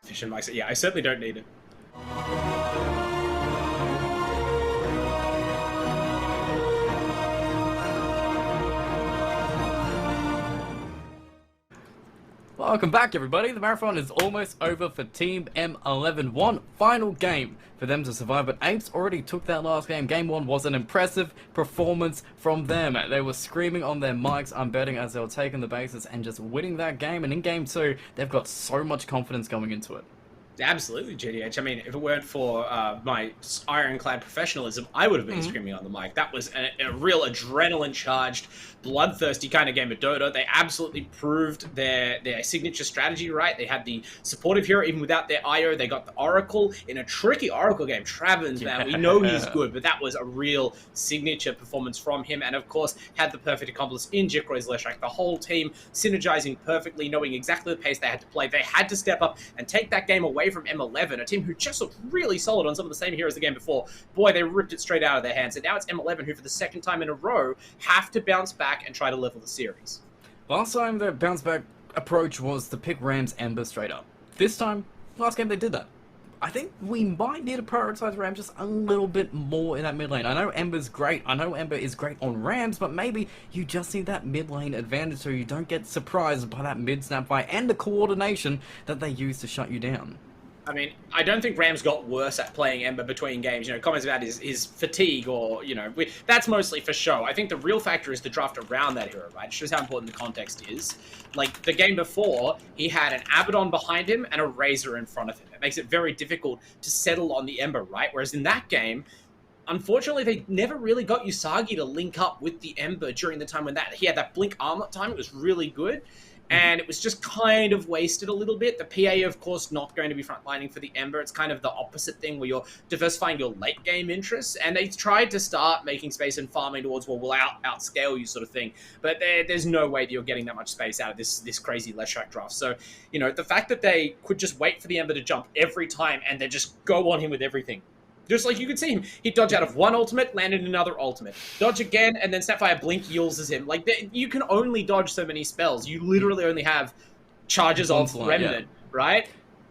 Vision Mike, yeah, I certainly don't need it. Welcome back, everybody. The marathon is almost over for Team M11. One final game for them to survive, but Apes already took that last game. Game 1 was an impressive performance from them. They were screaming on their mics, I'm betting, as they were taking the bases and just winning that game. And in Game 2, they've got so much confidence going into it. Absolutely, GDH. I mean, if it weren't for my ironclad professionalism, I would have been screaming on the mic. That was a real adrenaline-charged, bloodthirsty kind of game of Dota. They absolutely proved their signature strategy, right? They had the supportive hero, even without their IO. They got the Oracle in a tricky Oracle game. Travens, man, we know he's good, but that was a real signature performance from him. And, of course, had the perfect accomplice in Jikro's Leshrac. The whole team synergizing perfectly, knowing exactly the pace they had to play. They had to step up and take that game away from M11, a team who just looked really solid on some of the same heroes the game before. Boy, they ripped it straight out of their hands. And now it's M11 who, for the second time in a row, have to bounce back and try to level the series. Last time their bounce back approach was to pick Rams Ember straight up. This time, last game they did that. I think we might need to prioritize Rams just a little bit more in that mid lane. I know Ember's great. I know Ember is great on Rams, but maybe you just need that mid lane advantage so you don't get surprised by that mid snap fight and the coordination that they use to shut you down. I mean, I don't think Rams got worse at playing Ember between games. You know, comments about his fatigue or, you know, that's mostly for show. I think the real factor is the draft around that hero, right? It shows how important the context is. Like, the game before, he had an Abaddon behind him and a Razor in front of him. It makes it very difficult to settle on the Ember, right? Whereas in that game, unfortunately, they never really got Usagi to link up with the Ember during the time when he had that blink armlet time. It was really good. And it was just kind of wasted a little bit. The PA, of course, not going to be frontlining for the Ember. It's kind of the opposite thing where you're diversifying your late game interests. And they tried to start making space and farming towards, well, we'll outscale you sort of thing. But there's no way that you're getting that much space out of this crazy Leshrac draft. So, you know, the fact that they could just wait for the Ember to jump every time and then just go on him with everything. Just like you could see him. He'd dodge out of one ultimate, land in another ultimate. Dodge again, and then Sapphire Blink uses him. Like, you can only dodge so many spells. You literally only have charges of Remnant, right?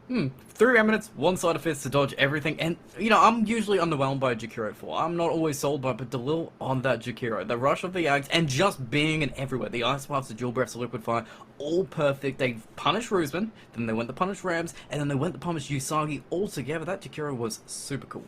3 Remnants, 1 Side of Fist to dodge everything. And, you know, I'm usually underwhelmed by Jakiro 4. I'm not always sold by, but Delil on that Jakiro. The rush of the Axe, and just being in everywhere. The Ice Paths, the Dual Breaths, the Liquid Fire, all perfect. They punished Roosman, then they went to punish Rams, and then they went to punish Usagi all together. That Jakiro was super cool.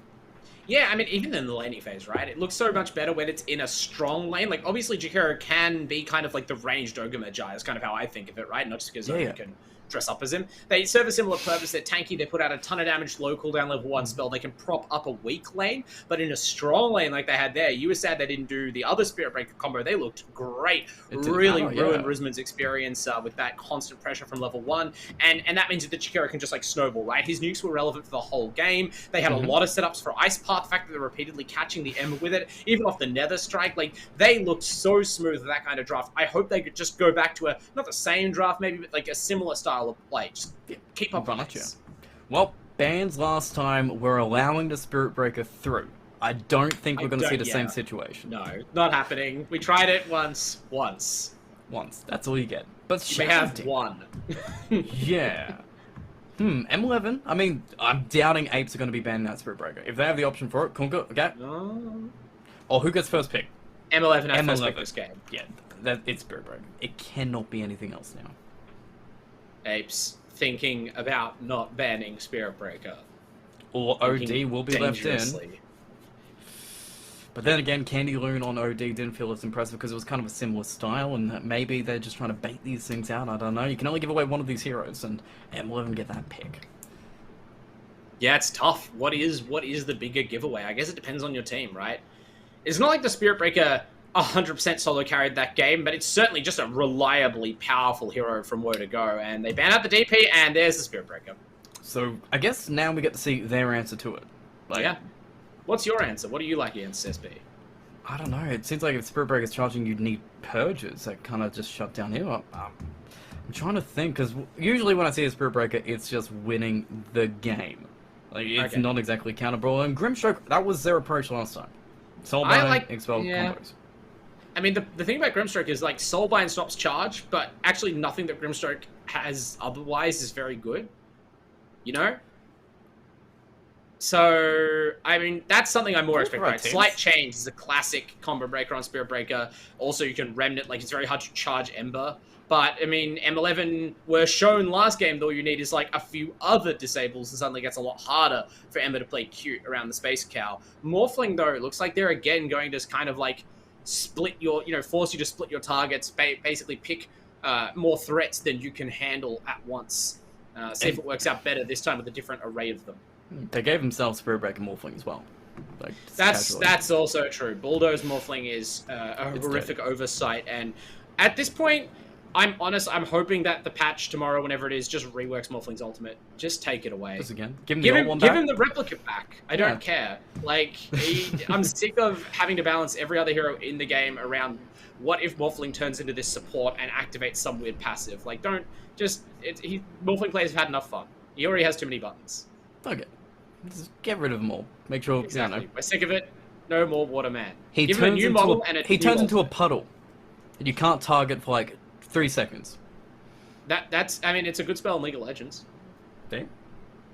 Yeah, I mean, even in the laning phase, right? It looks so much better when it's in a strong lane. Like, obviously, Jakiro can be kind of like the ranged Ogre Magi. Is kind of how I think of it, right? Not just because Ogre can dress up as him. They serve a similar purpose. They're tanky. They put out a ton of damage, low cooldown, level 1 spell. They can prop up a weak lane, but in a strong lane like they had there, you were sad they didn't do the other Spirit Breaker combo. They looked great. Really ruined Risman's experience with that constant pressure from level 1, and that means that the Jakiro can just like snowball, right? His nukes were relevant for the whole game. They had a lot of setups for Ice Path. The fact that they're repeatedly catching the Ember with it, even off the Nether Strike, like they looked so smooth with that kind of draft. I hope they could just go back to not the same draft maybe, but like a similar style of play. Just keep up on it. Well, bans last time were allowing the Spirit Breaker through. I don't think we're going to see the same situation. No, not happening. We tried it once. Once. That's all you get. But we have one. Yeah. M11. I mean, I'm doubting Apes are going to be banning that Spirit Breaker. If they have the option for it, Kunka, okay. Or who gets first pick? M11 has first pick this game. Yeah, it's Spirit Breaker. It cannot be anything else now. Apes thinking about not banning Spirit Breaker. Or OD will be left in. But then again, Candy Loon on OD didn't feel as impressive because it was kind of a similar style, and maybe they're just trying to bait these things out. I don't know. You can only give away one of these heroes, and M11 get that pick. Yeah, it's tough. What is the bigger giveaway? I guess it depends on your team, right? It's not like the Spirit Breaker 100% solo carried that game, but it's certainly just a reliably powerful hero from Woe to Go, and they ban out the DP, and there's the Spirit Breaker. So, I guess now we get to see their answer to it. Yeah. What's your answer? What do you like against SB? I don't know. It seems like if Spirit Breaker's charging, you'd need Purges that kind of just shut down here. I'm trying to think, because usually when I see a Spirit Breaker, it's just winning the game. Like, it's not exactly counterable. And Grimstroke, that was their approach last time. Soulbind, Expel, combos. I mean, the thing about Grimstroke is, like, Soulbind stops charge, but actually nothing that Grimstroke has otherwise is very good. you know? So, I mean, that's something I'm more expecting. Right? Slight Change is a classic combo breaker on Spirit Breaker. Also, you can Remnant, like, it's very hard to charge Ember. But, I mean, M11 were shown last game that all you need is, like, a few other disables, and suddenly it gets a lot harder for Ember to play cute around the Space Cow. Morphling, though, looks like they're, again, going to kind of, like, split your, force you to split your targets, basically pick more threats than you can handle at once. See if it works out better this time with a different array of them. They gave themselves Spirit Breaker Morphling as well. Like, that's also true. Bulldoze Morphling is a horrific oversight, and at this point, I'm honest. I'm hoping that the patch tomorrow, whenever it is, just reworks Morphling's ultimate. Just take it away. Just again, give him the replicate back. I don't care. Like, I'm sick of having to balance every other hero in the game around what if Morphling turns into this support and activates some weird passive. Like, don't just. Morphling players have had enough fun. He already has too many buttons. Okay. Just get rid of them all. Make sure. Exactly. We're sick of it. No more Waterman. He Give him a new model and he turns into a puddle. And you can't target for like 3 seconds. That's. I mean, it's a good spell in League of Legends. Damn.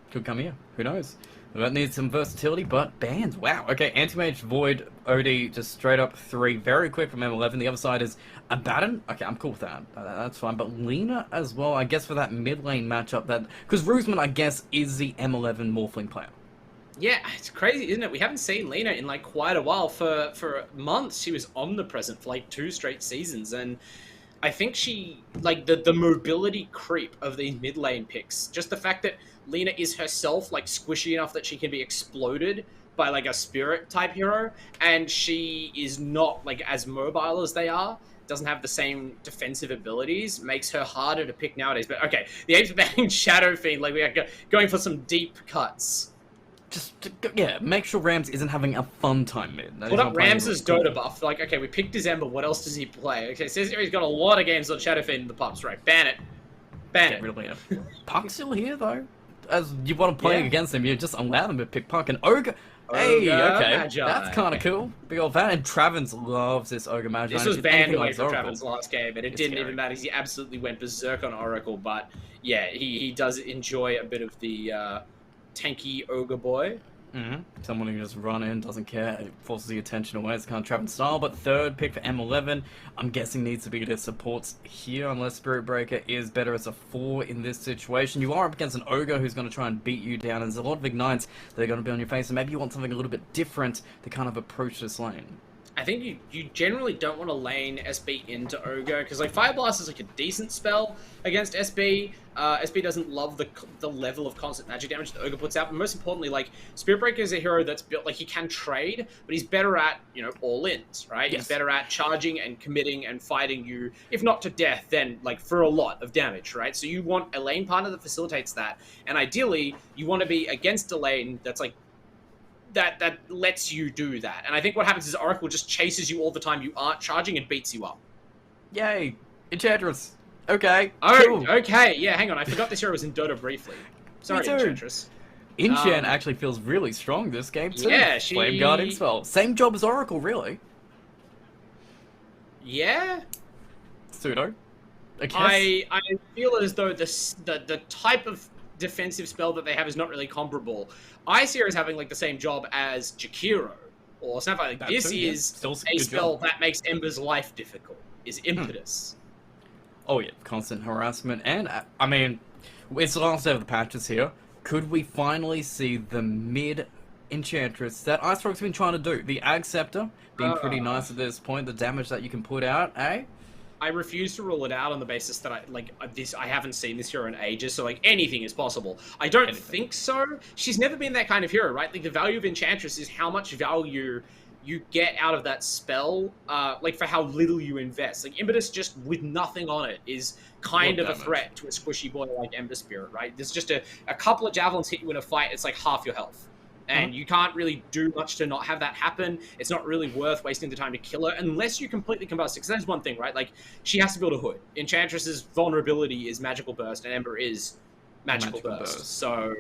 Could come here. Who knows? That needs some versatility, but bans. Wow. Okay, Anti-Mage, Void, OD, just straight up 3. Very quick from M11. The other side is Abaddon. Okay, I'm cool with that. That's fine. But Lena as well, I guess, for that mid lane matchup. Because Roosman, I guess, is the M11 Morphling player. Yeah, it's crazy, isn't it? We haven't seen Lena in, like, quite a while. For months, she was omnipresent for, like, 2 straight seasons. And I think she, like, the mobility creep of these mid lane picks, just the fact that Lena is herself, like, squishy enough that she can be exploded by, like, a spirit type hero, and she is not, like, as mobile as they are, doesn't have the same defensive abilities, makes her harder to pick nowadays. But okay, the Apes banning Shadow Fiend, like, we are going for some deep cuts. Make sure Rams isn't having a fun time mid. Put up Rams' Dota buff. Like, okay, we picked his Ember, what else does he play? Okay, says he's got a lot of games on Shadow Fiend in the pups, right? Ban it. Ban it. Really, Punk's still here, though. As you want to play against him, you just allow them to pick Punk. And Ogre... Hey, okay, Magi. That's kind of cool. Big old fan. And Travens loves this Ogre Magi. This was banned away from Travens last game, and it didn't even matter. He absolutely went berserk on Oracle, but yeah, he does enjoy a bit of the tanky Ogre boy. Someone who just run in, doesn't care, it forces the attention away. It's kind of Travens style, but third pick for M11, I'm guessing needs to be the supports here, unless Spirit Breaker is better as a 4 in this situation. You are up against an Ogre who's going to try and beat you down, and there's a lot of Ignites that are going to be on your face, and maybe you want something a little bit different to kind of approach this lane. I think you generally don't want to lane SB into Ogre, because like Fire Blast is like a decent spell against SB. SB doesn't love the level of constant magic damage that Ogre puts out, but most importantly, like, Spirit Breaker is a hero that's built, like, he can trade, but he's better at, all-ins, right? Yes. He's better at charging and committing and fighting you, if not to death, then, like, for a lot of damage, right? So you want a lane partner that facilitates that, and ideally, you want to be against a lane that's, like, that lets you do that. And I think what happens is Oracle just chases you all the time you aren't charging and beats you up. Yay! Enchantress! Okay, oh, cool. Okay, yeah, hang on. I forgot this hero was in Dota briefly. Sorry, Enchantress. Enchant actually feels really strong this game too. Yeah, she... Flame Guardian spell. Same job as Oracle, really. Yeah? Pseudo. I feel as though the type of defensive spell that they have is not really comparable. I see her as having, like, the same job as Jakiro or something like that. This is a spell that makes Ember's life difficult, is Impetus. Oh yeah, constant harassment, and I mean, it's the last day of the patches here. Could we finally see the mid Enchantress that Icerock's been trying to do? The Ag Scepter being pretty nice at this point, the damage that you can put out, eh? I refuse to rule it out on the basis that I haven't seen this hero in ages, so like anything is possible. I don't think so. She's never been that kind of hero, right? Like the value of Enchantress is how much value you get out of that spell, like for how little you invest. Like Impetus just with nothing on it is kind of a threat to a squishy boy like Ember Spirit, right? There's just a couple of javelins hit you in a fight, it's like half your health. And you can't really do much to not have that happen. It's not really worth wasting the time to kill her unless you completely combust. Because that's one thing, right? Like, she has to build a hood. Enchantress's vulnerability is Magical Burst, and Ember is Magical Burst. So,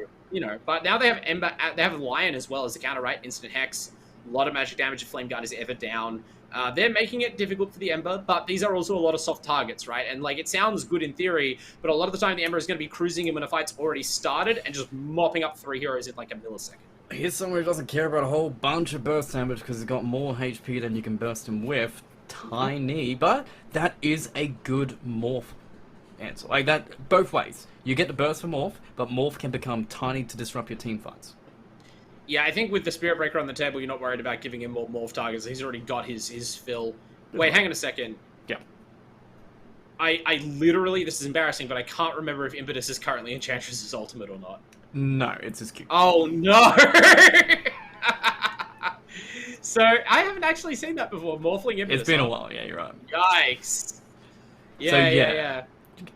but now they have Ember, they have Lion as well as the counter, right? Instant Hex. A lot of magic damage if Flame Guard is ever down. They're making it difficult for the Ember, but these are also a lot of soft targets, right? And like, it sounds good in theory, but a lot of the time the Ember is going to be cruising in when a fight's already started and just mopping up 3 heroes in like a millisecond. Here's someone who doesn't care about a whole bunch of burst damage because he's got more HP than you can burst him with. Tiny, but that is a good morph answer. Like that, both ways. You get the burst for morph, but morph can become tiny to disrupt your team fights. Yeah, I think with the Spirit Breaker on the table, you're not worried about giving him more morph targets. He's already got his fill. Wait, hang on a second. Yeah. I literally, this is embarrassing, but I can't remember if Impetus is currently Enchantress's ultimate or not. No, it's his Q. Oh, no! So, I haven't actually seen that before, Morphling Impetus. It's been a while, yeah, you're right. Yikes. Yeah, So, yeah.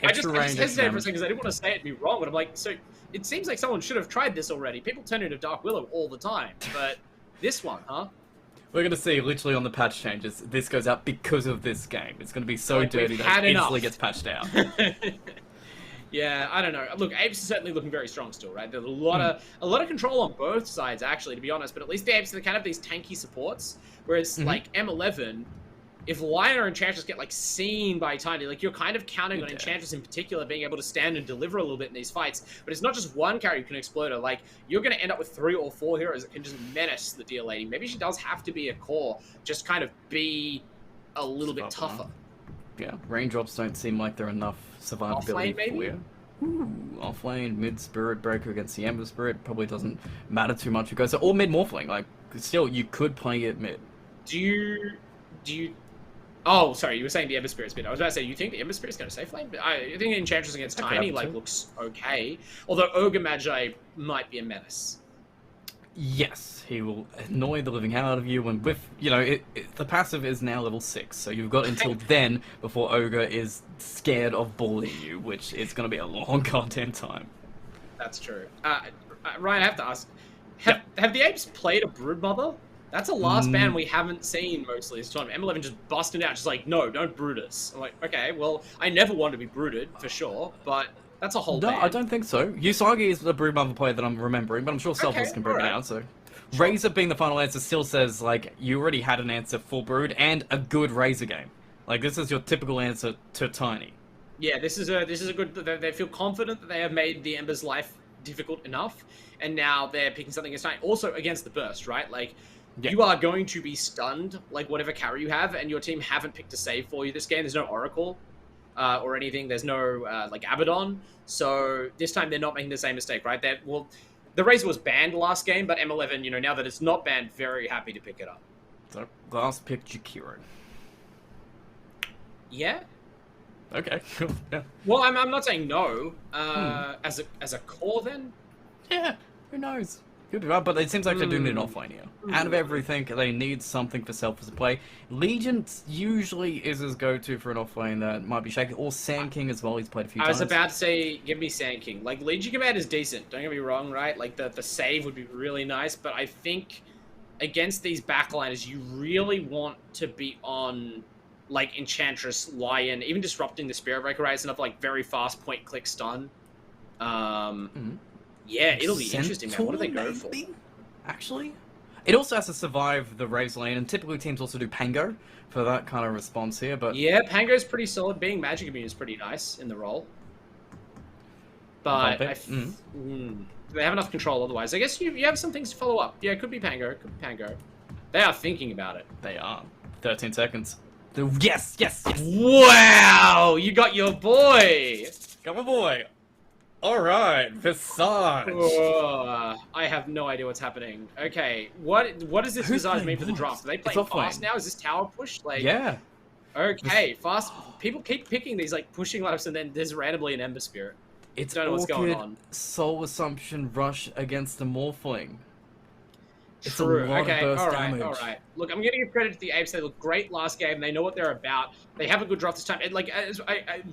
I just range hesitated for a second because I didn't want to say it and be wrong, but I'm like, so it seems like someone should have tried this already. People turn into Dark Willow all the time, but this one, huh? We're going to see literally on the patch changes, this goes out because of this game. It's going to be so Like, dirty that it instantly gets patched out. Yeah, I don't know. Look, Apes is certainly looking very strong still, right? There's a lot of control on both sides, actually, to be honest. But at least the Apes, they kind of have these tanky supports. Whereas, like, M11, if Lion or Enchantress get, like, seen by Tiny, like, you're kind of counting on Enchantress in particular being able to stand and deliver a little bit in these fights. But it's not just one carry who can explode her. Like, you're going to end up with 3 or 4 heroes that can just menace the deal lady. Maybe she does have to be a core, just kind of be a little bit tougher. Yeah, raindrops don't seem like they're enough survivability for you. Ooh, offlane, mid Spirit Breaker against the Ember Spirit probably doesn't matter too much. Because or mid Morphling, like still you could play it mid. Do you? Oh, sorry, you were saying the Ember Spirit's mid. I was about to say, you think the Ember Spirit's going to safe lane? But I think Enchantress against Tiny looks okay. Although Ogre Magi might be a menace. Yes, he will annoy the living hell out of you, and with, you know, the passive is now level 6, so you've got until then before Ogre is scared of bullying you, which is going to be a long goddamn time. That's true. Ryan, I have to ask, have the Apes played a Broodmother? That's a last ban we haven't seen mostly this time. M11 just busting out, just like, no, don't brood us. I'm like, okay, well, I never want to be brooded, for sure, but... That's a whole ban. I don't think so. Usagi is the Broodmother player that I'm remembering, but I'm sure Selfless can bring it out, so... Sure. Razor being the final answer still says, like, you already had an answer for Brood and a good Razor game. Like, this is your typical answer to Tiny. Yeah, this is a good... They feel confident that they have made the Ember's life difficult enough, and now they're picking something against Tiny. Also, against the Burst, right? Like, you are going to be stunned, like, whatever carry you have, and your team haven't picked a save for you this game. There's no Oracle. Or anything. There's no, like, Abaddon. So this time they're not making the same mistake, right? Well, the Razor was banned last game, but M11, you know, now that it's not banned, very happy to pick it up. So, last pick, Jakiro. Yeah? Okay, cool, yeah. Well, I'm not saying no. As a core, then? Yeah, who knows? Could be right, but it seems like they're doing it offline here. Out of everything, they need something for Selfless to play. Legion usually is his go-to for an offlane that might be shaky, or Sand King as well, he's played a few times. I was about to say, give me Sand King. Like, Legion Command is decent, don't get me wrong, right? Like, the save would be really nice, but I think against these backliners, you really want to be on, like, Enchantress, Lion, even disrupting the Spirit Breaker, right? It's enough, like, very fast point-click stun. Yeah, it'll be interesting, man. What do they go for? Actually? It also has to survive the Razor lane, and typically teams also do Pango for that kind of response here, but... Yeah, Pango's pretty solid. Being Magic Immune is pretty nice in the role. But they have enough control otherwise. I guess you have some things to follow up. Yeah, it could be Pango. It could be Pango. They are thinking about it. They are. 13 seconds. Yes! Wow! You got your boy! Got my boy! Alright, Visage. I have no idea what's happening. Okay, what does this Visage mean for the draft? Are they playing fast now? Is this tower push? Like, yeah. Okay, fast. People keep picking these, like, pushing lineups, and then there's randomly an Ember Spirit. It's don't know what's going on. Soul Assumption Rush against the Morphling. It's True. A lot Okay, of burst alright. Look, I'm going to give credit to the Apes. They look great last game. They know what they're about. They have a good draft this time. And, like,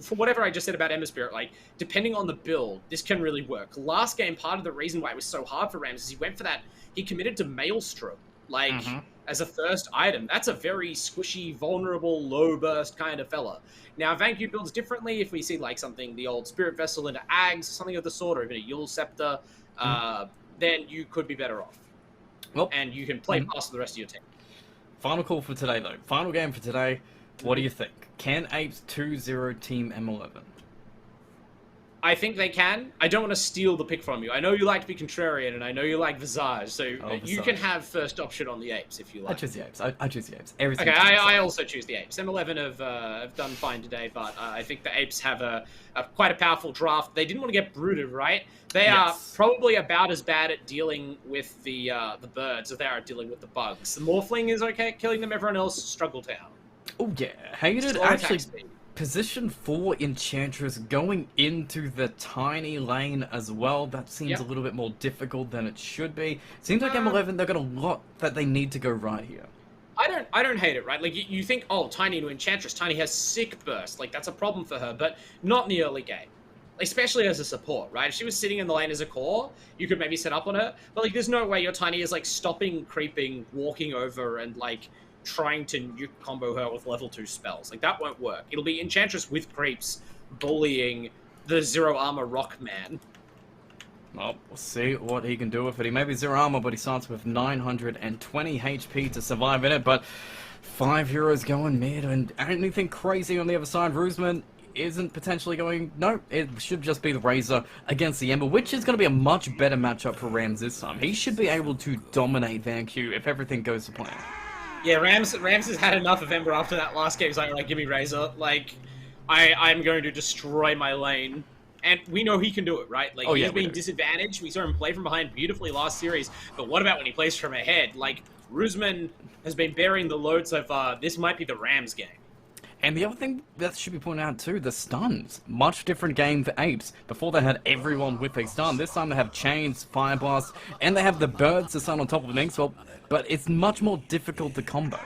for whatever I just said about Ember Spirit, like, depending on the build, this can really work. Last game, part of the reason why it was so hard for Rams is he went for that. He committed to Maelstrom, like, as a first item. That's a very squishy, vulnerable, low burst kind of fella. Now, Vanku builds differently. If we see, like, something, the old Spirit Vessel into Ags, something of the sort, or even a Yule Scepter, then you could be better off. Well, and you can play past the rest of your team. Final call for today, though. Final game for today. What do you think? Can Apes 2-0 Team M11? I think they can. I don't want to steal the pick from you. I know you like to be contrarian, and I know you like Visage, so you can have first option on the Apes if you like. I choose the Apes. I choose the Apes. Everything. Okay, I also choose the Apes. M11 have done fine today, but I think the Apes have quite a powerful draft. They didn't want to get brooded, right? They are probably about as bad at dealing with the birds as they are at dealing with the bugs. The Morphling is okay at killing them. Everyone else struggle town. Oh yeah, Hated actually position 4 Enchantress going into the tiny lane as well. That seems a little bit more difficult than it should be. Seems like M11, they've got a lot that they need to go right here. I don't hate it, right? Like, you think, oh, Tiny to Enchantress. Tiny has sick burst. Like, that's a problem for her, but not in the early game. Especially as a support, right? If she was sitting in the lane as a core, you could maybe set up on her. But, like, there's no way your Tiny is, like, stopping, creeping, walking over, and, like, trying to nuke combo her with level 2 spells. Like, that won't work. It'll be Enchantress with creeps bullying the 0 armor rock man. Well, we'll see what he can do with it. He may be 0 armor, but he starts with 920 HP to survive in it. But 5 heroes going mid, and anything crazy on the other side. Roosman isn't potentially going... No, it should just be the Razor against the Ember, which is going to be a much better matchup for Rams this time. He should be able to dominate VanQ if everything goes to plan. Yeah, Rams has had enough of Ember after that last game. He's like, give me Razor. Like, I'm going to destroy my lane. And we know he can do it, right? Like, he's being disadvantaged. We saw him play from behind beautifully last series. But what about when he plays from ahead? Like, Roosman has been bearing the load so far. This might be the Rams game. And the other thing that should be pointed out too, the stuns. Much different game for Apes. Before they had everyone with a stun. This time they have Chains, Fire Blast, and they have the Birds to stun on top of an Inkswell. But it's much more difficult to combo.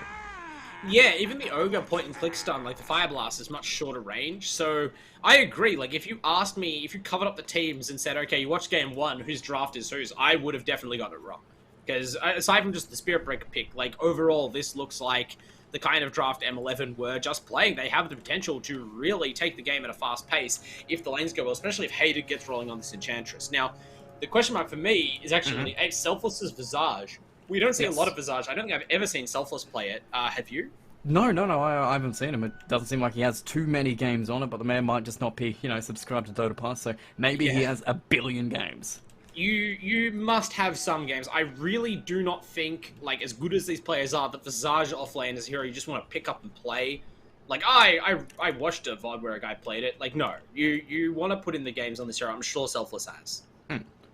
Yeah, even the Ogre point and click stun, like the Fire Blast, is much shorter range. So I agree. Like, if you asked me, if you covered up the teams and said, okay, you watched game 1, whose draft is whose, I would have definitely got it wrong. Because aside from just the Spirit Breaker pick, like, overall, this looks like the kind of draft M11 were just playing. They have the potential to really take the game at a fast pace if the lanes go well, especially if Hated gets rolling on this Enchantress. Now, the question mark for me is actually Apes Selfless's Visage. We don't see a lot of Visage. I don't think I've ever seen Selfless play it. Have you? No, I haven't seen him. It doesn't seem like he has too many games on it, but the man might just not be, subscribed to Dota Pass, so maybe he has a billion games. You must have some games. I really do not think, like, as good as these players are, that Visage offlane is a hero you just want to pick up and play. Like, I watched a VOD where a guy played it. Like, no. You want to put in the games on this hero. I'm sure Selfless has.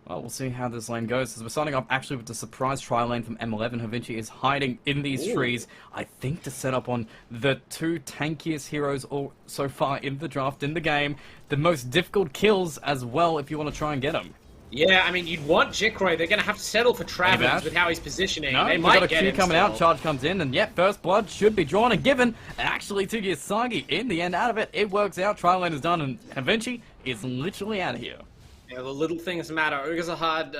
Well, we'll see how this lane goes. As we're starting off actually with the surprise tri lane from M11. Havinci is hiding in these trees, I think, to set up on the 2 tankiest heroes so far in the draft, in the game. The most difficult kills as well if you want to try and get them. Yeah, I mean, you'd want Jikroy. They're going to have to settle for Travis with how he's positioning. No, they we've might got a get Q him coming still. out, charge comes in, and first blood should be drawn and given actually to Yasagi. In the end, out of it, it works out. Tri lane is done, and Havinci is literally out of here. Yeah, the little things matter. Ogre's a hard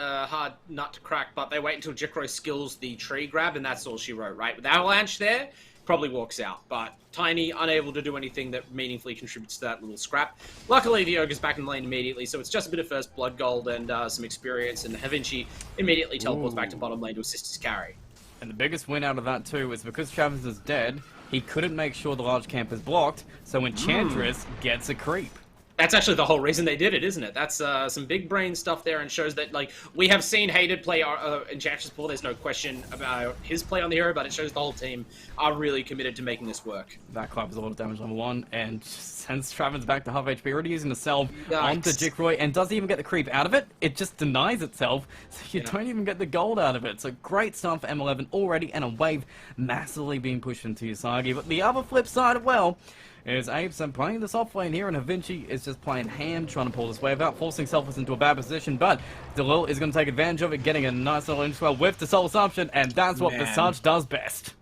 nut to crack, but they wait until Jikroy skills the tree grab, and that's all she wrote, right? With Avalanche there, probably walks out. But Tiny, unable to do anything that meaningfully contributes to that little scrap. Luckily, the Ogre's back in the lane immediately, so it's just a bit of first blood gold and some experience, and Havinci immediately teleports back to bottom lane to assist his carry. And the biggest win out of that, too, is because Travis is dead, he couldn't make sure the large camp is blocked, so Enchantress gets a creep. That's actually the whole reason they did it, isn't it? That's some big brain stuff there, and shows that, like, we have seen Hated play Enchantress before. There's no question about his play on the hero, but it shows the whole team are really committed to making this work. That clap is a lot of damage level 1, and sends Travis back to half HP, already using the Self onto Jikroy, and doesn't even get the creep out of it. It just denies itself, so you don't even get the gold out of it. So great start for M11 already, and a wave massively being pushed into Yasagi. But the other flip side as well is Apes playing this off lane here, and Havinci is just playing ham, trying to pull this wave out, forcing Selfless into a bad position, but Delil is going to take advantage of it, getting a nice little Inkswell with the Soul Assumption, and that's what Visage does best.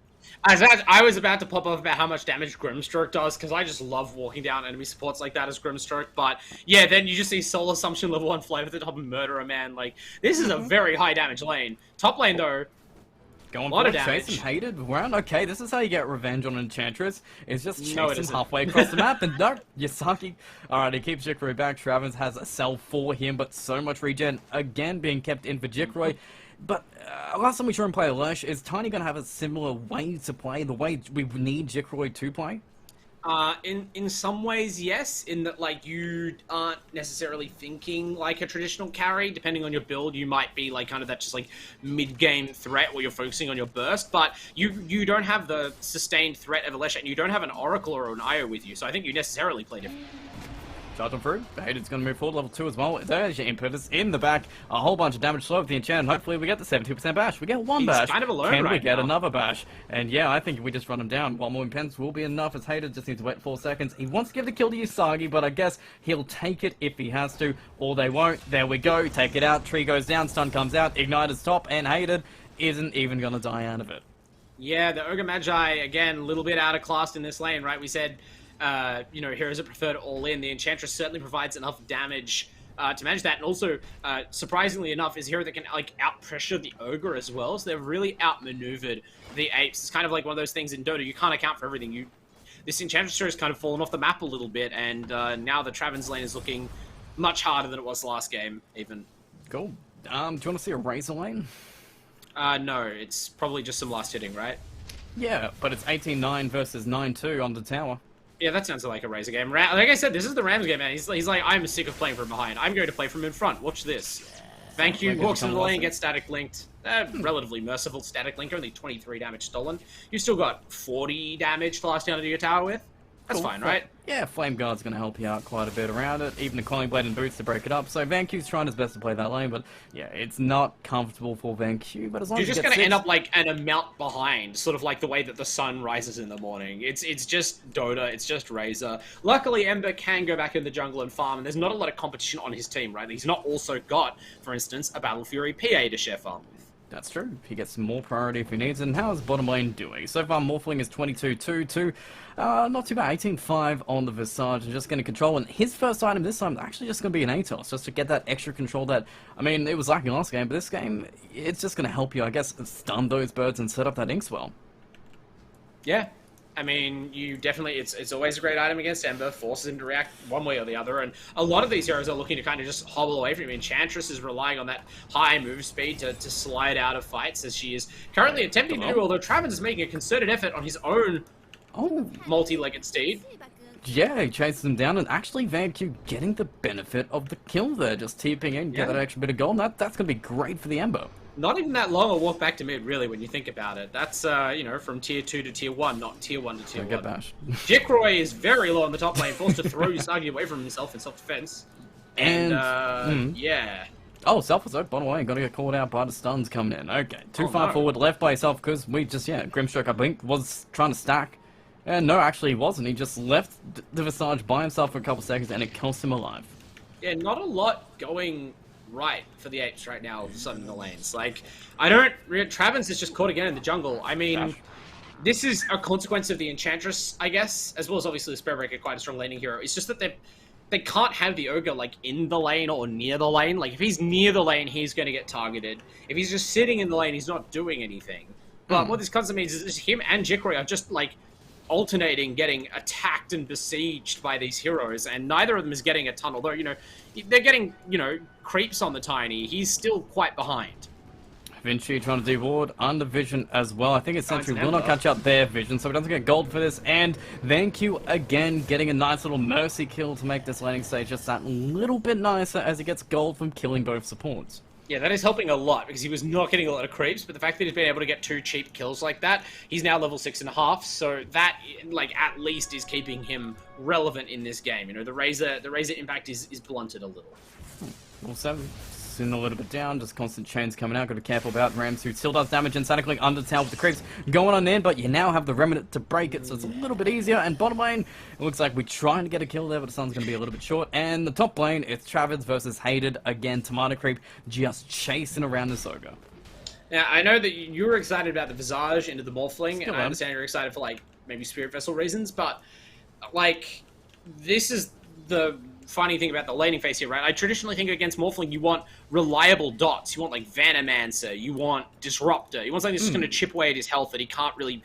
I was about to pop off about how much damage Grimstroke does, because I just love walking down enemy supports like that as Grimstroke, but yeah, then you just see Soul Assumption level 1 fly over the top and murder a man. Like, this is a very high damage lane. Top lane, though, going for it, chasing Hated around. Okay, this is how you get revenge on Enchantress. It's just chasing halfway across the map, and no, Yasaki. Alright, he keeps Jikroy back. Travis has a cell for him, but so much regen again being kept in for Jikroy. But last time we saw him play Lesh, is Tiny going to have a similar way to play, the way we need Jikroy to play? In some ways, yes. In that, like, you aren't necessarily thinking like a traditional carry. Depending on your build, you might be like kind of that just like mid-game threat where you're focusing on your burst, but you don't have the sustained threat of a Lesh, and you don't have an Oracle or an Io with you. So I think you necessarily play different. Charge on through. Hayden's going to move forward, level 2 as well. There's your impetus in the back. A whole bunch of damage slow with the enchant. Hopefully we get the 72% bash. We get one bash. He's kind of alone Can right we get now. another bash? And yeah, I think if we just run him down, one more impens will be enough, as Hayden just needs to wait 4 seconds. He wants to give the kill to Usagi, but I guess he'll take it if he has to, or they won't. There we go. Take it out. Tree goes down. Stun comes out. Ignite is top, and Hayden isn't even going to die out of it. Yeah, the Ogre Magi, again, a little bit out of class in this lane, right? We said, you know, heroes are preferred all in. The Enchantress certainly provides enough damage to manage that, and also, surprisingly enough, is a hero that can, like, out-pressure the Ogre as well, so they've really outmaneuvered the Apes. It's kind of like one of those things in Dota, you can't account for everything. This Enchantress has kind of fallen off the map a little bit, and now the Traven's lane is looking much harder than it was last game, even. Cool. Do you want to see a Razor lane? No, it's probably just some last hitting, right? Yeah, but it's 18-9 versus 9-2 on the tower. Yeah, that sounds like a Razor game. Like I said, this is the Rams game, man. He's like, I'm sick of playing from behind. I'm going to play from in front. Watch this. Thank you. Walks into the lane, gets static linked. Relatively merciful static link, only 23 damage stolen. You still got 40 damage to last down to your tower with. That's fine, right? Yeah, Flame Guard's going to help you out quite a bit around it. Even a Calling Blade and Boots to break it up. So VanQ's trying his best to play that lane, but yeah, it's not comfortable for VanQ. But as long You're as just going to end up like an amount behind, sort of like the way that the sun rises in the morning. It's just Dota, it's just Razor. Luckily, Ember can go back in the jungle and farm, and there's not a lot of competition on his team, right? He's not also got, for instance, a Battle Fury PA to share farm with. That's true. He gets more priority if he needs it. And how is bottom lane doing? So far, Morphling is 22-2-2. Not too bad. 18-5 on the Visage. And just going to control. And his first item this time is actually just going to be an Atos. Just to get that extra control that... I mean, it was lacking last game. But this game, it's just going to help you, I guess, stun those birds and set up that Inkswell. Yeah. I mean, you definitely, it's always a great item against Ember, forces him to react one way or the other, and a lot of these heroes are looking to kind of just hobble away from him. Enchantress is relying on that high move speed to slide out of fights, as she is currently attempting to do, although Travis is making a concerted effort on his own multi-legged steed. Yeah, he chases him down, and actually VanQ getting the benefit of the kill there, just TPing in, get that extra bit of gold, and that's going to be great for the Ember. Not even that long a walk back to mid, really, when you think about it. That's, you know, from tier 2 to tier 1, not tier 1 to tier 1. Get bashed. Jikroy is very low on the top lane, forced to throw Usagi away from himself in self-defense. And, yeah. Oh, Self was out, bottom lane, gotta get called out by the stuns coming in. Okay, too far forward, left by yourself, because we just, Grimstroke, I think, was trying to stack. And no, actually he wasn't. He just left the Visage by himself for a couple seconds, and it cost him alive. Yeah, not a lot going right for the Apes right now, all of a sudden in the lanes. Like, Travis is just caught again in the jungle. I mean, this is a consequence of the Enchantress, I guess, as well as obviously the Spiritbreaker, quite a strong laning hero. It's just that they can't have the Ogre, like, in the lane or near the lane. Like, if he's near the lane, he's going to get targeted. If he's just sitting in the lane, he's not doing anything. But what this constantly means is him and Jikroy are just, like, alternating getting attacked and besieged by these heroes, and neither of them is getting a ton, although, you know, they're getting, you know, creeps on the Tiny. He's still quite behind. Vinci trying to de-ward under vision as well. I think his sentry will not catch up their vision, so he doesn't get gold for this. And VanQ again getting a nice little mercy kill to make this laning stage just that little bit nicer as he gets gold from killing both supports. Yeah, that is helping a lot, because he was not getting a lot of creeps, but the fact that he's been able to get 2 cheap kills like that, he's now level 6.5, so that, like, at least is keeping him relevant in this game. You know, the Razor impact is blunted a little. Level 7, soon a little bit down, just constant chains coming out, got to be careful about Rams, who still does damage and statically under tower with the creeps going on in, but you now have the Remnant to break it, so it's a little bit easier. And bottom lane, it looks like we're trying to get a kill there, but the sun's going to be a little bit short. And the top lane, it's Travis versus Hated again. Tomato Creep just chasing around this Ogre. Now, I know that you were excited about the Visage into the Morphling, and I understand you're excited for, like, maybe Spirit Vessel reasons, but, like, this is the funny thing about the laning phase here, right? I traditionally think against Morphling, you want reliable dots. You want, like, Vanomancer. You want Disruptor. You want something that's just going to chip away at his health that he can't really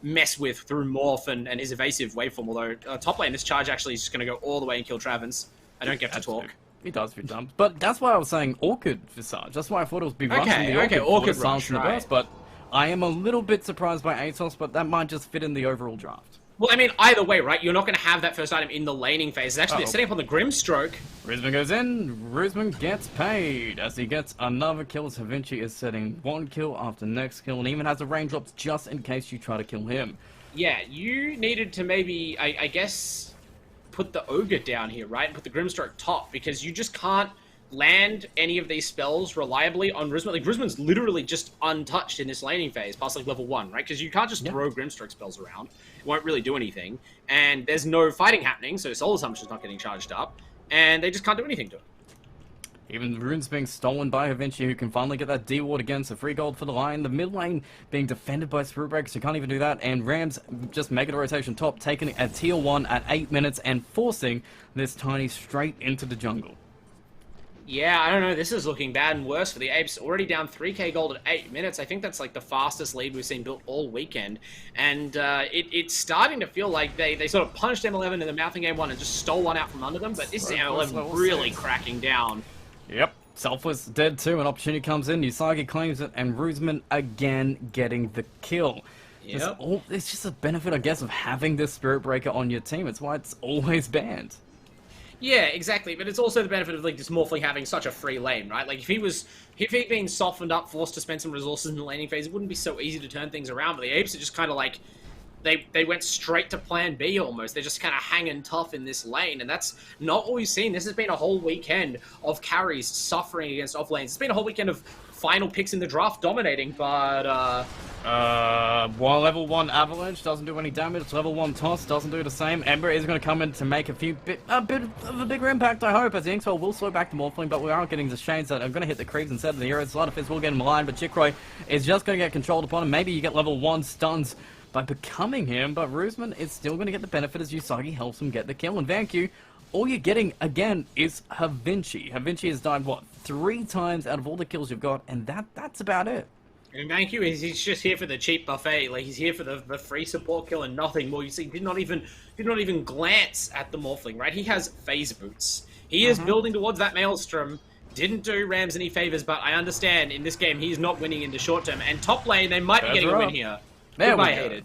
mess with through Morph and his evasive waveform. Although, top lane, this charge actually is just going to go all the way and kill Travens. I don't get to talk. He does a few times. But that's why I was saying Orchid Visage. That's why I thought it would be rushing the Orchid. Orchid Rush, right. burst, but I am a little bit surprised by ASOS, but that might just fit in the overall draft. Well, I mean, either way, right? You're not going to have that first item in the laning phase. It's actually setting up on the Grimstroke. Rusman goes in. Rusman gets paid as he gets another kill. As Havinci is setting one kill after next kill, and even has the raindrops just in case you try to kill him. Yeah, you needed to maybe, I guess, put the Ogre down here, right? And put the Grimstroke top, because you just can't land any of these spells reliably on Rusman. Like, Rusman's literally just untouched in this laning phase, past like level 1, right? Because you can't just throw Grimstroke spells around. It won't really do anything. And there's no fighting happening, so Soul Assumption's not getting charged up. And they just can't do anything to it. Even the runes being stolen by Havinci, who can finally get that D-Ward again, so free gold for the Lion. The mid lane being defended by Spirit Breakers, who can't even do that. And Rams just making a rotation top, taking a tier 1 at 8 minutes and forcing this Tiny straight into the jungle. Yeah, I don't know. This is looking bad and worse for the Apes. Already down 3k gold at 8 minutes. I think that's like the fastest lead we've seen built all weekend. And it's starting to feel like they sort of punched M11 in the mouth in game 1 and just stole one out from under them. But this is M11 really cracking down. Yep. Selfless dead too. An opportunity comes in. Usagi claims it. And Rusman again getting the kill. Yep. It's just a benefit, I guess, of having this Spirit Breaker on your team. It's why it's always banned. Yeah, exactly, but it's also the benefit of like this Morphling having such a free lane, right? Like if he'd been softened up, forced to spend some resources in the laning phase, it wouldn't be so easy to turn things around. But the Apes are just kind of like they went straight to plan B almost. They're just kind of hanging tough in this lane, and that's not what we've seen. This has been a whole weekend of carries suffering against off lanes. It's been a whole weekend of final picks in the draft dominating, but while level 1 Avalanche doesn't do any damage, level 1 Toss doesn't do the same. Ember is going to come in to make a bit of a bigger impact, I hope, as the Inkswell will slow back the Morphling, but we are getting the Shanes that are going to hit the creeps instead of the heroes. Slaughterfist will get maligned, but Chikroy is just going to get controlled upon him. Maybe you get level 1 stuns by becoming him, but Rusman is still going to get the benefit as Usagi helps him get the kill. And VanQ, all you're getting, again, is Havinci. Havinci has died, what, 3 times out of all the kills you've got, and that's about it. And thank you. He's just here for the cheap buffet. Like he's here for the free support kill and nothing more. You see, did not even glance at the Morphling. Right? He has phase boots. He is building towards that Maelstrom. Didn't do Rams any favors, but I understand in this game he's not winning in the short term. And top lane, they might be getting a win here. There we go. Hated.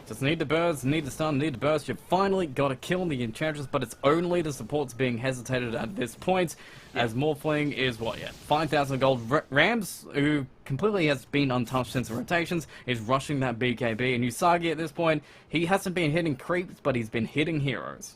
Just need the burst, need the stun, need the burst. You've finally got to kill the Enchantress, but it's only the supports being hesitated at this point. As Morphling is, 5,000 gold. Rams, who completely has been untouched since the rotations, is rushing that BKB. And Usagi at this point, he hasn't been hitting creeps, but he's been hitting heroes.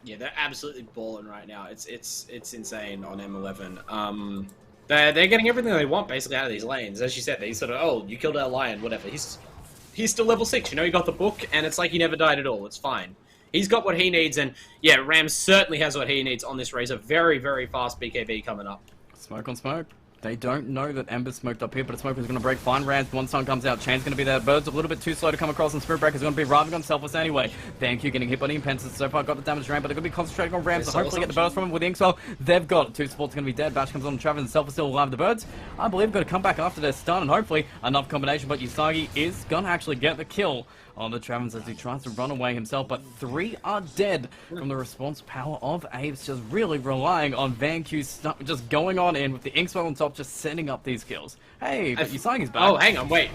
Yeah, they're absolutely balling right now. It's insane on M11. They're getting everything they want basically out of these lanes. As you said, they sort of, oh, you killed our lion, whatever. He's still level 6, you know, he got the book, and it's like he never died at all, it's fine. He's got what he needs, and yeah, Rams certainly has what he needs on this Razor. Very, very fast BKB coming up. Smoke on smoke. They don't know that Ember's smoked up here, but a smoke is going to break. Fine Rams, one stun comes out. Chain's going to be there. Bird's a little bit too slow to come across, and Spirit Breaker's going to be rather on Selfless anyway. VanQ getting hit by the Impenses. So far got the damage ramp, but they're going to be concentrating on Rams to hopefully get the burst from him with Inkswell. They've got it. 2 supports going to be dead. Bash comes on Travis, and Selfless still alive. The Birds, I believe, going to come back after their stun, and hopefully enough combination, but Usagi is going to actually get the kill on the Travis as he tries to run away himself, but 3 are dead from the response power of Apes, just really relying on VanQ just going on in with the Inkswell on top, just setting up these kills. Hey, but Usagi's back. Oh, hang on, wait.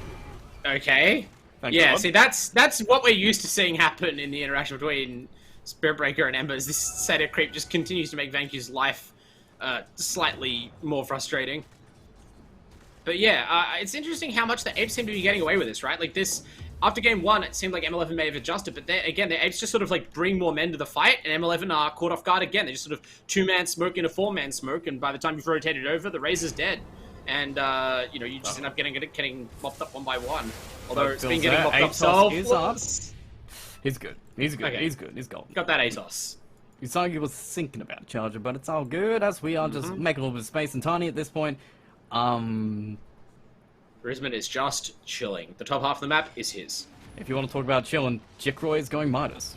Okay. Thank yeah, God. see, that's what we're used to seeing happen in the interaction between Spirit Breaker and Ember, is this set of creep just continues to make VanQ's life slightly more frustrating. But yeah, it's interesting how much the Apes seem to be getting away with this, right? Like this, after game 1, it seemed like M11 may have adjusted, but again, the Apes just sort of like bring more men to the fight, and M11 are caught off guard again. They just sort of 2-man smoke into 4-man smoke, and by the time you've rotated over, the Razor's dead. And, you know, you just end up getting mopped up one by one. Although it's been getting mopped up so He's good. He's good. Okay. He's good. He's golden. Got that Atos. Usagi was thinking about Charger, but it's all good as we are just making a little bit of space and Tiny at this point. Rusman is just chilling. The top half of the map is his. If you want to talk about chilling, Chikroy is going Midas.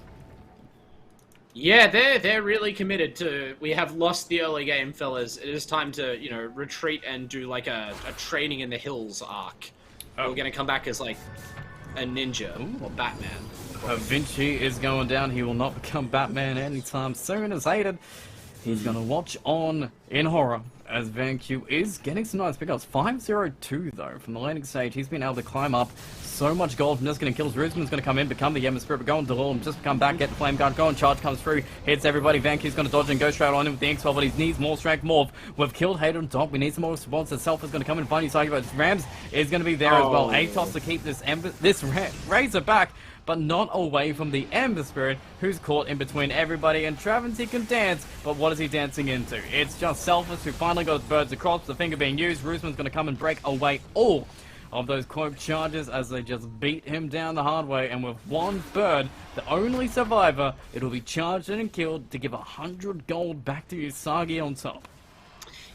Yeah, they're really committed to. We have lost the early game, fellas. It is time to, you know, retreat and do like a training in the hills arc. We're gonna come back as like a ninja or Batman. Vinci is going down. He will not become Batman anytime soon, as hated. He's going to watch on in horror as VanQ is getting some nice pickups. 5-0-2 though from the laning stage. He's been able to climb up so much gold from just getting kills. Rusman's going to come in, become the Ember Spirit, but go on Delul and just come back, get the Flame Guard going. Charge comes through, hits everybody. VanQ's going to dodge and go straight on in with the Ink Spell, but he needs more strength morph. We've killed Hater on top. We need some more response. Self is going to come in and find Usagi, but Rams is going to be there as well. Atos to keep this Razor back, but not away from the Ember Spirit, who's caught in between everybody. And Travesty can dance, but what is he dancing into? It's just Selfless who finally got his birds across, the finger being used. Rusman's going to come and break away all of those cloak charges as they just beat him down the hard way. And with one bird, the only survivor, it'll be charged and killed to give 100 gold back to Usagi on top.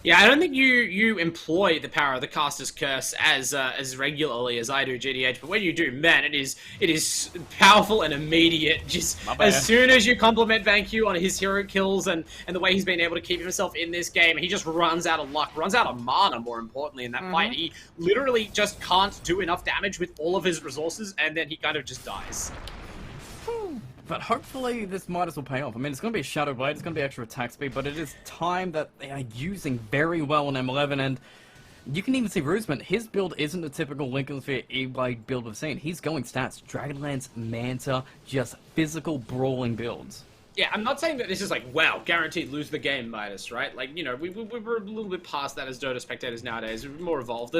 Yeah, I don't think you employ the power of the Caster's Curse as regularly as I do, GDH. But when you do, man, it is powerful and immediate. Just as soon as you compliment VanQ on his hero kills and the way he's been able to keep himself in this game, he just runs out of luck, runs out of mana. More importantly, in that fight, he literally just can't do enough damage with all of his resources, and then he kind of just dies. But hopefully this Midas will pay off. I mean, it's going to be a Shadow Blade, it's going to be extra attack speed, but it is time that they are using very well on M11, and you can even see Rusman, his build isn't the typical Lincoln Sphere E-Blade build we've seen. He's going stats, Dragonlance, Manta, just physical brawling builds. Yeah, I'm not saying that this is like, wow, guaranteed lose the game Midas, right? Like, you know, we were a little bit past that as Dota spectators nowadays. We're more evolved.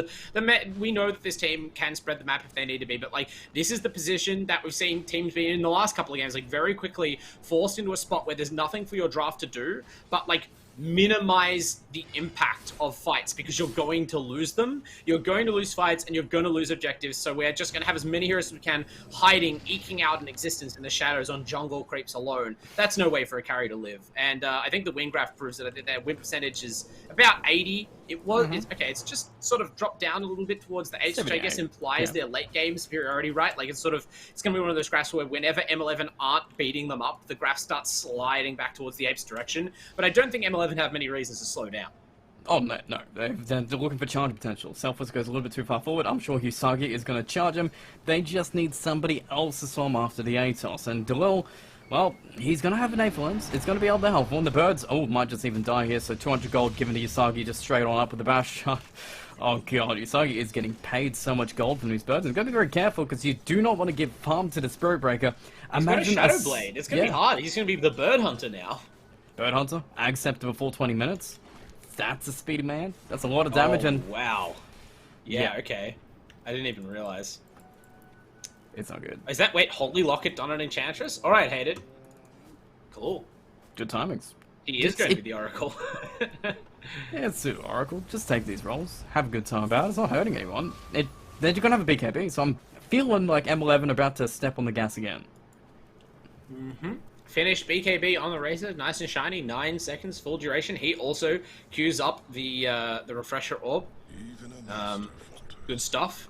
We know that this team can spread the map if they need to be, but like, this is the position that we've seen teams be in the last couple of games, like very quickly forced into a spot where there's nothing for your draft to do, but like, minimize the impact of fights because you're going to lose them. You're going to lose fights and you're going to lose objectives. So we're just going to have as many heroes as we can hiding, eking out an existence in the shadows on jungle creeps alone. That's no way for a carry to live. And I think the win graph proves that their win percentage is about 80. It was it's just sort of dropped down a little bit towards the 8, which I guess implies their late game superiority, right? Like it's going to be one of those graphs where whenever M11 aren't beating them up, the graph starts sliding back towards the Apes direction. But I don't think M11 have many reasons to slow down. Oh, no. They're looking for charge potential. Selfless goes a little bit too far forward. I'm sure Usagi is going to charge him. They just need somebody else to swim after the Atos. And Delil, well, he's going to have an influence. It's going to be able to help. One of the birds, might just even die here. So 200 gold given to Usagi just straight on up with the bash shot. Oh, God. Usagi is getting paid so much gold from these birds. And got to be very careful because you do not want to give farm to the Spirit Breaker. Imagine got a Shadow Blade. It's going to be hard. He's going to be the Bird Hunter now. Bird Hunter, accept before 20 minutes. That's a speedy man. That's a lot of damage. And wow. Yeah, okay. I didn't even realize. It's not good. Is that, wait, Holy Locket done on Enchantress? Alright, Hated. Cool. Good timings. He is going to be the Oracle. Yeah, it's the Oracle. Just take these rolls. Have a good time about it. It's not hurting anyone. They're going to have a BKB, so I'm feeling like M11 about to step on the gas again. Finished BKB on the Razor, nice and shiny, 9 seconds, full duration. He also queues up the Refresher Orb. Good stuff.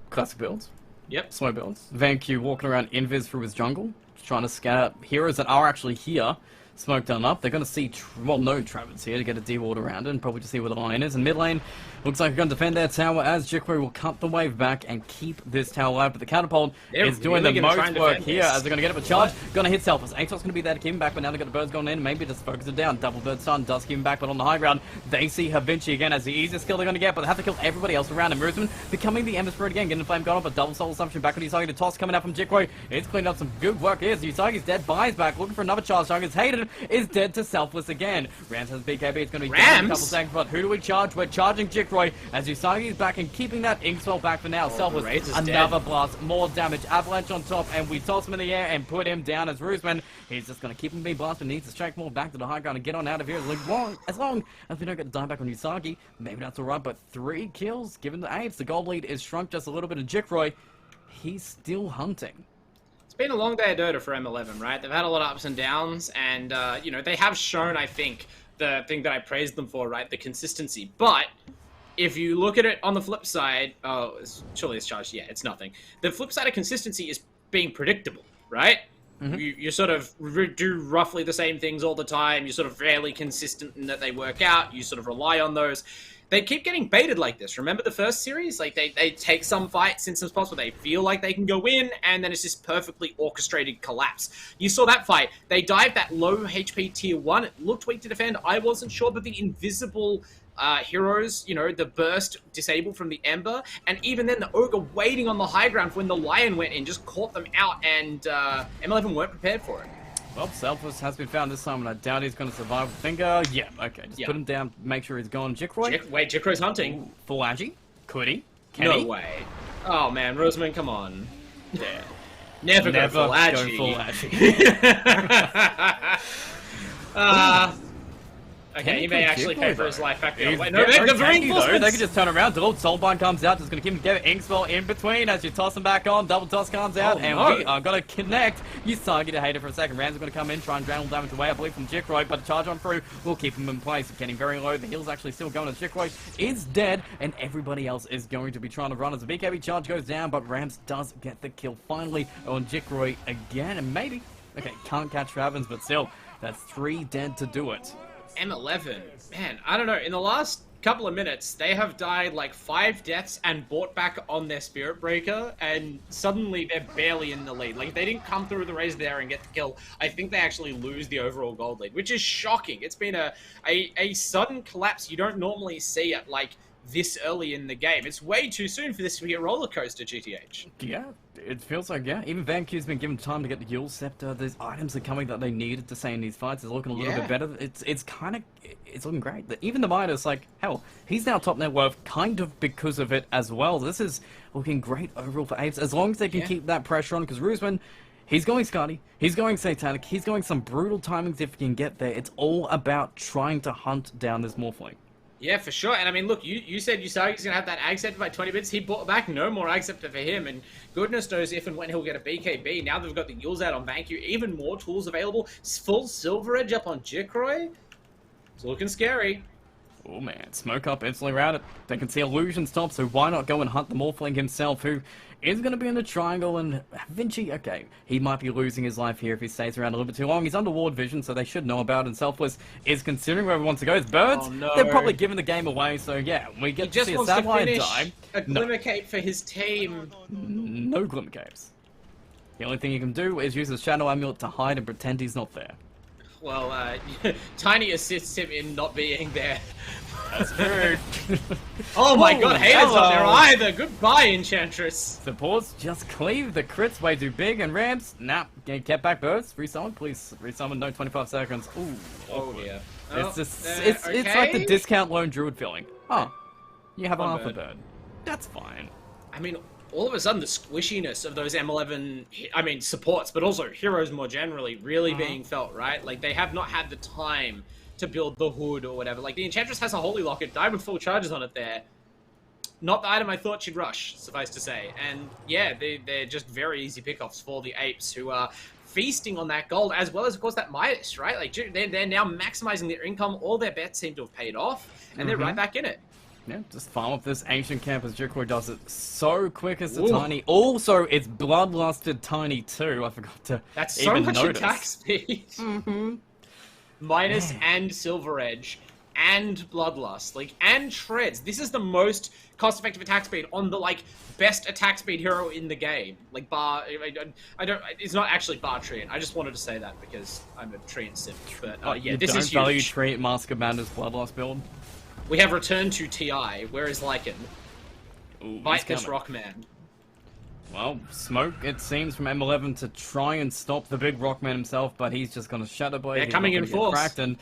Classic builds. Yep. Slow builds. VanQ walking around invis through his jungle, trying to scout out heroes that are actually here. Smoke done up. They're going to see, no Travis here to get a D-ward around it and probably to see where the line is. And mid lane, looks like they're going to defend their tower as Jikwe will cut the wave back and keep this tower alive. But the Catapult is doing the most work here as they're going to get up a charge. Going to hit Selfless. Atos going to be there to keep him back, but now they've got the birds going in. Maybe just focus it down. Double bird stun does keep him back, but on the high ground, they see Havinci again as the easiest skill they're going to get, but they have to kill everybody else around him. Rusman becoming the Ember Spirit again, getting the flame gone up, a double soul assumption back on Usagi. The toss coming out from Jikwe. It's cleaned up some good work here. Usagi's dead, buys back, looking for another charge. Target's Hated is dead to Selfless again. Rams has BKB. It's going to be down in a couple seconds, but who do we charge? We're charging Jikwe as Usagi is back and keeping that Ink Spell back for now. Selfless, another blast, more damage, avalanche on top, and we toss him in the air and put him down as Rusman. He's just going to keep him being blasted, needs to strike more back to the high ground and get on out of here as long as we don't get to die back on Usagi. Maybe that's alright, but 3 kills given the Apes. The gold lead is shrunk just a little bit, and Jikwe, he's still hunting. It's been a long day of Dota for M11, right? They've had a lot of ups and downs, and, you know, they have shown, I think, the thing that I praised them for, right? The consistency. But if you look at it on the flip side, surely it's charged. Yeah, it's nothing. The flip side of consistency is being predictable, right? You sort of do roughly the same things all the time. You're sort of fairly consistent in that they work out. You sort of rely on those. they keep getting baited like this. Remember the first series? Like, they take some fights in some spots where they feel like they can go in, and then it's this perfectly orchestrated collapse. You saw that fight. They dived that low HP tier 1. It looked weak to defend. I wasn't sure, but the invisible heroes, you know, the burst disabled from the Ember, and even then the Ogre waiting on the high ground when the Lion went in just caught them out, and M11 weren't prepared for it. Well, Selfless has been found this time, and I doubt he's going to survive with Finger. Yeah, okay, just put him down, make sure he's gone. Jikroy? Wait, Jikroy's hunting. Ooh, full agi? Could he? Can no he? way. Oh man, Roseman, come on. Yeah. Never go full agi. Okay, he may actually pay for his life back there. Wait, no, the reinforcements! They can just turn around. The old Soulbind comes out, just going to keep him together. Inkspell in between as you toss him back on. Double toss comes out, we are going to connect. Usagi to Hater for a second. Rams are going to come in, try and drown all damage away, I believe, from Jikroy, but the charge on through will keep him in place. Getting very low. The heal's actually still going as Jikroy is dead, and everybody else is going to be trying to run as the BKB charge goes down, but Rams does get the kill finally on Jikroy again, and maybe, okay, can't catch Ravens, but still, that's 3 dead to do it. M11, man, I don't know, in the last couple of minutes, they have died like 5 deaths and bought back on their Spirit Breaker, and suddenly they're barely in the lead. Like, if they didn't come through the raise there and get the kill, I think they actually lose the overall gold lead, which is shocking. It's been a sudden collapse you don't normally see at, like, this early in the game. It's way too soon for this to be a roller coaster, GTH. Yeah, it feels like, yeah. Even VanQ's been given time to get the Yule Scepter. There's items are coming that they needed to say in these fights. It's looking a little bit better. It's kind of, it's looking great. Even the Midas, like, hell, he's now top net worth kind of because of it as well. This is looking great overall for Apes, as long as they can keep that pressure on, because Roosman, he's going Scotty, he's going Satanic, he's going some brutal timings if he can get there. It's all about trying to hunt down this Morphling. Yeah, for sure. And I mean, look, you said Usagi's going to have that Ag Scepter by 20 bits. He bought back no more Ag Scepter for him. And goodness knows if and when he'll get a BKB. Now they've got the Yules out on VanQ. Even more tools available. Full Silver Edge up on Jikroy. It's looking scary. Oh man, smoke up instantly around it. They can see Illusion stop, so why not go and hunt the Morphling himself, who is going to be in the triangle, and Vinci, okay, he might be losing his life here if he stays around a little bit too long. He's under ward vision, so they should know about it, and Selfless is considering where he wants to go. It's Birds, they're probably giving the game away, so yeah, we get to see a Sapphire die. A Glimmer Cape for his team. No Glimmer Capes. The only thing you can do is use his Shadow Amulet to hide and pretend he's not there. Well, Tiny assists him in not being there. That's true. Oh my god, Haters not there either. Goodbye, Enchantress. Supports just cleave. The crit's way too big, and Rams, nah, get back Birds. Resummon, please. Resummon, no 25 seconds. Ooh. Oh dear. It's just, it's like the discount lone druid feeling. Oh, you have half a bird. That's fine. I mean, all of a sudden the squishiness of those M11, I mean, supports, but also heroes more generally, really being felt, right? Like, they have not had the time to build the hood or whatever. Like, the Enchantress has a Holy Locket, died with full charges on it there. Not the item I thought she'd rush, suffice to say. And yeah, they're just very easy pickoffs for the Apes, who are feasting on that gold, as well as, of course, that Midas, right? Like, they're now maximizing their income. All their bets seem to have paid off, and they're right back in it. Yeah, just farm up this ancient camp as Jikroy does it so quick as the Tiny. Also, it's bloodlusted Tiny too. I forgot to That's even so much notice. attack speed. Midas and Silver Edge and Bloodlust, like, and Shreds. This is the most cost-effective attack speed on the, like, best attack speed hero in the game. Like, bar, I don't, it's not actually bar Treant. I just wanted to say that because I'm a Treant simp. But yeah, this is huge. You don't value Treant Mask of Madness Bloodlust build? We have returned to TI. Where is Lycan? Bite this Rockman. Well, smoke, it seems, from M11 to try and stop the big Rockman himself, but he's just going to Shadow Blade. They're coming in force. And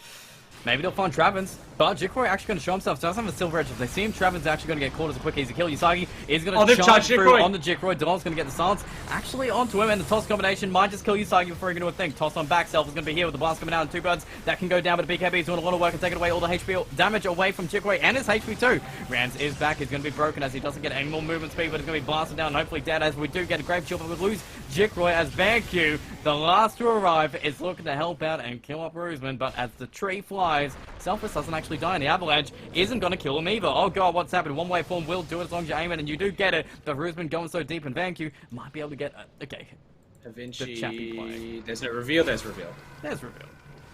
maybe they'll find Travens, but Jikroy actually going to show himself. Doesn't have a Silver Edge. If they see him, Travens actually going to get caught as a quick, easy kill. Usagi is going to charge through on the Jikroy. Dolph's going to get the silence actually onto him, and the toss combination might just kill Usagi before he can do a thing. Toss on back, Self is going to be here with the blast coming out, and 2 birds that can go down, but the BKB is doing a lot of work and taking away all the HP damage away from Jikroy and his HP too. Rams is back. He's going to be broken as he doesn't get any more movement speed, but he's going to be blasted down and hopefully dead as we do get a Grave Shield, but we lose Jikroy as VanQ, the last to arrive, is looking to help out and kill up Roseman, but as the tree flies, Selfless doesn't actually die, and the avalanche isn't going to kill him either. Oh god, what's happened? One-way form will do it as long as you aim it, and you do get it. But Roseman going so deep, and VanQ might be able to get okay. Vinci, there's no reveal, there's reveal. There's reveal.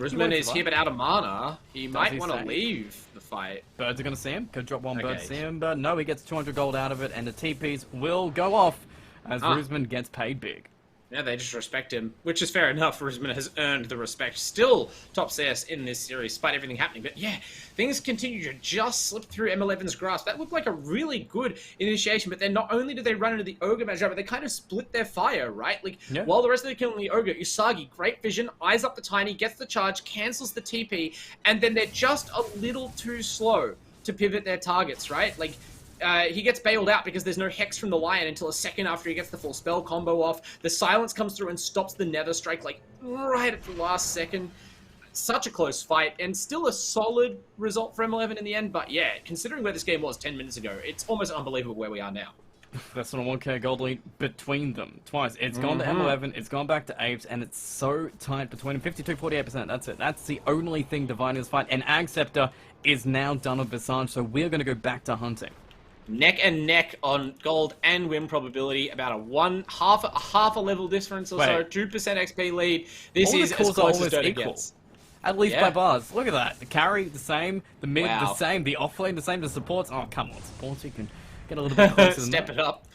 Rusman is here but out of mana. He might want to say? leave the fight. Birds are going to see him. Could drop one bird to Okay. see him, but no, he gets 200 gold out of it, and the TPs will go off as Rusman gets paid big. Yeah, they just respect him, which is fair enough. Rusman has earned the respect. Still top CS in this series, despite everything happening. But yeah, things continue to just slip through M11's grasp. That looked like a really good initiation, but then not only did they run into the Ogre Magi, but they kind of split their fire, right? Like, while the rest of them killing the Ogre, Usagi, great vision, eyes up the Tiny, gets the charge, cancels the TP, and then they're just a little too slow to pivot their targets, right? Like, he gets bailed out because there's no Hex from the Lion until a second after he gets the full spell combo off. The Silence comes through and stops the Nether Strike, like, right at the last second. Such a close fight, and still a solid result for M11 in the end, but yeah, considering where this game was 10 minutes ago, it's almost unbelievable where we are now. That's not a 1k gold lead between them. Twice. It's gone to M11, it's gone back to Apes, and it's so tight between them. 52-48%, that's it. That's the only thing dividing this fight, and Ag Scepter is now done with Visage, so we're going to go back to hunting. Neck and neck on gold and win probability, about a half a level difference or so, 2% XP lead. This is as close as DOTA gets. At least by bars. Look at that. The carry, the same. The mid, the same. The offlane, the same. The supports. Oh, come on. Supports, you can get a little bit closer than Step that. it up.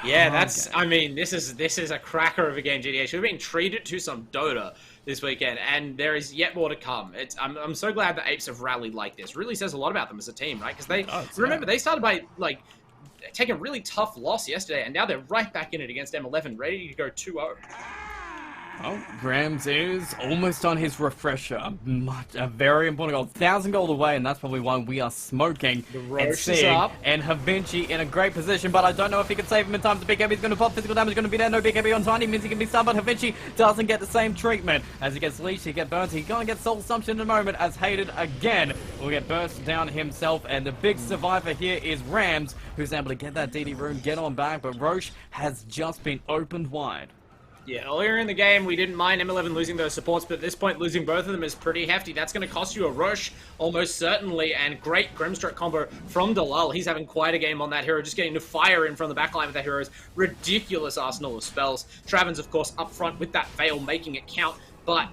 Yeah, that's, I mean, this is a cracker of a game, GTA. Should have been treated to some DOTA this weekend, and there is yet more to come. I'm so glad the Apes have rallied like this. Really says a lot about them as a team, right? Because they, remember, they started by, like, taking a really tough loss yesterday, and now they're right back in it against M11, ready to go 2-0. Oh, Grams is almost on his refresher. A very important goal. 1,000 gold away, and that's probably why we are smoking and seeing. And Havinci in a great position, but I don't know if he can save him in time. The BKB is going to pop. Physical damage is going to be there. No BKB on Tiny means he can be stunned, but Havinci doesn't get the same treatment. As he gets leashed, he gets burnt. He's going to get soul assumption in a moment as Hated again will get burst down himself. And the big survivor here is Rams, who's able to get that DD rune, get on back, but Roche has just been opened wide. Yeah, earlier in the game, we didn't mind M11 losing those supports, but at this point, losing both of them is pretty hefty. That's going to cost you a rush, almost certainly, and great Grimstroke combo from Dalal. He's having quite a game on that hero, just getting to fire in from the backline with that hero's ridiculous arsenal of spells. Traven's, of course, up front with that Veil, making it count, but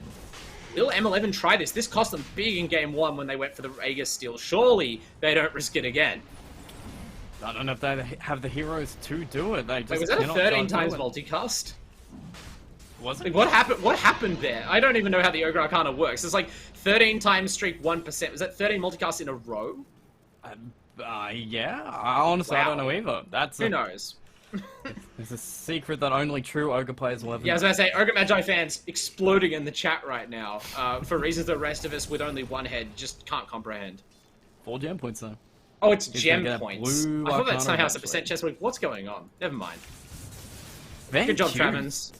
will M11 try this? This cost them big in game 1 when they went for the Aegis steal. Surely they don't risk it again. I don't know if they have the heroes to do it. They just Wait, was that a 13 times multicast? Was it? Like, what happened? What happened there? I don't even know how the Ogre Arcana works. It's like 13 times streak 1%. Was that 13 multicasts in a row? Yeah. Honestly, I don't know either. That's who knows? It's a secret that only true Ogre players will ever know. Yeah, I was gonna say, Ogre Magi fans exploding in the chat right now for reasons the rest of us with only one head just can't comprehend. 4 gem points though. Oh, it's gem points. I thought that somehow it's a percent chest. What's going on? Never mind. Good job, Travens.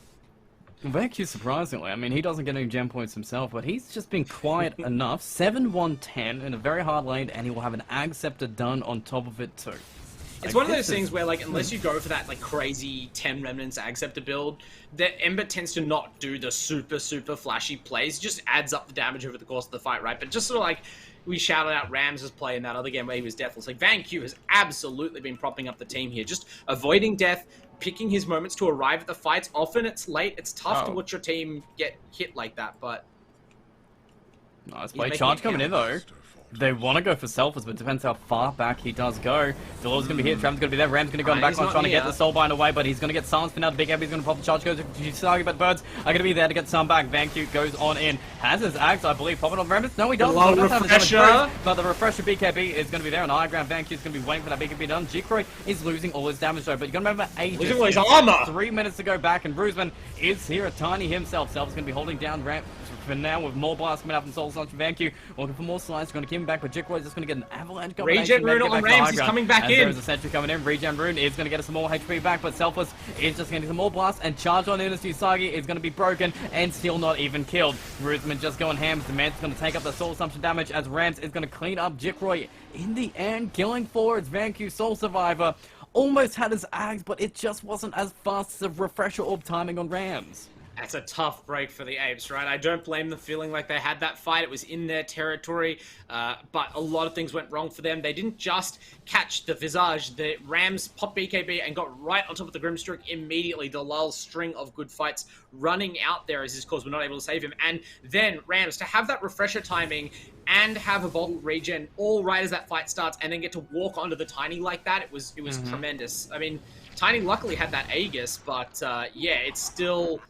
Very cute, surprisingly. I mean, he doesn't get any gem points himself, but he's just been quiet enough. 7-1-10 in a very hard lane, and he will have an Ag Scepter done on top of it too. It's one of those things where, like, unless you go for that, like, crazy 10 Remnants Ag Scepter build, that Ember tends to not do the super flashy plays. It just adds up the damage over the course of the fight, right? But just sort of like, we shouted out Rams' play in that other game where he was deathless. Like, Van Q has absolutely been propping up the team here. Just avoiding death, picking his moments to arrive at the fights. Often it's late. It's tough to watch your team get hit like that, but... Nice play. Charge coming in, though. They want to go for Selfers, but it depends how far back he does go. Delal's going to be here, Travin's going to be there, Ram's going to go back on trying to get the Soulbind away, but he's going to get silenced for now. The big he's going to pop the charge, goes to Usagi, but Birds are going to be there to get some back. Vancute goes on in. Has his axe, I believe, popping on Rammus. No, he doesn't. But the refresher BKB is going to be there, and Iground Vancute's going to be waiting for that BKB done. Jikroy is losing all his damage, though, but you've got to remember ages. His armor! 3 minutes to go back, and Bruceman is here, a Tiny himself. Self's going to be holding down Ram for now with more blasts coming out from Soul Sunch from Vancute. Looking for more slides, going to keep him back, but Jikroy's just going to get an avalanche combination. Regen Rune on Rams, he's coming back in. There's a sentry coming in. Regen Rune is going to get us some more HP back, but Selfless is just getting some more blasts, and charge on Inus Usagi is going to be broken and still not even killed. Rusman just going ham. The man's going to take up the soul assumption damage as Rams is going to clean up Jikroy in the end, killing forwards. Vancu, Soul Survivor, almost had his Ags, but it just wasn't as fast as a refresher orb timing on Rams. That's a tough break for the Apes, right? I don't blame them feeling like they had that fight. It was in their territory, but a lot of things went wrong for them. They didn't just catch the Visage. The Rams popped BKB and got right on top of the Grimstreak immediately. The lull string of good fights running out there as his cause were not able to save him. And then Rams, to have that refresher timing and have a bottled regen all right as that fight starts and then get to walk onto the Tiny like that, it was tremendous. I mean, Tiny luckily had that Aegis, but yeah, it's still...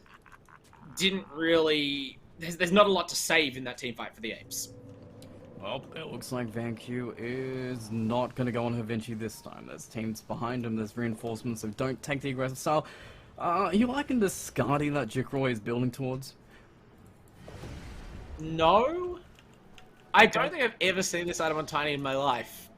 didn't really... There's not a lot to save in that team fight for the Apes. Well, it looks like VanQ is not going to go on her Vinci this time. There's teams behind him, there's reinforcements, so don't take the aggressive style. Are you liking the Skadi that Jikroy is building towards? No. I don't think I've ever seen this item on Tiny in my life.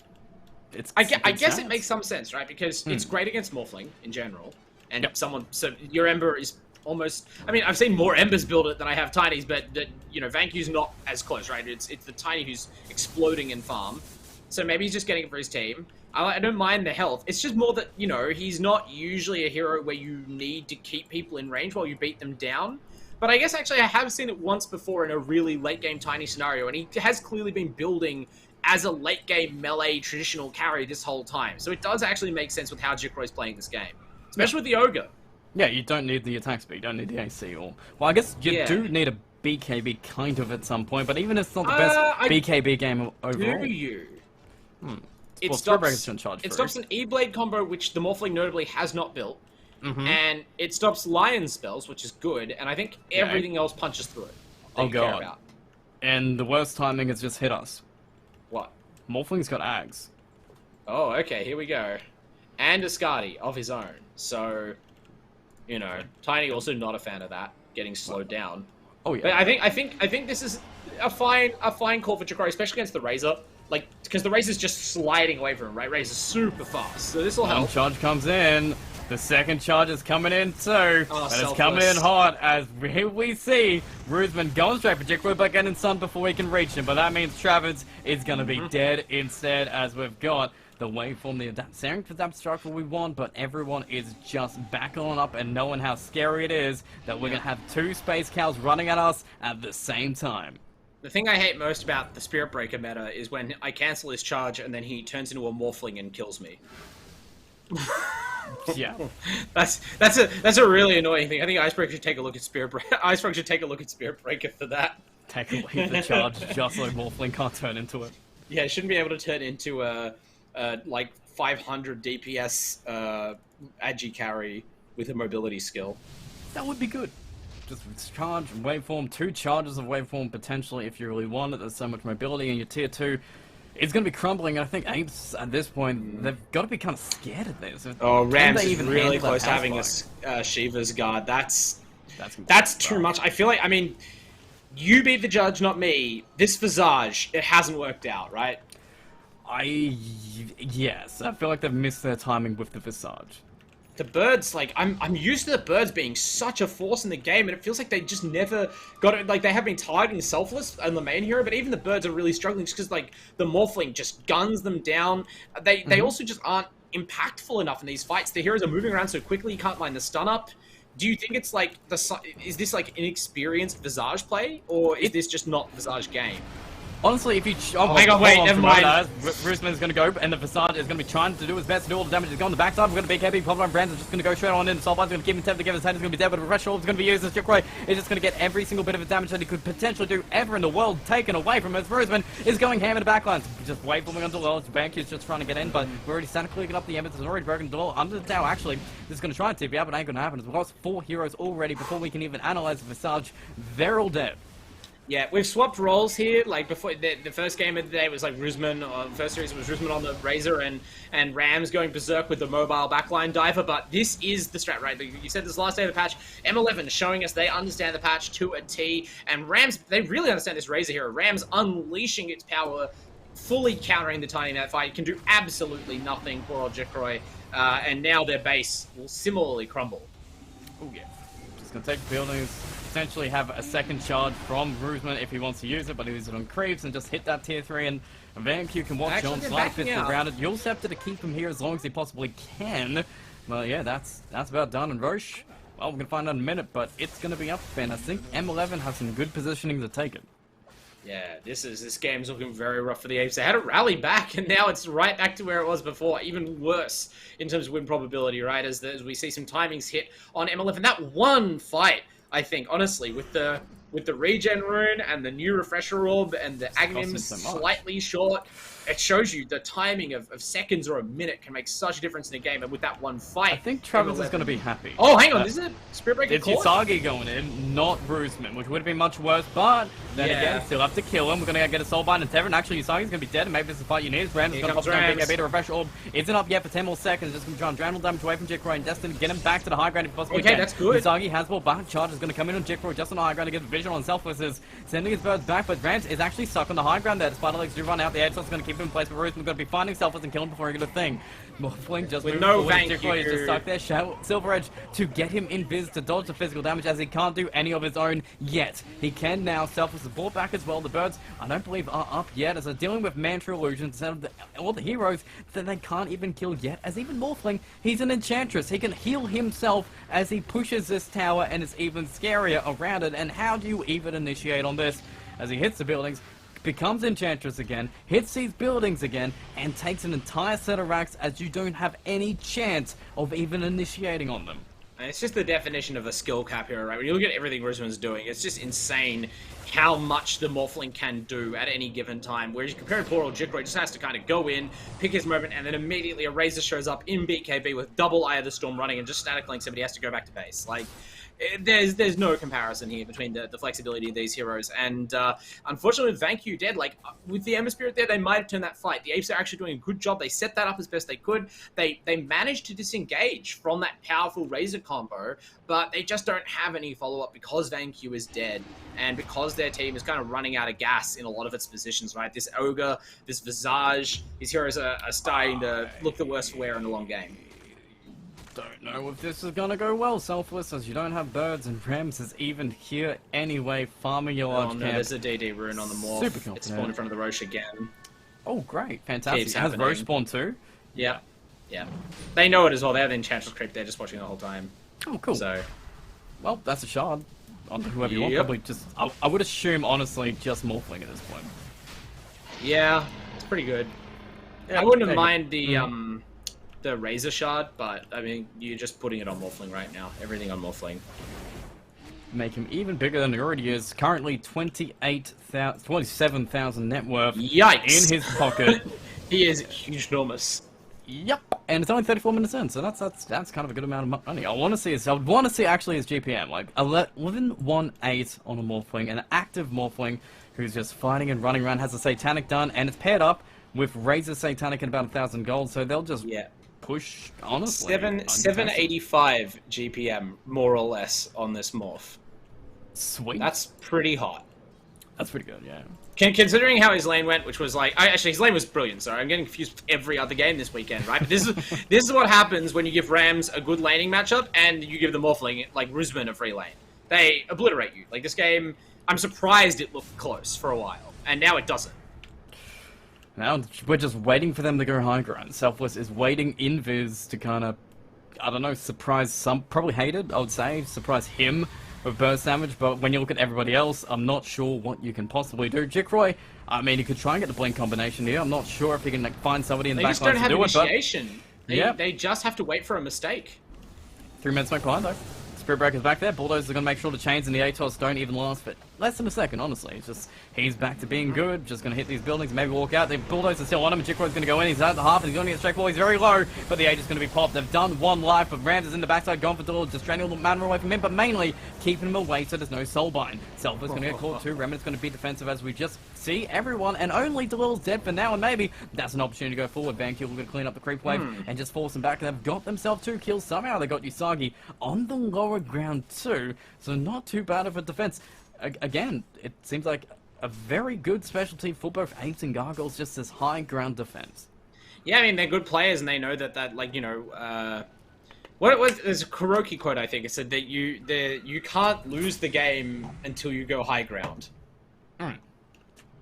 I guess it makes some sense, right? Because it's great against Morphling in general. And so your Ember is... almost, I mean, I've seen more Embers build it than I have Tinies, but you know, VanQ's not as close, right? It's the Tiny who's exploding in farm, so maybe he's just getting it for his team. I don't mind the health. It's just more that, you know, he's not usually a hero where you need to keep people in range while you beat them down. But I guess actually I have seen it once before in a really late game Tiny scenario, and he has clearly been building as a late game melee traditional carry this whole time. So it does actually make sense with how Jikroy's playing this game, especially with the Ogre. Yeah, you don't need the attack speed, you don't need the AC, or... Well, I guess you do need a BKB kind of at some point, but even if it's not the best BKB game overall... Do you? It well, stops an E-Blade combo, which the Morphling notably has not built, and it stops Lion spells, which is good, and I think everything else punches through it. Oh god. And the worst timing is just hit us. What? Morphling's got Ags. Oh, okay, here we go. And a Skadi of his own, so... You know, Tiny also not a fan of that, getting slowed down. Oh yeah. But I think this is a fine call for Jikroy, especially against the Razor. Like, because the Razor's just sliding away from him, right? Razor's super fast, so this will help. One charge comes in. The second charge is coming in too. Oh, and it's coming in hot as here we see Roosman going straight for Jikroy, but getting stunned before he can reach him. But that means Travis is going to be dead instead, as we've got the waveform, the staring for that structure we want, but everyone is just back on up and knowing how scary it is that we're going to have two Space Cows running at us at the same time. The thing I hate most about the Spirit Breaker meta is when I cancel his charge and then he turns into a Morphling and kills me. Yeah, that's a really annoying thing. I think Icebreaker should take a look at Spirit Breaker. Icebreaker should take a look at Spirit Breaker for that. Take away the charge just so Morphling can't turn into it. Yeah, it shouldn't be able to turn into a like 500 DPS Agi carry with a mobility skill. That would be good. Just charge, waveform, two charges of waveform potentially if you really want it. There's so much mobility in your tier 2. It's going to be crumbling. I think Apes at this point, they've got to be kind of scared of this. Oh, Rams is really close to having a Shiva's guard. That's too much. I feel like, I mean, you beat the judge, not me. This Visage, it hasn't worked out, right? Yes, I feel like they've missed their timing with the Visage. The birds, like, I'm used to the birds being such a force in the game, and it feels like they just never got it. Like, they have been targeting Selfless and the main hero, but even the birds are really struggling just because, like, the Morphling just guns them down. They also just aren't impactful enough in these fights. The heroes are moving around so quickly, you can't line the stun up. Do you think it's like, is this like inexperienced Visage play, or is this just not Visage game? Honestly, if you... Oh my god, wait, never mind. Roosman's going to go, and the Visage is going to be trying to do his best to do all the damage. He's going on the backside. We're going to BKB. Pop-Up Brands is just going to go straight on in. Soulbine's going to keep him temp together. His hand is going to be dead, but the Refresh Orb is going to be used as Jikroy is just going to get every single bit of damage that he could potentially do ever in the world taken away from us. Roosman is going ham in the backlines. Just waveforming onto the wall. Bank is just trying to get in, but we're already starting clicking up the Embers. There's already broken the door under the tower. Actually, this is going to try and TP out, but it ain't going to happen. We've lost 4 heroes already before we can even analyze the Visage. They're all dead. Yeah, we've swapped roles here. Like before, the first game of the day was like Roosman. The first series was Roosman on the Razor and Rams going berserk with the mobile backline diver. But this is the strat, right? You said this last day of the patch. M11 showing us they understand the patch to a T, and Rams, they really understand this Razor hero. Rams unleashing its power, fully countering the Tiny in that fight. It can do absolutely nothing. Poor old Jikroy. And now their base will similarly crumble. Oh yeah, just gonna take the buildings. Potentially have a second charge from Roosman if he wants to use it, but he uses it on Creeps and just hit that tier 3, and VanQ can watch on Slide Fist around it. You'll Scepter to keep him here as long as he possibly can. But yeah, that's about done. And Roche, Well, we're going to find out in a minute, but it's going to be up, and I think M11 has some good positioning to take it. Yeah, this game's looking very rough for the Apes. They had to rally back, and now it's right back to where it was before, even worse in terms of win probability, right? As we see some timings hit on M11. That one fight, I think, honestly, with the regen rune and the new refresher orb and the Aghanim's slightly short, it shows you the timing of seconds or a minute can make such a difference in a game. And with that one fight, I think Travis is going to be happy. Oh, hang on, this is a Spirit Breaker It's caught? Usagi going in, not Roosman, which would have been much worse, but then again, still have to kill him. We're going to get a soul bind and Terran. Actually, Usagi's going to be dead, and maybe this is the fight you need. Rams is going to pop down big, a refresh orb. Isn't up yet for 10 more seconds. Just going to try and drown damage away from Jikro and Destiny. Get him back to the high ground if possible. Okay, that's good. Usagi has ball back. Charge is going to come in on Jikro just on the high ground to get the vision on Selfless. Is sending his birds back, but Rams is actually stuck on the high ground there. Despite Alex do run out the edge, so it's going to keep him in place. But Roosman's going to be finding Selfless and kill him before he gets a thing. Morphling just with no thank you. Jikro is just stuck there. Silver Edge to get him in vis to dodge the physical damage as he can't do any of his own yet. He can now. Selfless is brought back as well. The birds, I don't believe, are up yet as they're dealing with mantra illusions instead of all the heroes that they can't even kill yet. As even Morphling, he's an enchantress. He can heal himself as he pushes this tower, and it's even scarier around it. And how do you even initiate on this? As he hits the buildings, becomes Enchantress again, hits these buildings again, and takes an entire set of racks as you don't have any chance of even initiating on them. And it's just the definition of a skill cap here, right? When you look at everything Roosman's doing, it's just insane how much the Morphling can do at any given time. Whereas you compare to poor old Jikro, just has to kind of go in, pick his moment, and then immediately a Razor shows up in BKB with double Eye of the Storm running and just static links him, but he has to go back to base. Like, there's no comparison here between the flexibility of these heroes, and unfortunately with Vanq dead, like with the Ember Spirit there, they might have turned that fight. The Apes are actually doing a good job. They set that up as best they could. They managed to disengage from that powerful Razor combo, but they just don't have any follow-up because Vanq is dead, and because their team is kind of running out of gas in a lot of its positions, right? This Ogre, this Visage, these heroes are starting to look the worse for wear in the long game. Don't know if this is gonna go well, Selfless, as you don't have birds, and Rams is even here anyway, farming your large camp. There's a DD rune on the morph. Super confident. It's spawned in front of the Roche again. Oh, great. Fantastic. Keeps Has happening. Roche spawned too? Yeah. Yeah. They know it as well. They have the Enchantress creep there just watching the whole time. Oh, cool. So, well, that's a shard. On whoever you want. Yep. Probably just, I would assume, honestly, just Morphling at this point. yeah, it's pretty good. Yeah, I wouldn't mind the Razor shard, but I mean, you're just putting it on Morphling right now. Everything on Morphling. Make him even bigger than he already is. Currently 27,000 net worth Yikes! in his pocket. He is enormous. Yep, and it's only 34 minutes in, so that's kind of a good amount of money. I would want to see actually his GPM, like 11.18 on a Morphling, an active Morphling who's just fighting and running around, has a Satanic done, and it's paired up with Razor Satanic and about 1,000 gold, so they'll just push, honestly. 785 GPM, more or less, on this morph. Sweet. That's pretty hot. That's pretty good, yeah. Considering how his lane went, which was like, actually his lane was brilliant. Sorry, I'm getting confused with every other game this weekend, right? But this is what happens when you give Rams a good laning matchup and you give the Morphling like Roosman a free lane. They obliterate you. Like this game, I'm surprised it looked close for a while, and now it doesn't. Now we're just waiting for them to go high ground. Selfless is waiting in Viz to kind of, I don't know, surprise some, probably hated, I would say, surprise him with burst damage, but when you look at everybody else, I'm not sure what you can possibly do. Jikroy, I mean, he could try and get the blink combination here. I'm not sure if he can like, find somebody in the back line to do it, but... They just don't have initiation. They just have to wait for a mistake. 3 minutes smoke behind, though. Spirit Breaker's back there. Bulldozers are going to make sure the chains and the ATOS don't even last for less than a second, honestly. It's just, he's back to being good, just going to hit these buildings, maybe walk out. The Bulldozers still on him, and Jikroy's going to go in. He's at the half, and he's going to get straight ball. He's very low, but the age is going to be popped. They've done one life, but Rams is in the backside, gone for Duel, just draining all the mana away from him, but mainly keeping him away so there's no soulbind. Self is going to get caught too. Remnant's going to be defensive as we just see everyone, and only Delil's dead for now, and maybe that's an opportunity to go forward. Vanq will going to clean up the creep wave and just force them back. They've got themselves 2 kills. Somehow they got Usagi on the lower ground too, so not too bad of a defense. Again, it seems like a very good specialty for both Apes and Gargoyles, just this high ground defense. Yeah, I mean, they're good players, and they know that like, you know, what it was, there's a Kuroki quote, I think. It said that you can't lose the game until you go high ground.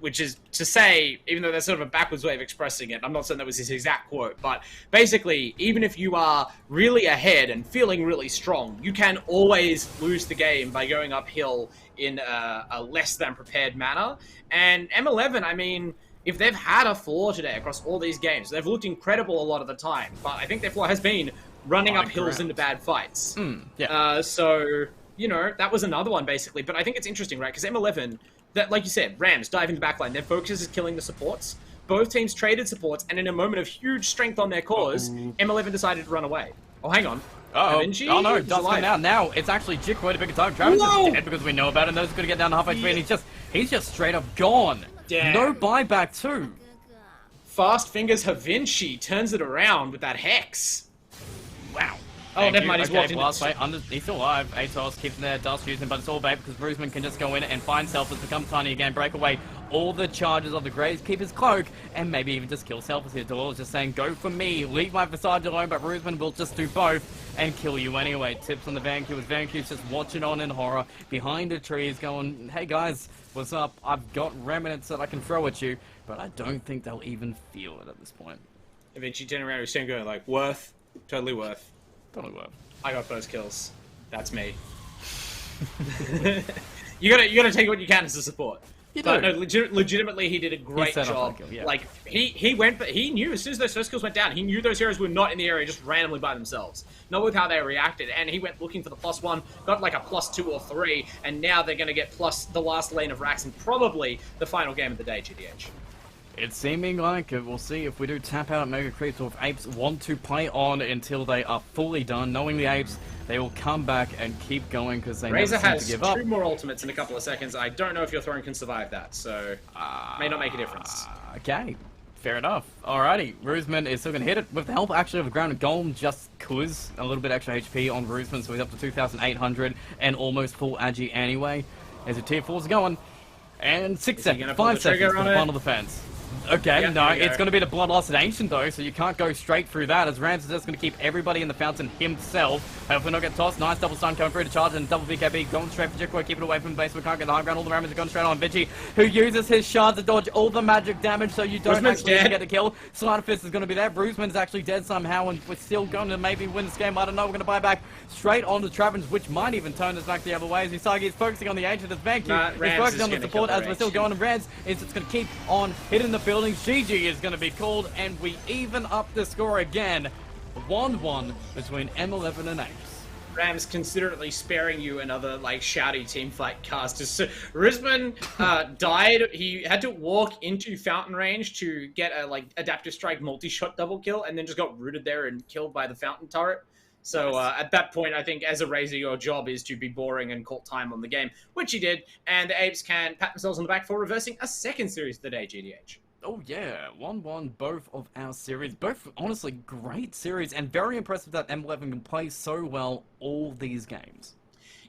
which is to say, even though that's sort of a backwards way of expressing it, I'm not saying that was his exact quote, but basically, even if you are really ahead and feeling really strong, you can always lose the game by going uphill in a less than prepared manner. And M11, I mean, if they've had a flaw today across all these games, they've looked incredible a lot of the time, but I think their flaw has been running up hills into bad fights. So, you know, that was another one, basically. But I think it's interesting, right? Because M11, that, like you said, Rams diving the backline. Their focus is killing the supports. Both teams traded supports, and in a moment of huge strength on their cause, M11 decided to run away. Oh, hang on. Oh no, it does come out. Now it's actually Jikko to pick a time. Travis is dead because we know about it, and those are going to get down to half HP, and he's just straight up gone. Damn. No buyback too. Fast Fingers Havinci turns it around with that Hex. Wow. Oh, never mind, he's walked in. He's still alive. Atos keeps their dust using, but it's all bait because Roosman can just go in and find Selfless, become tiny again, break away all the charges of the Graves, keep his cloak, and maybe even just kill Selfless here. Delor's just saying, go for me, leave my Visage alone, but Roosman will just do both and kill you anyway. Tips on the Vanquish. Vanquish's just watching on in horror behind a tree. He's going, hey guys, what's up? I've got remnants that I can throw at you, but I don't think they'll even feel it at this point. Eventually turn around with going like, worth, totally worth. Totally worth. I got first kills. That's me. you gotta take what you can as a support. But no, legitimately, he did a great job. Kill, yeah. Like he went, but he knew as soon as those first kills went down, he knew those heroes were not in the area just randomly by themselves. Not with how they reacted, and he went looking for the +1, got like a +2 or 3, and now they're gonna get plus the last lane of racks and probably the final game of the day, GDH. It's seeming like we'll see if we do tap out at Mega Creeps or if Apes want to play on until they are fully done. Knowing the Apes, they will come back and keep going because they never seem to give up. Razor has 2 more ultimates in a couple of seconds. I don't know if your throne can survive that, so may not make a difference. Okay, fair enough. Alrighty, Roosman is still going to hit it with the help actually of the ground and golem, just cause a little bit extra HP on Roosman, so he's up to 2,800 and almost full agi anyway. As the tier 4's going, and 6 seconds, 5 seconds for the final defense. Okay, yep, no, it's going to be the Bloodlust at Ancient though, so you can't go straight through that, as Rams is just going to keep everybody in the fountain himself. Hopefully not get tossed. Nice double stun coming through to charge, and double BKB going straight for Jikko, keep it away from the base. We can't get the high ground. All the Rams are going straight on Vigi, who uses his shards to dodge all the magic damage, so you don't actually get the kill. Slider Fist is going to be there. Bruceman's actually dead somehow, and we're still going to maybe win this game. I don't know. We're going to buy back straight on the Travens, which might even turn us back the other way, as Usagi is focusing on the Ancient as Vanquish. He's focusing on the support as we're still going, and Reds is just going to keep on hitting the buildings. GG is going to be called, and we even up the score again. 1-1 between M11 and Apes. Rams considerately sparing you another like shouty team fight cast. So Risman died. He had to walk into fountain range to get a like adaptive strike multi-shot double kill, and then just got rooted there and killed by the fountain turret. So at that point, I think as a Razor, your job is to be boring and call time on the game, which he did, and the Apes can pat themselves on the back for reversing a second series of the day, GDH. Oh yeah, 1-1 both of our series. Both, honestly, great series, and very impressive that M11 can play so well all these games.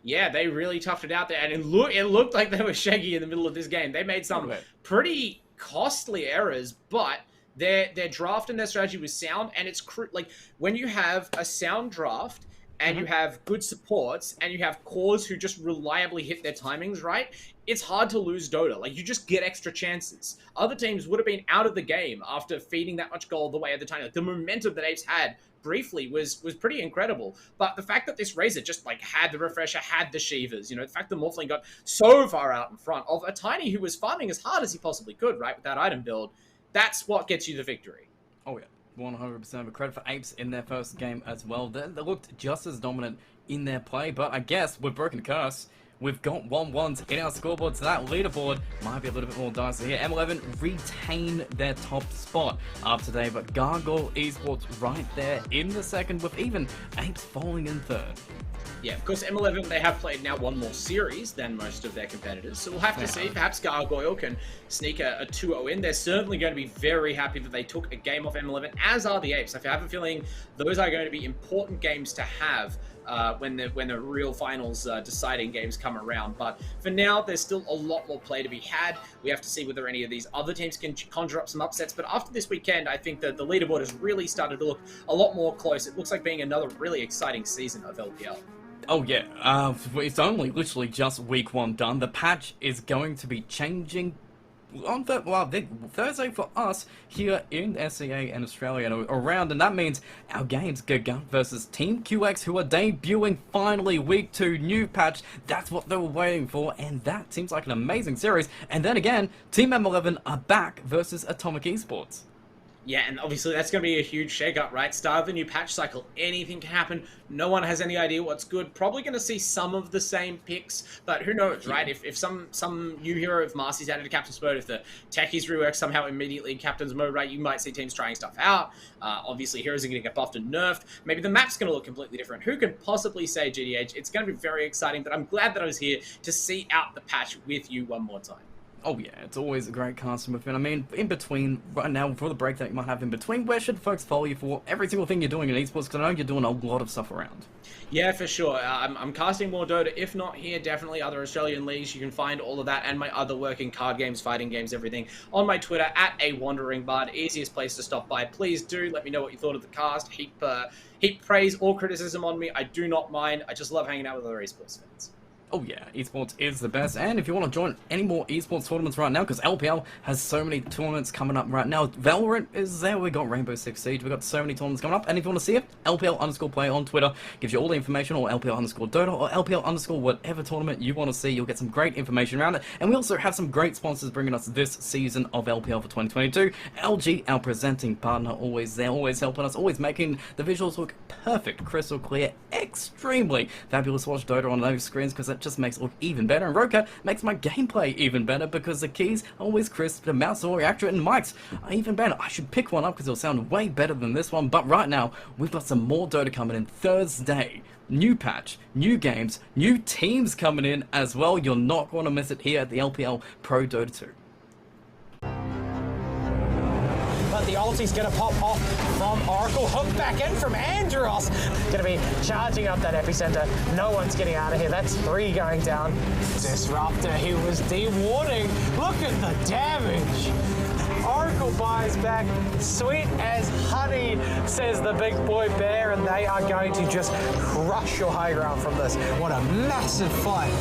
Yeah, they really toughed it out there, and it looked like they were shaggy in the middle of this game. They made some pretty costly errors, but their draft and their strategy was sound, and it's like when you have a sound draft and you have good supports, and you have cores who just reliably hit their timings right, it's hard to lose Dota. Like, you just get extra chances. Other teams would have been out of the game after feeding that much gold the way of the tiny. Like, the momentum that Apes had briefly was pretty incredible. But the fact that this Razor just, like, had the refresher, had the Shivers, you know, the fact that Morphling got so far out in front of a Tiny who was farming as hard as he possibly could, right, with that item build, that's what gets you the victory. Oh, yeah. 100% of a credit for Apes in their first game as well. They looked just as dominant in their play, but I guess we've broken curse. We've got 1-1s in our scoreboard, so that leaderboard might be a little bit more dicey here. M11 retain their top spot up today, but Gargoyle Esports right there in the second, with even Apes falling in third. Yeah, because M11, they have played now one more series than most of their competitors, so we'll have to see. Perhaps Gargoyle can sneak a 2-0 in. They're certainly going to be very happy that they took a game off M11, as are the Apes. I have a feeling those are going to be important games to have when the real finals deciding games come around. But for now, there's still a lot more play to be had. We have to see whether any of these other teams can conjure up some upsets. But after this weekend, I think that the leaderboard has really started to look a lot more close. It looks like being another really exciting season of LPL. Oh yeah, it's only literally just week 1 done. The patch is going to be changing on Thursday for us here in SEA and Australia and around, and that means our games Gigant versus Team QX, who are debuting finally week 2, new patch. That's what they were waiting for, and that seems like an amazing series. And then again, Team M11 are back versus Atomic Esports. Yeah, and obviously that's going to be a huge shake-up, right? Start of the new patch cycle, anything can happen. No one has any idea what's good. Probably going to see some of the same picks, but who knows, right? If some new hero, if Marcy's added to Captain's mode, if the techies rework somehow immediately in Captain's mode, right, you might see teams trying stuff out. Obviously, heroes are going to get buffed and nerfed. Maybe the map's going to look completely different. Who can possibly say, GDH? It's going to be very exciting, but I'm glad that I was here to see out the patch with you one more time. Oh yeah, it's always a great casting with it. I mean, in between, right now, for the break that you might have in between, where should folks follow you for every single thing you're doing in esports? Because I know you're doing a lot of stuff around. Yeah, for sure. I'm casting more Dota. If not here, definitely other Australian leagues. You can find all of that and my other work in card games, fighting games, everything on my Twitter at @AWanderingBard. Easiest place to stop by. Please do let me know what you thought of the cast. Heap praise or criticism on me. I do not mind. I just love hanging out with other esports fans. Oh yeah, esports is the best, and if you want to join any more esports tournaments right now, because LPL has so many tournaments coming up right now, Valorant is there, we got Rainbow Six Siege, we got so many tournaments coming up, and if you want to see it, LPL_play on Twitter gives you all the information, or LPL_Dota, or LPL_ whatever tournament you want to see. You'll get some great information around it, and we also have some great sponsors bringing us this season of LPL for 2022. LG, our presenting partner, always there, always helping us, always making the visuals look perfect, crystal clear, extremely fabulous to watch Dota on those screens, because it just makes it look even better. And Roka makes my gameplay even better because the keys are always crisp, the mouse are accurate, and mics are even better. I should pick one up because it'll sound way better than this one, but right now we've got some more Dota coming in Thursday. New patch, new games, new teams coming in as well. You're not going to miss it here at the LPL Pro Dota 2. But the ulti's going to pop off from Oracle. Hook back in from Andros. Going to be charging up that epicenter. No one's getting out of here. That's 3 going down. Disruptor, he was de-warning. Look at the damage. Oracle buys back. Sweet as honey, says the big boy bear, and they are going to just crush your high ground from this. What a massive fight.